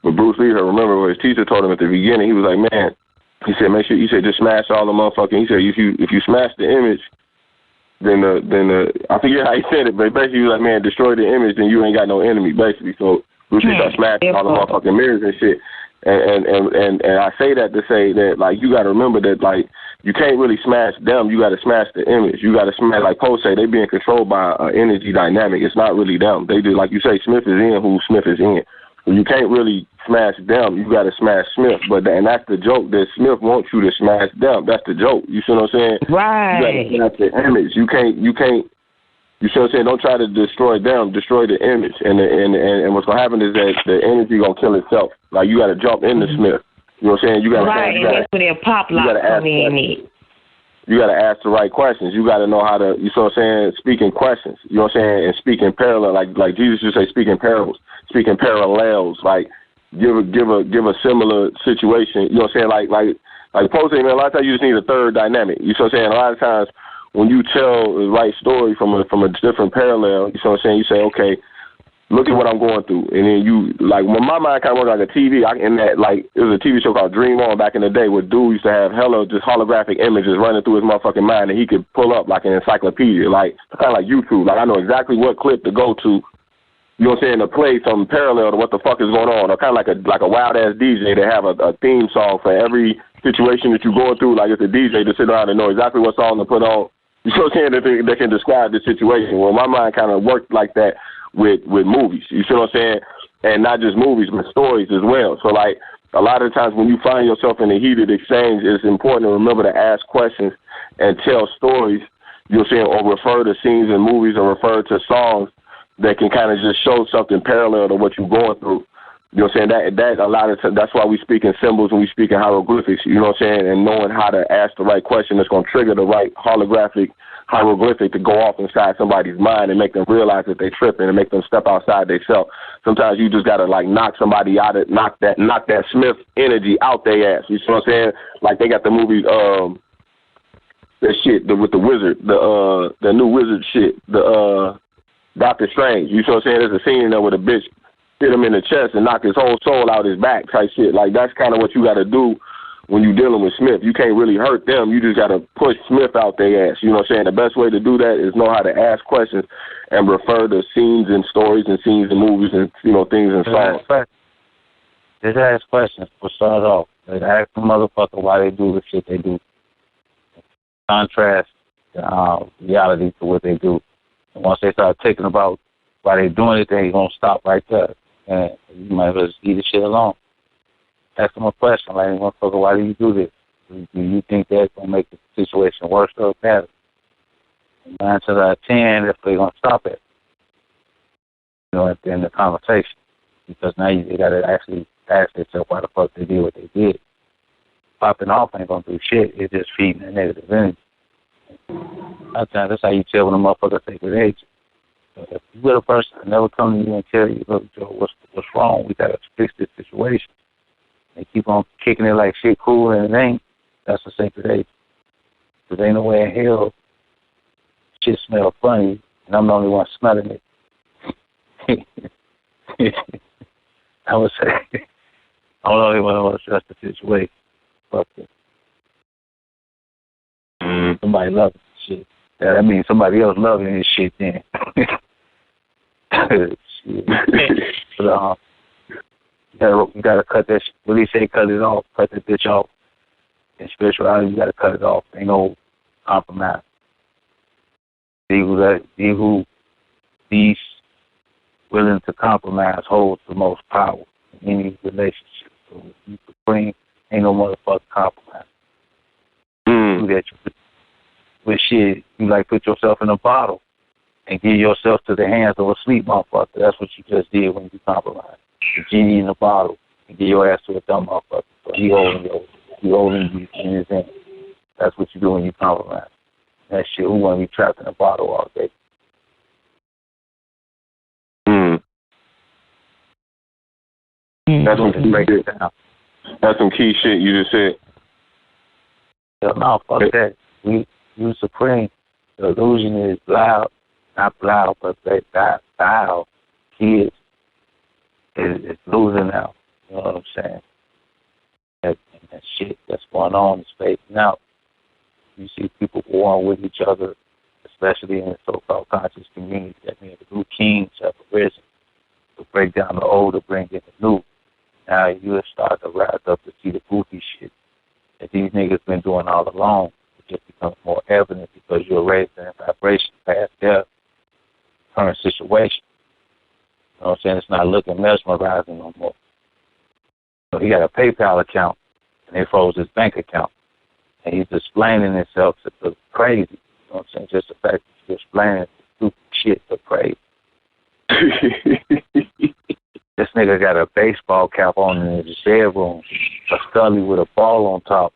But Bruce Lee, I remember what his teacher told him at the beginning. He was like, man, he said, make sure, he said, just smash all the motherfucking, he said, if you smash the image, then I forget how he said it, but basically he was like, man, destroy the image, then you ain't got no enemy, basically. So Bruce Lee started smashing all the motherfucking mirrors and shit. And I say that to say that, like, you got to remember that, like, you can't really smash them. You got to smash the image. You got to smash, like Poe say, they being controlled by an energy dynamic. It's not really them. They do, like you say, Smith is in who Smith is in. So you can't really smash them. You got to smash Smith. And that's the joke, that Smith wants you to smash them. That's the joke. You see what I'm saying? Right. You got to smash the image. You can't. You see what I'm saying? Don't try to destroy them. Destroy the image. And what's gonna happen is that the energy gonna kill itself. Like, you got to jump into Smith. You know what I'm saying? You got and that's where their pop lock come in. You got to ask the right questions. You got to know how to, you know what I'm saying, speak in questions. You know what I'm saying? And speak in parallel, like Jesus used to say, speak in parables, speak in parallels. Like, give a similar situation. You know what I'm saying? Like Poe said, man, a lot of times you just need a third dynamic. You know what I'm saying? A lot of times when you tell the right story from a different parallel, you know what I'm saying? You say, okay, look at what I'm going through. And then you, like, when my mind kind of worked like a TV, it was a TV show called Dream On back in the day where dude used to have hella just holographic images running through his motherfucking mind and he could pull up like an encyclopedia, like, kind of like YouTube. Like, I know exactly what clip to go to, you know what I'm saying, to play some parallel to what the fuck is going on. Or kind of like a wild-ass DJ to have a theme song for every situation that you're going through. Like, it's a DJ to sit around and know exactly what song to put on. You know what I'm saying, that can describe the situation. Well, my mind kind of worked like that with movies, you see what I'm saying? And not just movies, but stories as well. So, like, a lot of times when you find yourself in a heated exchange, it's important to remember to ask questions and tell stories, you know what I'm saying, or refer to scenes in movies or refer to songs that can kind of just show something parallel to what you're going through. You know what I'm saying? That a lot of times, that's why we speak in symbols and we speak in hieroglyphics, you know what I'm saying? And knowing how to ask the right question that's going to trigger the right hieroglyphic to go off inside somebody's mind and make them realize that they're tripping and make them step outside themselves. Sometimes you just gotta, like, knock somebody out, knock that Smith energy out their ass. You see what I'm saying? Like, they got the movie that shit with the wizard, the new wizard shit, the Doctor Strange. You see what I'm saying? There's a scene in there where the bitch hit him in the chest and knock his whole soul out his back type shit. Like, that's kind of what you gotta do when you're dealing with Smith. You can't really hurt them. You just got to push Smith out their ass. You know what I'm saying? The best way to do that is know how to ask questions and refer to scenes and stories and scenes and movies and, you know, things and songs. Just ask questions for start off. Like, ask the motherfucker why they do the shit they do. Contrast reality to what they do. And once they start thinking about why they're doing it, they ain't going to stop right there. And you might as well just leave the shit alone. Ask them a question, like, motherfucker, why do you do this? Do you think that's going to make the situation worse or better? 9 times out of 10, if they're going to stop it, you know, at the end of the conversation. Because now they got to actually ask themselves why the fuck they did what they did. Popping off ain't going to do shit. It's just feeding the negative energy. Sometimes that's how you tell when a motherfucker take an age. So if you with a person that never come to you and tell you, look, Joe, what's wrong? We got to fix this situation. They keep on kicking it like shit cool and it ain't. That's a sacred age. Because ain't no way in hell shit smell funny and I'm the only one smelling it. I would say I'm the only one who wants to trust the situation. Fuck it. Somebody loves shit. Yeah, that means somebody else loving this shit then. Shit. But, you gotta cut that. What they say, cut it off. Cut that bitch off. In spirituality, you gotta cut it off. Ain't no compromise. These willing to compromise holds the most power in any relationship. So you supreme, ain't no motherfucking compromise. Do that with shit. You like put yourself in a bottle and give yourself to the hands of a sleep motherfucker. That's what you just did when you compromise. The genie in the bottle and give your ass to a dumb motherfucker. So he holding you in his hand. That's what you do when you compromise. That shit, who want to be trapped in a bottle all day? That's some key shit. That's some key shit you just said. Yeah, no, fuck that. You supreme. The illusion is loud, not loud, but that loud. Kids is losing now. You know what I'm saying? That shit that's going on is fading out. You see people warring with each other, especially in the so-called conscious community. That means the new kings have arisen to break down the old to bring in the new. Now you have started to rise up to see the goofy shit that these niggas been doing all along. It just becomes more evident because you're raised in a vibration past their current situation. You know what I'm saying? It's not looking mesmerizing no more. So he got a PayPal account, and they froze his bank account. And he's explaining himself to look crazy. You know what I'm saying? Just the fact that he's explaining stupid shit to crazy. This nigga got a baseball cap on in his bedroom, a scully with a ball on top.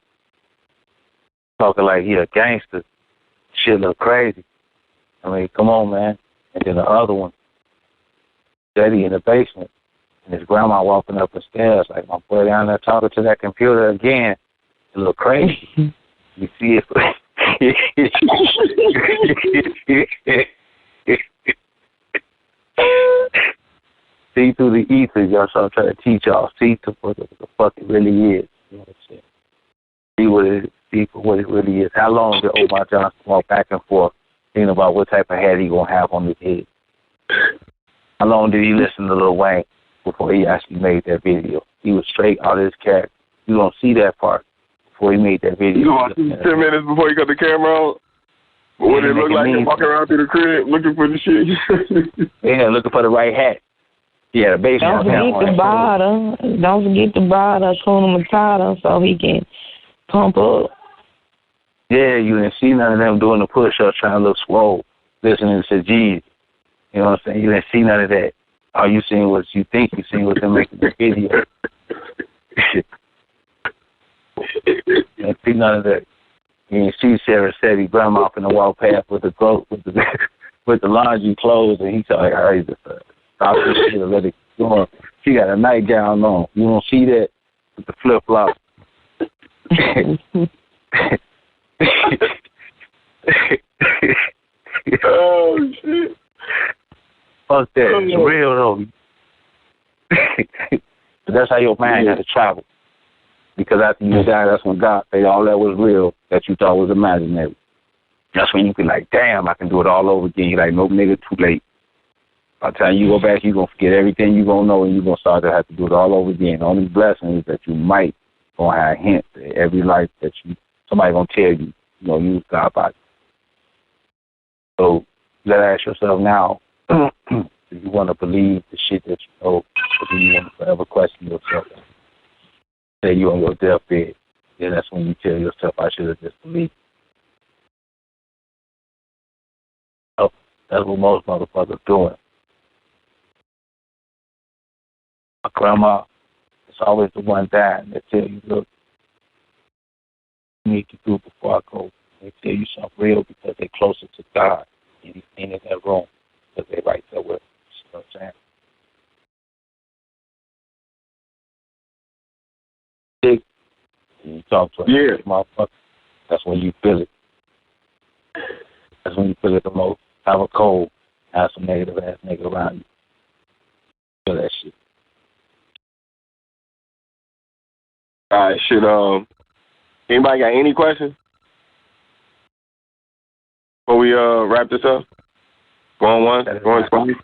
Talking like he a gangster. Shit look crazy. I mean, come on, man. And then the other one, Daddy in the basement, and his grandma walking up the stairs like my boy down there talking to that computer again. It look crazy. You see it. See through the ether, y'all. So I'm trying to teach y'all. See to what the fuck it really is. You know what I'm saying? See for what it really is. How long did Omar Johnson walk back and forth thinking about what type of hat he gonna have on his head? How long did he listen to Lil Wayne before he actually made that video? He was straight out of his character. You don't see that part before he made that video. You know, 10 minutes before he got the camera on? What it look like him walking around through the crib looking for the shit? Yeah, looking for the right hat. He had a baseball hat on. Don't forget the bottle, Kuna Matata, so he can pump up. Yeah, you didn't see none of them doing the push-ups trying to look swole, listening to G's. You know what I'm saying? You didn't see none of that. All you seen was you think you seen was them making the video. You didn't see none of that. You didn't see Sarah Setti grandma up in the wall path with the laundry clothes, and he said, "Hey, hurry this stop this shit and let it go on." She got a nightgown on. You don't see that with the flip flop. Oh shit! Fuck that. It's real though. But that's how your mind got to travel. Because after you die, that's when God said all that was real that you thought was imaginary. That's when you be like, damn, I can do it all over again. You're like, nope, nigga, too late. By the time you go back, you're going to forget everything you're going to know, and you're going to start to have to do it all over again. The only blessing is that you might going to have hints that every life that somebody going to tell you, you know, use God body. So you got to ask yourself now, do you want to believe the shit that you know, or do you want to forever question yourself? Say you on your deathbed, then that's when you tell yourself, I should have just believed. Oh, that's what most motherfuckers doing. My grandma is always the one dying that tell you, look, you need to do before I go. They tell you something real because they're closer to God and he's in that room because they're right there with him. You know what I'm saying? You talk to a motherfucker, that's when you feel it. That's when you feel it the most. Have a cold, have some negative ass nigga around you. Feel that shit. All right, shit. Anybody got any questions before we wrap this up? Going once, going twice.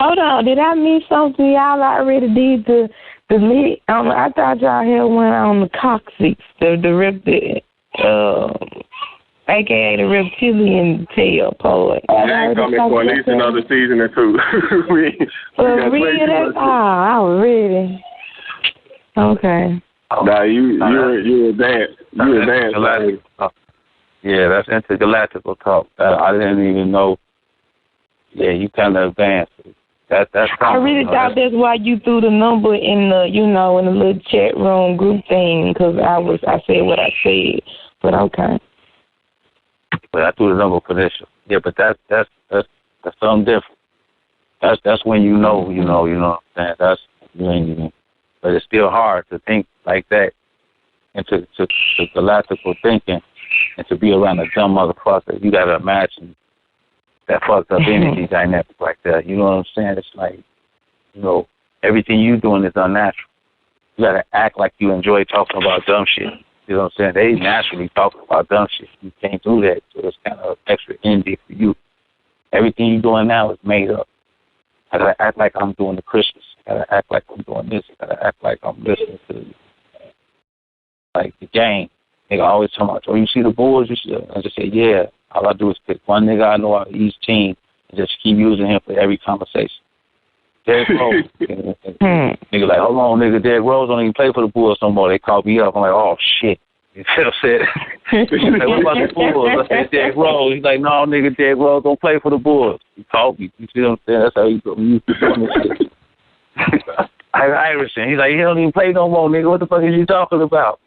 Hold on, did I miss something? Y'all already did the lit. I thought y'all had one on the coccyx, AKA the reptilian tail part. That's coming for at least another season or two. For real? I was ready. Okay. Nah, you advanced. You advanced. Yeah, that's intergalactical talk. I didn't even know. Yeah, you kind of advanced. That's. I really thought that's why you threw the number in the, in the little chat room group thing, because I said what I said. But okay. But I threw the number for this. Yeah, but that's something different. That's when you know what I'm saying. That's when but it's still hard to think like that and to galactical thinking and to be around a dumb motherfucker. You gotta imagine that fucked up energy dynamic like that. You know what I'm saying? It's like, everything you doing is unnatural. You gotta act like you enjoy talking about dumb shit. You know what I'm saying? They naturally talk about dumb shit. You can't do that, so it's kind of extra energy for you. Everything you're doing now is made up. I gotta act like I'm doing the Christmas. I gotta act like I'm doing this. I gotta act like I'm listening to the game. Nigga always talking about, you see the Bulls? I just say, yeah. All I do is pick one nigga I know out of each team and just keep using him for every conversation. Derrick Rose. Nigga like, hold on, nigga, Derrick Rose don't even play for the Bulls no more. They called me up. I'm like, oh, shit. You know what I'm saying? Like, what about the Bulls? I said, Derrick Rose. He's like, no, nigga, Derrick Rose don't play for the Bulls. He called me. You see what I'm saying? That's how he used to doing this shit. Iverson. He's like, he don't even play no more, nigga. What the fuck are you talking about?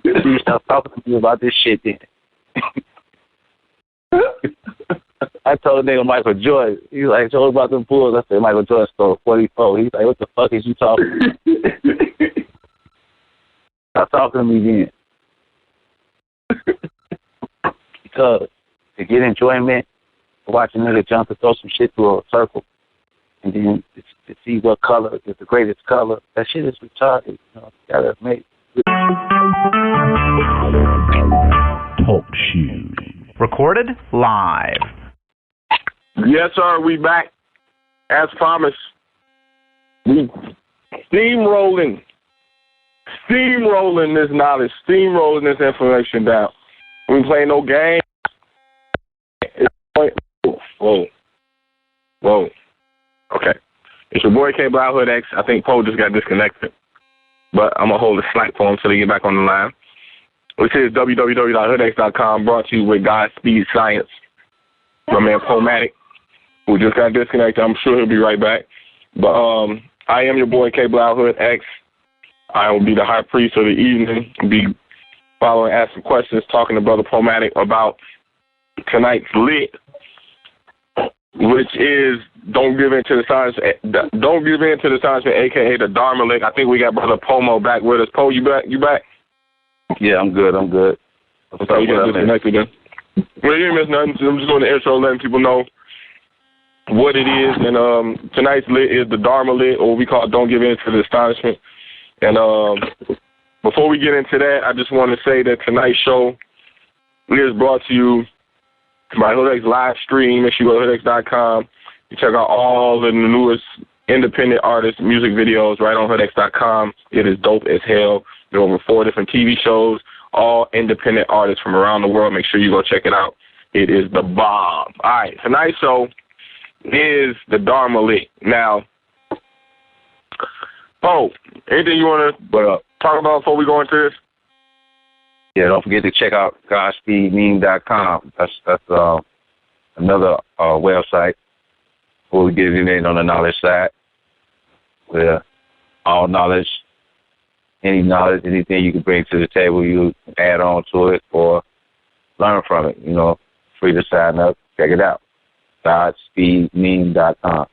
You stop talking to me about this shit then. I told the nigga Michael Jordan. He's like, told about the Bulls. I said, Michael Jordan scored 44. He's like, what the fuck is you talking about? Stop talking to me then. Because to get enjoyment, to watch a nigga jump and throw some shit through a circle, and then to see what color is the greatest color, that shit is retarded. You gotta make Talk shoes. Recorded live. Yes, sir. We back. As promised. We steamrolling this knowledge, steamrolling this information down. We ain't playing no game. Whoa. Okay. It's your boy K-Blao Hood X. I think Poe just got disconnected. But I'm going to hold the slack for him until they get back on the line. Which is www.hoodx.com, brought to you with Godspeed Science. My man Pomatic, who just got disconnected. I'm sure he'll be right back. But I am your boy K-Blao Hood X. I will be the high priest of the evening. Be following, asking questions, talking to Brother Pomatic about tonight's lit, which is don't give in to the science, aka the Dharma lick. I think we got Brother Pomo back with us. Po, you back? Yeah, I'm good. Okay, you got disconnected then. Well, you didn't miss nothing. I'm just doing the intro, letting people know what it is. And tonight's lit is the Dharma lit, or we call it Don't Give In to the Astonishment. And before we get into that, I just want to say that tonight's show is brought to you by HoodX live stream. If you go to hoodx.com, you check out all the newest independent artists' music videos right on hoodx.com. It is dope as hell. There are over 4 different TV shows, all independent artists from around the world. Make sure you go check it out. It is the bomb. All right, tonight's show is the Dharma Lit. Now, anything you want to talk about before we go into this? Yeah, don't forget to check out GodspeedMeme.com. That's another website where we get in on the knowledge side, where all knowledge, any knowledge, anything you can bring to the table, you can add on to it or learn from it. Free to sign up. Check it out. GodspeedMeme.com.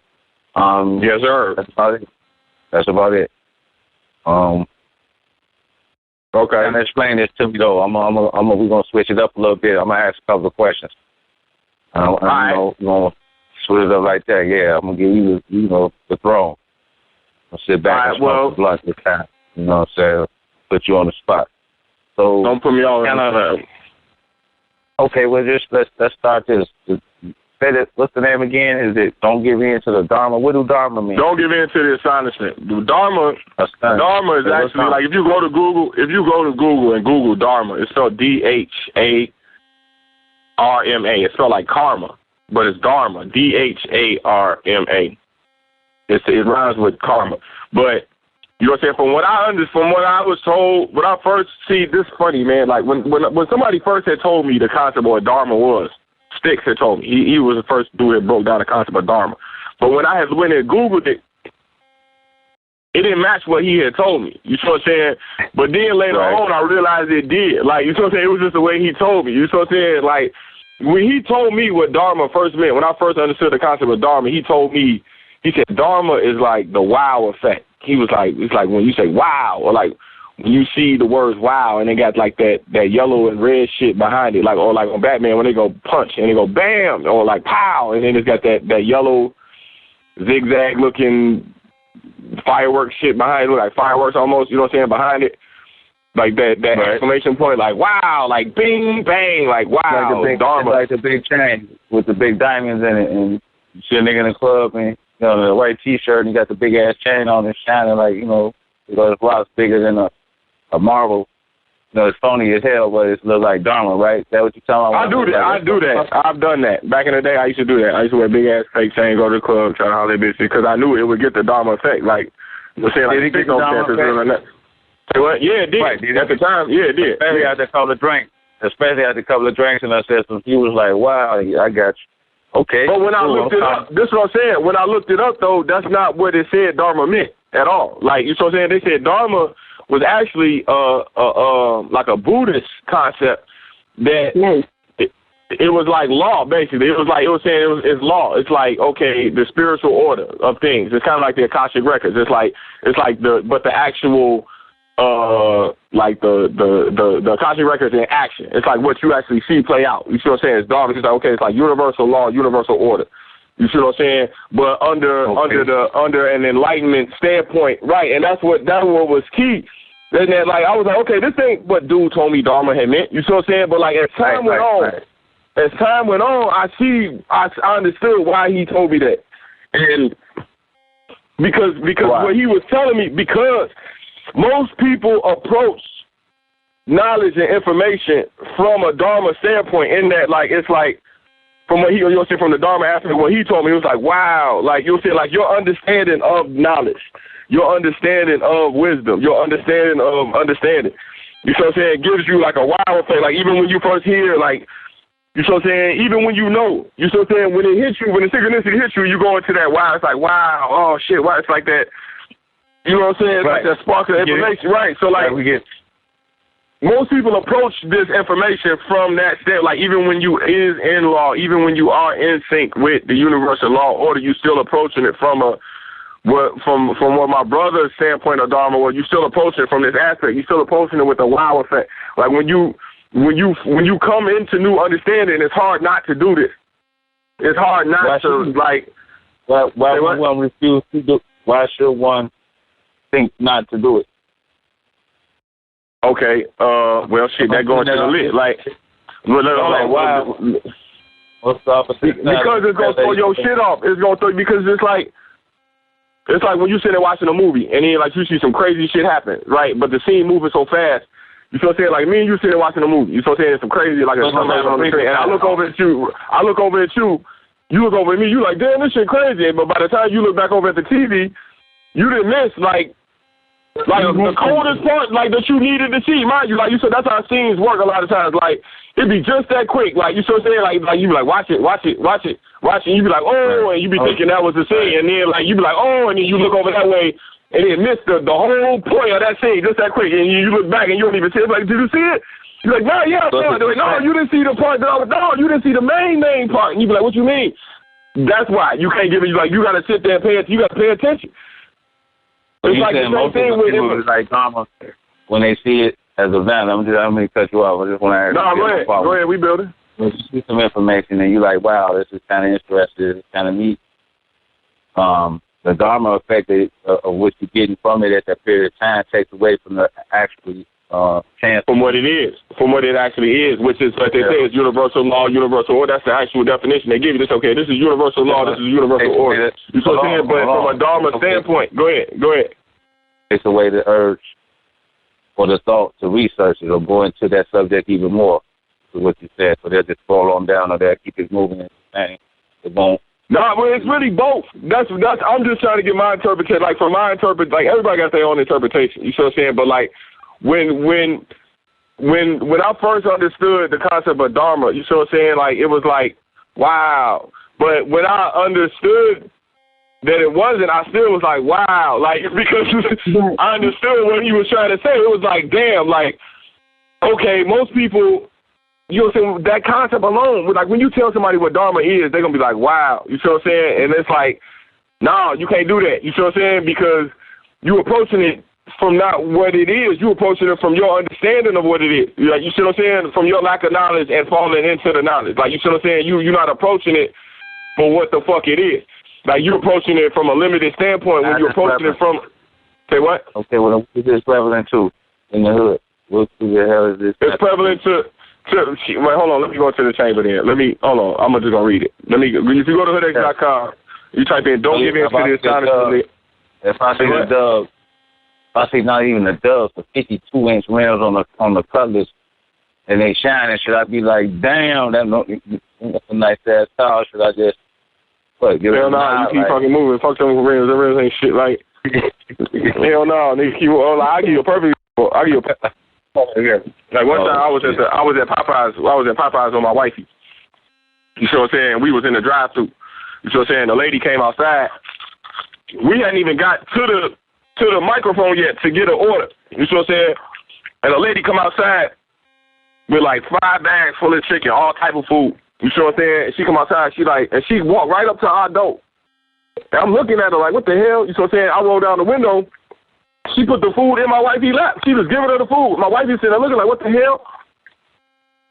Yes, sir. That's about it. Okay. And explain this to me though. We're gonna switch it up a little bit. I'm gonna ask a couple of questions. We're gonna switch it up like that. Yeah, I'm gonna give you the throne. I'll sit back and smoke the blunt this time. You know what I'm saying? Put you on the spot. So don't put me all in the Okay, well let's start this. what's the name again? Is it don't give in to the Dharma? What do Dharma mean? Don't give in to the astonishment. Dharma is actually like if you go to Google and Google Dharma, it's spelled DHARMA. It's spelled like karma, but it's Dharma. DHARMA. It rhymes with karma. But you know what I'm saying? From what I was told, when I first see this funny, man, like when somebody first had told me the concept of what Dharma was, Sticks had told me. He was the first dude that broke down the concept of Dharma. But when I had went and Googled it, it didn't match what he had told me. You know what I'm saying? But then later on, I realized it did. Like, you know what I'm saying? It was just the way he told me. You know what I'm saying? Like, when he told me what Dharma first meant, when I first understood the concept of Dharma, he told me, he said, Dharma is like the wow effect. He was like, it's like when you say wow, or like when you see the words wow and they got like that yellow and red shit behind it, like, or like on Batman when they go punch and they go bam, or like pow, and then it's got that yellow zigzag looking fireworks shit behind it, look like fireworks almost, you know what I'm saying, behind it. Like that exclamation point, like wow, like bing, bang, like wow, like Dharma. Like the big chain with the big diamonds in it, and you see a nigga in the club and, you know, the white T-shirt, and you got the big ass chain on and shining like, you know, it's a lot bigger than a marble. You know, it's phony as hell, but it looks like Dharma, right? Is that what you're telling me? I do that. I've done that. Back in the day, I used to do that. I used to wear big ass fake chain, go to the club, try to holler at bitches, because I knew it would get the Dharma effect. Like, you know, saying like, did it get the Dharma effect? Say what? Yeah, it did. Right, at the time, yeah, it did. Especially after a couple of drinks. Especially after a couple of drinks in our system, he was like, wow, I got you. Okay. But when I looked it up, this is what I'm saying. When I looked it up, though, that's not what it said Dharma meant at all. Like, you know what I'm saying? They said Dharma was actually like a Buddhist concept that it was like law, basically. It was saying it's law. It's like, okay, the spiritual order of things. It's kind of like the Akashic records. It's like the actual like the Akashic records in action. It's like what you actually see play out. You see what I'm saying? It's Dharma. It's like, okay, it's like universal law, universal order. You see what I'm saying? But under an enlightenment standpoint, right? And that's what was key. And then, like, I was like, okay, this ain't what dude told me Dharma had meant. You see what I'm saying? But like as time went on, I understood why he told me that, and because what he was telling me, because most people approach knowledge and information from a Dharma standpoint, in that, like, it's like, from what you'll see from the Dharma aspect, what he told me, it was like, wow, like, you'll see, like, your understanding of knowledge, your understanding of wisdom, your understanding of understanding, you know what I'm saying, it gives you, like, a wow effect. Like, even when you first hear, like, you know what I'm saying, even when you know, you know what I'm saying, when it hits you, when the synchronicity hits you, you go into that wow, it's like, wow, oh, shit, wow, it's like that, you know what I'm saying, it's like that spark of information, right? So, like, most people approach this information from that step, like, even when you is in law, even when you are in sync with the universal law order, you still approaching it from what my brother's standpoint of Dharma, where you still approaching it from this aspect. You still approaching it with a wow effect. Like, when you come into new understanding, it's hard not to do this. It's hard not to, like. Why would one refuse to do? Why should one think not to do it? Okay, well, shit, that going to the list. Like, wow. What's the opposite? Because it's going to throw your shit off. It's going to throw, because it's like when you sit there watching a movie, and then, like, you see some crazy shit happen, right? But the scene moving so fast, you know what I'm saying? Like, me and you sitting there watching a movie, you know what I'm saying? Some crazy, like, something on the screen, and I look over at you, you look over at me, you like, damn, this shit crazy. But by the time you look back over at the TV, you didn't miss, like the coldest part, like, that you needed to see, mind you. Like, you said, that's how scenes work a lot of times. Like, it'd be just that quick. Like, you know what I'm saying? Like you be like, watch it. And you be like, oh, and you be thinking that was the scene. And then, like, you be like, oh, and then you look over that way, and then miss the whole point of that scene just that quick. And you look back, and you don't even see it. Like, did you see it? You're like, no, yeah, I saw it. Like, no, you didn't see the part no, you didn't see the main part. And you be like, what you mean? That's why. You can't give it, like, you got to sit there and you got to pay attention. It's like the same thing with people like Dharma, when they see it as a event. I'm going to cut you off. I just want to ask you. Go ahead. We building. When you see some information and you're like, wow, this is kind of interesting. It's kind of neat. The Dharma effect of what you're getting from it at that period of time takes away from the actually from what it is, from what it actually is, which is what they say is universal law, universal order. That's the actual definition they give you. This, okay, this is universal law, this is universal order. You know what I'm saying? But from a Dharma standpoint, go ahead. It's a way to urge for the thought to research it or go into that subject even more, to what you said. So they'll just fall on down or they'll keep it moving and it won't. No, well, it's really both. That's. I'm just trying to get my interpretation. Like, from my like, everybody got their own interpretation. You see what I'm saying? But, like, when I first understood the concept of Dharma, you see what I'm saying? Like, it was like, wow. But when I understood that it wasn't, I still was like, wow. Like, because I understood what he was trying to say. It was like, damn, like, okay, most people, you know what I'm saying, that concept alone, like, when you tell somebody what Dharma is, they're going to be like, wow. You see what I'm saying? And it's like, no, you can't do that. You see what I'm saying? Because you're approaching it from not what it is. You're approaching it from your understanding of what it is. Like, you see what I'm saying? From your lack of knowledge and falling into the knowledge. Like, you see what I'm saying? You're not approaching it for what the fuck it is. Like, you're approaching it from a limited standpoint when you're approaching it from, say what? Okay, well, what's this prevalent to in the hood? What the hell is this? It's prevalent to wait, hold on, let me go to the chamber then. Hold on, I'm just going to read it. If you go to hoodx.com, you type in, don't give in to the astonishment. If I see the dub, if I see not even the dubs, the 52-inch rims on the cutlass, and they shining, should I be like, damn, that's a nice-ass car, should I just, what, give hell it a nod? You keep fucking moving. Fuck them rims. Them rims ain't shit like, hell no, nigga, I'll give you a perfect, like, one time I was at Popeyes with my wifey. You see what I'm saying? We was in the drive-thru. You see what I'm saying? The lady came outside. We hadn't even got to the microphone yet to get an order. You see what I'm saying? And the lady come outside with like 5 bags full of chicken, all type of food. You see what I'm saying? And she come outside, and she walked right up to our door. And I'm looking at her like, what the hell? You see what I'm saying? I rolled down the window. She put the food in my wifey's lap. She was giving her the food. My wifey sitting there looking like, what the hell?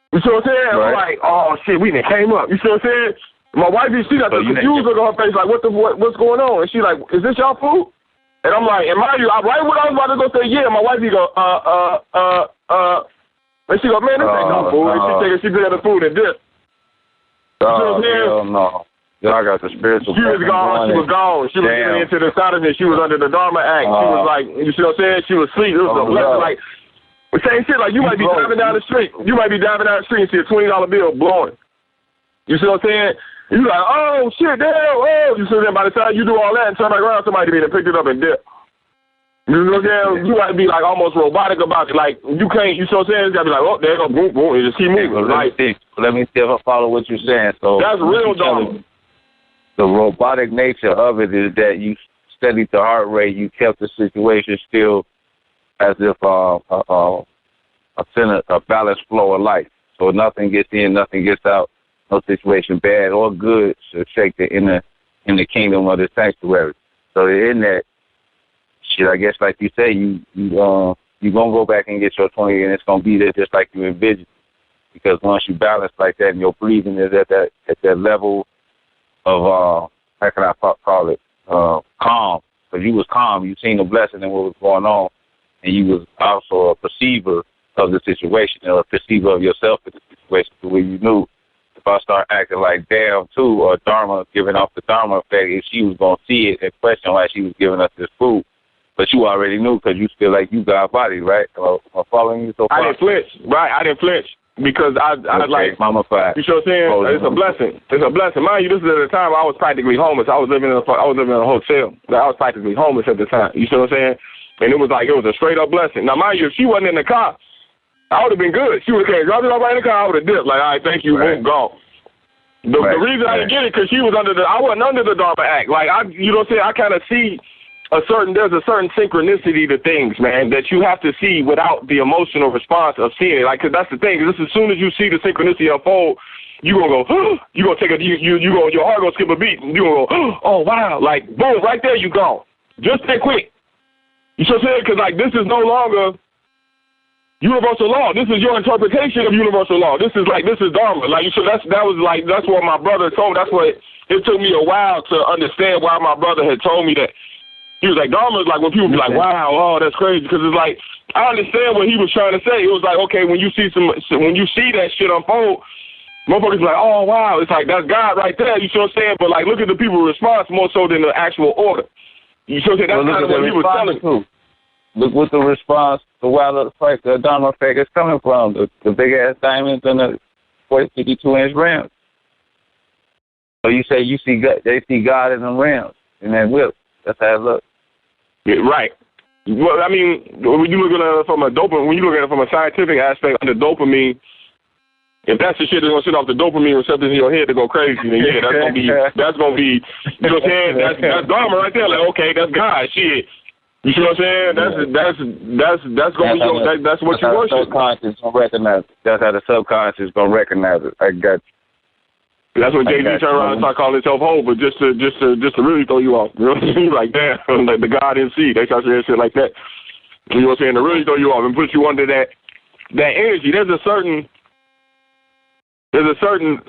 You see what I'm saying? Right. I'm like, oh shit, we done came up. You see what I'm saying? My wifey, she got the confused look on her face, like, what's going on? And she like, is this y'all food? And I'm like, and mind you, right when I was about to go say, yeah, my wifey go, and she go, man, this ain't no food. And she picked up the food and dip. You see what I'm saying? Hell no. Y'all got the spiritual. She was gone. She was gone. She was getting into the astonishment. She was under the Dharma Act. She was like, you see what I'm saying? She was asleep. It was a blessing. Like, same shit. Like, you might be driving down the street. You might be driving down the street and see a $20 bill blowing. You see what I'm saying? You like, oh shit, damn, oh. You see what I'm saying? By the time you do all that and turn back around, somebody be there picked it up and dip. You know what I'm saying? You got to be like almost robotic about it. Like, you can't. You see what I'm saying? You got to be like, oh, there you go, boom, boom, and just keep moving. Let me see if I follow what you're saying. So that's real Dharma. The robotic nature of it is that you studied the heart rate, you kept the situation still as if a balanced flow of life. So nothing gets in, nothing gets out, no situation bad or good should shake in the kingdom of the sanctuary. So in that shit, I guess like you say, you gonna go back and get your 20 and it's gonna be there just like you envisioned. Because once you balance like that and your breathing is at that level of how can I call it, calm, because you was calm, you seen the blessing and what was going on, and you was also a perceiver of the situation, or a perceiver of yourself in the situation, to where you knew if I start acting like damn too, or Dharma, giving off the Dharma effect, if she was going to see it and question why she was giving us this food. But you already knew because you feel like you got body, right? Am I following you so far? I didn't flinch, right? I didn't flinch. Because I like, mummified. You know what I'm saying? It's a blessing. It's a blessing. Mind you, this is at the time I was practically homeless. I was living in a hotel. I was practically homeless at the time. You know what I'm saying? And it was a straight up blessing. Now, mind you, if she wasn't in the car, I would have been good. She would have dropped it off right in the car. I would have dipped. Like, all right, thank you. Right. Boom, gone. The reason I didn't get it because she was I wasn't under the Dharma Act. Like, you know what I'm saying? I kind of see there's a certain synchronicity to things, man, that you have to see without the emotional response of seeing it. Like, cause that's the thing. Cause as soon as you see the synchronicity unfold, you gonna go, you gonna take your heart gonna skip a beat, and you gonna go, oh wow, like boom, right there you gone, just that quick. You know what I'm saying? Cause like this is no longer universal law. This is your interpretation of universal law. This is Dharma. Like, so that's what my brother told me. That's what it took me a while to understand why my brother had told me that. He was like, Dharma is like when people be like, wow, oh, that's crazy. Because it's like, I understand what he was trying to say. It was like, okay, when you see that shit unfold, motherfuckers be like, oh wow, it's like that's God right there. You see what I'm saying? But like, look at the people's response more so than the actual order. You see what I'm saying? That's kind of what he was telling me. Look what the response, the Dharma effect is coming from. The big ass diamonds and the 52-inch rims. So you say they see God in them rims and that whip. That's how it looks. Yeah, right. Well, I mean, when you look at it from a scientific aspect, under dopamine, if that's the shit that's gonna sit off the dopamine receptors in your head to go crazy, then yeah, that's gonna be, you know what I'm saying? That's Dharma right there. Like, okay, that's God, shit. You see what I'm saying? That's gonna be that's what you worship. Subconscious gonna recognize it. That's how the subconscious gonna recognize it. I got you. That's when Jay-Z turned around and started calling himself Hope, but just to really throw you off. You know what I'm saying? Like, damn, like the God in C. They start saying shit like that. You know what I'm saying? To really throw you off and put you under that energy. There's a certain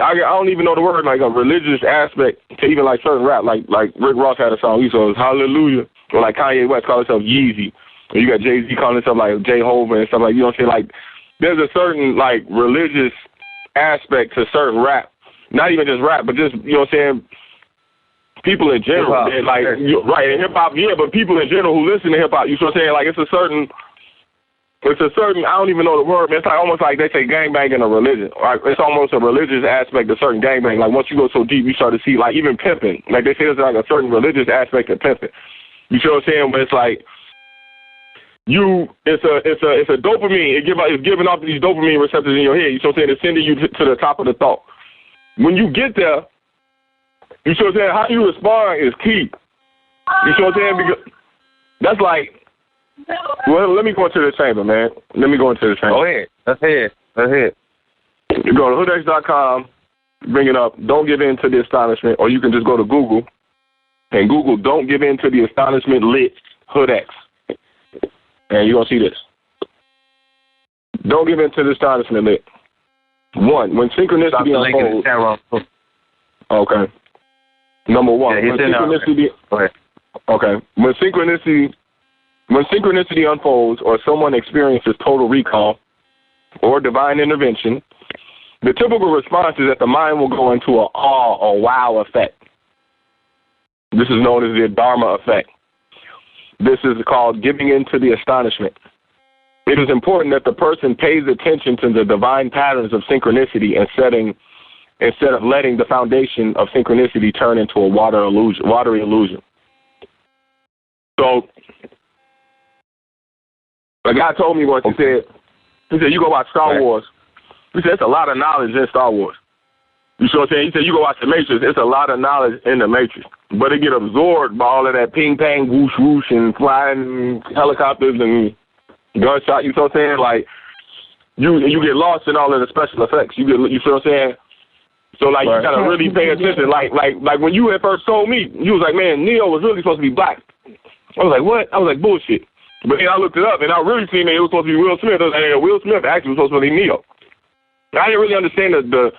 I don't even know the word, like a religious aspect to even like certain rap. Like Rick Ross had a song, he says Hallelujah. Or like Kanye West called himself Yeezy. Or you got Jay-Z calling himself like Jehovah and stuff like, you know what I'm saying? Like there's a certain like religious aspect to certain rap. Not even just rap, but just, you know what I'm saying, people in general. Like, right, in hip-hop, yeah, but people in general who listen to hip-hop, you know what I'm saying? Like, it's a certain, I don't even know the word, man. It's like almost like they say gangbang in a religion. Right? It's almost a religious aspect of certain gangbang. Like, once you go so deep, you start to see, like, even pimping. Like, they say there's like a certain religious aspect of pimping. You know what I'm saying? But it's like, it's a dopamine. It's giving off these dopamine receptors in your head. You know what I'm saying? It's sending you to the top of the thought. When you get there, you know what I'm saying, how you respond is key. You know what I'm saying? Because that's like, well, let me go into the chamber, man. Let me go into the chamber. Go ahead. Let's hear it. You go to hoodex.com, bring it up, don't give in to the astonishment, or you can just go to Google and Google don't give in to the astonishment lit Hoodex. And you're going to see this. Don't give in to the astonishment lit. One, when synchronicity unfolds. Okay. Number one, when synchronicity. Okay. When synchronicity unfolds, or someone experiences total recall or divine intervention, the typical response is that the mind will go into an awe or wow effect. This is known as the Dharma effect. This is called giving in to the astonishment. It is important that the person pays attention to the divine patterns of synchronicity instead of letting the foundation of synchronicity turn into a watery illusion. So, a guy told me once, he said, you go watch Star Wars. He said, it's a lot of knowledge in Star Wars. You see what I'm saying? He said, you go watch The Matrix. It's a lot of knowledge in The Matrix. But it get absorbed by all of that ping, pang, whoosh, whoosh, and flying helicopters and gunshot, you know what I'm saying? Like, you get lost in all of the special effects. You feel what I'm saying? So, like, you got to really pay attention. Like when you had first told me, you was like, man, Neo was really supposed to be black. I was like, what? I was like, bullshit. But then I looked it up, and I really seen that it was supposed to be Will Smith. I was like, hey, Will Smith actually was supposed to be Neo. I didn't really understand the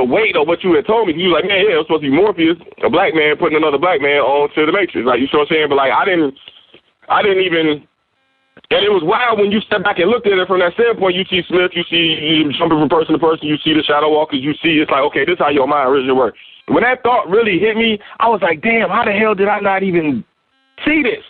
weight of what you had told me. You was like, man, yeah, it was supposed to be Morpheus, a black man putting another black man onto the Matrix. Like, you know what I'm saying? But, like, I didn't even, and it was wild when you step back and looked at it from that standpoint. You see Smith, you see jumping from person to person, you see the shadow walkers, you see, it's like, okay, this is how your mind originally works. When that thought really hit me, I was like, damn, how the hell did I not even see this?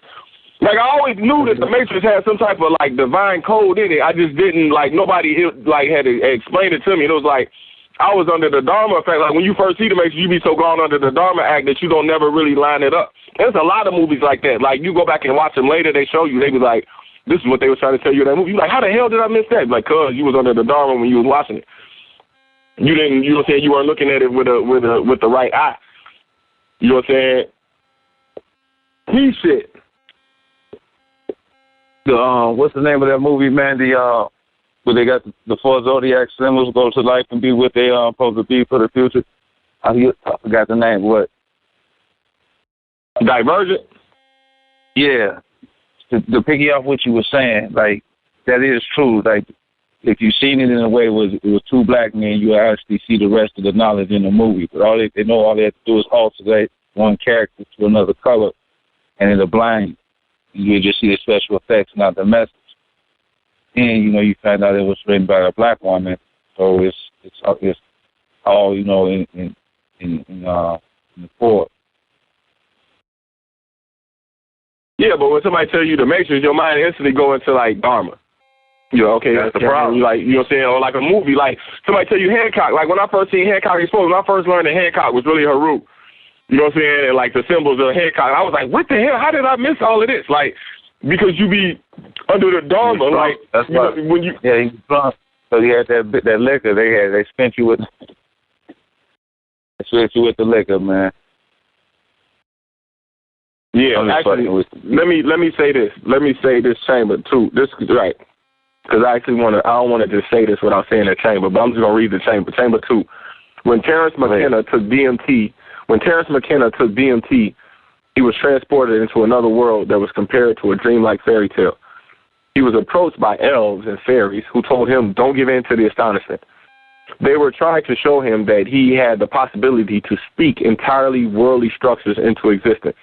Like, I always knew that the Matrix had some type of, like, divine code in it. I just didn't, like, nobody, like, had to explain it to me. It was like, I was under the Dharma effect. Like, when you first see the Matrix, you be so gone under the Dharma act that you don't never really line it up. There's a lot of movies like that. Like, you go back and watch them later, they show you, they was like, this is what they were trying to tell you in that movie. You like, how the hell did I miss that? Like, cuz you was under the Dharma when you was watching it. You didn't, you know what I'm saying, you weren't looking at it with the right eye. You know what I'm saying? He shit. What's the name of that movie, man? Where they got the four zodiac symbols go to life and be what they supposed to be for the future. I forgot the name. What? Divergent? Yeah. To piggy off what you were saying, like, that is true. Like, if you've seen it in a way it was two black men, you actually see the rest of the knowledge in the movie. But all they have to do is alternate one character to another color, and it'll blind you. You just see the special effects, not the message. And you find out it was written by a black woman, so it's all in the court. Yeah, but when somebody tells you the Matrix, your mind instantly go into like Dharma. Okay, that's the problem. You know what I'm saying? Or like a movie, like somebody tell you Hancock. Like when I first seen Hancock Exposed, when I first learned that Hancock was really Haru. You know what I'm saying? And like the symbols of Hancock, I was like, what the hell? How did I miss all of this? Like, because you be under the Dharma, like that's when you he's drunk. So he had that liquor. They spent you with the liquor, man. Yeah, actually, let me say this. Let me say this chamber too. This right. Because I don't want to just say this without saying the chamber, but I'm just going to read the chamber. Chamber 2. When Terrence McKenna took DMT, he was transported into another world that was compared to a dreamlike fairy tale. He was approached by elves and fairies who told him, don't give in to the astonishment. They were trying to show him that he had the possibility to speak entirely worldly structures into existence.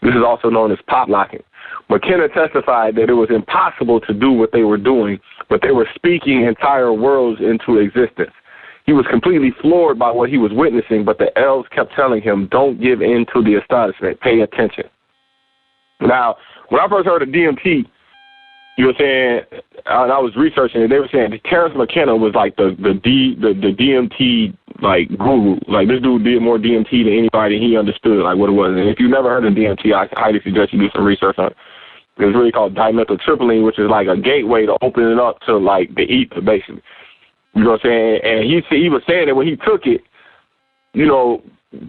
This is also known as pop locking. McKenna testified that it was impossible to do what they were doing, but they were speaking entire worlds into existence. He was completely floored by what he was witnessing, but the elves kept telling him, don't give in to the astonishment, pay attention. Now, when I first heard of DMT, you know what I'm saying, and I was researching it, they were saying that Terrence McKenna was like the DMT like guru. Like this dude did more DMT than anybody, and he understood like what it was. And if you've never heard of DMT, I highly suggest you do some research on it. It's really called dimethyltryptamine, which is like a gateway to open it up to like the ether, basically. You know what I'm saying? And he was saying that when he took it,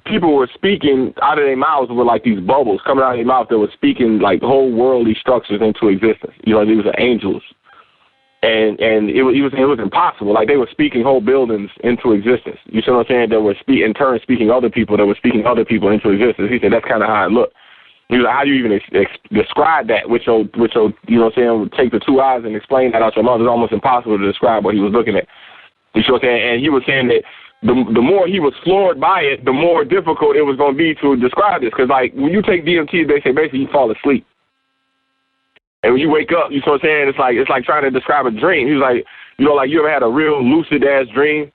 people were speaking out of their mouths with like these bubbles coming out of their mouth that were speaking like whole worldly structures into existence. These were angels. And it was impossible. Like they were speaking whole buildings into existence. You see what I'm saying? That were in turn speaking other people that were speaking other people into existence. He said that's kind of how it looked. He was like, how do you even describe that? Which you know what I'm saying, take the 2 eyes and explain that out your mouth. It's almost impossible to describe what he was looking at. You see what I'm saying? And he was saying that the more he was floored by it, the more difficult it was going to be to describe this. Because like when you take DMT, they say basically you fall asleep. And when you wake up, you know what I'm saying? It's like trying to describe a dream. He was like, like you ever had a real lucid ass dream?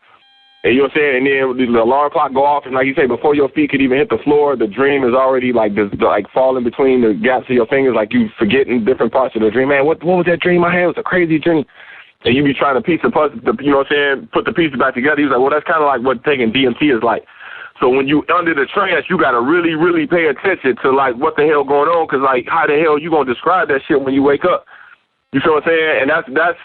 And you know what I'm saying? And then the alarm clock go off, and like you say, before your feet could even hit the floor, the dream is already like falling between the gaps of your fingers, like you forgetting different parts of the dream. Man, what was that dream I had? It was a crazy dream. And you be trying to piece the puzzle, you know what I'm saying, put the pieces back together. He was like, well, that's kind of like what taking DMT is like. So when you under the trance, you got to really, really pay attention to like what the hell going on, because like how the hell you gonna describe that shit when you wake up? You feel what I'm saying? And that's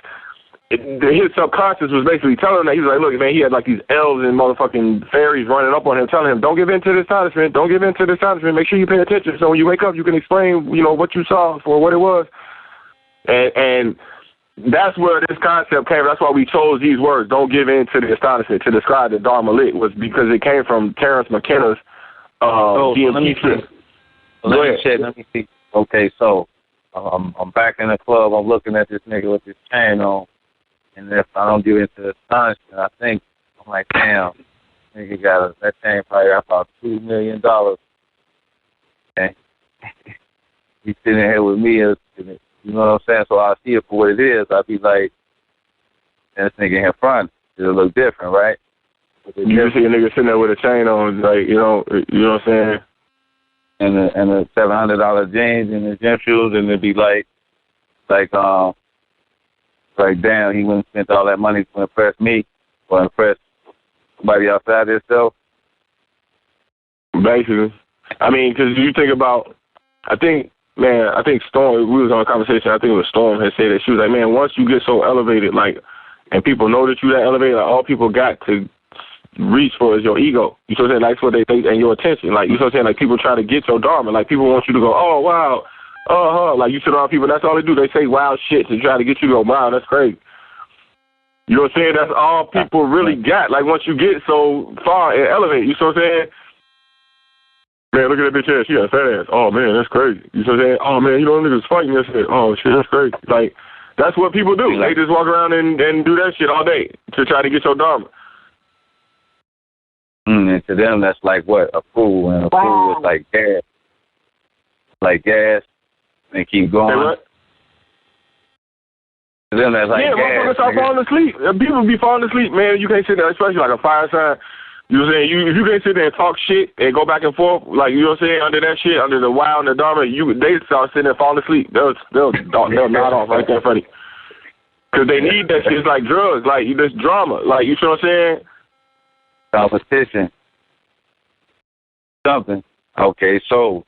his subconscious was basically telling him that. He was like, look, man, he had like these elves and motherfucking fairies running up on him, telling him, don't give in to the astonishment, don't give in to the astonishment. Make sure you pay attention. So when you wake up, you can explain, what you saw for what it was. And that's where this concept came. That's why we chose these words, don't give in to the astonishment, to describe the Dharma lit, was because it came from Terrence McKenna's DMT trip. Let me see. Okay, so I'm back in the club. I'm looking at this nigga with this chain on. And if I don't give into the astonishment, I think, I'm like, damn, nigga got that chain probably got about $2 million. Okay. He's sitting here with me, you know what I'm saying? So I see it for what it is. I'll be like, this nigga in front, it'll look different, right? You see a nigga sitting there with a chain on, like, you know what I'm saying? And a $700 jeans and the gym shoes, and it'd be like, damn, he wouldn't spend all that money to impress me or impress somebody outside himself. Basically. I mean, because you think about, I think Storm, we was on a conversation, I think it was Storm, had said that she was like, man, once you get so elevated, like, and people know that you're that elevated, like, all people got to reach for is your ego. You know what I'm saying? That's what they think, and your attention. Like, you know what I'm saying? Like, people try to get your Dharma. Like, people want you to go, oh, wow. Like you sit around people, that's all they do. They say wild shit to try to get you to go, wow, that's crazy. You know what I'm saying? That's all people really got. Like once you get so far and elevate, you know what I'm saying? Man, look at that bitch ass. She got a fat ass. Oh man, that's crazy. You know what I'm saying? Oh man, niggas fighting yesterday. Oh shit, that's crazy. Like that's what people do. They just walk around and do that shit all day to try to get your Dharma. And to them, that's like what? A fool. And a fool is like gas. and keep going. Say what? Then that's like motherfuckers start falling asleep. People be falling asleep, man. You can't sit there, especially like a fire sign. You know what I'm saying? If you can't sit there and talk shit and go back and forth, like, you know what I'm saying, under that shit, under the wow and the Dharma, they start sitting there falling asleep. They'll nod off right there in front of you. Because they need that shit. It's like drugs, like this drama. Like, you know what I'm saying? Competition. Something. Okay, so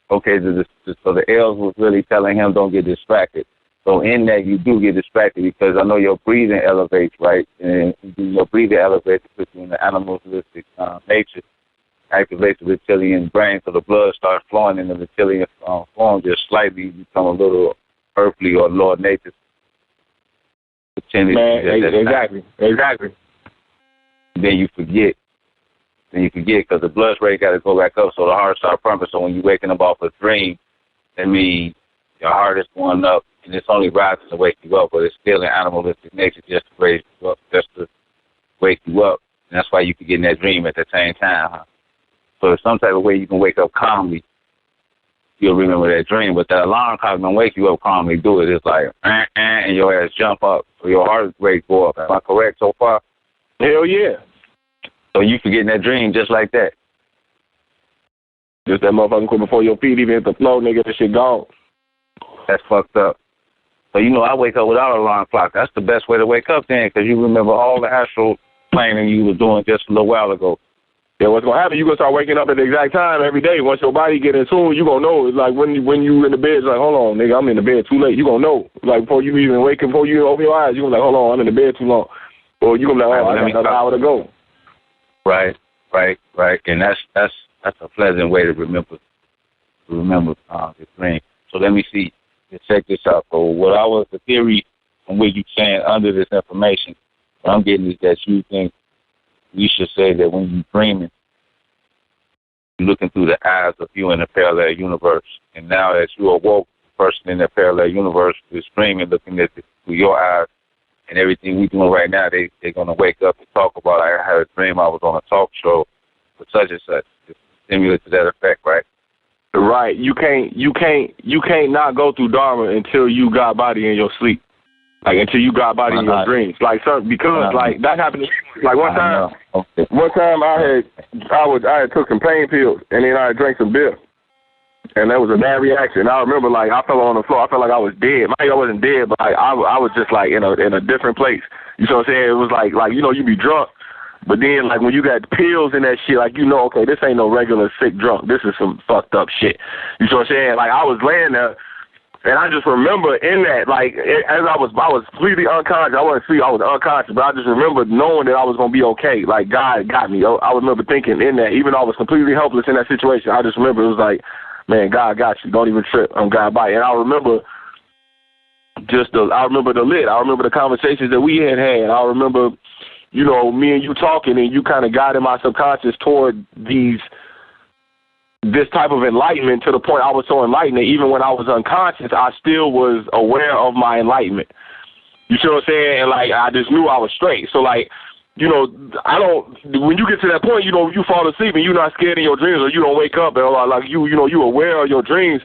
the L's was really telling him don't get distracted. So in that, you do get distracted because I know your breathing elevates, right? And your breathing elevates puts you in the animalistic nature, activates the reptilian brain, so the blood starts flowing in the reptilian form just slightly. You become a little earthly or lower nature. Exactly. Then you forget because the blood rate got to go back up, so the heart starts pumping. So when you're waking up off a dream, that means your heart is going up, and it's only rising to wake you up, but it's still in animalistic nature just to raise you up, just to wake you up. And that's why you can get in that dream at the same time. Huh? So there's some type of way you can wake up calmly. You'll remember that dream, but that alarm clock don't wake you up calmly. Do it. It's like, and your ass jump up, so your heart rate go up. Am I correct so far? Hell yeah. So you can get in that dream just like that. Just that motherfucking quick before your feet even hit the floor, nigga, that shit gone. That's fucked up. So, I wake up without an alarm clock. That's the best way to wake up then, because you remember all the astral planning you were doing just a little while ago. Yeah, what's going to happen, you're going to start waking up at the exact time every day. Once your body get in tune, you're going to know. It's like when you in the bed, it's like, hold on, nigga, I'm in the bed too late. You're going to know. Like, before you even wake up, before you open your eyes, you're going to be like, hold on, I'm in the bed too long. Or you're going to be like, oh, I got another hour to go. Right. And that's a pleasant way to remember the dream. So let me see. Check this out. So the theory from what you're saying under this information, what I'm getting is that you think we should say that when you're dreaming, you're looking through the eyes of you in a parallel universe. And now as you awoke, the person in that parallel universe is dreaming, looking at through your eyes. And everything we're doing right now, they're going to wake up and talk about, I had a dream I was on a talk show with such and such. It's similar to that effect, right? Right. You can't not go through Dharma until you got body in your sleep. Like, until you got body in your dreams. Like, because that happened. Like, one time I had took some pain pills, and then I drank some beer. And that was a bad reaction. I remember, like, I fell on the floor. I felt like I was dead. Maybe I wasn't dead, but I was just, like, in a different place. You know what I'm saying? It was like you be drunk. But then, like, when you got pills and that shit, like, okay, this ain't no regular sick drunk. This is some fucked up shit. You know what I'm saying? Like, I was laying there, and I just remember in that, like, as I was completely unconscious. I wasn't asleep. I was unconscious, but I just remember knowing that I was going to be okay. Like, God got me. I remember thinking in that, even though I was completely helpless in that situation, I just remember it was like, man, God got you. Don't even trip. I'm God by. And I remember the lit. I remember the conversations that we had. I remember, me and you talking, and you kind of guided my subconscious toward this type of enlightenment, to the point I was so enlightened that even when I was unconscious, I still was aware of my enlightenment. You see what I'm saying? And, like, I just knew I was straight. So, like, when you get to that point, you fall asleep and you're not scared in your dreams, or you don't wake up and, like, you aware of your dreams,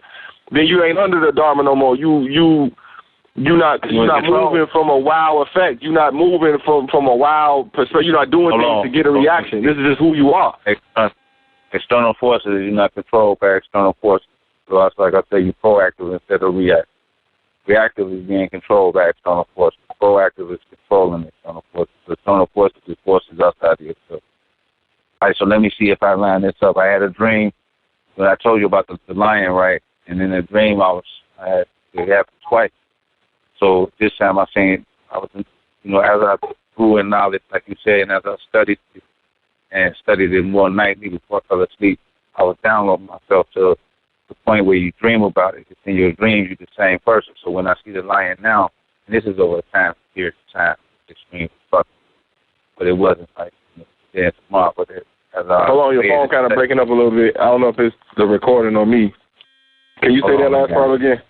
then you ain't under the Dharma no more. You're not moving from a wow effect. You're not moving from a wow perspective. You're not doing things to get a reaction. This is just who you are. External forces, you're not controlled by external forces. So it's like I say, you're proactive instead of reactive. Reactive is being controlled by external forces. Proactive is controlling external forces. The external forces is forces outside of yourself. All right, so let me see if I line this up. I had a dream when I told you about the lion, right? And in the dream, it happened twice. So this time I was, as I grew in knowledge, like you said, and as I studied it more nightly before I fell asleep, I was downloading myself to the point where you dream about it. In your dreams, you're the same person. So when I see the lion now, and this is over a period of time, it's extreme fucking. But it wasn't like today and tomorrow. But hold on, your phone kind of breaking up a little bit. I don't know if it's the recording or me. Can you say that last part again?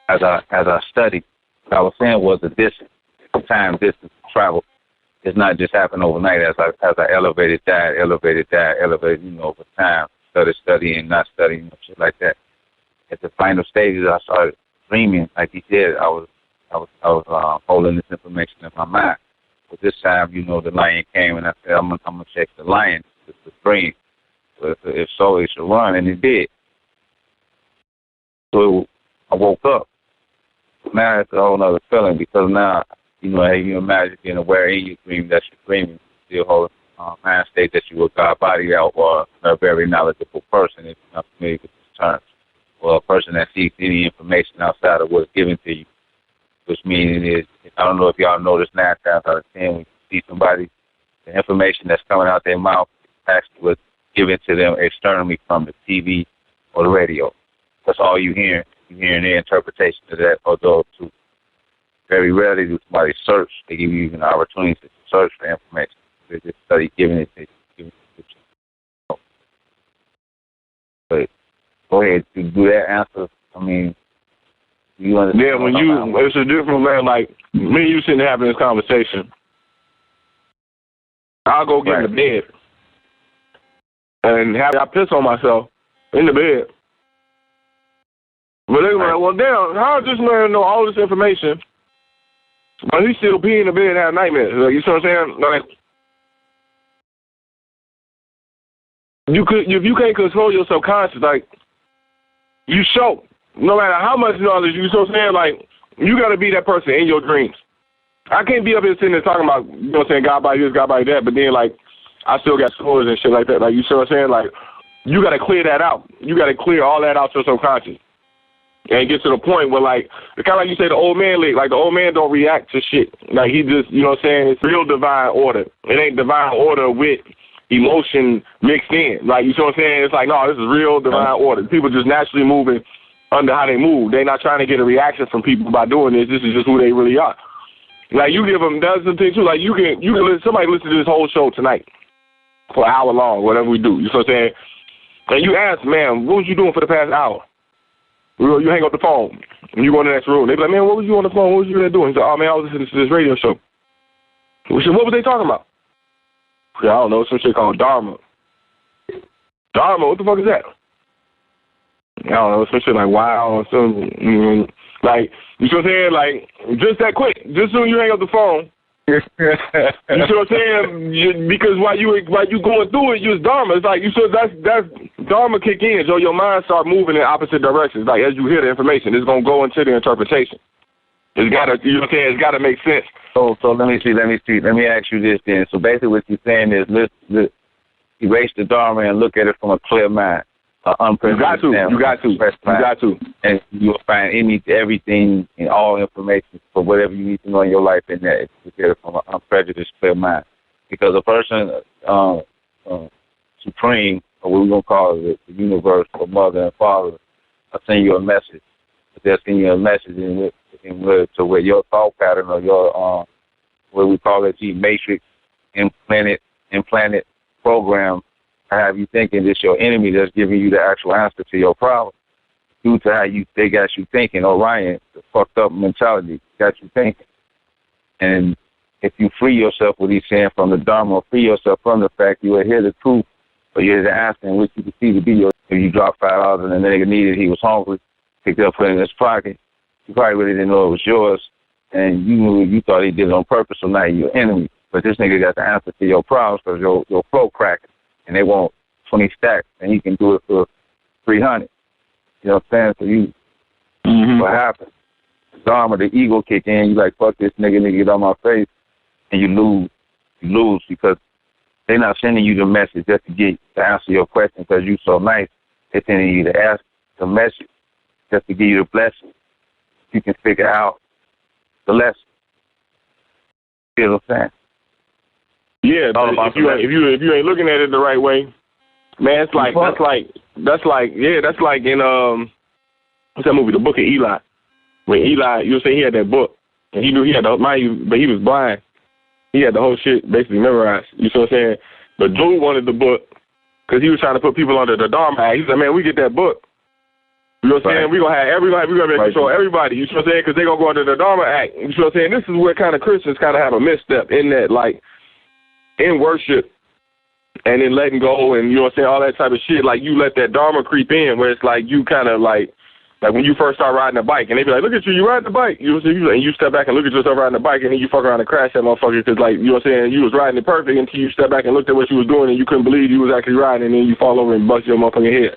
As I studied, what I was saying was the distance, travel. It's not just happened overnight. As I elevated, over time, studying, not studying, shit like that. at the final stages, I started dreaming. Like he said, I was holding this information in my mind. But this time, the lion came, and I said, I'm gonna check the lion, the dream. So if so, it should run, and it did. So I woke up. Now it's a whole other feeling because now, you imagine being aware in your dream that you're dreaming, still hold mind state that you were God body out or a very knowledgeable person if you're not familiar with this term, or a person that seeks any information outside of what's given to you, which meaning is, I don't know if y'all notice 9 times out of 10 when you see somebody, the information that's coming out their mouth actually was given to them externally from the TV or the radio. That's all you hear. You're hearing their interpretation of that or those two. Very rarely do somebody search. They give you even opportunities to search for information. They just study giving it to you. But go ahead, do that answer. I mean, you understand? Yeah, it's a different way. Like me and you sitting having this conversation. I'll go get in the bed and I piss on myself in the bed. But they were like, well, damn, how does this man know all this information? But he still pee in the bed and have nightmares. Like, you see what I'm saying? Like, if you can't control your subconscious, like, you show. No matter how much knowledge, you see what I'm saying? Like, you got to be that person in your dreams. I can't be up here sitting there talking about, God by this, God by that, but then, like, I still got scores and shit like that. Like, you see what I'm saying? Like, you got to clear that out. You got to clear all that out your subconscious. And get to the point where, like, it's kind of like you say the old man lick. Like, the old man don't react to shit. Like, he just, it's real divine order. It ain't divine order with emotion mixed in. Like, you see what I'm saying? It's like, no, this is real divine order. People just naturally moving under how they move. They're not trying to get a reaction from people by doing this. This is just who they really are. Like, you give them, that's the thing, too. Like, you can somebody listen to this whole show tonight for an hour long, whatever we do. You see what I'm saying? And you ask, man, what was you doing for the past hour? You hang up the phone, and you go in the next room. They be like, man, what was you on the phone? What was you there doing? He said, oh, man, I was listening to this radio show. We said, what were they talking about? I don't know, some shit called Dharma. Dharma, what the fuck is that? I don't know, some shit like wow or something. Like, you see what I'm saying? Like, just that quick. Just soon you hang up the phone. You see what I'm saying? Because while you going through it, you was Dharma. It's like, that's Dharma kick in, so your mind start moving in opposite directions. Like, as you hear the information, it's going to go into the interpretation. It's got to, you know what I'm saying? It's got to make sense. So let me see. Let me ask you this then. So basically what you're saying is let's erase the Dharma and look at it from a clear mind. You got to. And you'll find everything and all information for whatever you need to know in your life in that. Look at it from an unprejudiced, clear mind. Because a person, supreme, or what we're going to call it, the universe, or mother and father, will send you a message. But they'll send you a message to where your thought pattern or your, what we call it, matrix, implanted program, have you thinking it's your enemy that's giving you the actual answer to your problem due to how they got you thinking. Orion, the fucked up mentality, got you thinking. And if you free yourself, what he's saying, from the Dharma, free yourself from the fact you will hear the truth, or you hear the answer in which you can see to be your. If you drop $5 and the nigga needed, he was hungry, picked it up, put it in his pocket, you probably really didn't know it was yours, and you thought he did it on purpose, so now you're your enemy. But this nigga got the answer to your problems because your flow cracking. And they want 20 stacks, and he can do it for 300. You know what I'm saying? So what happens? Dharma, the ego kick in. You like, fuck this nigga, get on my face, and you lose. You lose because they're not sending you the message just to answer your question because you so nice. They're sending you to ask the message just to give you the blessing. You can figure out the lesson. You know what I'm saying? Yeah, if you ain't looking at it the right way, man, that's like in what's that movie, The Book of Eli? When Eli, you'll say he had that book, and he knew he had the mind, but he was blind. He had the whole shit basically memorized. You see what I'm saying? But dude wanted the book because he was trying to put people under the Dharma Act. He said, man, we get that book. You know what I'm saying? We're going to have everybody, we're going to control everybody. You see what I'm saying? Because they're going to go under the Dharma Act. You see what I'm saying? This is where kind of Christians kind of have a misstep in that, like, in worship and in letting go and, you know what I'm saying, all that type of shit, like you let that Dharma creep in where it's like you kind of like Like when you first start riding a bike, and they be like, look at you, you riding the bike. You step back and look at yourself riding the bike, and then you fuck around and crash that motherfucker because, like, you know what I'm saying, you was riding it perfect until you step back and looked at what you was doing, and you couldn't believe you was actually riding, and then you fall over and bust your motherfucking head.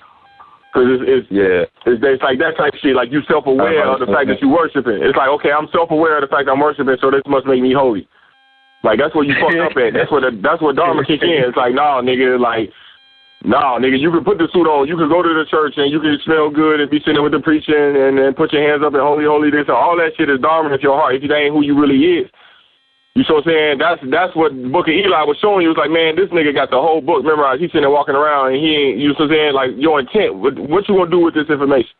Because it's like that type of shit. Like, you self-aware of the fact that you worshiping. It's like, okay, I'm self-aware of the fact I'm worshiping, so this must make me holy. Like, that's where you fucked up at. That's where Dharma kick in. It's like, nah, nigga, you can put the suit on. You can go to the church and you can smell good and be sitting with the preaching and then put your hands up and holy this. And all that shit is Dharma in your heart if that ain't who you really is. You know what I'm saying? That's what Book of Eli was showing you. It was like, man, this nigga got the whole book memorized. He's sitting there walking around and he ain't, you know what I'm saying? Like, your intent. What you gonna do with this information?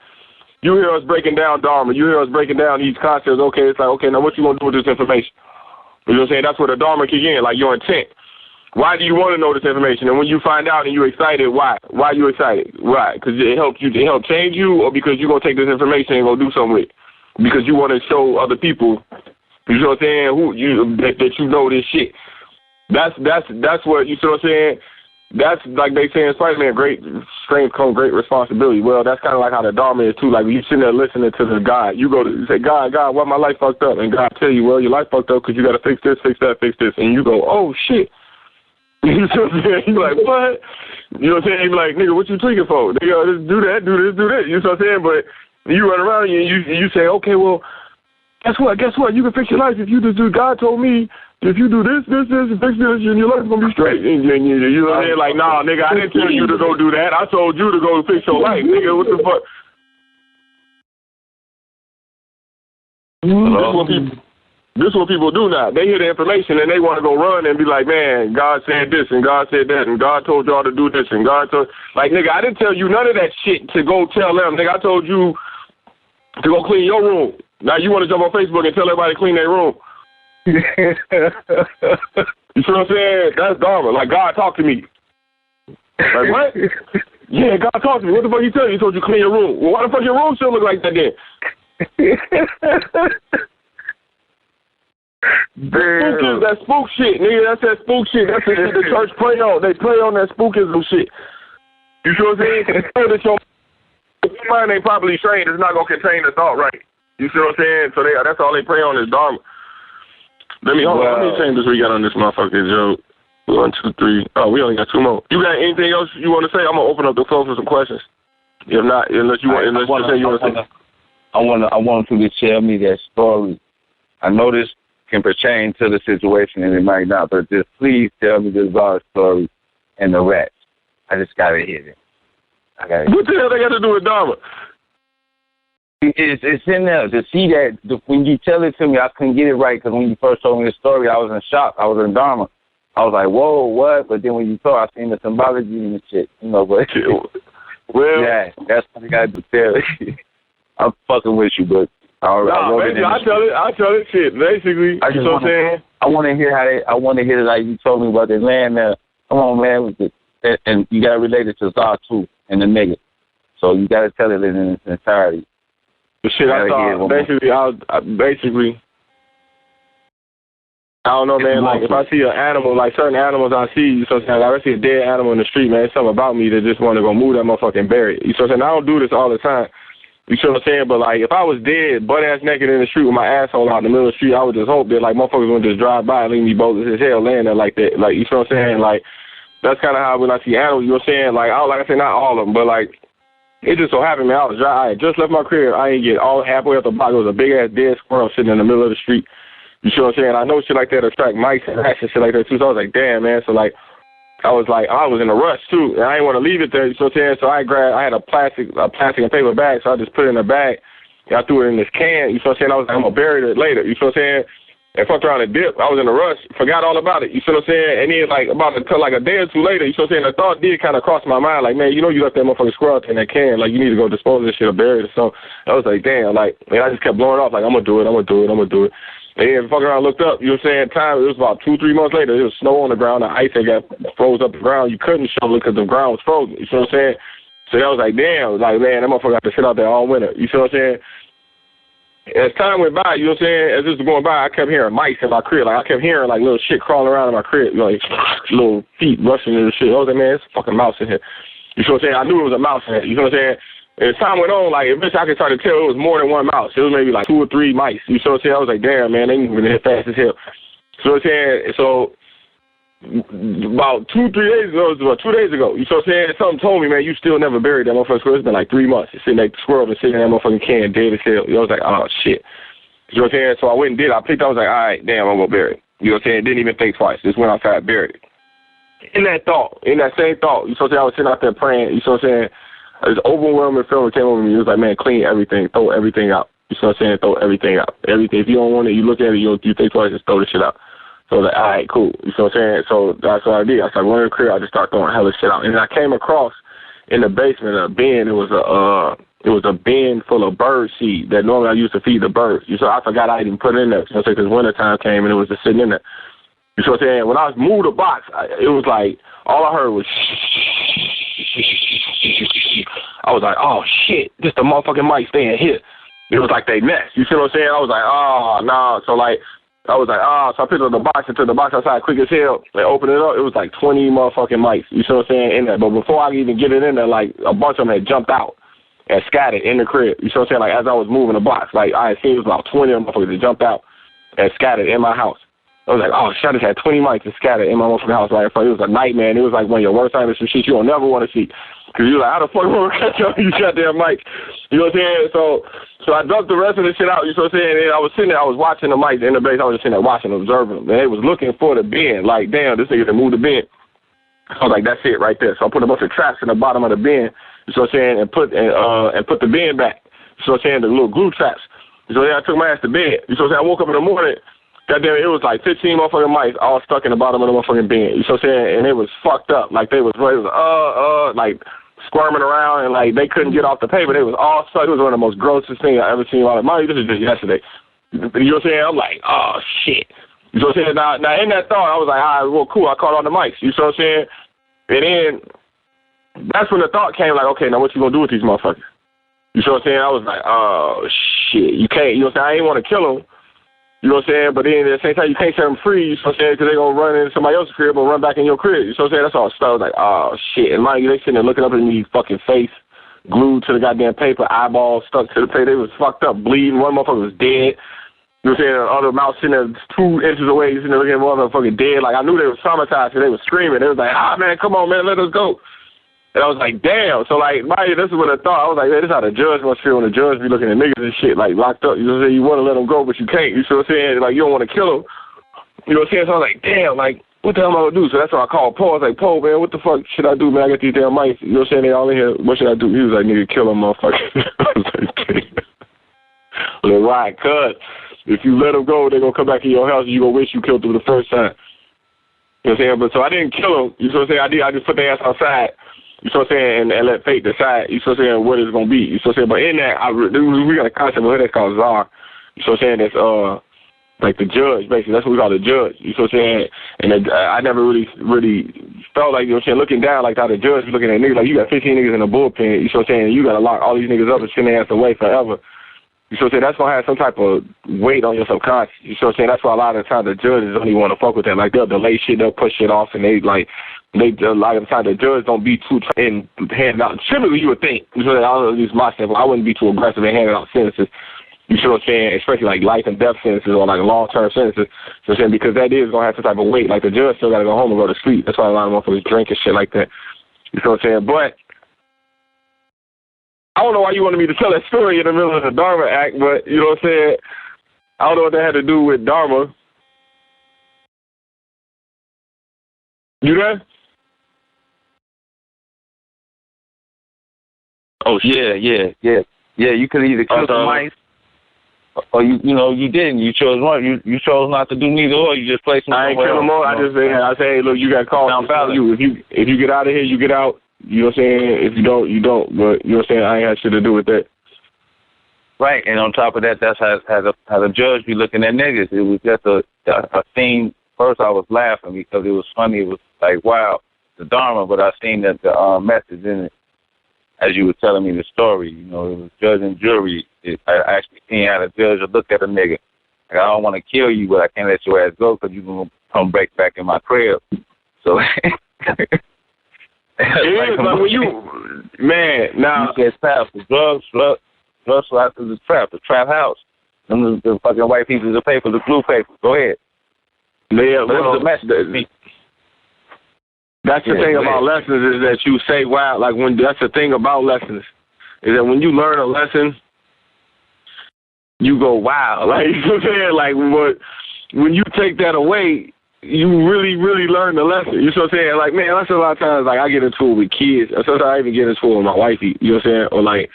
You hear us breaking down Dharma. You hear us breaking down these concepts. Okay, it's like, okay, now what you gonna do with this information? You know what I'm saying? That's where the Dharma kick in, like your intent. Why do you want to know this information? And when you find out and you're excited, why? Why are you excited? Why? Because it helped change you, or because you're going to take this information and go do something with it? Because you want to show other people, you know what I'm saying, that you know this shit. That's what, you know what I'm saying? That's like they say in Spider-Man, great strength comes great responsibility. Well, that's kind of like how the Dharma is too. Like when you sitting there listening to the God, you go to say, God, why my life fucked up? And God tell you, well, your life fucked up because you got to fix this, fix that, fix this. And you go, oh, shit. You know what I'm saying? You like, what? You know what I'm saying? You be like, nigga, what you tweaking for? Nigga, just do that, do this, do that. You know what I'm saying? But you run around and you say, okay, well, guess what? You can fix your life if you just do. God told me if you do this, and fix this, and your life's gonna be straight. And you know what I'm saying? Like, nah, nigga, I didn't tell you to go do that. I told you to go fix your life, nigga. What the fuck? This is what people do now. They hear the information and they want to go run and be like, man, God said this and God said that and God told y'all to do this and God told... Like, nigga, I didn't tell you none of that shit to go tell them. Nigga, I told you to go clean your room. Now you want to jump on Facebook and tell everybody to clean their room. You see what I'm saying? That's Dharma. Like, God talked to me. Like, what? Yeah, God talked to me. What the fuck he tell you? He told you to clean your room. Well, why the fuck your room still look like that then? That spook shit, nigga. That's that spook shit. That's the shit the church play on. They play on that spookism shit. You see what I'm saying? That your mind ain't properly trained, it's not gonna contain the thought right. You see what I'm saying? So that's all they play on is Dharma. Let me change this we got on this motherfucker, Joe. 1, 2, 3. Oh, we only got 2 more. You got anything else you want to say? I'm gonna open up the floor for some questions. If not, unless you want to say. I want you to tell me that story. I know this can pertain to the situation and it might not, but just please tell me the Czar story and the rats. I just gotta hear it. What the hell they got to do with Dharma? It's in there to see that when you tell it to me, I couldn't get it right because when you first told me the story, I was in shock. I was in Dharma. I was like, whoa, what? But then when you told, I seen the symbology and the shit, you know. But well, yeah, that's what I got to tell you. I'm fucking with you, but. I tell it shit. Basically, you know what I'm saying? I want to hear like you told me about the land there. Come on, man, and you gotta relate it to Zar too and the nigga. So you gotta tell it in its entirety. The shit I saw, basically, I don't know, man. Like if I see an animal, like certain animals I see, you know what I'm saying? Like I see a dead animal in the street, man. It's something about me that just want to go move that motherfucker and bury it. You know what I'm saying? I don't do this all the time. You see what I'm saying? But, like, if I was dead, butt-ass naked in the street with my asshole out in the middle of the street, I would just hope that, like, motherfuckers wouldn't just drive by and leave me bogus as hell laying there like that. Like, you see what I'm saying? Like, that's kind of how when I see animals, you know what I'm saying? Like, I say not all of them, but, like, it just so happened, man, I had just left my crib. I didn't get all halfway up the block. It was a big-ass dead squirrel sitting in the middle of the street. You see what I'm saying? I know shit like that attract mice and rats and shit like that, too. So I was like, damn, man. So, like, I was in a rush, too, and I didn't want to leave it there, you know what I'm saying? So I had a plastic and paper bag, so I just put it in a bag, and I threw it in this can, you know what I'm saying? I was like, I'm going to bury it later, you know what I'm saying? And fucked around and dipped. I was in a rush, forgot all about it, you know what I'm saying? And then, like, about a day or two later, you know what I'm saying? The thought did kind of cross my mind, like, man, you know you left that motherfucking squirrel in that can, like, you need to go dispose of this shit or bury it or something. I was like, damn, like, man, I just kept blowing off, like, I'm going to do it. And then fucking around, looked up, you know what I'm saying? It was about 2-3 months later. There was snow on the ground. The ice had got froze up the ground. You couldn't shovel it because the ground was frozen. You know what I'm saying? So that was like, damn. Like, man, that motherfucker got to sit out there all winter. You know what I'm saying? As time went by, you know what I'm saying? As this was going by, I kept hearing mice in my crib. Like, I kept hearing, like, little shit crawling around in my crib. Like, little feet rushing and shit. I was like, man, it's a fucking mouse in here. You know what I'm saying? I knew it was a mouse in here. You know what I'm saying? And as time went on, like, eventually I could start to tell it was more than one mouse. It was maybe like 2 or 3 mice. You know what I'm saying? I was like, damn, man, they moving here fast as hell. So I'm saying, so about 2 days ago, you know what I'm saying? Something told me, man, you still never buried that motherfucker squirrel. It's been like 3 months. It's sitting like the squirrel been sitting in that motherfucking can, dead as hell. You know, I was like, oh shit. You know what I'm saying? So I went and did it. I picked up, I was like, all right, damn, I'm gonna bury it. You know what I'm saying? Didn't even think twice. Just went outside, buried it. In that same thought, you know what I'm saying? I was sitting out there praying, you know what I'm saying? This overwhelming feeling came over me. It was like, man, clean everything, throw everything out. You know what I'm saying? Throw everything out. Everything. If you don't want it, you look at it, you think twice, just throw the shit out. So I was like, all right, cool. You know what I'm saying? So that's what I did. I started running the crib. I just started throwing hella shit out. And I came across in the basement a bin. It was a bin full of bird seed that normally I used to feed the birds. So I forgot I even put it in there. You know what I'm saying? Because wintertime came and it was just sitting in there. You know what I'm saying? When I moved the box, it was like, all I heard was I was like, oh shit, this the motherfucking mic staying here. It was like they nest. You see what I'm saying? I was like, oh no. So like I was like, oh, so I picked up the box and took the box outside quick as hell and opened it up. It was like 20 motherfucking mice. You see what I'm saying? In there. But before I could even get it in there, like a bunch of them had jumped out and scattered in the crib. You see what I'm saying? Like as I was moving the box, like I had seen it was about 20 of them motherfuckers that jumped out and scattered in my house. I was like, oh, shit, I just had 20 mics that scattered in my motherfucking house. Like, it was a nightmare. And it was like one of your worst nightmares, some shit you don't never want to see. Because you're like, how the fuck am I going to catch up you goddamn mic? You know what I'm saying? So I dumped the rest of the shit out. You know what I'm saying? And I was sitting there, I was watching the mics in the base. I was just sitting there watching, observing them. And they was looking for the bin. Like, damn, this nigga moved the bin. I was like, that's it right there. So I put a bunch of traps in the bottom of the bin. You know what I'm saying? And put the bin back. You know what I'm saying? The little glue traps. So then I took my ass to bed. You know what I'm saying? I woke up in the morning. Goddamn, it was like 15 motherfucking mice all stuck in the bottom of the motherfucking bin. You know what I'm saying? And it was fucked up. Like they was like squirming around and like they couldn't get off the paper. They was all stuck. It was one of the most grossest things I ever seen. Like, mind you, this is just yesterday. You know what I'm saying? I'm like, oh shit. You know what I'm saying? Now in that thought, I was like, all right, well, cool. I caught all the mics. You know what I'm saying? And then that's when the thought came, like, okay, now what you gonna do with these motherfuckers? You know what I'm saying? I was like, oh shit, you can't. You know what I'm saying? I ain't want to kill them. You know what I'm saying? But then at the same time, you can't set them free, you know what I'm saying, because they're going to run into somebody else's crib or run back in your crib. You know what I'm saying? That's all stuff. I was like, oh, shit. And mind you, they sitting there looking up at me, fucking face glued to the goddamn paper, eyeballs stuck to the paper. They was fucked up, bleeding. One motherfucker was dead. You know what I'm saying? The other mouse sitting there 2 inches away, sitting there looking at motherfucking dead. Like, I knew they were traumatized, and they were screaming. They was like, man, come on, man, let us go. And I was like, damn. So, like, this is what I thought. I was like, man, this is how the judge must feel when the judge be looking at niggas and shit, like, locked up. You know what I'm saying? You want to let them go, but you can't. You know what I'm saying? Like, you don't want to kill them. You know what I'm saying? So I was like, damn, like, what the hell am I going to do? So that's why I called Paul. I was like, Paul, man, what the fuck should I do, man? I got these damn mice. You know what I'm saying? They all in here. What should I do? He was like, nigga, kill them, motherfucker. I was like, damn. Like, why? Cuz if you let them go, they're going to come back in your house and you're going to wish you killed them the first time. You know what I'm saying? But so I didn't kill them. You know what I'm saying? I just put their ass outside. You know what I'm saying? And let fate decide, you know what I'm saying, what it's going to be. You know what I'm saying? But in that, we got a concept of that's called czar. You know what I'm saying? That's like the judge, basically. That's what we call the judge. You know what I'm saying? And I never really felt like, you know what I'm saying, looking down like how the judge was looking at niggas. Like, you got 15 niggas in the bullpen. You know what I'm saying? You got to lock all these niggas up and send their ass away forever. You know what I'm saying? That's going to have some type of weight on your subconscious. You know what I'm saying? That's why a lot of the time the judges don't even want to fuck with that. Like, they'll delay shit, they'll push shit off, and a lot of the time the judge don't be too in handing out. Typically, you would think, you know, I don't know, at least myself, I wouldn't be too aggressive in handing out sentences. You know what I'm saying? Especially like life and death sentences or like long-term sentences. You know what I'm saying? Because that is going to have some type of weight. Like the judge still got to go home and go to sleep. That's why a lot of motherfuckers drink and shit like that. You know what I'm saying? But I don't know why you wanted me to tell that story in the middle of the Dharma act, but you know what I'm saying? I don't know what that had to do with Dharma. You there? Oh, shit. Yeah. You could either kill the mice, or you didn't. You chose one. You chose not to do neither or. You just placed them. I ain't kill them all. I say, hey, look, you got called. If you get out of here, you get out. You know what I'm saying? If you don't, you don't. But you know what I'm saying? I ain't had shit to do with that. Right, and on top of that, that's how the judge be looking at niggas. It was just a scene. First, I was laughing because it was funny. It was like, wow, the Dharma, but I seen that the message in it. As you were telling me the story, you know, it was judge and jury. I actually seen how the judge would look at a nigga. Like, I don't want to kill you, but I can't let your ass go because you're going to come back in my crib. So It is like when you, man. Now you get trapped. The drugs out to the trap house. And the fucking white pieces of paper, the blue paper. Go ahead. Yeah, well, that's the thing about lessons is that you say, wow, like when that's the thing about lessons is that when you learn a lesson, you go, wow, like you know what I'm saying, like when you take that away, you really, really learn the lesson. You know what I'm saying? Like, man, that's a lot of times, like I get into it with kids. Sometimes I even get into it with my wifey. You know what I'm saying? Or like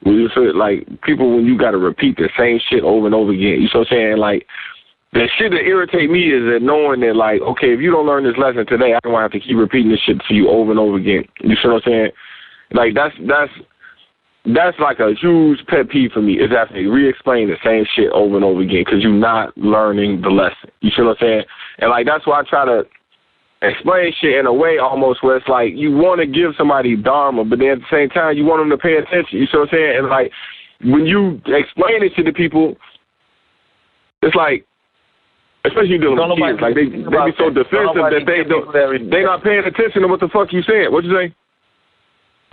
when you feel like people when you got to repeat the same shit over and over again. You know what I'm saying? Like. The shit that irritate me is that knowing that, like, okay, if you don't learn this lesson today, I don't have to keep repeating this shit to you over and over again. You see what I'm saying? Like, that's like a huge pet peeve for me, is that they re-explain the same shit over and over again because you're not learning the lesson. You see what I'm saying? And, like, that's why I try to explain shit in a way almost where it's like you want to give somebody Dharma, but then at the same time you want them to pay attention. You see what I'm saying? And, like, when you explain it to the people, it's like, especially dealing with kids, like they be so defensive that they not paying attention to what the fuck you saying. What you say?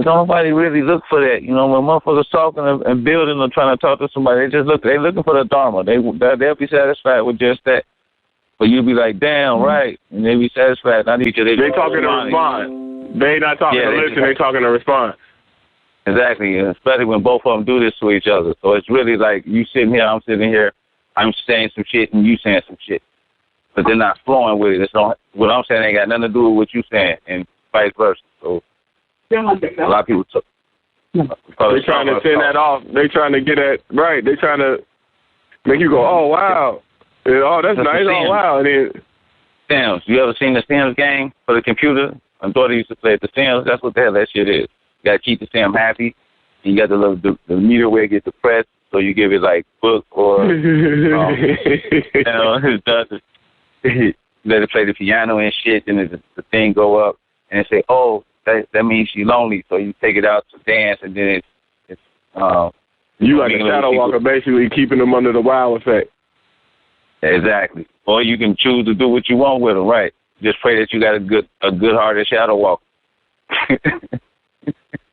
Don't nobody really look for that. You know, when motherfuckers talking and building or trying to talk to somebody, they looking for the Dharma. They'll be satisfied with just that. But you'll be like, damn, right, and they be satisfied. Not each of they talking to respond. They not talking to listen. They talking to respond. Exactly, especially when both of them do this to each other. So it's really like you sitting here, I'm sitting here. I'm saying some shit and you saying some shit, but they're not flowing with it. It's not, what I'm saying ain't got nothing to do with what you saying, and vice versa. So a lot of people they trying to send that off. They trying to get that right. They trying to make you go, oh wow, oh that's nice, oh wow. And then Sims. You ever seen the Sims game for the computer? My daughter used to play at the Sims. That's what the hell that shit is. You got to keep the Sim happy. You got the meter where it gets depressed. So you give it like book or let it play the piano and shit, and the thing go up and it say, oh, that means she's lonely. So you take it out to dance, and then it's you like a shadow walker, basically keeping them under the wow effect. Exactly. Or you can choose to do what you want with them, right? Just pray that you got a good-hearted shadow walker.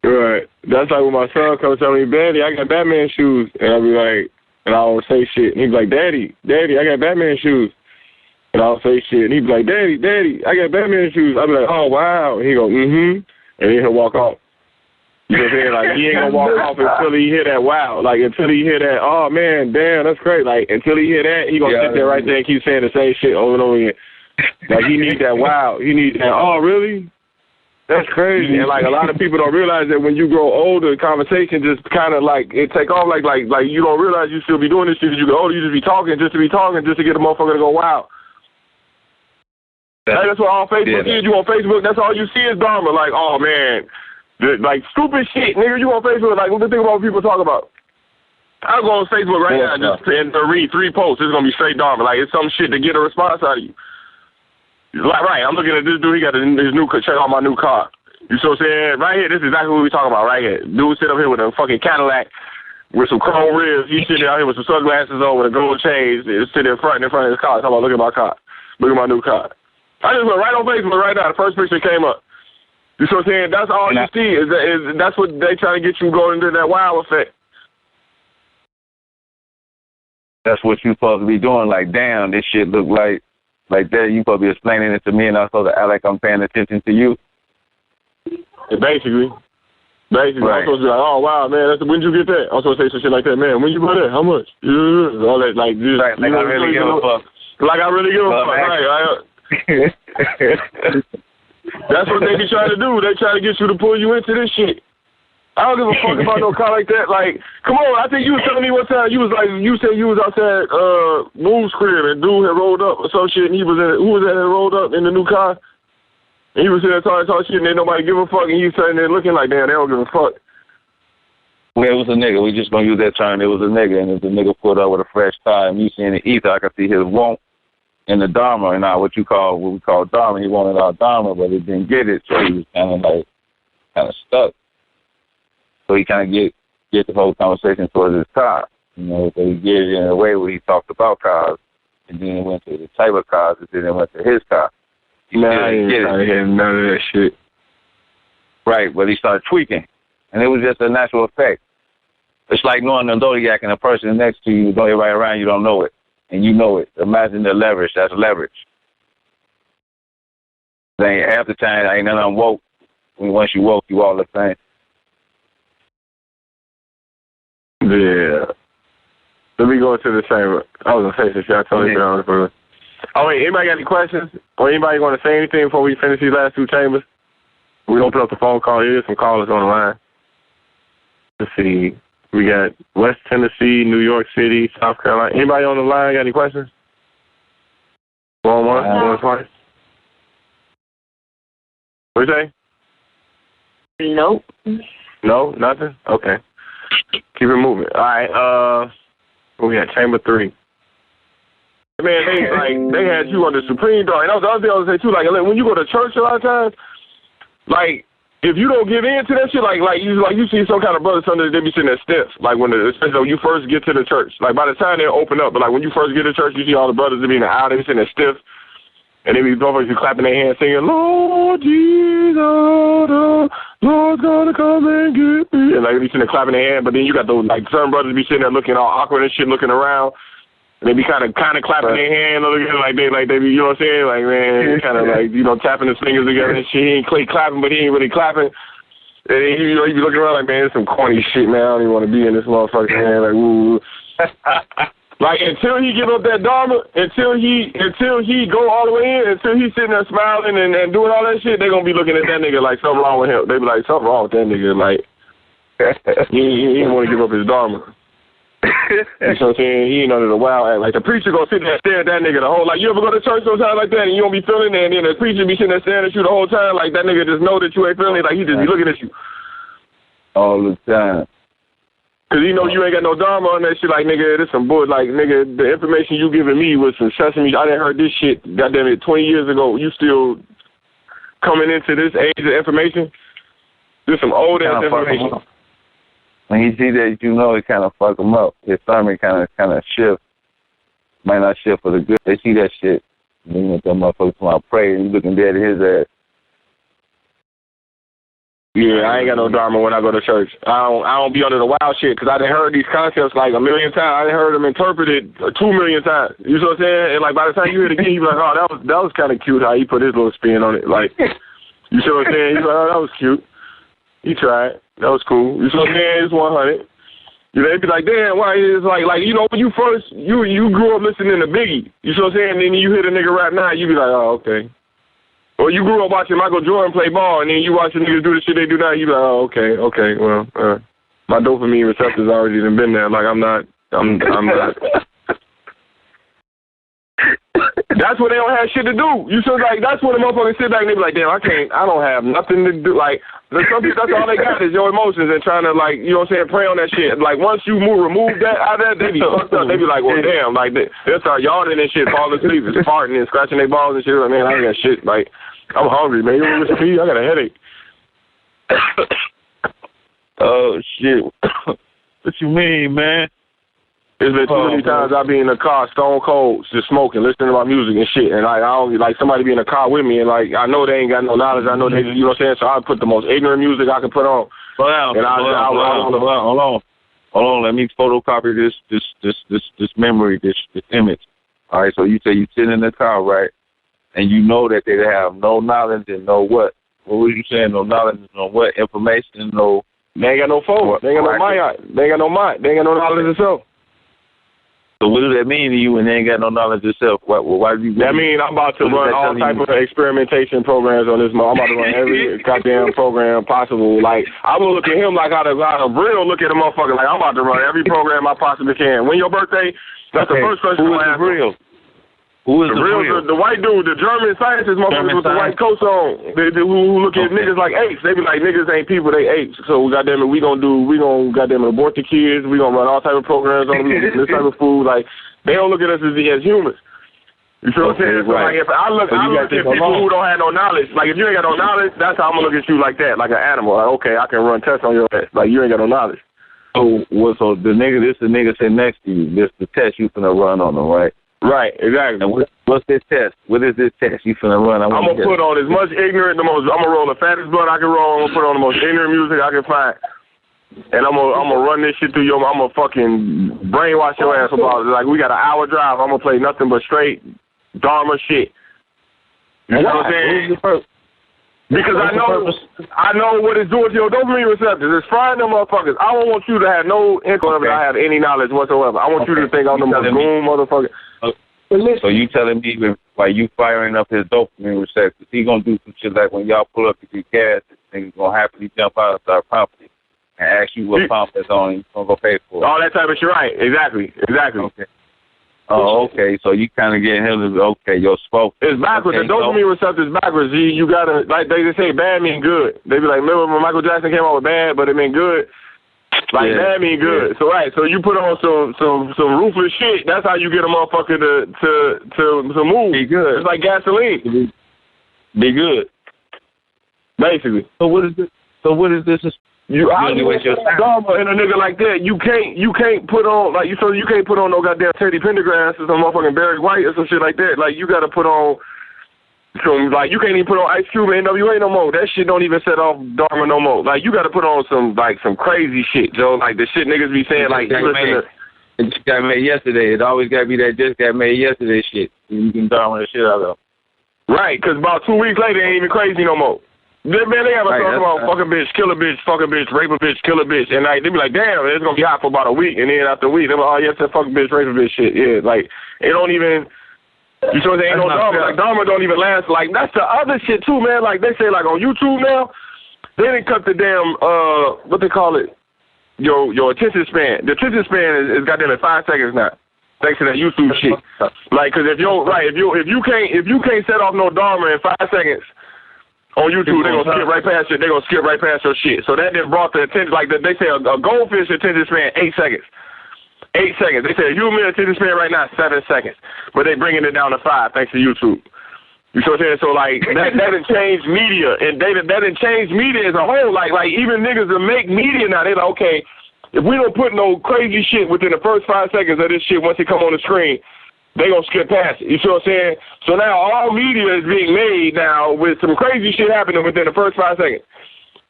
Right. That's like when my son comes telling me, Daddy, I got Batman shoes. And I'll be like, and I don't say shit. And he'd be like, Daddy, I got Batman shoes. And I'll say shit. And he'd be like, Daddy, I got Batman shoes. I'll be like, oh, wow. And he go, mm-hmm. And then he'll walk off. You know what I'm saying? Like, he ain't going to walk off until he hear that wow. Like, until he hear that, oh, man, damn, that's great. Like, until he hear that, he going to sit there right there and keep saying the same shit over and over again. Like, he need that wow. He need that, oh, really? That's crazy. And, like, a lot of people don't realize that when you grow older, conversation just kind of, like, it take off like you don't realize you still be doing this shit as you go older. You just be talking just to get a motherfucker to go, wow. Hey, that's what all Facebook is. You on Facebook, that's all you see is Dharma. Like, oh, man. Like, stupid shit. Nigga, you on Facebook, like, what the think about what people talk about? I'll go on Facebook right now and just read 3 posts. It's going to be straight Dharma. Like, it's some shit to get a response out of you. Like, right, I'm looking at this dude. He got his new check out my new car. You see what I'm saying? Right here, this is exactly what we talking about right here. Dude sit up here with a fucking Cadillac with some chrome ribs. He sitting out here with some sunglasses on with a gold chain. Sitting in front of his car. Talking about, look at my car. Look at my new car. I just went right on Facebook right now. The first picture came up. You see what I'm saying? That's all you see. That's what they trying to get you going into that wow effect. That's what you supposed to be doing. Like, damn, this shit look like that. You supposed to be explaining it to me, and I'm supposed to act like I'm paying attention to you. Basically, right. I'm supposed to be like, oh wow, man, when did you get that? I'm supposed to say some shit like that, man. When you buy that? How much? All that, like, just, right, like I really give a fuck. Like I really give a fuck, right? That's what they be trying to do. They try to get you to pull you into this shit. I don't give a fuck about no car like that. Like, come on, I think you was telling me one time, you said you was outside Moon's crib and dude had rolled up or some shit, and who was that rolled up in the new car? And he was sitting there talking shit, and then nobody give a fuck, and he was sitting there looking like, damn, they don't give a fuck. Well, it was a nigga. We just gonna use that term. It was a nigga, and if the nigga pulled up with a fresh tie, and you seeing the ether, I could see his want in the Dharma, and not what we call Dharma. He wanted our Dharma, but he didn't get it, so he was kind of stuck. So he kind of get the whole conversation towards his car, you know. So he get it in a way where he talked about cars, and then it went to the type of cars, and then it went to his car. Man, I ain't hear none of that shit. right? But he started tweaking, and it was just a natural effect. It's like knowing the zodiac and the person next to you, everybody around you don't know it, and you know it. Imagine the leverage. That's leverage. Then half the time, ain't nothing woke. Once you woke, you all the same. Yeah. Let me go to the chamber. I was going to say some shit. I totally forgot. Oh, wait. Anybody got any questions? Or anybody want to say anything before we finish these last two chambers? We open up the phone call. Here's some callers on the line. Let's see. We got West Tennessee, New York City, South Carolina. Anybody on the line got any questions? Going once, going twice? What you say? Nope. No? Nothing? Okay. Keep it moving. All right. We got chamber 3. Man, they had you on the Supreme Dog. And that was the other thing I was going to say, too. Like, when you go to church a lot of times, like, if you don't give in to that shit, like you see some kind of brother, something they be sitting there stiff. Like especially when you first get to the church. Like by the time they open up, but like when you first get to church, you see all the brothers that be in the aisle, they be sitting there stiff, and they be both clapping their hands, singing, "Lord Jesus, the Lord's gonna come and get me," and like they be sitting there clapping their hands. But then you got those like certain brothers be sitting there looking all awkward and shit, looking around. And they be kind of clapping their hand, looking like they be, you know what I'm saying? Like, man, kind of like, you know, tapping his fingers together and shit. He ain't clapping, but he ain't really clapping. And he be looking around like, man, this some corny shit, man. I don't even want to be in this motherfucker, man. Like, ooh. Like, until he give up that Dharma, until he go all the way in, until he's sitting there smiling and doing all that shit, they gonna be looking at that nigga like something wrong with him. They be like, something wrong with that nigga. Like, he didn't want to give up his Dharma. You know what I'm saying? He ain't under the wild act. Like the preacher gonna sit there and stare at that nigga the whole, like you ever go to church sometimes like that and you don't be feeling it, and then the preacher be sitting there staring at you the whole time, like that nigga just know that you ain't feeling it, like he just be looking at you all the time. Cause he know you ain't got no Dharma on that shit. Like nigga, this some bull. Like nigga, the information you giving me was some sesame. I didn't heard this shit. Goddamn it, 20 years ago. You still coming into this age of information? This some old ass information. When he see that, you know, it kind of fuck him up. His stomach kind of shift. Might not shift for the good. They see that shit. And then that motherfucker come out praying and looking dead at his ass. Yeah, I ain't got no Dharma when I go to church. I don't be under the wild shit because I done heard these concepts like a million times. I done heard them interpreted 2 million times. You know what I'm saying? And like by the time you hear it again, you be like, oh, that was kind of cute how he put his little spin on it. Like, you see what I'm saying? You like, oh, that was cute. He tried. That was cool. You know what I'm saying? It's 100. You know, they'd be like, damn, why? It's like, you know, when you first, you grew up listening to Biggie. You know what I'm saying? And then you hear the nigga rap now, you be like, oh, okay. Or you grew up watching Michael Jordan play ball, and then you watch the niggas do the shit they do now, you be like, oh, okay, well, my dopamine receptors already done been there. Like, I'm not. That's when they don't have shit to do. You so like that's when the motherfuckers sit back and they be like, damn, I don't have nothing to do. Like some people, that's all they got is your emotions and trying to like, you know what I'm saying, pray on that shit. Like once you remove that out of that, they be fucked up. They be like, well, damn, like they'll start yawning and shit, falling asleep, and farting and scratching their balls and shit. Like, man, I ain't got shit. Like I'm hungry, man. You want to I got a headache. Oh shit. What you mean, man? There's been too many times I be in the car, stone cold, just smoking, listening to my music and shit, and I don't like somebody be in the car with me, and like I know they ain't got no knowledge. I know they, you know what I'm saying. So I put the most ignorant music I can put on. Hold on. Let me photocopy this memory, this image. All right. So you say you sit in the car, right, and you know that they have no knowledge and no what? What were you saying? No knowledge and no what? Information? No. They ain't got no phone. They ain't got no mind. They ain't got no mind. They ain't got no knowledge themselves. So what does that mean to you when they ain't got no knowledge yourself? Why do you? That mean I'm about to run all type of experimentation programs on this. I'm about to run every goddamn program possible. Like I will look at him like how the real look at a motherfucker. Like I'm about to run every program I possibly can. When your birthday? That's the first question I'm asking. Real? Who is the real? The white dude, the German scientist motherfuckers with the white coats on. Who look at niggas like apes. They be like, niggas ain't people, they apes. So goddamn it, we gonna goddamn it, abort the kids. We gonna run all type of programs on them, this type of food. Like they don't look at us as humans. You feel what I'm saying? So like if I look at people who don't have no knowledge. Like if you ain't got no knowledge, that's how I'm gonna look at you like that, like an animal. Like okay, I can run tests on your ass. Like you ain't got no knowledge. So the nigga sitting next to you, this the test you finna run on them, right? Right, exactly. And what What's this test? What is this test you finna run? I'm gonna put on as much ignorant, I'm gonna roll the fattest blood I can roll. I'm gonna put on the most ignorant music I can find, and I'm gonna run this shit through your. I'm gonna fucking brainwash your ass about it. Like we got an hour drive. I'm gonna play nothing but straight Dharma shit. You know what I'm saying? Because I know what it's doing to your dopamine receptors. It's frying them motherfuckers. I don't want you to have no inkling of it. I have any knowledge whatsoever. I want you to think I'm the most goon motherfucker. So you telling me while you firing up his dopamine receptors, he gonna do some shit like when y'all pull up to get gas, this nigga's gonna happily jump out and start pumping and ask you what pump is on, he's gonna go pay for it. All that type of shit, right? Exactly. Okay. Oh, okay. So you kind of getting him to your spoke. It's backwards. Okay, the dopamine receptors backwards. You gotta, like they just say, bad mean good. They be like, remember when Michael Jackson came out with bad, but it meant good. Like bad mean good. So right. So you put on some ruthless shit. That's how you get a motherfucker to move. Be good. It's like gasoline. Be good. Basically. So what is this? You Dharma and a nigga like that, you can't put on like you can't put on no goddamn Teddy Pendergrass or some motherfucking Barry White or some shit like that. Like you gotta put on some like you can't even put on Ice Cube and NWA no more. That shit don't even set off Dharma no more. Like you gotta put on some crazy shit, Joe. Like the shit niggas be saying like it just got made yesterday. It always gotta be that just got made yesterday shit. You can Dharma the shit out of. Right, because about 2 weeks later, it ain't even crazy no more. Man, they have a song about fuck a bitch, kill a bitch, fuck a bitch, rape a bitch, kill a bitch, and like they be like, damn, it's gonna be hot for about a week, and then after a week, they be like, oh yeah, it's that fuck a bitch, rape a bitch shit, yeah, like it don't even. You sure there ain't no Dharma? Like Dharma don't even last. Like that's the other shit too, man. Like they say, like on YouTube now, they didn't cut the damn what they call it, your attention span. The attention span is goddamn at 5 seconds now. Thanks to that YouTube shit. Like, cause if you can't set off no Dharma in 5 seconds. On YouTube, they're gonna skip right past it. They're gonna skip right past your shit. So that just brought the attention. Like they say, a goldfish attention span 8 seconds. 8 seconds. They say a human attention span right now 7 seconds, but they bringing it down to 5 thanks to YouTube. You know what I'm saying? So like that done changed media, and that done changed media as a whole. Like even niggas that make media now, they like, okay, if we don't put no crazy shit within the first 5 seconds of this shit once it come on the screen, they gonna skip past it. You see what I'm saying? So now all media is being made now with some crazy shit happening within the first 5 seconds.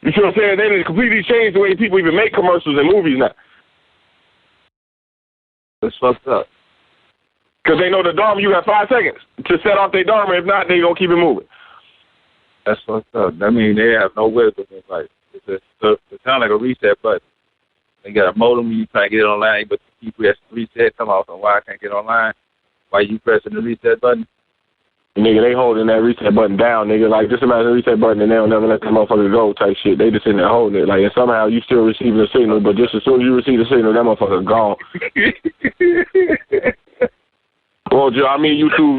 You see what I'm saying? They done completely changed the way people even make commercials and movies now. That's fucked up. Because they know the Dharma, you got 5 seconds to set off their Dharma. If not, they gonna keep it moving. That's fucked up. That means they have no wisdom in life. It's kind of like a reset button. They got a modem, you try to get it online, but you press reset, come off, and why I can't get online? Why you pressing the reset button? Nigga, they holding that reset button down, nigga. Like, just imagine the reset button and they'll never let the motherfucker go type shit. They just sitting there holding it. Like, and somehow you still receiving the signal, but just as soon as you receive the signal, that motherfucker gone. Well, Joe, how many YouTube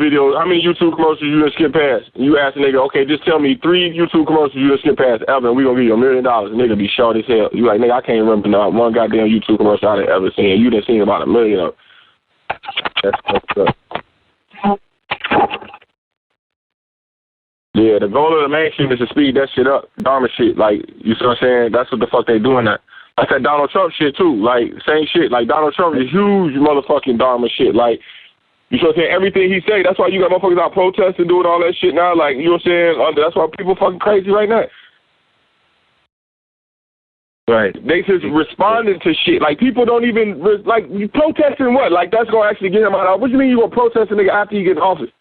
commercials you done skip past? You ask the nigga, okay, just tell me 3 YouTube commercials you done skip past ever, and we gonna give you $1 million. The nigga be short as hell. You like, nigga, I can't remember not one goddamn YouTube commercial I done ever seen. You done seen about 1 million of them. That's fucked up. Yeah, the goal of the mainstream is to speed that shit up. Dharma shit, like, you see what I'm saying? That's what the fuck they doing now. That's that Donald Trump shit, too. Like, same shit. Like, Donald Trump is huge motherfucking Dharma shit. Like, you see what I'm saying? Everything he say, that's why you got motherfuckers out protesting, doing all that shit now. Like, you know what I'm saying? That's why people fucking crazy right now. Right. They just responding to shit. Like, people don't even, like, you protesting what? Like, that's going to actually get him out of office. What do you mean you going to protest a nigga after you get in office?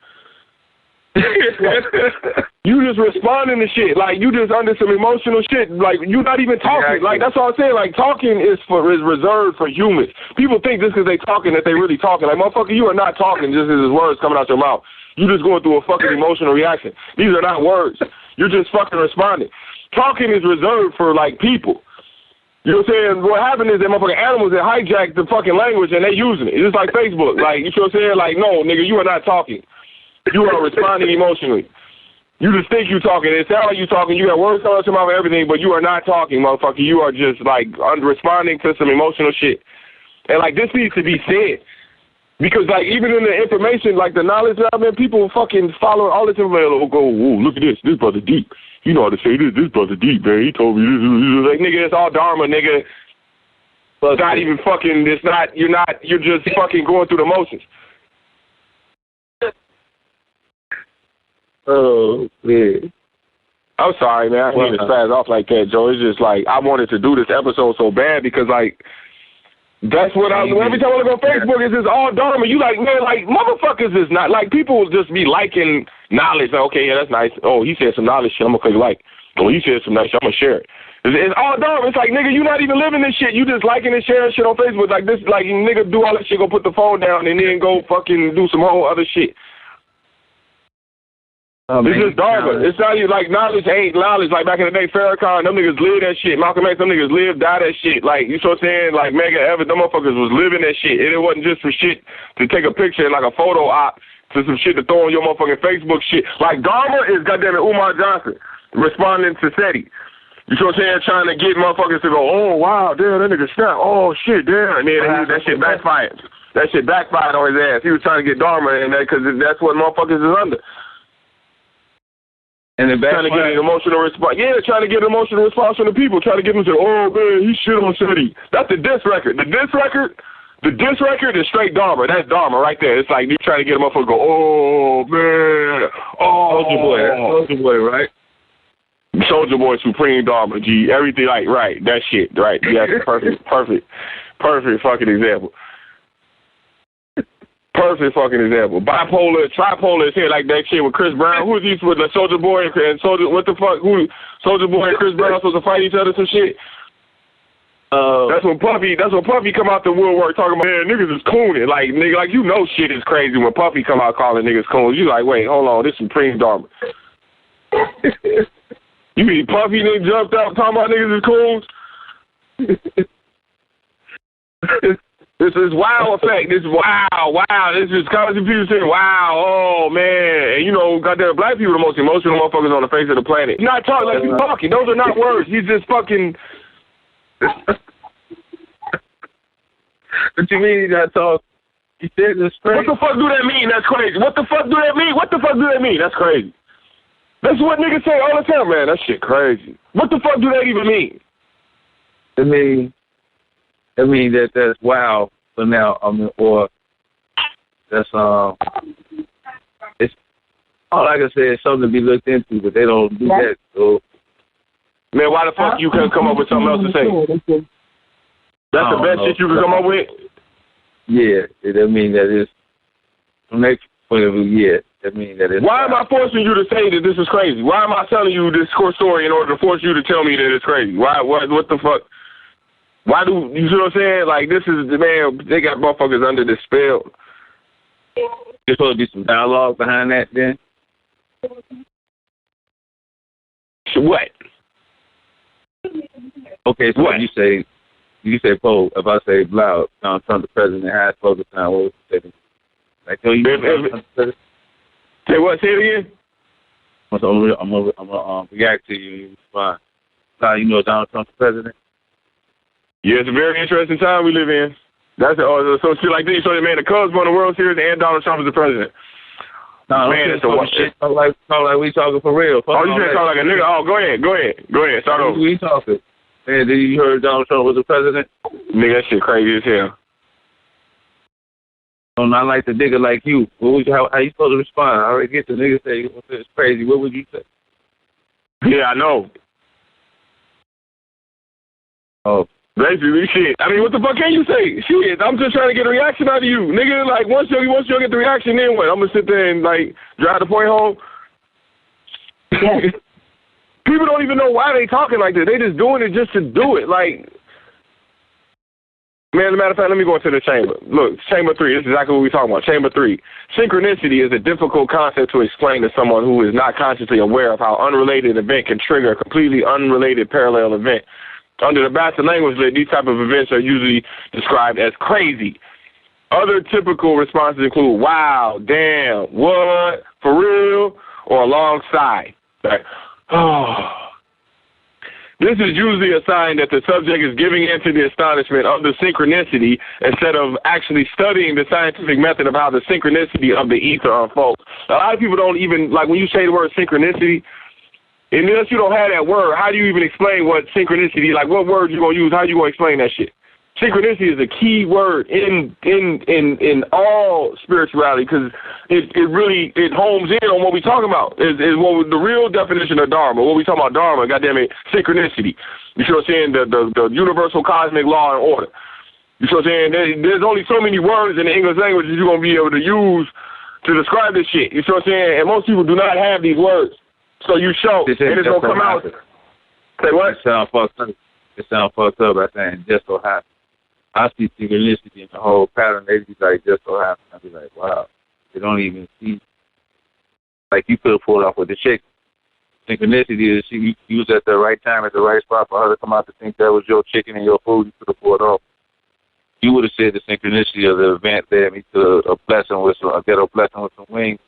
You just responding to shit. Like, you just under some emotional shit. Like, you not even talking. Like, that's all I'm saying. Like, talking is reserved for humans. People think just because they talking that they really talking. Like, motherfucker, you are not talking just as words coming out your mouth. You just going through a fucking emotional reaction. These are not words. You're just fucking responding. Talking is reserved for, like, people. You know what I'm saying? What happened is that motherfucking animals that hijacked the fucking language and they using it. It's just like Facebook. Like, you know what I'm saying? Like, no, nigga, you are not talking. You are responding emotionally. You just think you talking. It sounds like you talking. You got words coming out your mouth and everything, but you are not talking, motherfucker. You are just, like, responding to some emotional shit. And, like, this needs to be said. Because, like, even in the information, like, the knowledge now, man, people fucking follow all this information. Oh, go, whoa, look at this. This brother deep. You know how to say this. This brother deep, man. He told me this. Like, nigga, it's all Dharma, nigga. It's not even fucking, you're just fucking going through the motions. Oh, man. I'm sorry, man. I didn't spaz off like that, Joe. It's just like I wanted to do this episode so bad because, like, that's what I every time I look on Facebook, it's just all Dharma. You like, man, like, motherfuckers is not, like, people will just be liking knowledge. Like, okay, yeah, that's nice. Oh, he said some knowledge shit. I'm going to click like. Oh, he said some nice shit. I'm going to share it. It's all Dharma. It's like, nigga, you not even living this shit. You just liking and sharing shit on Facebook. Like, this, like, nigga do all that shit, go put the phone down, and then go fucking do some whole other shit. It's just Dharma. It's not even like knowledge ain't knowledge. Like back in the day, Farrakhan, them niggas lived that shit. Malcolm X, them niggas lived, died that shit. Like, you know what I'm saying? Like, Mega Evans, them motherfuckers was living that shit. And it wasn't just for shit to take a picture and like a photo op to some shit to throw on your motherfucking Facebook shit. Like, Dharma is goddamn Umar Johnson responding to SETI. You know what I'm saying? Trying to get motherfuckers to go, oh, wow, damn, that nigga snap. Oh, shit, damn. And then that shit backfired. That shit backfired on his ass. He was trying to get Dharma and that because that's what motherfuckers is under. And trying to get an emotional response. Yeah, trying to get an emotional response from the people. Trying to get them to, oh, man, he shit on SETI. That's the diss record. The diss record is straight Dharma. That's Dharma right there. It's like you trying to get them up and go, oh, man. Oh, Soldier Boy. That's Soldier Boy, right? Soldier Boy, Supreme Dharma, G. Everything like, right. That shit, right. Yeah, perfect fucking example. Perfect fucking example. Bipolar, tripolar is here like that shit with Chris Brown. Who is he with the Soldier Boy and Soldier? What the fuck? Who? Soldier Boy and Chris Brown supposed to fight each other some shit? That's when Puffy come out the woodwork talking about, man, niggas is cooning. Like, nigga, like, you know shit is crazy when Puffy come out calling niggas coons. You like, wait, hold on, this is Supreme Dharma. You mean Puffy nigga jumped out talking about niggas is coons? This is wow effect. This is wow. This is college people saying, wow, oh, man. And, you know, goddamn, black people are the most emotional motherfuckers on the face of the planet. You're not talking like you talking. Those are not words. You just fucking... What you mean you not talk? You said it's crazy. What the fuck do that mean? That's crazy. What the fuck do that mean? What the fuck do that mean? That's crazy. That's what niggas say all the time, man. That shit crazy. What the fuck do that even mean? I mean that's wow for now. I mean, or that's it's all I can say is something to be looked into, but they don't do that. So, man, why the fuck you couldn't come up with something else to say? That's the best shit you can come up with. Yeah, I mean that is from next point of view. Yeah, I mean that is. Why am I forcing you to say that this is crazy? Why am I telling you this core story in order to force you to tell me that it's crazy? Why? What the fuck? Why do you see what I'm saying? Like, this is the man. They got motherfuckers under the spell. There's supposed to be some dialogue behind that, then. So what? Okay, so what? You say, Poe. If I say Blau, Donald Trump the president, how it's supposed to sound? What would you say? Like, tell you. Say what? Say it again. I'm gonna react to you. Fine. Now you know Donald Trump the president. Yeah, it's a very interesting time we live in. That's so shit like this. So man, the Cubs won the World Series and Donald Trump is the president. No, man, it's shit. Talk like we talking for real. Oh, you said talk like a nigga. Oh, go ahead. Start over. We talking. Man, did you heard Donald Trump was the president? Nigga, that shit crazy as hell. Oh, not like the nigga like you. How you supposed to respond? I already get the nigga say it's crazy. What would you say? Yeah, I know. Oh. Basically, shit. I mean, what the fuck can you say? Shit, I'm just trying to get a reaction out of you. Nigga, like, once you get the reaction, then what? I'm going to sit there and, like, drive the point home? Yeah. People don't even know why they talking like this. They just doing it just to do it. Like, man, as a matter of fact, let me go into the chamber. Look, chamber 3, this is exactly what we're talking about. Chamber 3. Synchronicity is a difficult concept to explain to someone who is not consciously aware of how unrelated event can trigger a completely unrelated parallel event. Under the Bastard language, these type of events are usually described as crazy. Other typical responses include, wow, damn, what, for real, or alongside. Like, oh. This is usually a sign that the subject is giving in to the astonishment of the synchronicity instead of actually studying the scientific method of how the synchronicity of the ether unfolds. A lot of people don't even, like when you say the word synchronicity, unless you don't have that word, how do you even explain what synchronicity, like what words you going to use, how you going to explain that shit? synchronicity is a key word in all spirituality, because it really homes in on what we talking about. Is what the real definition of Dharma. What we talking about Dharma, goddamn it, synchronicity. You see what I'm saying? The universal cosmic law and order. You see what I'm saying? There's only so many words in the English language that you're gonna be able to use to describe this shit. You see what I'm saying? And most people do not have these words. So you show, and it's gonna come out. Say what? It sound fucked up. It sound fucked up by saying just so happen. I see synchronicity in the whole pattern. They be like, just so happen. I be like, wow. They don't even see. Like you could have pulled off with the chick. Synchronicity is she was at the right time at the right spot for her to come out to think that was your chicken and your food. You could have pulled off. You would have said the synchronicity of the event led me to a ghetto blessing with some wings.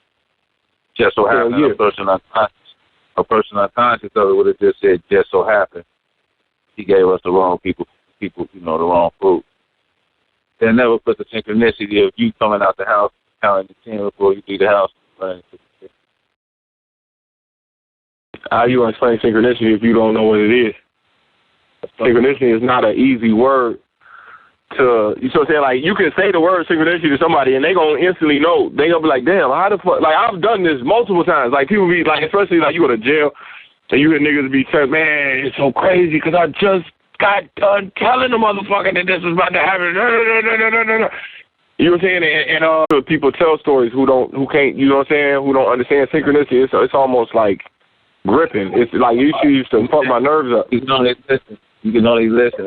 Just so happened, a person unconscious of it would have just said, just so happened. He gave us the wrong people, the wrong food. They never put the synchronicity of you coming out the house, counting the 10 before you leave the house. How you explain synchronicity if you don't know what it is? Synchronicity is not an easy word to, you know what I'm saying? Like, you can say the word synchronicity to somebody and they going to instantly know. They going to be like, damn, how the fuck? Like, I've done this multiple times. Like, people be like, especially like you go to jail and you hear niggas be saying, man, it's so crazy because I just got done telling the motherfucker that this was about to happen. No. You know what I'm saying? And people tell stories who can't, you know what I'm saying, who don't understand synchronicity. It's almost like gripping. It's like you used to fuck my nerves up. You can only listen.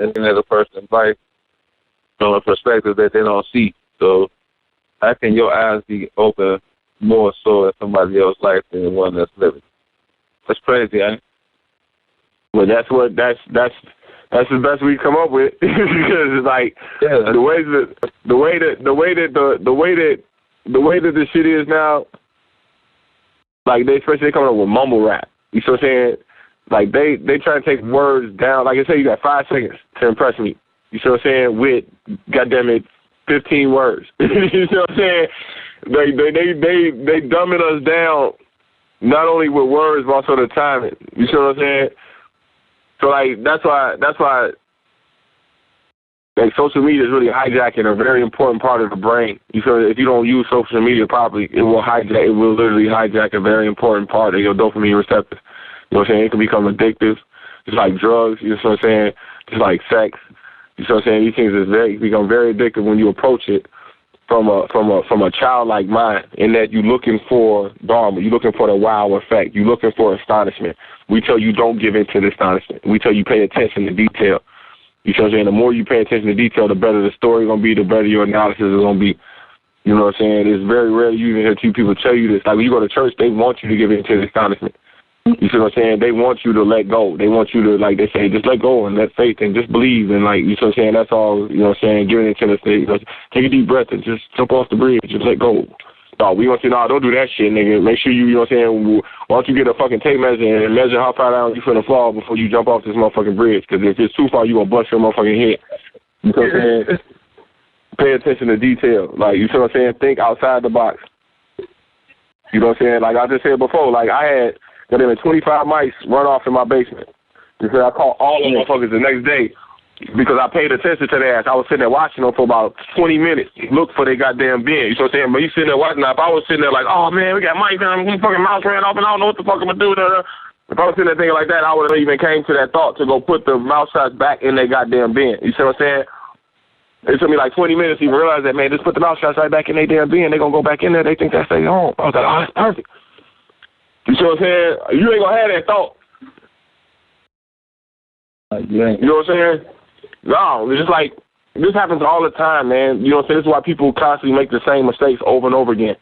It's another person's life from a perspective that they don't see. So how can your eyes be open more so in somebody else's life than the one that's living? That's crazy, ain't it? Well, that's the best we come up with because it's like the way that the shit is now. Like they come up with mumble rap. You see what I'm saying? Like they try to take words down. Like I say, you got 5 seconds to impress me. You see what I'm saying? With goddamn it, 15 words. You see what I'm saying? They dumbing us down not only with words but also the timing. You see what I'm saying? So like that's why like social media is really hijacking a very important part of the brain. You feel if you don't use social media properly, it will literally hijack a very important part of your dopamine receptors. You know what I'm saying? It can become addictive, just like drugs, you know what I'm saying? Just like sex. You know what I'm saying? These things become very addictive when you approach it from a childlike mind, in that you're looking for Dharma, you're looking for the wow effect, you're looking for astonishment. We tell you don't give in to the astonishment. We tell you pay attention to detail. You know what I'm saying? The more you pay attention to detail, the better the story going to be, the better your analysis is going to be. You know what I'm saying? It's very rare you even hear two people tell you this. Like when you go to church, they want you to give in to the astonishment. You see what I'm saying? They want you to let go. They want you to, like they say, just let go and let faith and just believe. And like, you know what I'm saying? That's all, you know what I'm saying? Giving into the state. Take a deep breath and just jump off the bridge. Just let go. No, we want you to, don't do that shit, nigga. Make sure you know what I'm saying? Why don't you get a fucking tape measure and measure how far down you finna fall before you jump off this motherfucking bridge? Because if it's too far, you going to bust your motherfucking head. You know what I'm saying? Pay attention to detail. Like, you know what I'm saying? Think outside the box. You know what I'm saying? Like I just said before, like I had 25 mice run off in my basement. Because I caught all the motherfuckers the next day because I paid attention to their ass. I was sitting there watching them for about 20 minutes. Look for their goddamn bin. You know what I'm saying? But you sitting there watching that. If I was sitting there like, oh man, we got mice down, fucking mouse ran off and I don't know what the fuck I'm going to do. If I was sitting there thinking like that, I would have even came to that thought to go put the mouse shots back in their goddamn bin. You see what I'm saying? It took me like 20 minutes to even realize that, man, just put the mouse shots right back in their damn bin. They're going to go back in there. They think that's their home. I was like, oh, that's perfect. You see what I'm saying? You ain't going to have that thought. You know what I'm saying? No, it's just like, this happens all the time, man. You know what I'm saying? This is why people constantly make the same mistakes over and over again.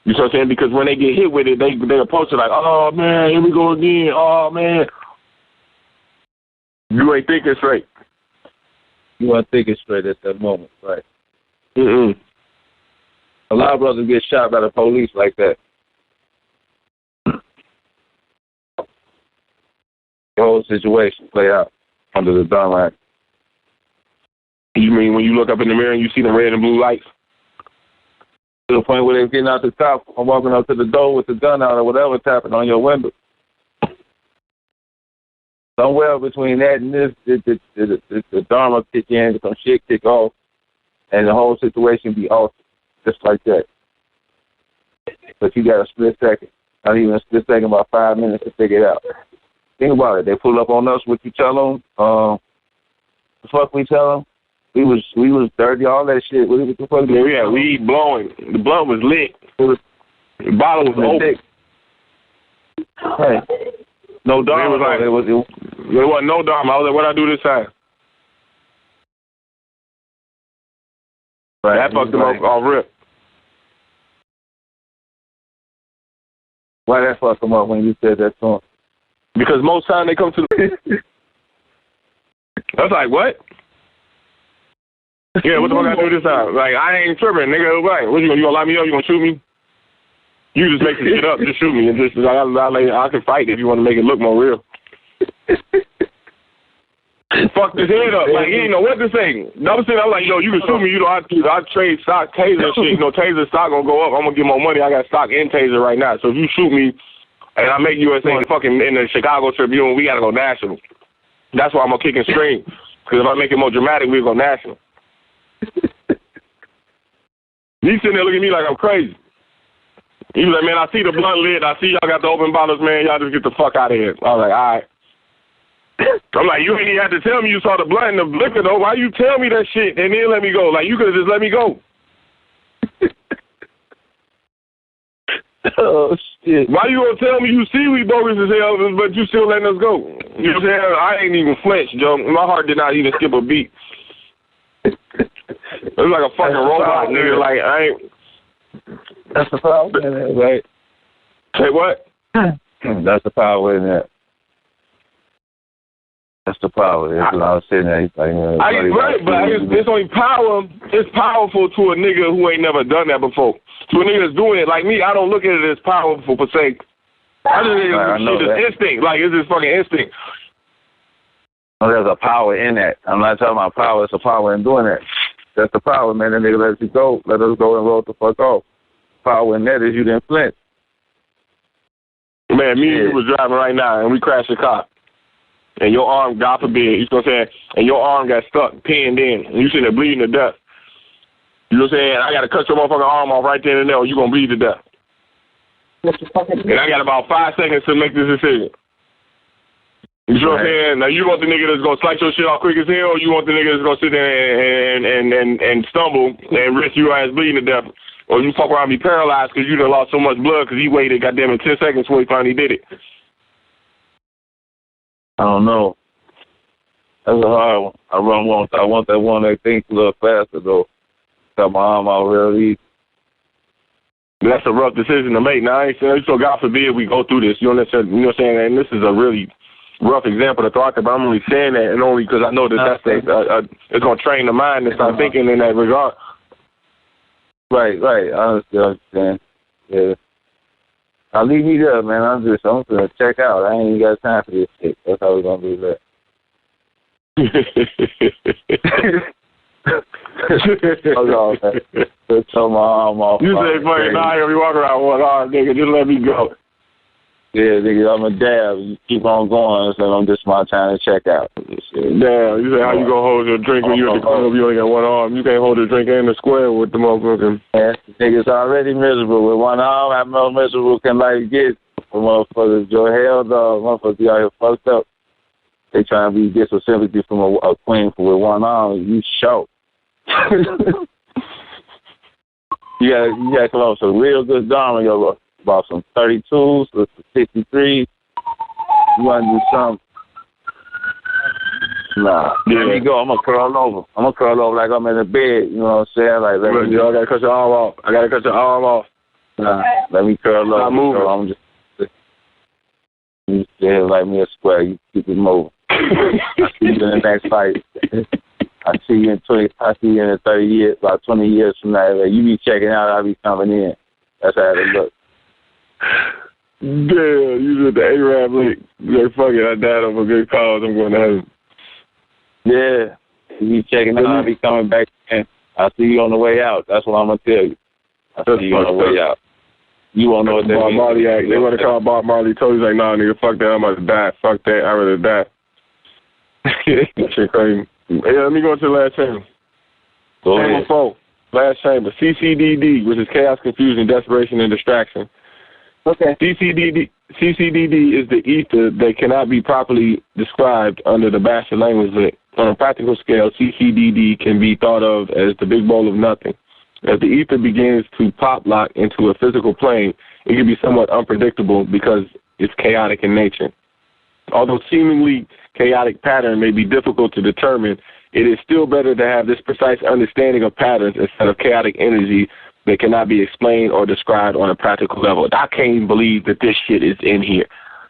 You know what I'm saying? Because when they get hit with it, they approach it like, oh, man, here we go again. Oh, man. You ain't thinking straight. You weren't thinking straight at that moment, right? Mm-mm. A lot of brothers get shot by the police like that. The whole situation play out under the Dharma Act. You mean when you look up in the mirror and you see the red and blue lights? To the point where they're getting out the top or walking up to the door with the gun out or whatever, tapping on your window. Somewhere between that and this, the Dharma kick in, some shit kick off, and the whole situation be off just like that. But you got a split second, not even a split second, about 5 minutes to figure it out. Think about it. They pull up on us. What you tell them? The fuck we tell them? We was dirty, all that shit. What the fuck? Yeah, we had weed blowing. The blunt was lit. The bottle was open. Hey. No Dharma. There wasn't no Dharma. I was like, what I do this time? Right, that fucked them off rip. Why that fuck them up when you said that song? Because most time they come to the... I was like, what? Yeah, what the fuck I do this time? Like, I ain't tripping, nigga. Like, what you gonna lock me up? You gonna shoot me? You just make some shit up. Just shoot me. And just, I can fight if you want to make it look more real. Fuck his head up. Like, he ain't know what to say. Another thing, I'm like, yo, you can shoot me. You know, I trade stock, taser shit. You know, taser stock gonna go up. I'm gonna get more money. I got stock in taser right now. So if you shoot me and I make USA fucking in the Chicago Tribune, we gotta go national. That's why I'm gonna kick and scream. Because if I make it more dramatic, we'll go national. He's sitting there looking at me like I'm crazy. He was like, man, I see the blunt lit. I see y'all got the open bottles, man. Y'all just get the fuck out of here. I was like, all right. I'm like, you ain't even have to tell me you saw the blunt and the liquor, though. Why you tell me that shit and then let me go? Like, you could have just let me go. Oh, shit. Why you gonna tell me you see we bogus as hell, but you still letting us go? You know what I'm saying? I ain't even flinch, Joe. My heart did not even skip a beat. It was like a fucking robot, nigga. Like, I ain't... That's the power in it, right? Say what? That's the power in it. That's the power. That's what I was saying. Right, but it's only power. It's powerful to a nigga who ain't never done that before. To a nigga that's doing it like me, I don't look at it as powerful per se. I just think it's instinct. Like, it's just fucking instinct. Oh, there's a power in that. I'm not talking about power. It's a power in doing that. That's the power, man. That nigga lets you go. Let us go and roll the fuck off. Power in that is you didn't flinch. Man, me and you was driving right now, and we crashed a car. And your arm, God forbid, you know what I'm saying, and your arm got stuck, pinned in, and you sitting there bleeding to death. You know what I'm saying? I got to cut your motherfucking arm off right there and there, or you going to bleed to death. And I got about 5 seconds to make this decision. You know what I'm saying? Now, you want the nigga that's going to slice your shit off quick as hell, or you want the nigga that's going to sit there and stumble and risk your ass bleeding to death? Or you fuck around and be paralyzed because you done lost so much blood because he waited, goddamn it, 10 seconds before he finally did it. I don't know. That's a hard one. I want that one that thinks a little faster, though. Got my arm out real easy. That's a rough decision to make. Now, I ain't saying, so God forbid we go through this. You know what I'm saying? And this is a really rough example to throw out there, but I'm only saying that and only because I know that it's going to train the mind to start thinking in that regard. Right. I understand. Yeah. I'll leave you there, man. I'm going to check out. I ain't even got time for this shit. That's how we're going to do that. Hold on, man. Just tell my arm off. You say, fucking, nah, you walk around one arm, nigga. Just let me go. Yeah, nigga, I'm a dab. You keep on going, so I'm just my time to check out. Damn, you say how you gonna hold your drink when you at the club? You only got one arm. You can't hold the drink in the square with the motherfucking. Yeah, niggas already miserable with one arm. How more miserable can life get? For motherfuckers, your hell dog, motherfuckers be out here fucked up. They trying to get some sympathy from a queen with one arm. You show. You got close to real good Dharma, yo. About some 32s, some 63s. You want to do something? Nah. Let me go. I'm going to curl over like I'm in the bed. You know what I'm saying? Like, I got to cut your arm off. Nah. Let me curl over. I'm just you stay like me a square. You keep it moving. I see you in the next fight. I see you in 30 years, about 20 years from now. Like, you be checking out, I'll be coming in. That's how it looks. Damn, you did the A-Rap link. Like, fuck it, I died over good cause. I'm going to heaven. Yeah. You be checking out, I'll be coming back in. I'll see you on the way out. That's what I'm going to tell you. I'll see you on the way out. You won't know what that Bob means. Marley act. They want to call Bob Marley. Told he's like, nah, nigga, fuck that. I'm about to die. Fuck that. I'd rather die. Shit crazy. Yeah, let me go to the last chamber. Go Chamber ahead. 4. Last chamber. CCDD, which is chaos, confusion, desperation, and distraction. Okay. CCDD is the ether that cannot be properly described under the bastard language lit. On a practical scale, CCDD can be thought of as the big bowl of nothing. As the ether begins to pop lock into a physical plane, it can be somewhat unpredictable because it's chaotic in nature. Although seemingly chaotic pattern may be difficult to determine, it is still better to have this precise understanding of patterns instead of chaotic energy that cannot be explained or described on a practical level. I can't even believe that this shit is in here.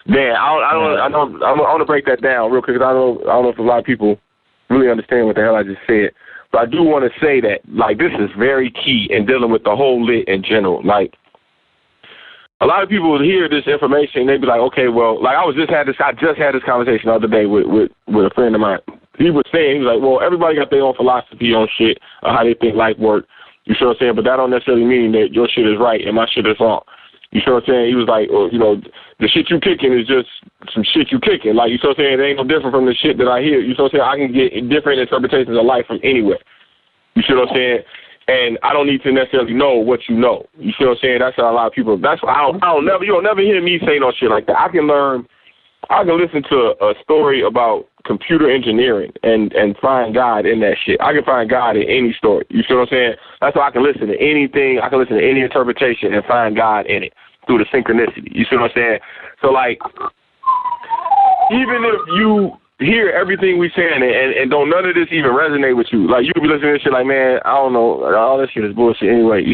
Man, I want to break that down real quick because I don't know if a lot of people really understand what the hell I just said. But I do want to say that, like, this is very key in dealing with the whole lit in general. Like, a lot of people would hear this information, they'd be like, okay, well, like I just had this conversation the other day with a friend of mine. He was like, well, everybody got their own philosophy on shit, how they think life works. You see what I'm saying? But that don't necessarily mean that your shit is right and my shit is wrong. You see what I'm saying? He was like, well, you know, the shit you kicking is just some shit you kicking. Like, you see what I'm saying? It ain't no different from the shit that I hear. You see what I'm saying? I can get different interpretations of life from anywhere. You see what I'm saying? And I don't need to necessarily know what you know. You see what I'm saying? That's how a lot of people. That's why you'll never hear me say no shit like that. I can listen to a story about computer engineering and find God in that shit. I can find God in any story. You see what I'm saying? That's why I can listen to anything. I can listen to any interpretation and find God in it through the synchronicity. You see what I'm saying? So, like, even if you hear everything we saying and don't none of this even resonate with you, like, you could be listening to this shit like, man, I don't know, all this shit is bullshit anyway.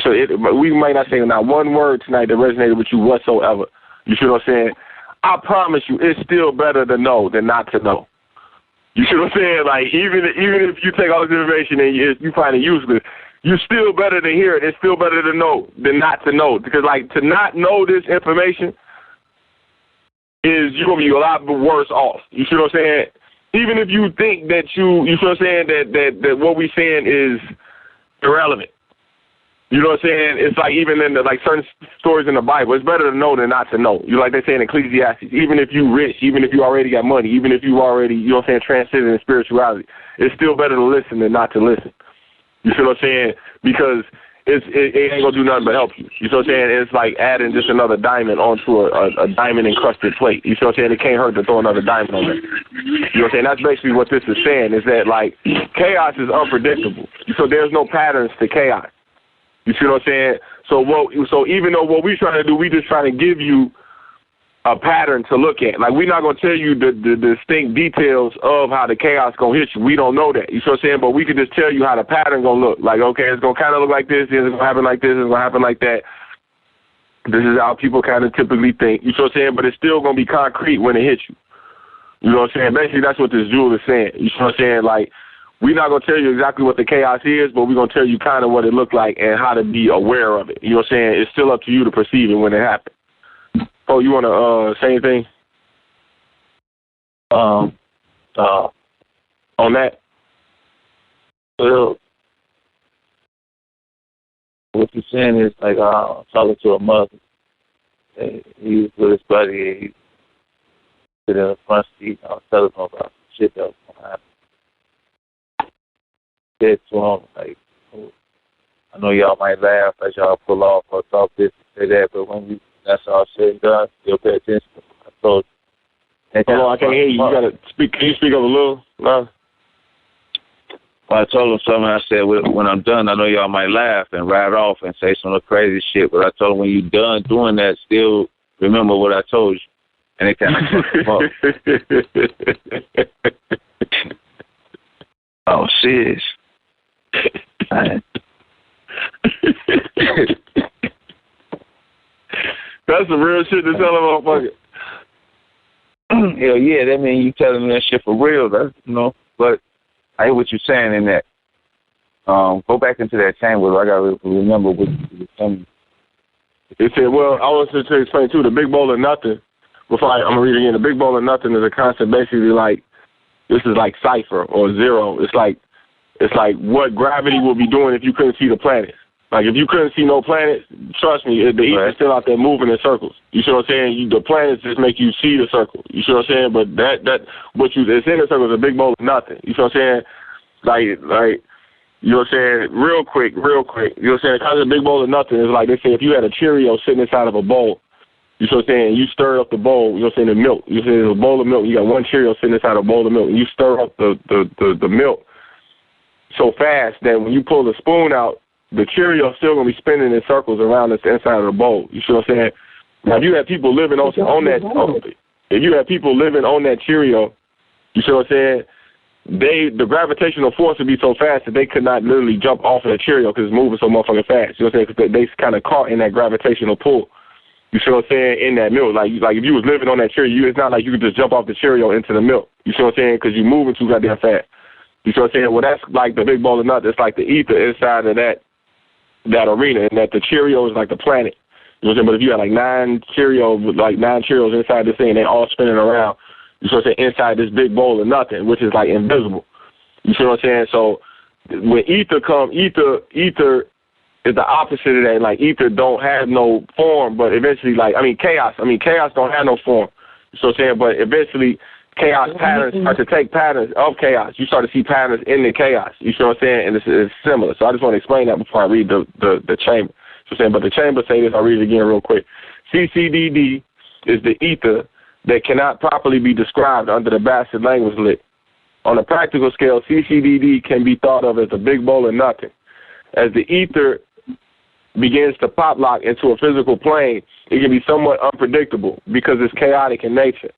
But we might not say not one word tonight that resonated with you whatsoever. You see what I'm saying? I promise you, it's still better to know than not to know. You see what I'm saying? Like, even if you take all this information and you find it useless, you're still better to hear it. It's still better to know than not to know. Because, like, to not know this information is you're going to be a lot worse off. You see what I'm saying? Even if you think that you see what I'm saying, that what we're saying is irrelevant. You know what I'm saying? It's like even in the, like, certain stories in the Bible, it's better to know than not to know. You like they say in Ecclesiastes, even if you rich, even if you already got money, even if you already, you know what I'm saying, transcended in spirituality, it's still better to listen than not to listen. You see what I'm saying? Because it ain't going to do nothing but help you. You see what I'm saying? It's like adding just another diamond onto a diamond-encrusted plate. You see what I'm saying? It can't hurt to throw another diamond on there. You know what I'm saying? That's basically what this is saying, is that, like, chaos is unpredictable. So there's no patterns to chaos. You see what I'm saying? So even though what we're trying to do, we just trying to give you a pattern to look at. Like, we're not going to tell you the distinct details of how the chaos going to hit you. We don't know that. You see what I'm saying? But we can just tell you how the pattern going to look. Like, okay, it's going to kind of look like this. It's going to happen like this. It's going to happen like that. This is how people kind of typically think. You see what I'm saying? But it's still going to be concrete when it hits you. You know what I'm saying? Basically, that's what this jewel is saying. You see what I'm saying? Like, we're not going to tell you exactly what the chaos is, but we're going to tell you kind of what it looked like and how to be aware of it. You know what I'm saying? It's still up to you to perceive it when it happens. Oh, you want to say anything? On that? Well, what you're saying is, like, I'm talking to a mother. He was with his buddy. He sit in the front seat. I was telling him about some shit that was going to happen. Said to him, like, I know y'all might laugh as y'all pull off or talk this and say that, but when that's all said and done, still pay attention to what I told you. Hold on, I can't hear you. You gotta speak. Can you speak up a little? No. Well, I told him something. I said, when I'm done, I know y'all might laugh and ride off and say some of the crazy shit, but I told him when you're done doing that, still remember what I told you. And it kind of fucked him up. Oh, serious. That's some real shit to tell a motherfucker. Hell yeah, that means you telling me that shit for real. That's, you know, but I hear what you're saying in that. Go back into that chamber. I gotta remember what you were saying. It said, well, I want to explain too. The big bowl of nothing. Before I'm gonna read it again. The big bowl of nothing is a concept basically like this is like cipher or zero. It's like what gravity will be doing if you couldn't see the planets. Like, if you couldn't see no planets, trust me, the ether's still out there moving in circles. You see what I'm saying? The planets just make you see the circle. You see what I'm saying? But it's in the circle is a big bowl of nothing. You see what I'm saying? Like, you know what I'm saying? Real quick. You know what I'm saying? Kind of a big bowl of nothing. It's like they say if you had a Cheerio sitting inside of a bowl, you see what I'm saying? You stir up the bowl, you know what I'm saying, the milk. You see a bowl of milk, you got one Cheerio sitting inside a bowl of milk, and you stir up the milk so fast that when you pull the spoon out, the Cheerio is still going to be spinning in circles around the inside of the bowl. You see what I'm saying? Now, if you have people living on that Cheerio, you see what I'm saying? The gravitational force would be so fast that they could not literally jump off of the Cheerio because it's moving so motherfucking fast. You know what I'm saying? Because they kind of caught in that gravitational pull. You see what I'm saying? In that milk. Like if you was living on that Cheerio, it's not like you could just jump off the Cheerio into the milk. You see what I'm saying? Because you're moving too goddamn fast. You see what I'm saying? Well, that's like the big ball of nuts. It's like the ether inside of that arena, and that the Cheerio is like the planet. You know what I'm saying? But if you had like nine Cheerios inside this thing, they all spinning around, you see what I'm saying, inside this big bowl of nothing, which is like invisible. You see what I'm saying? So when ether is the opposite of that. Like, ether don't have no form, but eventually, chaos don't have no form. You see what I'm saying? But eventually, chaos patterns start to take patterns of chaos. You start to see patterns in the chaos. You see what I'm saying? And it's similar. So I just want to explain that before I read the chamber. You know what I'm saying? But the chamber say this. I'll read it again real quick. CCDD is the ether that cannot properly be described under the bastard language lit. On a practical scale, CCDD can be thought of as a big bowl of nothing. As the ether begins to pop lock into a physical plane, it can be somewhat unpredictable because it's chaotic in nature.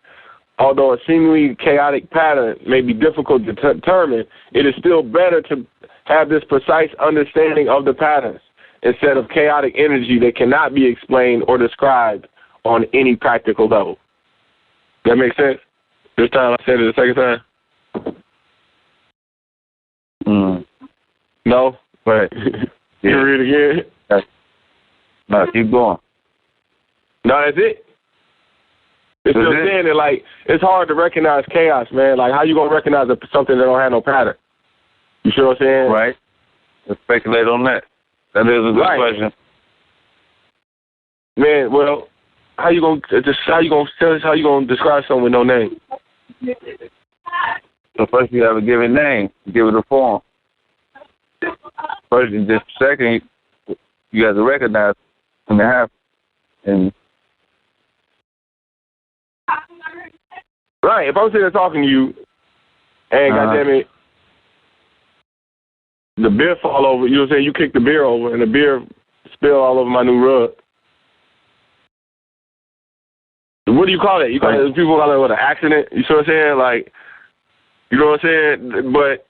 Although a seemingly chaotic pattern may be difficult to determine, it is still better to have this precise understanding of the patterns instead of chaotic energy that cannot be explained or described on any practical level. That makes sense? This time I said it the second time? No? Right. You read it again? No, keep going. No, that's it. It's still saying that, like, it's hard to recognize chaos, man. Like, how you going to recognize something that don't have no pattern? You see what I'm saying? Right. Let's speculate on that. That is a good question. Man, well, how you gonna tell us how you gonna describe something with no name? So first you have a given name, give it a form. First, and just second, you have to recognize when it happens. And right, if I'm sitting there talking to you, and goddamn it, the beer fall over. You know what I'm saying? You kick the beer over, and the beer spill all over my new rug. What do you call it? You call it, people call it an accident. You see what I'm saying? Like, you know what I'm saying? But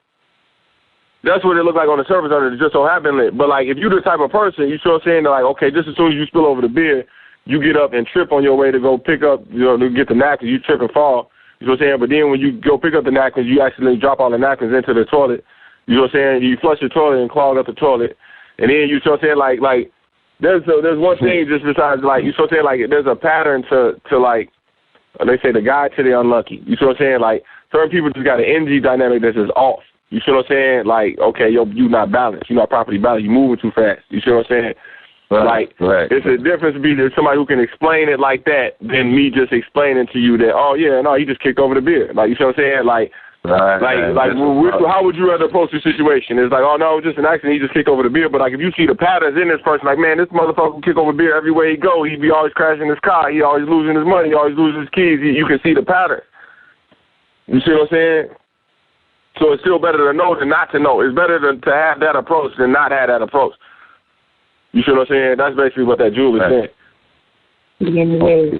that's what it looked like on the surface of it. It just so happened lit. But like, if you're the type of person, you see what I'm saying? Like, okay, just as soon as you spill over the beer, you get up and trip on your way to go pick up, to get the napkins. You trip and fall. You know what I'm saying? But then when you go pick up the napkins, you accidentally drop all the napkins into the toilet. You know what I'm saying? You flush the toilet and clog up the toilet. And then you see what I'm saying? Like there's one thing just besides, like, you see what I'm saying? Like, there's a pattern to like, they say the guide to the unlucky. You see what I'm saying? Like, certain people just got an energy dynamic that's just off. You see what I'm saying? Like, okay, you not balanced. You're not properly balanced. You're moving too fast. You see what I'm saying? Right. It's a difference between somebody who can explain it like that than me just explaining to you that, oh, yeah, no, he just kicked over the beer. Like, you see what I'm saying? Like, how would you rather approach the situation? It's like, oh, no, it was just an accident. He just kicked over the beer. But, like, if you see the patterns in this person, like, man, this motherfucker will kick over beer everywhere he go. He be always crashing his car. He always losing his money. He always loses his keys. You can see the pattern. You see what I'm saying? So it's still better to know than not to know. It's better to have that approach than not have that approach. You see what I'm saying? That's basically what that jewel is saying. Yeah.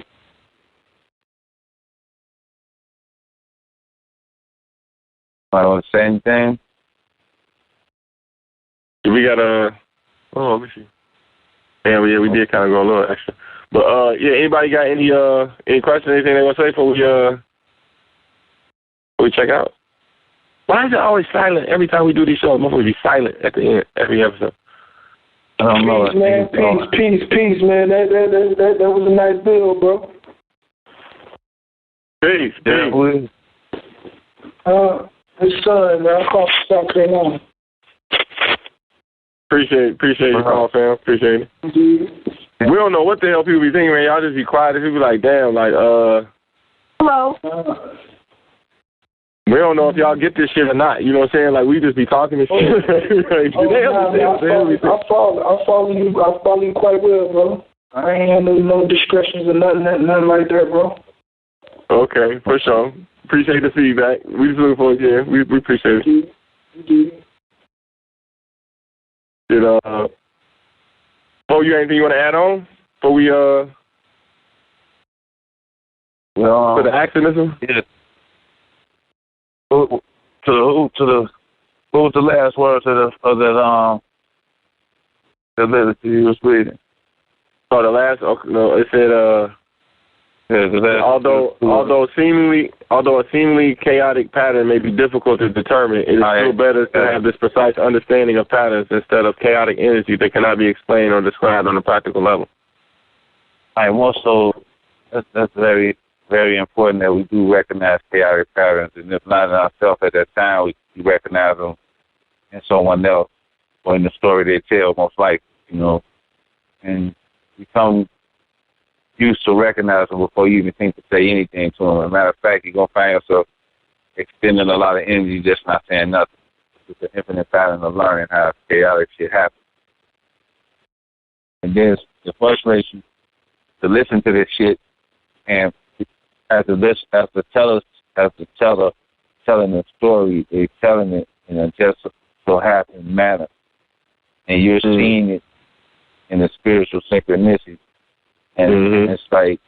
Same thing. We got let me see. Yeah, we did kind of go a little extra. But anybody got any questions, anything they want to say before we check out? Why is it always silent every time we do these shows? Motherfuckers be silent at the end every episode. I don't know. Peace, man. Peace, man. That was a nice bill, bro. Peace. His son, man. I called Saturday morning. Appreciate your call, fam. Appreciate it. We don't know what the hell people be thinking, man. Y'all just be quiet. People be like, damn, like, Hello. We don't know if y'all get this shit or not. You know what I'm saying? Like, we just be talking and shit. I follow you quite well, bro. I ain't had no discretions or nothing like that, bro. Okay, for sure. Appreciate the feedback. We just looking forward to it. We appreciate it. You anything you want to add on before we for the actionism? Yeah. What was the last words of that the literature you was reading? Oh, the last. Okay, no, it said although a seemingly chaotic pattern may be difficult to determine, it is still better to have this precise understanding of patterns instead of chaotic energy that cannot be explained or described on a practical level. Also, that's very, very important that we do recognize chaotic patterns, and if not in ourselves at that time, we recognize them in someone else or in the story they tell, most likely, and become used to recognize them before you even think to say anything to them. As a matter of fact, you're going to find yourself extending a lot of energy just not saying nothing. It's an infinite pattern of learning how chaotic shit happens. And then the frustration to listen to this shit, and as the teller telling the story, they're telling it in a just so happen manner. And you're seeing it in the spiritual synchronicity. And it's like,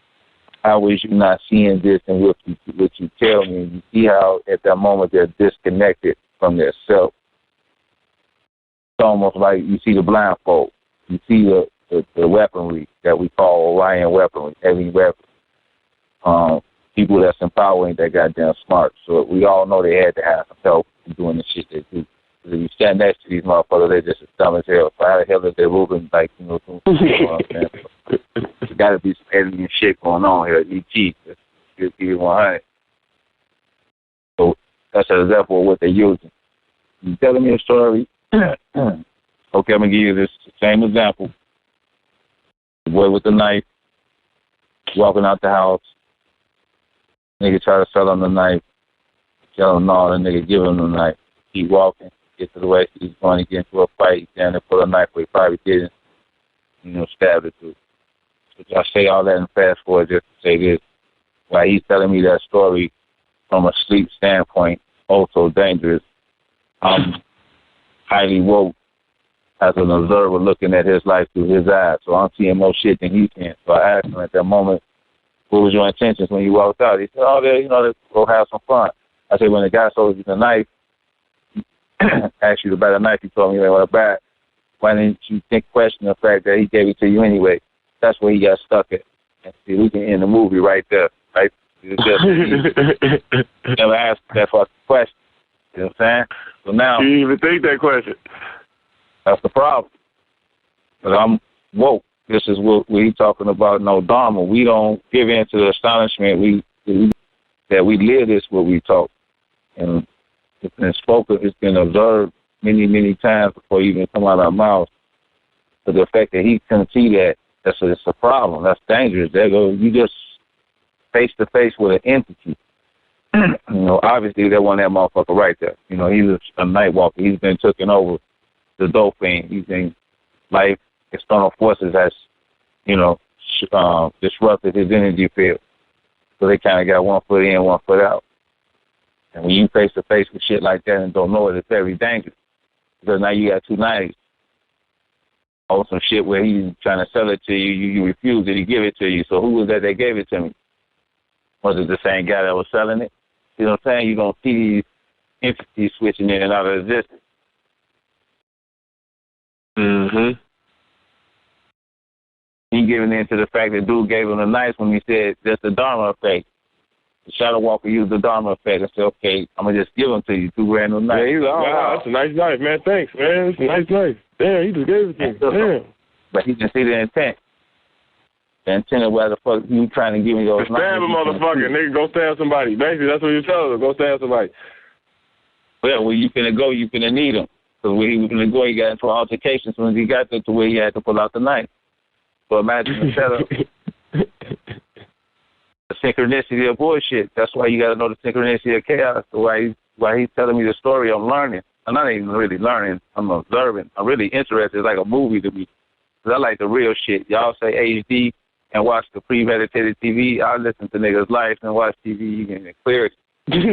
how is you not seeing this and what you tell me? You see how at that moment they're disconnected from their self. It's almost like you see the blindfold. You see the weaponry that we call Orion weaponry, heavy weapons. People that's in power ain't that goddamn smart. So we all know they had to have some help in doing the shit they do. Because if you stand next to these motherfuckers, they're just as dumb as hell. So how the hell is they moving like, you know what I'm saying? There's got to be some alien shit going on here. E.T. Let's give you 100. So that's an example of what they're using. You telling me a story. Okay, I'm going to give you this same example. The boy with the knife, walking out the house. Nigga try to sell him the knife. Tell him no, the nigga give him the knife. Keep walking, get to the way he's going to get into a fight. He's down there pull a knife where he probably didn't, stab it through. So I say all that and fast forward just to say this. While he's telling me that story from a sleep standpoint, also dangerous, I'm highly woke as an observer looking at his life through his eyes. So I'm seeing more shit than he can. So I asked him at that moment, what was your intentions when you walked out? He said, let's go have some fun. I said, when the guy sold you the knife, asked you to buy the knife, you told me you want to buy it. Why didn't you question the fact that he gave it to you anyway? That's where he got stuck at. And see, we can end the movie right there, right? It's just, never asked that fucking question. You know what I'm saying? So now, you didn't even think that question. That's the problem. But I'm woke. This is what we're talking about. No Dharma. We don't give in to the astonishment. That we live this what we talk. And it's been spoken, it's been observed many, many times before you even come out of our mouths. But the fact that he couldn't see that, it's a problem. That's dangerous. You just face to face with an entity. Obviously there wasn't that motherfucker right there. He was a night walker. He's been taken over the dopamine. He's been life, external forces has, disrupted his energy field. So they kind of got one foot in, one foot out. And when you face to face with shit like that and don't know it, it's very dangerous. Because now you got two knives. Or some shit where he's trying to sell it to you, you refuse it, he give it to you. So who was that gave it to me? Was it the same guy that was selling it? You know what I'm saying? You're going to see these entities switching in and out of existence. Mm-hmm. He giving in to the fact that dude gave him the knife when he said that's the Dharma effect. The Shadow Walker used the Dharma effect and said, okay, I'm going to just give them to you, $2 grand on knife. Yeah, he's like, wow, that's a nice knife, man. Thanks, man. It's a nice knife. Damn, he just gave it to me. Damn. But he can see the intent. The intent of where the fuck you trying to give me those knives. Stab a motherfucker. Nigga, go stab somebody. Basically, that's what you're telling them. Go stab somebody. Well, where you finna go, you finna need them. Because when he was going to go, he got into an altercation. So when he got there to where he had to pull out the knife. So imagine the setup. The synchronicity of bullshit. That's why you got to know the synchronicity of chaos. So why he's telling me the story, I'm learning. I'm not even really learning. I'm observing. I'm really interested. It's like a movie to me. Because I like the real shit. Y'all say HD and watch the premeditated TV. I listen to niggas' life and watch TV and clear it.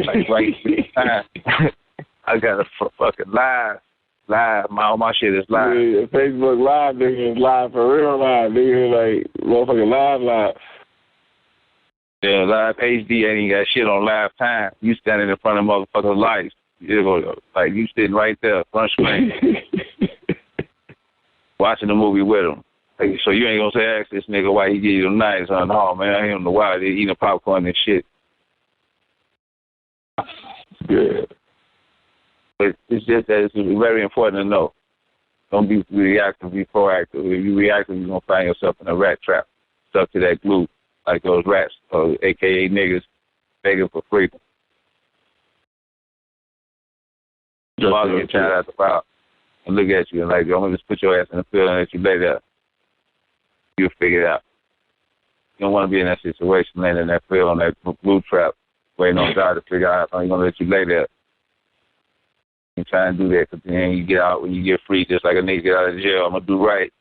Like right time. I got a fucking live. All my shit is live. Yeah, Facebook Live, nigga, is live for real live. Nigga, like, motherfucking live. Yeah, live HD ain't even got shit on live time. You standing in front of motherfuckers' lives. Like, you sitting right there, front screen, watching the movie with them. Like, so you ain't gonna say, ask this nigga why he give you the knives. No, man, I don't know why. They eating popcorn and shit. Yeah. But it's just that it's very important to know. Don't be reactive, be proactive. If you reactive, you're going to find yourself in a rat trap, stuck to that glue, like those rats, or a.k.a. niggas, begging for freedom. Your father get child out the fire and look at you and like, I'm going to just put your ass in the field and let you lay there. You'll figure it out. You don't want to be in that situation, laying in that field on that glue trap, waiting on God to figure out how he's going to let you lay there. You try and do that, because then you get out, when you get free, just like a nigga get out of jail, I'm going to do right.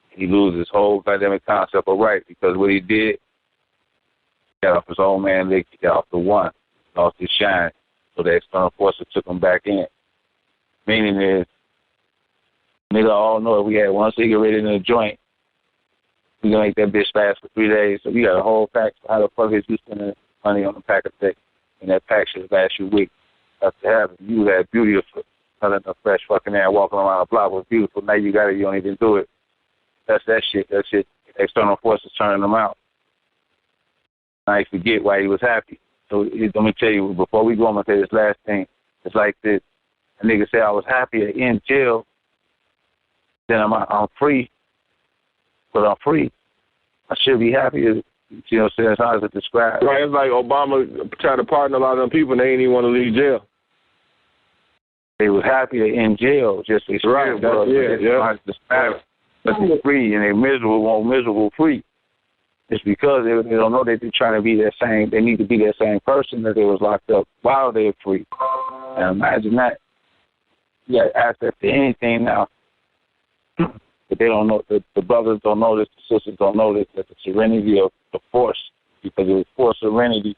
He loses his whole goddamn concept of right, because what he did, he got off his old man lick, he got off the one, lost his shine, so the external forces took him back in. Meaning is, nigga all know if we had one cigarette in a joint, we going to make that bitch last for 3 days, so you got a whole pack, so how the fuck is you spending money on a pack of thick, and that pack should last you a week? To have it. You had beautiful, telling a fresh fucking air, walking around the block was beautiful. Now you got it, you don't even do it. That's that shit. That shit. External forces turning them out. I forget why he was happy. So let me tell you, before we go, I'm gonna tell you this last thing. It's like this. A nigga said I was happier in jail. Then I'm free, but I'm free. I should be happier. You know what I'm saying? How does it describe? Right. It's like Obama tried to pardon a lot of them people, and they ain't even want to leave jail. They was happier in jail, just as right. Bro, yeah. But they're free, and they're miserable free. It's because they don't know that they're trying to be that same. They need to be that same person that they was locked up while they're free. And imagine that. You got access to anything now. But they don't know. The brothers don't know this. The sisters don't know this. That the serenity of the force, because it was forced serenity.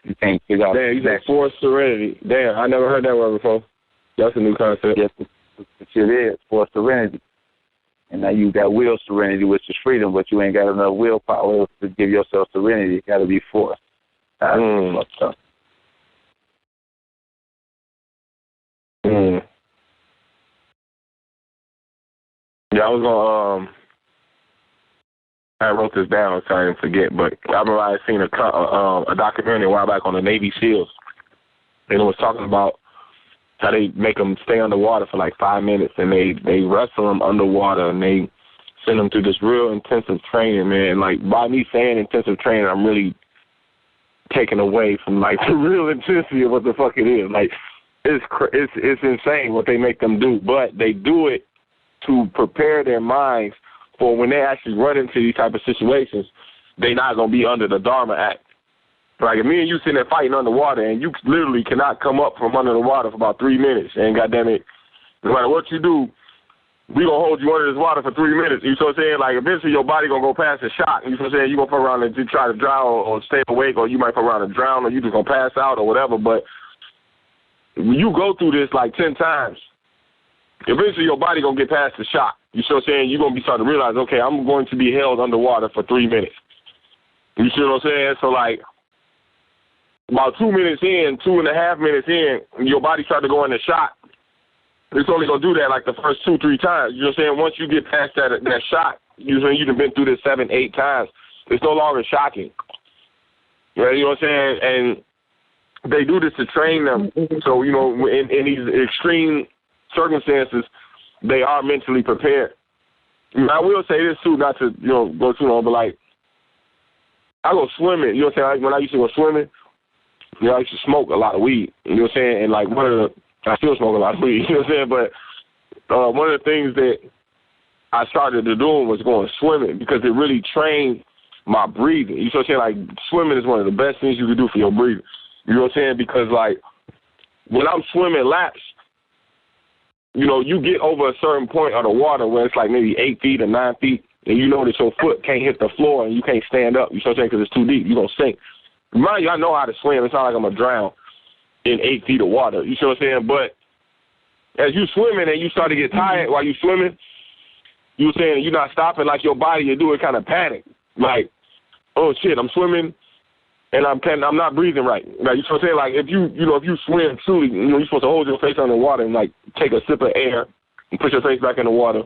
You can't figure out. Damn, you said forced serenity. Damn, I never heard that word before. That's a new concept. Yes, the shit is forced serenity. And now you got will serenity, which is freedom, but you ain't got enough willpower to give yourself serenity. It got to be forced. That's fucked up. Yeah, I was gonna. I wrote this down so I didn't forget, but I remember I had seen a documentary a while back on the Navy SEALs, and it was talking about how they make them stay underwater for like 5 minutes, and they wrestle them underwater, and they send them through this real intensive training, man. Like, by me saying intensive training, I'm really taken away from like the real intensity of what the fuck it is. Like, it's insane what they make them do, but they do it to prepare their minds for when they actually run into these type of situations, they not going to be under the Dharma Act. Like, if me and you sitting there fighting underwater, and you literally cannot come up from under the water for about 3 minutes, and goddamn it, no matter what you do, we going to hold you under this water for 3 minutes. You know what I'm saying? Like, eventually your body going to go past the shock. You know what I'm saying? You're going to fuck around and try to drown or stay awake, or you might fuck around and drown, or you just going to pass out or whatever. But when you go through this like 10 times, eventually your body going to get past the shock. You see what I'm saying? You're going to be starting to realize, okay, I'm going to be held underwater for 3 minutes. You see what I'm saying? So, like, about 2 minutes in, 2.5 minutes in, your body starts to go into shock. It's only going to do that like the first 2-3 times. You know what I'm saying? Once you get past that shock, you've been through this 7-8 times, it's no longer shocking. Right? You know what I'm saying? And they do this to train them. So, you know, in these extreme circumstances, they are mentally prepared. I will say this too, not to, you know, go too long, but like, I go swimming. You know what I'm saying? When I used to go swimming, I used to smoke a lot of weed. You know what I'm saying? And like I still smoke a lot of weed. You know what I'm saying? But one of the things that I started to do was going swimming because it really trained my breathing. You know what I'm saying? Like swimming is one of the best things you can do for your breathing. You know what I'm saying? Because like when I'm swimming laps, you get over a certain point of the water where it's like maybe 8 feet or 9 feet, and you know that your foot can't hit the floor and you can't stand up. You know what I'm saying? Because it's too deep. You're going to sink. Mind you, I know how to swim. It's not like I'm going to drown in 8 feet of water. You know what I'm saying? But as you swimming and you start to get tired while you swimming, you were saying you're not stopping, like your body, you do it kind of panic. Like, oh, shit, I'm swimming and I'm not breathing right. Like, you know what I'm saying? Like, if you swim truly, you're supposed to hold your face under water and, like, take a sip of air and put your face back in the water.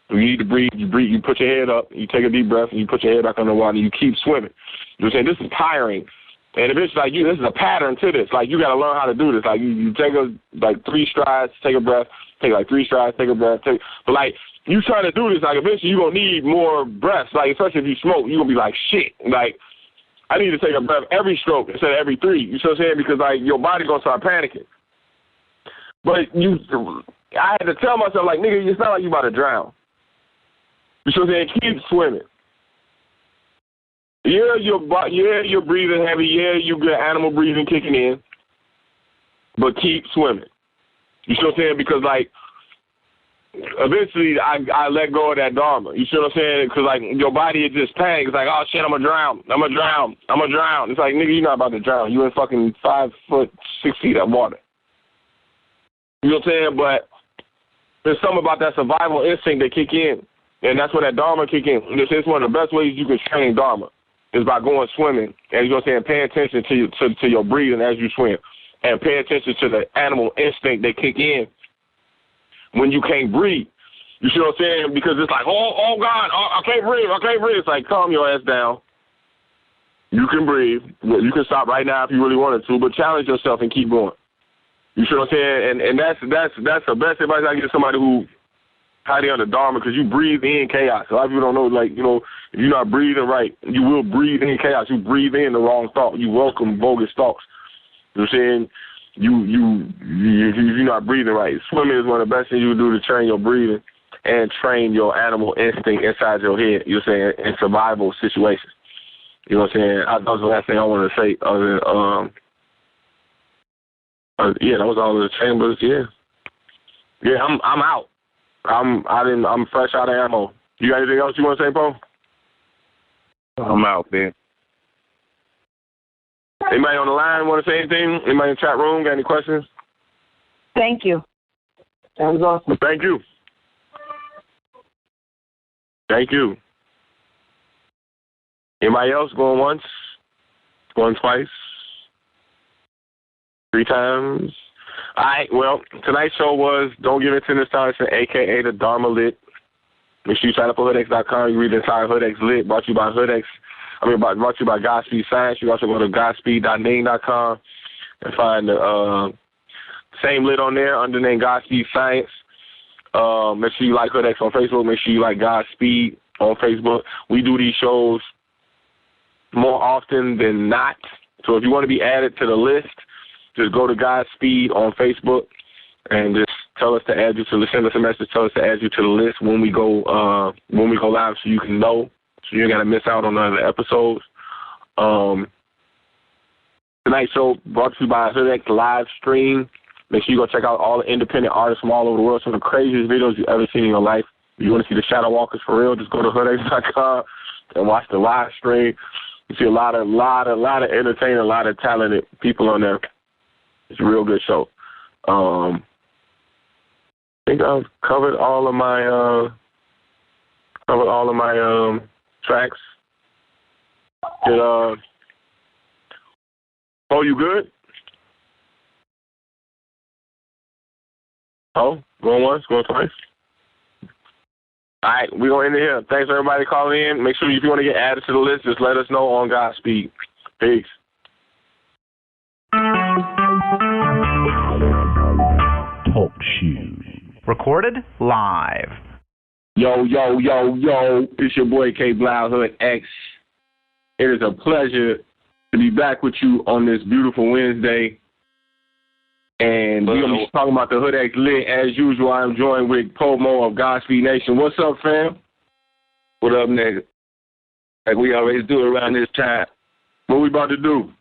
When you need to breathe, you put your head up, you take a deep breath, and you put your head back under water, and you keep swimming. You know what I'm saying? This is tiring. And if it's like this is a pattern to this. Like, you got to learn how to do this. Like, you take 3 strides, take a breath, take 3 strides, take a breath. But, like, you trying to do this, like, eventually you're going to need more breaths. Like, especially if you smoke, you're going to be like, shit. Like, I need to take a breath every stroke instead of every 3. You know what I'm saying? Because, like, your body's going to start panicking. But I had to tell myself, like, nigga, it's not like you about to drown. You know what I'm saying? Keep swimming. Yeah, you're breathing heavy. Yeah, you get animal breathing kicking in. But keep swimming. You know what I'm saying? Because, like, eventually I let go of that Dharma. You see what I'm saying? Because, like, your body is just panic. It's like, oh, shit, I'm going to drown. I'm going to drown. I'm going to drown. It's like, nigga, you're not about to drown. You in fucking 5 foot, 6 feet of water. You know what I'm saying? But there's something about that survival instinct that kick in. And that's where that Dharma kick in. It's one of the best ways you can train Dharma is by going swimming. And you know what I'm saying? Pay attention to your breathing as you swim. And pay attention to the animal instinct that kick in when you can't breathe. You see what I'm saying? Because it's like, oh God, I can't breathe. It's like, calm your ass down. You can breathe. You can stop right now if you really wanted to, but challenge yourself and keep going. You see what I'm saying? And that's the best advice I give somebody who highly under Dharma, because you breathe in chaos. A lot of people don't know, like, if you're not breathing right, you will breathe in chaos. You breathe in the wrong thought. You welcome bogus thoughts. You know what I'm saying? You're not breathing right. Swimming is one of the best things you can do to train your breathing and train your animal instinct inside your head, you know what I'm saying, in survival situations. You know what I'm saying? That was the last thing I wanted to say. Yeah, that was all of the chambers. Yeah, I'm out. I'm fresh out of ammo. You got anything else you want to say, Paul? I'm out, man. Anybody on the line want to say anything? Anybody in the chat room got any questions? Thank you. That was awesome. Thank you. Anybody else going once? Going twice? 3 times? All right, well, tonight's show was Don't Give It to Nostalgia, a.k.a. the Dharma Lit. Make sure you sign up for hoodx.com. You read the entire Hoodx Lit, brought to you by Godspeed Science. You also go to godspeed.ning.com and find the same lit on there under the name Godspeed Science. Make sure you like Hoodx on Facebook. Make sure you like Godspeed on Facebook. We do these shows more often than not. So if you want to be added to the list, just go to Godspeed on Facebook and just tell us to add you to send us a message. Tell us to add you to the list when we go live, so you can know, so you ain't gotta miss out on none of the episodes. Tonight's show brought to you by Hoodx live stream. Make sure you go check out all the independent artists from all over the world. Some of the craziest videos you've ever seen in your life. If you want to see the Shadow Walkers for real, just go to hoodx.com and watch the live stream. You see a lot of entertaining, a lot of talented people on there. It's a real good show. I think I've covered all of my tracks. Oh, you good? Oh, going once, going twice. All right, we're going to end it here. Thanks, everybody, calling in. Make sure if you want to get added to the list, just let us know on Godspeed. Peace. Talk shoes. Recorded live. Yo. It's your boy K-Blao Hood X. It is a pleasure to be back with you on this beautiful Wednesday. And we're going to be talking about the Hood X Lit. As usual, I'm joined with Pomo of Godspeed Nation. What's up, fam? What up, nigga? Like we always do around this time. What we about to do?